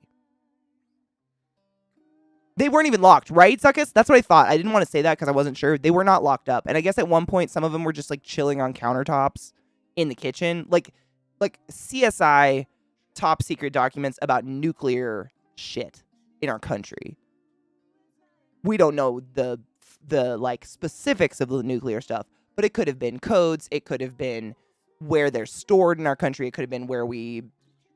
They weren't even locked, right, Zuckus? That's what I thought. I didn't want to say that because I wasn't sure. They were not locked up. And I guess at one point, some of them were just, like, chilling on countertops in the kitchen. Like CSI top secret documents about nuclear shit in our country. We don't know the like specifics of the nuclear stuff, but it could have been codes. It could have been where they're stored in our country. It could have been where we,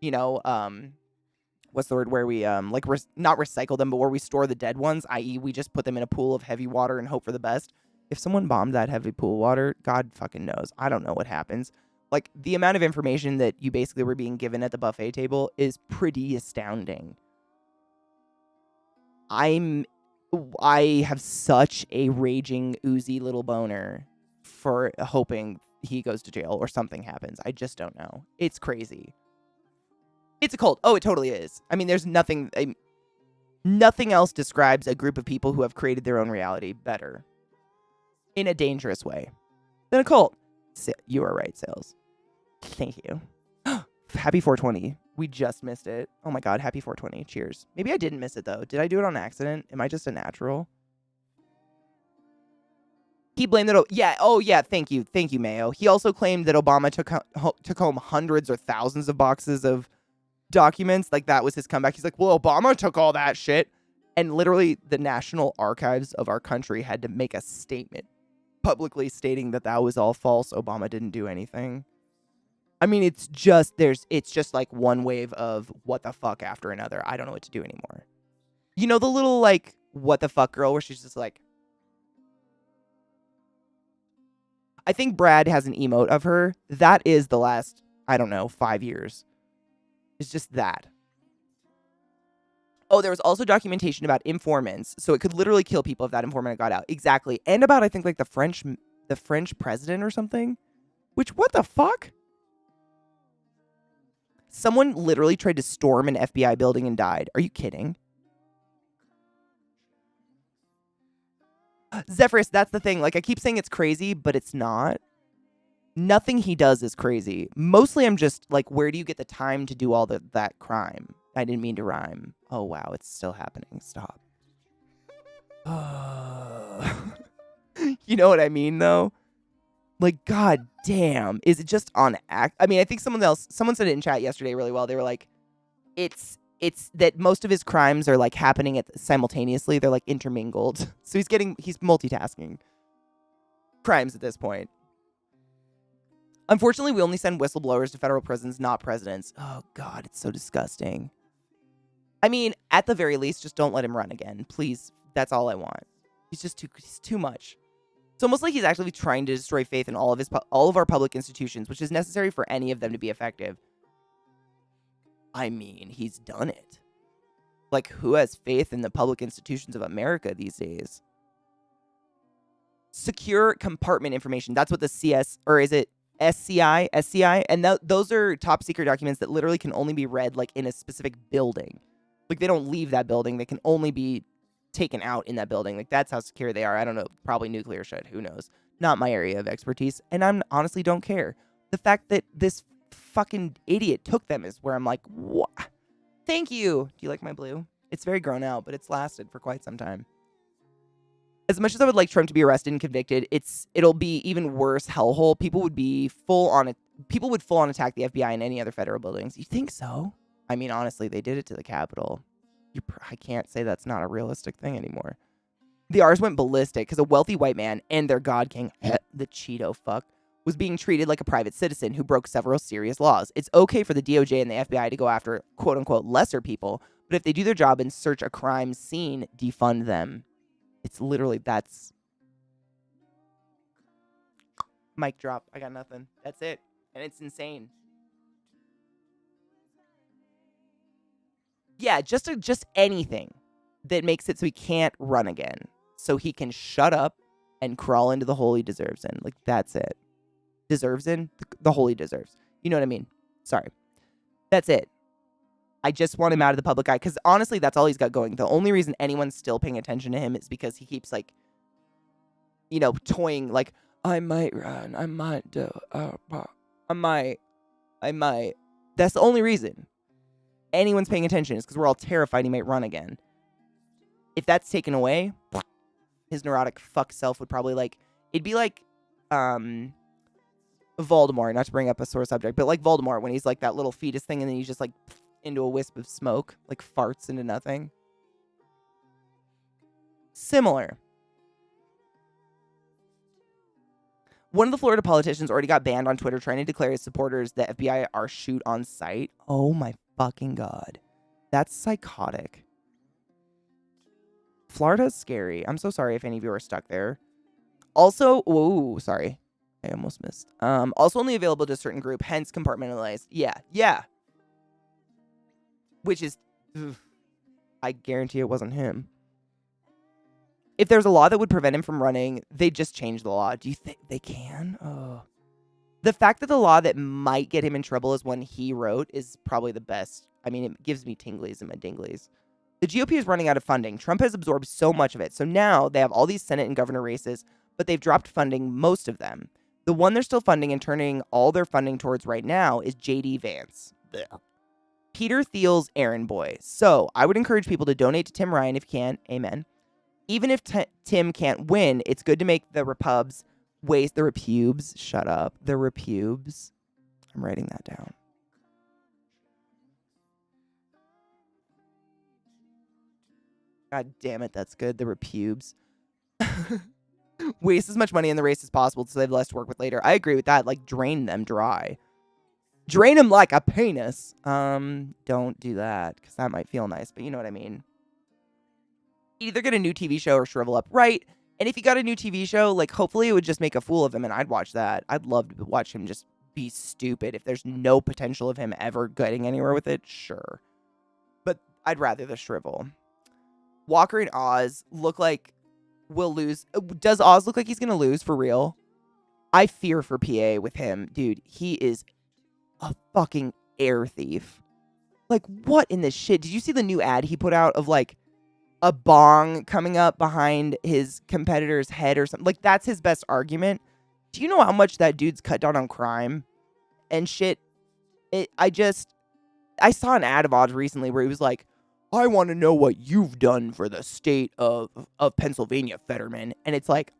what's the word? Where we not recycle them, but where we store the dead ones. I.e., we just put them in a pool of heavy water and hope for the best. If someone bombed that heavy pool water, God fucking knows. I don't know what happens. Like, the amount of information that you basically were being given at the buffet table is pretty astounding. I have such a raging, oozy little boner for hoping he goes to jail or something happens. I just don't know. It's crazy. It's a cult. Oh, it totally is. I mean, there's nothing else describes a group of people who have created their own reality better in a dangerous way than a cult. You are right, Sales. Thank you. Happy 420. We just missed it. Oh my god, happy 420. Cheers. Maybe I didn't miss it, though. Did I do it on accident? Am I just a natural? He blamed it. Yeah, thank you. Thank you, Mayo. He also claimed that Obama took home hundreds or thousands of boxes of documents. Like, that was his comeback. He's like, well, Obama took all that shit. And literally, the National Archives of our country had to make a statement publicly stating that was all false. Obama didn't do anything. I mean, it's just like one wave of what the fuck after another. I don't know what to do anymore. You know, the little, like, what the fuck girl where she's just like, I think Brad has an emote of her. That is the last, I don't know, 5 years. It's just that. Oh, there was also documentation about informants. So it could literally kill people if that informant got out. Exactly. And about, I think, like the French president or something. Which, what the fuck? Someone literally tried to storm an FBI building and died. Are you kidding? Zephyrus, that's the thing. Like, I keep saying it's crazy, but it's not. Nothing he does is crazy. Mostly I'm just like, where do you get the time to do all that crime? I didn't mean to rhyme. Oh, wow, it's still happening. Stop. You know what I mean, though? Like, god damn. Is it just on act? I mean, I think someone said it in chat yesterday really well. They were like, it's that most of his crimes are like happening simultaneously. They're like intermingled. So he's multitasking crimes at this point. Unfortunately, we only send whistleblowers to federal prisons, not presidents. Oh, God, it's so disgusting. I mean, at the very least, just don't let him run again. Please, that's all I want. He's too much. It's almost like he's actually trying to destroy faith in all of our public institutions, which is necessary for any of them to be effective. I mean, he's done it. Like, who has faith in the public institutions of America these days? Secure compartment information. That's what the CS, or is it SCI, and those are top secret documents that literally can only be read like in a specific building. Like they don't leave that building. They can only be taken out in that building. Like that's how secure they are. I don't know. Probably nuclear shit. Who knows? Not my area of expertise. And I honestly don't care. The fact that this fucking idiot took them is where I'm like, what? Thank you. Do you like my blue? It's very grown out, but it's lasted for quite some time. As much as I would like Trump to be arrested and convicted, it'll be even worse hellhole. People would full on attack the FBI and any other federal buildings. You think so? I mean, honestly, they did it to the Capitol. I can't say that's not a realistic thing anymore. The R's went ballistic because a wealthy white man and their god king, the Cheeto fuck, was being treated like a private citizen who broke several serious laws. It's okay for the DOJ and the FBI to go after quote-unquote lesser people, but if they do their job and search a crime scene, defund them. It's literally, that's... Mic drop. I got nothing. That's it. And it's insane. Yeah, just anything that makes it so he can't run again. So he can shut up and crawl into the hole he deserves in. Like, that's it. Deserves in? The hole he deserves. You know what I mean? Sorry. That's it. I just want him out of the public eye. Because honestly, that's all he's got going. The only reason anyone's still paying attention to him is because he keeps, like, you know, toying, like, I might run. I might do. I might. That's the only reason anyone's paying attention is because we're all terrified he might run again. If that's taken away, his neurotic fuck self would probably, like, it'd be like, Voldemort, not to bring up a sore subject, but like Voldemort when he's like that little fetus thing and then he's just like into a wisp of smoke, like farts into nothing. Similar. One of the Florida politicians already got banned on Twitter trying to declare his supporters that FBI are shoot on sight. Oh my fucking God. That's psychotic. Florida's scary. I'm so sorry if any of you are stuck there. Also, whoa, sorry. I almost missed. Also only available to a certain group, hence compartmentalized. Yeah. Which is, I guarantee it wasn't him. If there's a law that would prevent him from running, they'd just change the law. Do you think they can? Oh. The fact that the law that might get him in trouble is one he wrote is probably the best. I mean, it gives me tinglies in my dinglies. The GOP is running out of funding. Trump has absorbed so much of it. So now they have all these Senate and governor races, but they've dropped funding most of them. The one they're still funding and turning all their funding towards right now is J.D. Vance. Blech. Peter Thiel's errand boy. So I would encourage people to donate to Tim Ryan if you can. Amen. Even if Tim can't win, it's good to make the repubes waste the repubes. Shut up. The repubes. I'm writing that down. God damn it, that's good. The repubes. Waste as much money in the race as possible so they have less to work with later. I agree with that. Like, drain them dry. Drain them like a penis. Don't do that, because that might feel nice, but you know what I mean. Either get a new TV show or shrivel up. Right. And if you got a new TV show, like, hopefully it would just make a fool of him, and I'd watch that. I'd love to watch him just be stupid. If there's no potential of him ever getting anywhere with it, sure. But I'd rather the shrivel. Walker and Oz look like will lose. Does Oz look like he's going to lose for real? I fear for PA with him. Dude, he is a fucking air thief. Like, what in this shit? Did you see the new ad he put out of, like, a bong coming up behind his competitor's head or something. Like, that's his best argument. Do you know how much that dude's cut down on crime and shit? I saw an ad of Oz recently where he was like, I want to know what you've done for the state of Pennsylvania, Fetterman. And it's like,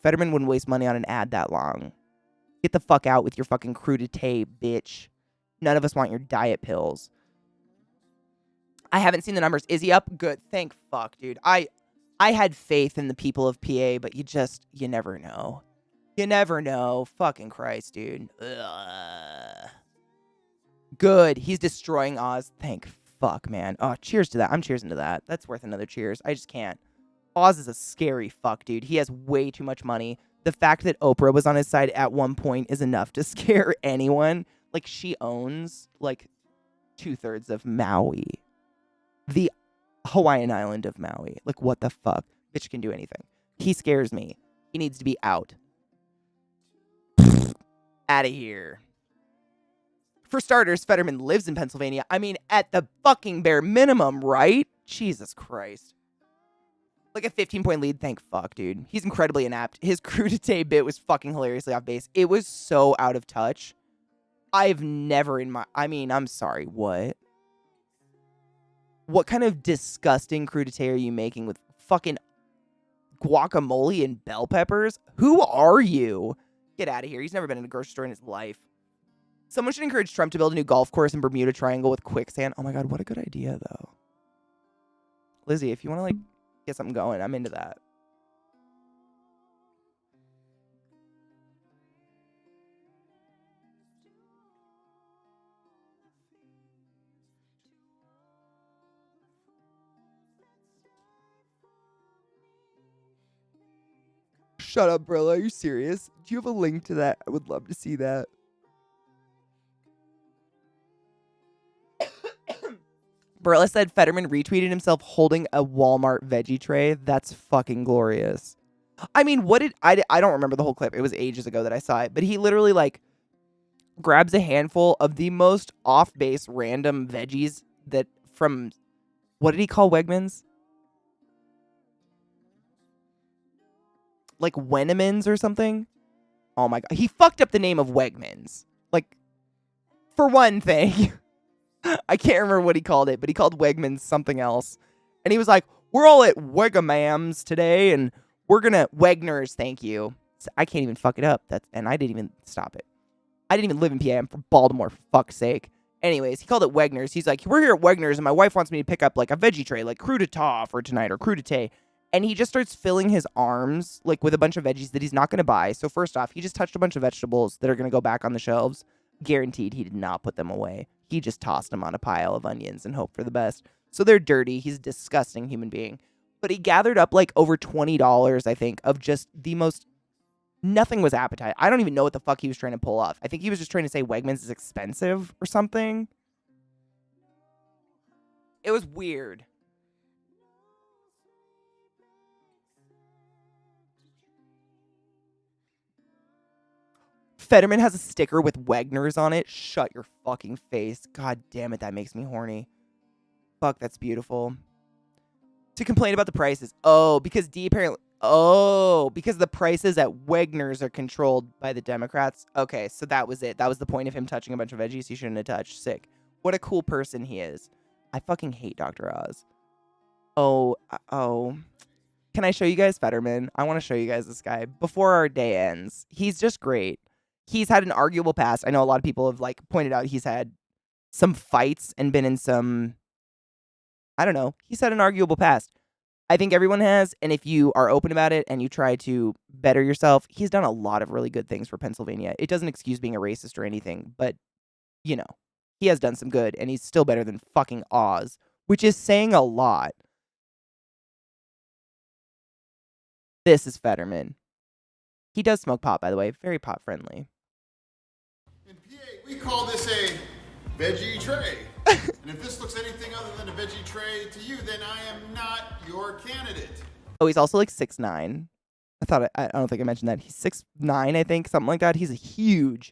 Fetterman wouldn't waste money on an ad that long. Get the fuck out with your fucking crudité, bitch. None of us want your diet pills. I haven't seen the numbers. Is he up? Good. Thank fuck, dude. I had faith in the people of PA, but you never know. You never know. Fucking Christ, dude. Ugh. Good. He's destroying Oz. Thank fuck, man. Oh, cheers to that. I'm cheersing to that. That's worth another cheers. I just can't. Oz is a scary fuck, dude. He has way too much money. The fact that Oprah was on his side at one point is enough to scare anyone. Like, she owns, like, 2/3 of Maui. The Hawaiian island of Maui. Like, what the fuck? Bitch can do anything. He scares me. He needs to be out. Out of here. For starters, Fetterman lives in Pennsylvania. I mean, at the fucking bare minimum, right? Jesus Christ. Like a 15-point lead. Thank fuck, dude. He's incredibly inept. His crudité bit was fucking hilariously off base. It was so out of touch. I've never I'm sorry, what? What kind of disgusting crudité are you making with fucking guacamole and bell peppers? Who are you? Get out of here. He's never been in a grocery store in his life. Someone should encourage Trump to build a new golf course in Bermuda Triangle with quicksand. Oh my God, what a good idea, though. Lizzie, if you want to, like, get something going, I'm into that. Shut up, Brilla. Are you serious? Do you have a link to that? I would love to see that. Brilla said Fetterman retweeted himself holding a Walmart veggie tray. That's fucking glorious. I mean, I don't remember the whole clip. It was ages ago that I saw it. But he literally, like, grabs a handful of the most off-base random veggies that from, what did he call Wegmans? Like Wennemans or something? Oh my God. He fucked up the name of Wegmans. Like, for one thing. I can't remember what he called it, but he called Wegmans something else. And he was like, we're all at Wegamams today, and we're gonna Wegners, thank you. So I can't even fuck it up. And I didn't even stop it. I didn't even live in PA. I'm from Baltimore, for fuck's sake. Anyways, he called it Wegners. He's like, we're here at Wegners, and my wife wants me to pick up like a veggie tray, like crudité for tonight, or crudité. And he just starts filling his arms like with a bunch of veggies that he's not going to buy. So first off, he just touched a bunch of vegetables that are going to go back on the shelves. Guaranteed he did not put them away. He just tossed them on a pile of onions and hoped for the best. So they're dirty. He's a disgusting human being. But he gathered up like over $20, I think, of just the most... Nothing was appetite. I don't even know what the fuck he was trying to pull off. I think he was just trying to say Wegmans is expensive or something. It was weird. Fetterman has a sticker with Wegner's on it. Shut your fucking face. God damn it, that makes me horny. Fuck, that's beautiful. To complain about the prices. Oh, because apparently... Oh, because the prices at Wegner's are controlled by the Democrats. Okay, so that was it. That was the point of him touching a bunch of veggies he shouldn't have touched. Sick. What a cool person he is. I fucking hate Dr. Oz. Oh. Can I show you guys Fetterman? I want to show you guys this guy before our day ends. He's just great. He's had an arguable past. I know a lot of people have like pointed out he's had some fights and been in some, I don't know. He's had an arguable past. I think everyone has, and if you are open about it and you try to better yourself, he's done a lot of really good things for Pennsylvania. It doesn't excuse being a racist or anything, but, you know, he has done some good, and he's still better than fucking Oz, which is saying a lot. This is Fetterman. He does smoke pot, by the way. Very pot-friendly. In PA, we call this a veggie tray. And if this looks anything other than a veggie tray to you, then I am not your candidate. Oh, he's also like 6'9". I don't think I mentioned that. He's 6'9", I think, something like that. He's huge.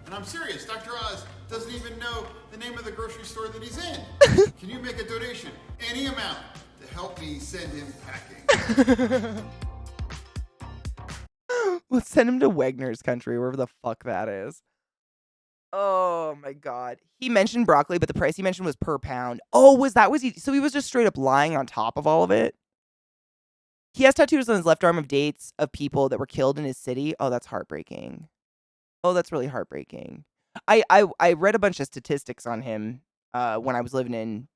And I'm serious, Dr. Oz, doesn't even know the name of the grocery store that he's in. Can you make a donation, any amount, to help me send him packing? Let's send him to Wegner's country, wherever the fuck that is. Oh my god. He mentioned broccoli, but the price he mentioned was per pound. Oh, was he? So he was just straight up lying on top of all of it? He has tattoos on his left arm of dates of people that were killed in his city. Oh, that's heartbreaking. Oh, that's really heartbreaking. I read a bunch of statistics on him when I was living in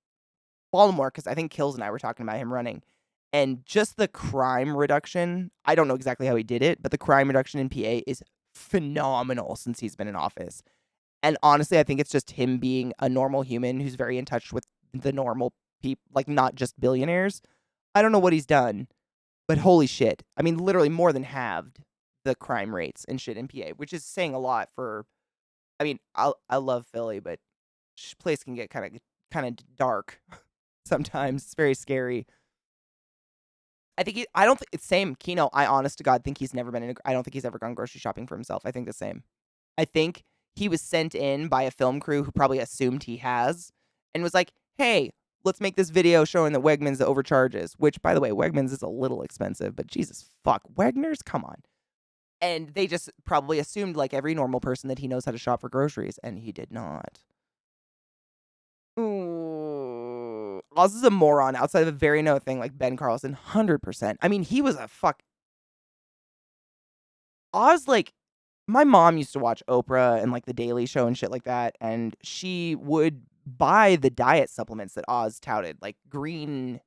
Baltimore, because I think Kills and I were talking about him running. And just the crime reduction, I don't know exactly how he did it, but the crime reduction in PA is phenomenal since he's been in office. And honestly, I think it's just him being a normal human who's very in touch with the normal people, like not just billionaires. I don't know what he's done, but holy shit. I mean, literally more than halved the crime rates and shit in PA, which is saying a lot for, I mean, I love Philly, but place can get kind of dark sometimes. It's very scary. I don't think it's same. Kino, I honest to God think he's never been I don't think he's ever gone grocery shopping for himself. I think the same. I think he was sent in by a film crew who probably assumed he has and was like, hey, let's make this video showing that Wegmans overcharges, which, by the way, Wegmans is a little expensive, but Jesus fuck, Wegner's, come on. And they just probably assumed, like every normal person, that he knows how to shop for groceries, and he did not. Ooh. Oz is a moron outside of a very no thing like Ben Carlson, 100%. I mean, he was a fuck. Oz, like, my mom used to watch Oprah and like The Daily Show and shit like that, and she would buy the diet supplements that Oz touted, like green,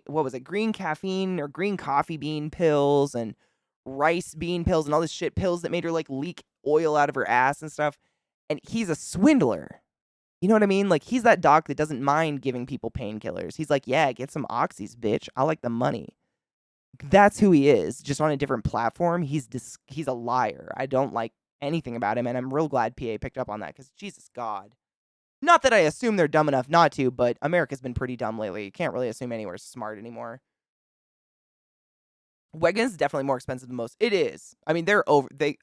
what was it? Green caffeine or green coffee bean pills and rice bean pills and all this shit, pills that made her like leak oil out of her ass and stuff. And he's a swindler. You know what I mean? Like, he's that doc that doesn't mind giving people painkillers. He's like, yeah, get some oxys, bitch. I like the money. That's who he is, just on a different platform. He's a liar. I don't like anything about him, and I'm real glad PA picked up on that, because Jesus God. Not that I assume they're dumb enough not to, but America's been pretty dumb lately. You can't really assume anywhere's smart anymore. Wegmans is definitely more expensive than most. It is. I mean,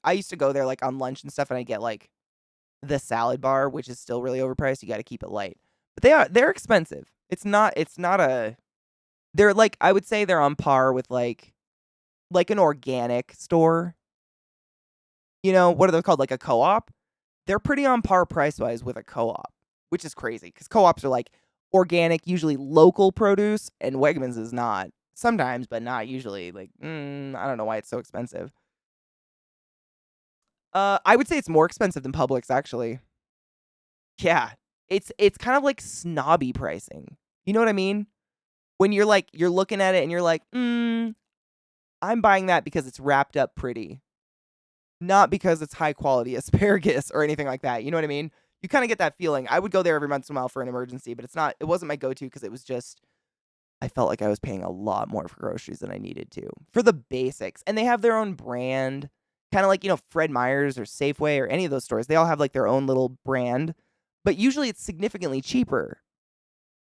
I used to go there like on lunch and stuff, and I get like the salad bar, which is still really overpriced. You got to keep it light. But they're expensive. They're like, I would say they're on par with like an organic store. You know, what are they called? Like a co-op? They're pretty on par price-wise with a co-op, which is crazy because co-ops are like organic, usually local produce, and Wegmans is not. Sometimes, but not usually. Like, I don't know why it's so expensive. I would say it's more expensive than Publix, actually. Yeah, it's kind of like snobby pricing. You know what I mean? When you're looking at it and you're like, I'm buying that because it's wrapped up pretty, not because it's high quality asparagus or anything like that. You know what I mean? You kind of get that feeling. I would go there every once in a while for an emergency, but it wasn't my go-to because it was just, I felt like I was paying a lot more for groceries than I needed to for the basics. And they have their own brand, kind of like, you know, Fred Meyer's or Safeway or any of those stores. They all have like their own little brand, but usually it's significantly cheaper,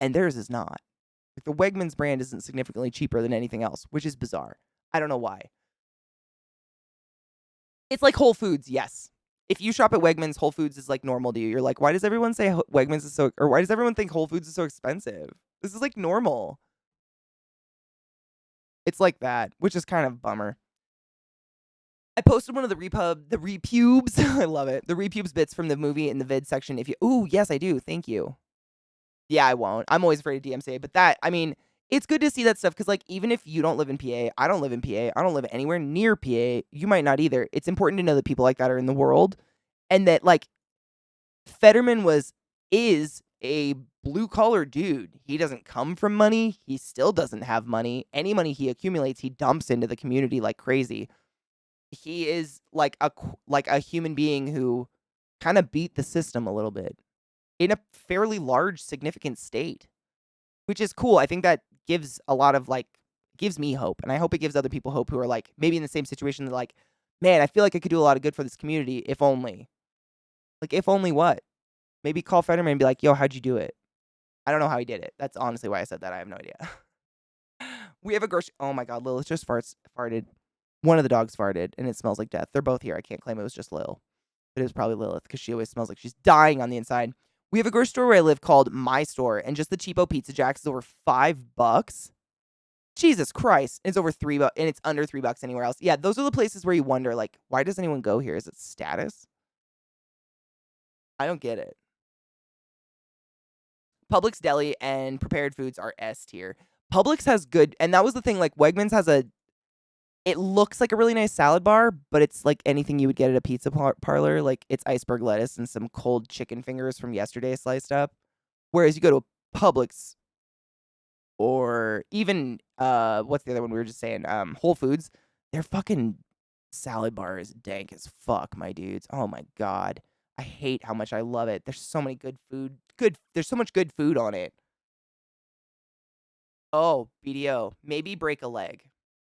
and theirs is not. Like, the Wegmans brand isn't significantly cheaper than anything else, which is bizarre. I don't know why. It's like Whole Foods, yes. If you shop at Wegmans, Whole Foods is like normal to you. You're like, why does everyone say Wegmans is so, or why does everyone think Whole Foods is so expensive? This is like normal. It's like that, which is kind of a bummer. I posted one of the repubes. I love it. The repubes bits from the movie in the vid section. Ooh, yes, I do. Thank you. Yeah, I won't. I'm always afraid of DMCA, but I mean, it's good to see that stuff because, like, even if you don't live in PA, I don't live in PA, I don't live anywhere near PA, you might not either. It's important to know that people like that are in the world, and that, like, Fetterman is a blue-collar dude. He doesn't come from money. He still doesn't have money. Any money he accumulates, he dumps into the community like crazy. He is like a human being who kind of beat the system a little bit in a fairly large, significant state, which is cool. I think that gives a lot of gives me hope, and I hope it gives other people hope who are like maybe in the same situation. That like, man, I feel like I could do a lot of good for this community if only. Like, if only what? Maybe call Fetterman and be like, yo, how'd you do it? I don't know how he did it. That's honestly why I said that. I have no idea. We have a grocery. Oh my God, Lilith just farted. One of the dogs farted, and it smells like death. They're both here. I can't claim it was just Lil. But it was probably Lilith because she always smells like she's dying on the inside. We have a grocery store where I live called My Store, and just the cheapo Pizza Jacks is over $5. Jesus Christ. It's over $3 and it's under $3 anywhere else. Yeah, those are the places where you wonder, like, why does anyone go here? Is it status? I don't get it. Publix deli and prepared foods are S tier. Publix has good, and that was the thing, like Wegmans has it looks like a really nice salad bar, but it's like anything you would get at a pizza parlor. Like it's iceberg lettuce and some cold chicken fingers from yesterday sliced up. Whereas you go to a Publix or even what's the other one we were just saying? Whole Foods. Their fucking salad bar is dank as fuck, my dudes. Oh my god. I hate how much I love it. There's so many good food. There's so much good food on it. Oh, BDO. Maybe break a leg.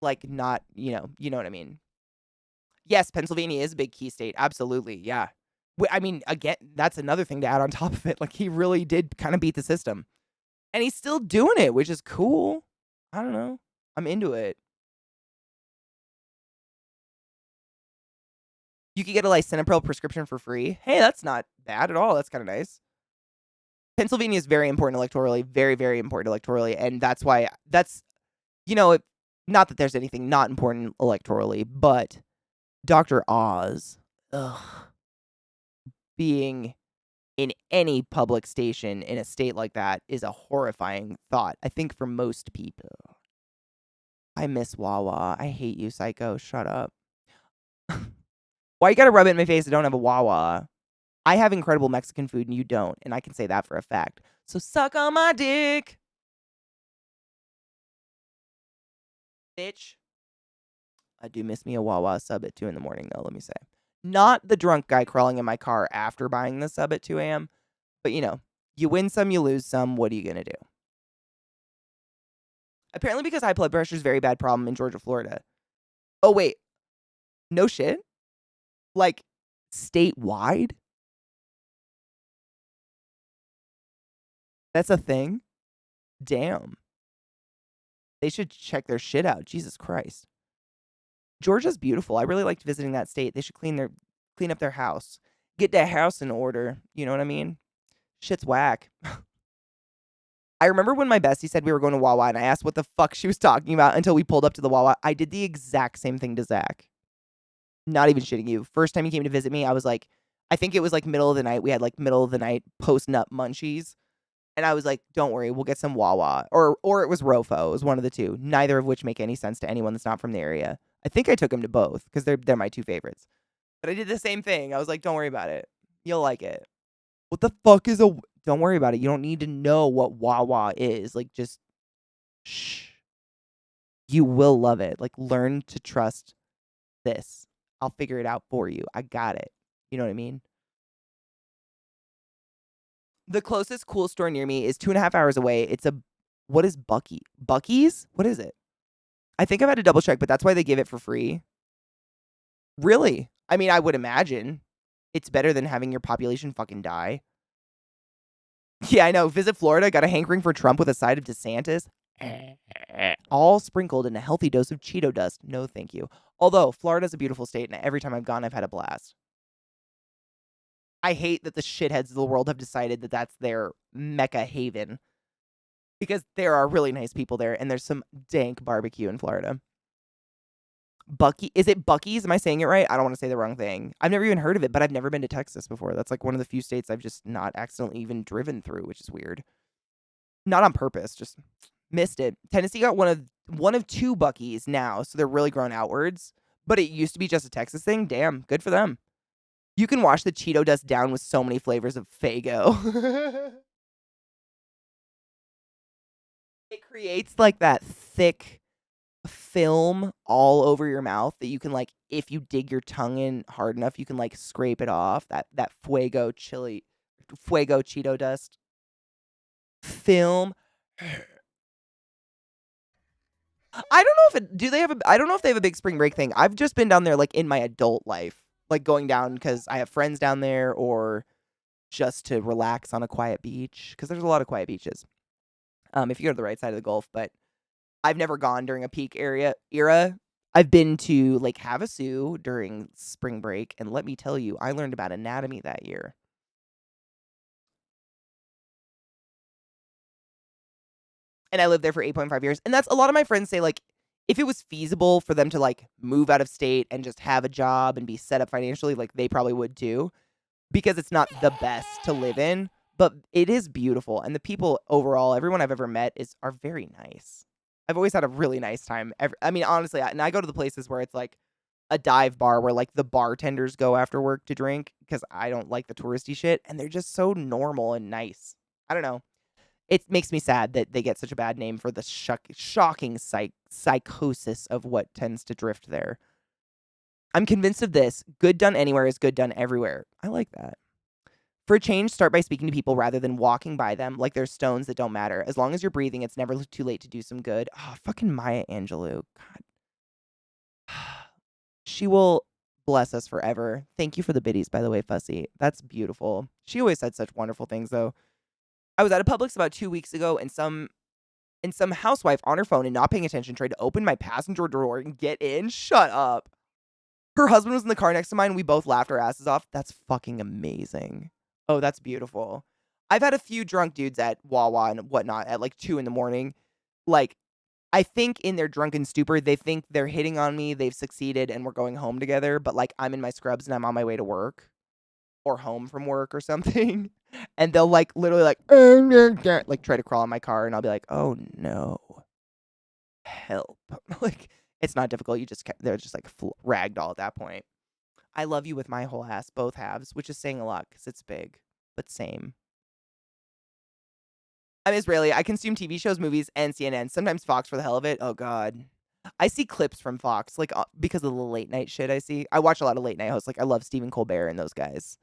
Like not, you know what I mean. Yes, Pennsylvania is a big key state. Absolutely. Yeah. I mean, again, that's another thing to add on top of it. Like he really did kind of beat the system. And he's still doing it, which is cool. I don't know. I'm into it. You could get a lisinopril prescription for free. Hey, that's not bad at all. That's kind of nice. Pennsylvania is very important electorally, very, very important electorally. And that's why not that there's anything not important electorally, but Dr. Oz, being in any public station in a state like that is a horrifying thought, I think, for most people. I miss Wawa. I hate you, psycho. Shut up. Why you gotta rub it in my face? I don't have a Wawa. I have incredible Mexican food and you don't, and I can say that for a fact. So suck on my dick. Bitch. I do miss me a Wawa sub at 2 in the morning, though, let me say. Not the drunk guy crawling in my car after buying the sub at 2 a.m., but you win some, you lose some. What are you going to do? Apparently because high blood pressure is a very bad problem in Georgia, Florida. Oh, wait. No shit? Like, statewide? That's a thing? Damn. They should check their shit out. Jesus Christ. Georgia's beautiful. I really liked visiting that state. They should clean up their house. Get their house in order. You know what I mean? Shit's whack. I remember when my bestie said we were going to Wawa and I asked what the fuck she was talking about until we pulled up to the Wawa. I did the exact same thing to Zach. Not even shitting you. First time he came to visit me, I was like, I think it was like middle of the night. We had like middle of the night post-nut munchies. And I was like, don't worry, we'll get some Wawa. Or it was Rofo. It was one of the two. Neither of which make any sense to anyone that's not from the area. I think I took him to both because they're my two favorites. But I did the same thing. I was like, don't worry about it. You'll like it. What the fuck is don't worry about it. You don't need to know what Wawa is. Like, just shh. You will love it. Like, learn to trust this. I'll figure it out for you. I got it. You know what I mean? The closest cool store near me is 2.5 hours away. What is Buc-ee's? What is it? I think I've had to double check, but that's why they give it for free. Really? I mean, I would imagine it's better than having your population fucking die. Yeah, I know. Visit Florida, got a hankering for Trump with a side of DeSantis. All sprinkled in a healthy dose of Cheeto dust. No, thank you. Although, Florida's a beautiful state, and every time I've gone, I've had a blast. I hate that the shitheads of the world have decided that that's their Mecca haven. Because there are really nice people there, and there's some dank barbecue in Florida. Is it Buc-ee's? Am I saying it right? I don't want to say the wrong thing. I've never even heard of it, but I've never been to Texas before. That's like one of the few states I've just not accidentally even driven through, which is weird. Not on purpose, just missed it. Tennessee got one of 2 Buc-ee's now, so they're really grown outwards. But it used to be just a Texas thing. Damn, good for them. You can wash the Cheeto dust down with so many flavors of Faygo. It creates like that thick film all over your mouth that you can, like, if you dig your tongue in hard enough, you can like scrape it off. That Fuego Cheeto dust film. I don't know if they have a big spring break thing. I've just been down there like in my adult life, like going down because I have friends down there or just to relax on a quiet beach because there's a lot of quiet beaches. If you go to the right side of the Gulf, but I've never gone during a peak era. I've been to Lake Havasu during spring break, and let me tell you, I learned about anatomy that year. And I lived there for 8.5 years. And that's a lot of my friends say, like, if it was feasible for them to like move out of state and just have a job and be set up financially, like they probably would too, because it's not the best to live in, but it is beautiful. And the people overall, everyone I've ever met are very nice. I've always had a really nice time. I mean, honestly, and I go to the places where it's like a dive bar where like the bartenders go after work to drink because I don't like the touristy shit, and they're just so normal and nice. I don't know. It makes me sad that they get such a bad name for the shocking psychosis of what tends to drift there. I'm convinced of this. Good done anywhere is good done everywhere. I like that. For a change, start by speaking to people rather than walking by them like they're stones that don't matter. As long as you're breathing, it's never too late to do some good. Oh, fucking Maya Angelou. God. She will bless us forever. Thank you for the biddies, by the way, Fussy. That's beautiful. She always said such wonderful things, though. I was at a Publix about 2 weeks ago, and some housewife on her phone and not paying attention tried to open my passenger door and get in. Shut up. Her husband was in the car next to mine. We both laughed our asses off. That's fucking amazing. Oh, that's beautiful. I've had a few drunk dudes at Wawa and whatnot at like 2 a.m. Like, I think in their drunken stupor, they think they're hitting on me, they've succeeded, and we're going home together. But like, I'm in my scrubs and I'm on my way to work or home from work or something. And they'll like literally like try to crawl in my car, and I'll be like, oh no, help. Like, it's not difficult. They're just like ragdoll at that point. I love you with my whole ass, both halves, which is saying a lot because it's big, but same. I'm Israeli. I consume TV shows, movies, and CNN. Sometimes Fox for the hell of it. Oh God. I see clips from Fox, like because of the late night shit I see. I watch a lot of late night hosts. Like I love Stephen Colbert and those guys.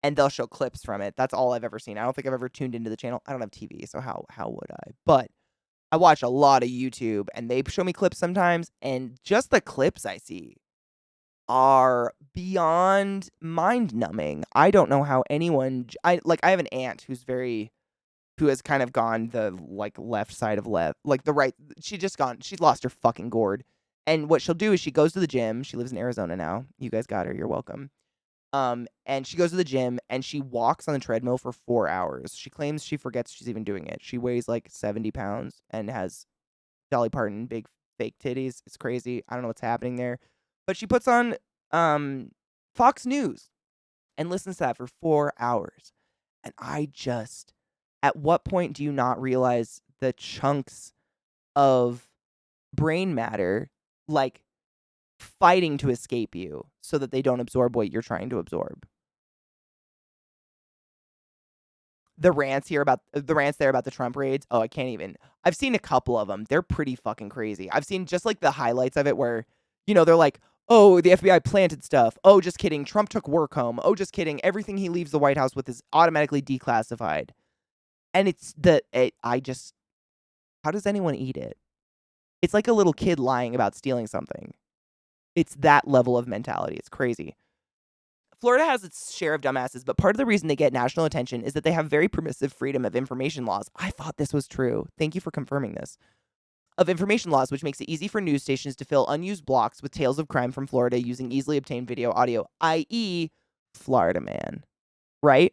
And they'll show clips from it. That's all I've ever seen. I don't think I've ever tuned into the channel. I don't have TV, so how would I? But I watch a lot of YouTube, and they show me clips sometimes, and just the clips I see are beyond mind-numbing. I don't know how anyone I have an aunt who has kind of gone the like left side of left, like the right. She's lost her fucking gourd. And what she'll do is she goes to the gym. She lives in Arizona now. You guys got her. You're welcome. And she goes to the gym and she walks on the treadmill for 4 hours. She claims she forgets she's even doing it. She weighs like 70 pounds and has Dolly Parton big fake titties. It's crazy. I don't know what's happening there. But she puts on Fox News and listens to that for 4 hours. And at what point do you not realize the chunks of brain matter like fighting to escape you so that they don't absorb what you're trying to absorb? The rants there about the Trump raids. Oh, I can't even. I've seen a couple of them. They're pretty fucking crazy. I've seen just like the highlights of it where, they're like, oh, the FBI planted stuff. Oh, just kidding. Trump took work home. Oh, just kidding. Everything he leaves the White House with is automatically declassified. And how does anyone eat it? It's like a little kid lying about stealing something. It's that level of mentality. It's crazy. Florida has its share of dumbasses, but part of the reason they get national attention is that they have very permissive freedom of information laws. I thought this was true. Thank you for confirming this. Of information laws, which makes it easy for news stations to fill unused blocks with tales of crime from Florida using easily obtained video, audio, i.e., Florida Man. Right?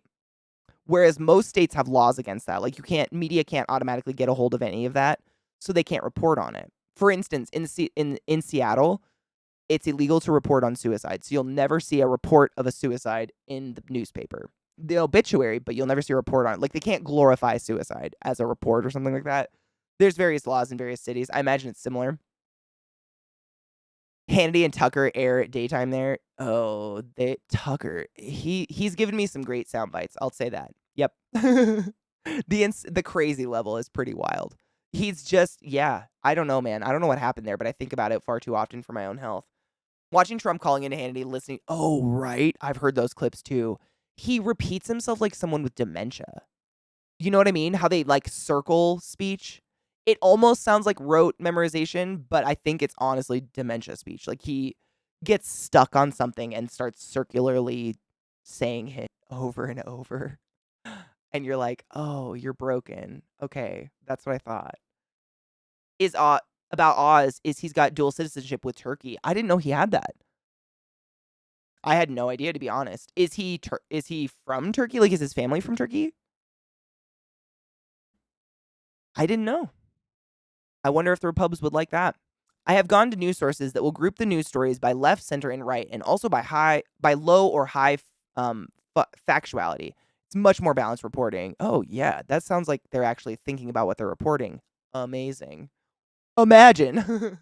Whereas most states have laws against that. Like media can't automatically get a hold of any of that, so they can't report on it. For instance, in Seattle, it's illegal to report on suicide. So you'll never see a report of a suicide in the newspaper. The obituary, but you'll never see a report on it. Like they can't glorify suicide as a report or something like that. There's various laws in various cities. I imagine it's similar. Hannity and Tucker air at daytime there. Oh, Tucker. He's given me some great sound bites. I'll say that. Yep. The crazy level is pretty wild. He's just, yeah, I don't know, man. I don't know what happened there, but I think about it far too often for my own health. Watching Trump calling into Hannity, listening. Oh, right. I've heard those clips too. He repeats himself like someone with dementia. You know what I mean? How they like circle speech. It almost sounds like rote memorization, but I think it's honestly dementia speech. Like he gets stuck on something and starts circularly saying it over and over. And you're like, oh, you're broken. Okay, that's what I thought. about Oz is he's got dual citizenship with Turkey. I didn't know he had that. I had no idea, to be honest. Is he from Turkey? Like, is his family from Turkey? I didn't know. I wonder if the Repubs would like that. I have gone to news sources that will group the news stories by left, center, and right, and also by low or high factuality. It's much more balanced reporting. Oh, yeah. That sounds like they're actually thinking about what they're reporting. Amazing. Imagine.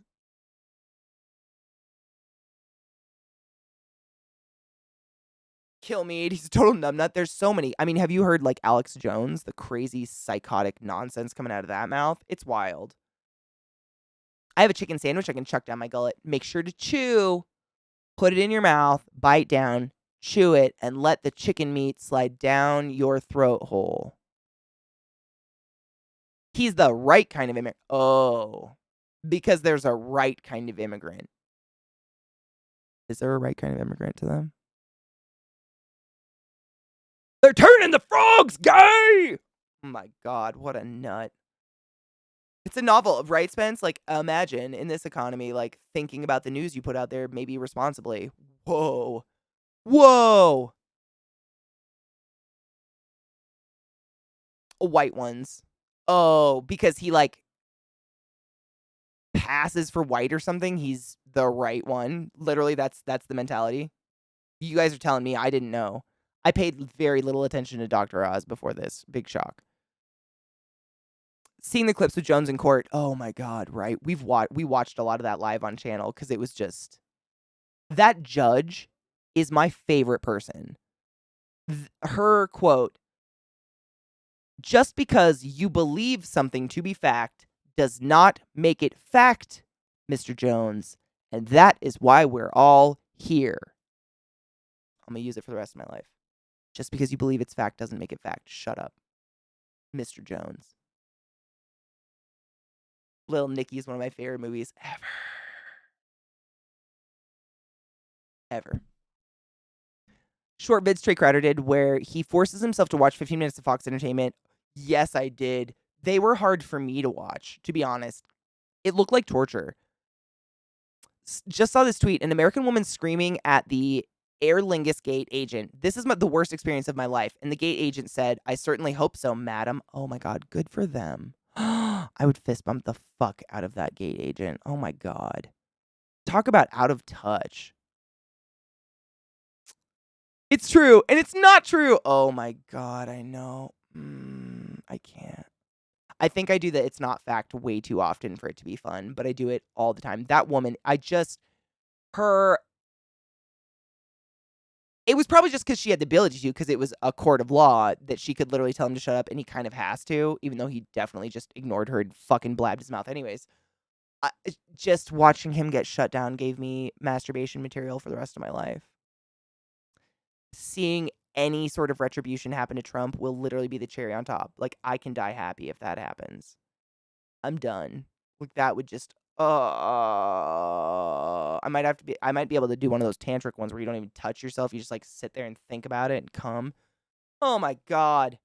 Kill me. He's a total numbnut. There's so many. I mean, have you heard like Alex Jones, the crazy psychotic nonsense coming out of that mouth? It's wild. I have a chicken sandwich I can chuck down my gullet. Make sure to chew. Put it in your mouth, bite down, chew it, and let the chicken meat slide down your throat hole. He's the right kind of immigrant. Oh, because there's a right kind of immigrant. Is there a right kind of immigrant to them? They're turning the frogs gay! Oh my God, what a nut. It's a novel, right, Spence? Like, imagine in this economy, like, thinking about the news you put out there maybe responsibly. Whoa. Whoa! White ones. Oh, because he, like, passes for white or something? He's the right one. Literally, that's the mentality. You guys are telling me. I didn't know. I paid very little attention to Dr. Oz before this. Big shock. Seeing the clips with Jones in court. Oh my God, right? We watched a lot of that live on channel because it was just... That judge is my favorite person. Her quote, "Just because you believe something to be fact does not make it fact, Mr. Jones. And that is why we're all here." I'm going to use it for the rest of my life. Just because you believe it's fact doesn't make it fact. Shut up, Mr. Jones. Little Nicky is one of my favorite movies ever. Ever. Short vids Trey Crowder did where he forces himself to watch 15 minutes of Fox Entertainment. Yes, I did. They were hard for me to watch, to be honest. It looked like torture. Just saw this tweet. An American woman screaming at the Aer Lingus gate agent. "This is the worst experience of my life." And the gate agent said, "I certainly hope so, madam." Oh my God, good for them. I would fist bump the fuck out of that gate agent. Oh my God. Talk about out of touch. It's true, and it's not true. Oh my God, I know. I can't. I think I do the it's not fact way too often for it to be fun, but I do it all the time. That woman, it was probably just because she had the ability to, because it was a court of law that she could literally tell him to shut up, and he kind of has to, even though he definitely just ignored her and fucking blabbed his mouth anyways. Just watching him get shut down gave me masturbation material for the rest of my life. Seeing any sort of retribution happen to Trump will literally be the cherry on top. Like, I can die happy if that happens. I'm done. Like, that would just, I might be able to do one of those tantric ones where you don't even touch yourself. You just, like, sit there and think about it and come. Oh, my God.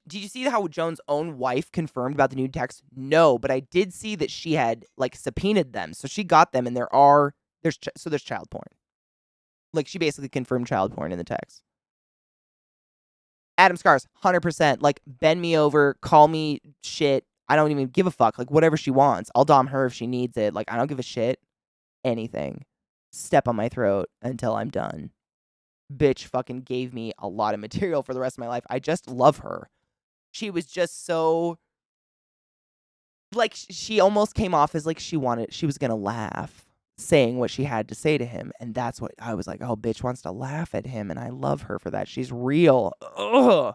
Did you see how Jones' own wife confirmed about the nude text? No, but I did see that she had, like, subpoenaed them. So she got them, and there's child porn. Like, she basically confirmed child porn in the text. Adam Scars, 100%. Like, bend me over, call me shit. I don't even give a fuck. Like, whatever she wants. I'll dom her if she needs it. Like, I don't give a shit. Anything. Step on my throat until I'm done. Bitch fucking gave me a lot of material for the rest of my life. I just love her. She was just so... Like, she almost came off as like she was gonna laugh, saying what she had to say to him. And that's what I was like, oh, bitch wants to laugh at him. And I love her for that. She's real. Ugh.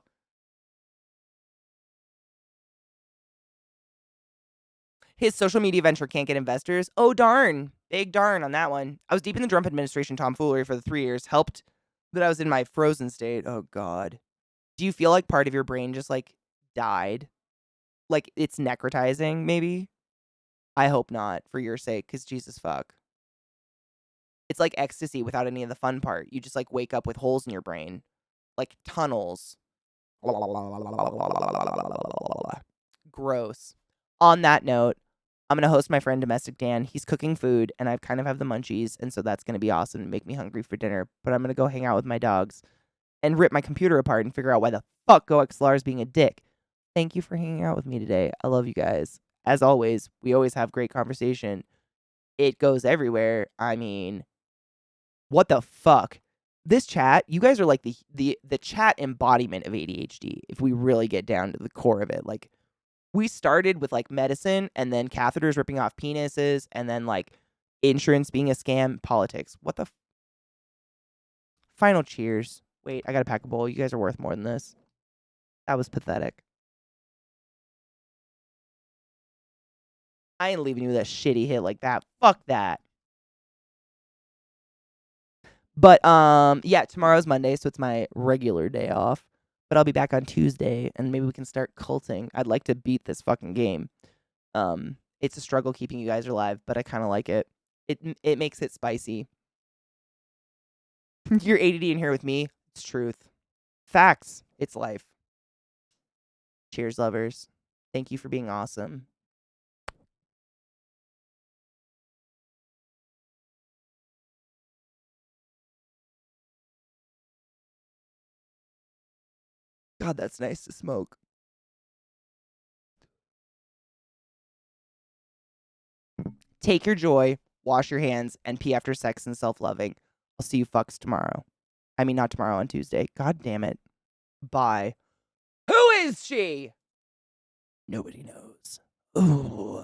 His social media venture can't get investors. Oh, darn. Big darn on that one. I was deep in the Trump administration tomfoolery for the 3 years. Helped that I was in my frozen state. Oh, God. Do you feel like part of your brain just, like, died? Like, it's necrotizing, maybe? I hope not, for your sake, because Jesus fuck. It's like ecstasy without any of the fun part. You just, like, wake up with holes in your brain. Like, tunnels. Gross. On that note, I'm going to host my friend Domestic Dan. He's cooking food, and I kind of have the munchies, and so that's going to be awesome and make me hungry for dinner. But I'm going to go hang out with my dogs and rip my computer apart and figure out why the fuck GoXLR is being a dick. Thank you for hanging out with me today. I love you guys. As always, we always have great conversation. It goes everywhere. I mean, what the fuck? This chat, you guys are like the chat embodiment of ADHD, if we really get down to the core of it. Like, we started with like medicine and then catheters ripping off penises and then like insurance being a scam, politics. What the final cheers. Wait, I gotta pack a bowl. You guys are worth more than this. That was pathetic. I ain't leaving you with a shitty hit like that. Fuck that. But yeah, tomorrow's Monday, so it's my regular day off. But I'll be back on Tuesday, and maybe we can start culting. I'd like to beat this fucking game. It's a struggle keeping you guys alive, but I kind of like it. It makes it spicy. You're ADD in here with me. It's truth. Facts. It's life. Cheers, lovers. Thank you for being awesome. God, that's nice to smoke. Take your joy, wash your hands, and pee after sex and self-loving. I'll see you fucks tomorrow. I mean, not tomorrow, on Tuesday. God damn it. Bye. Who is she? Nobody knows. Ooh.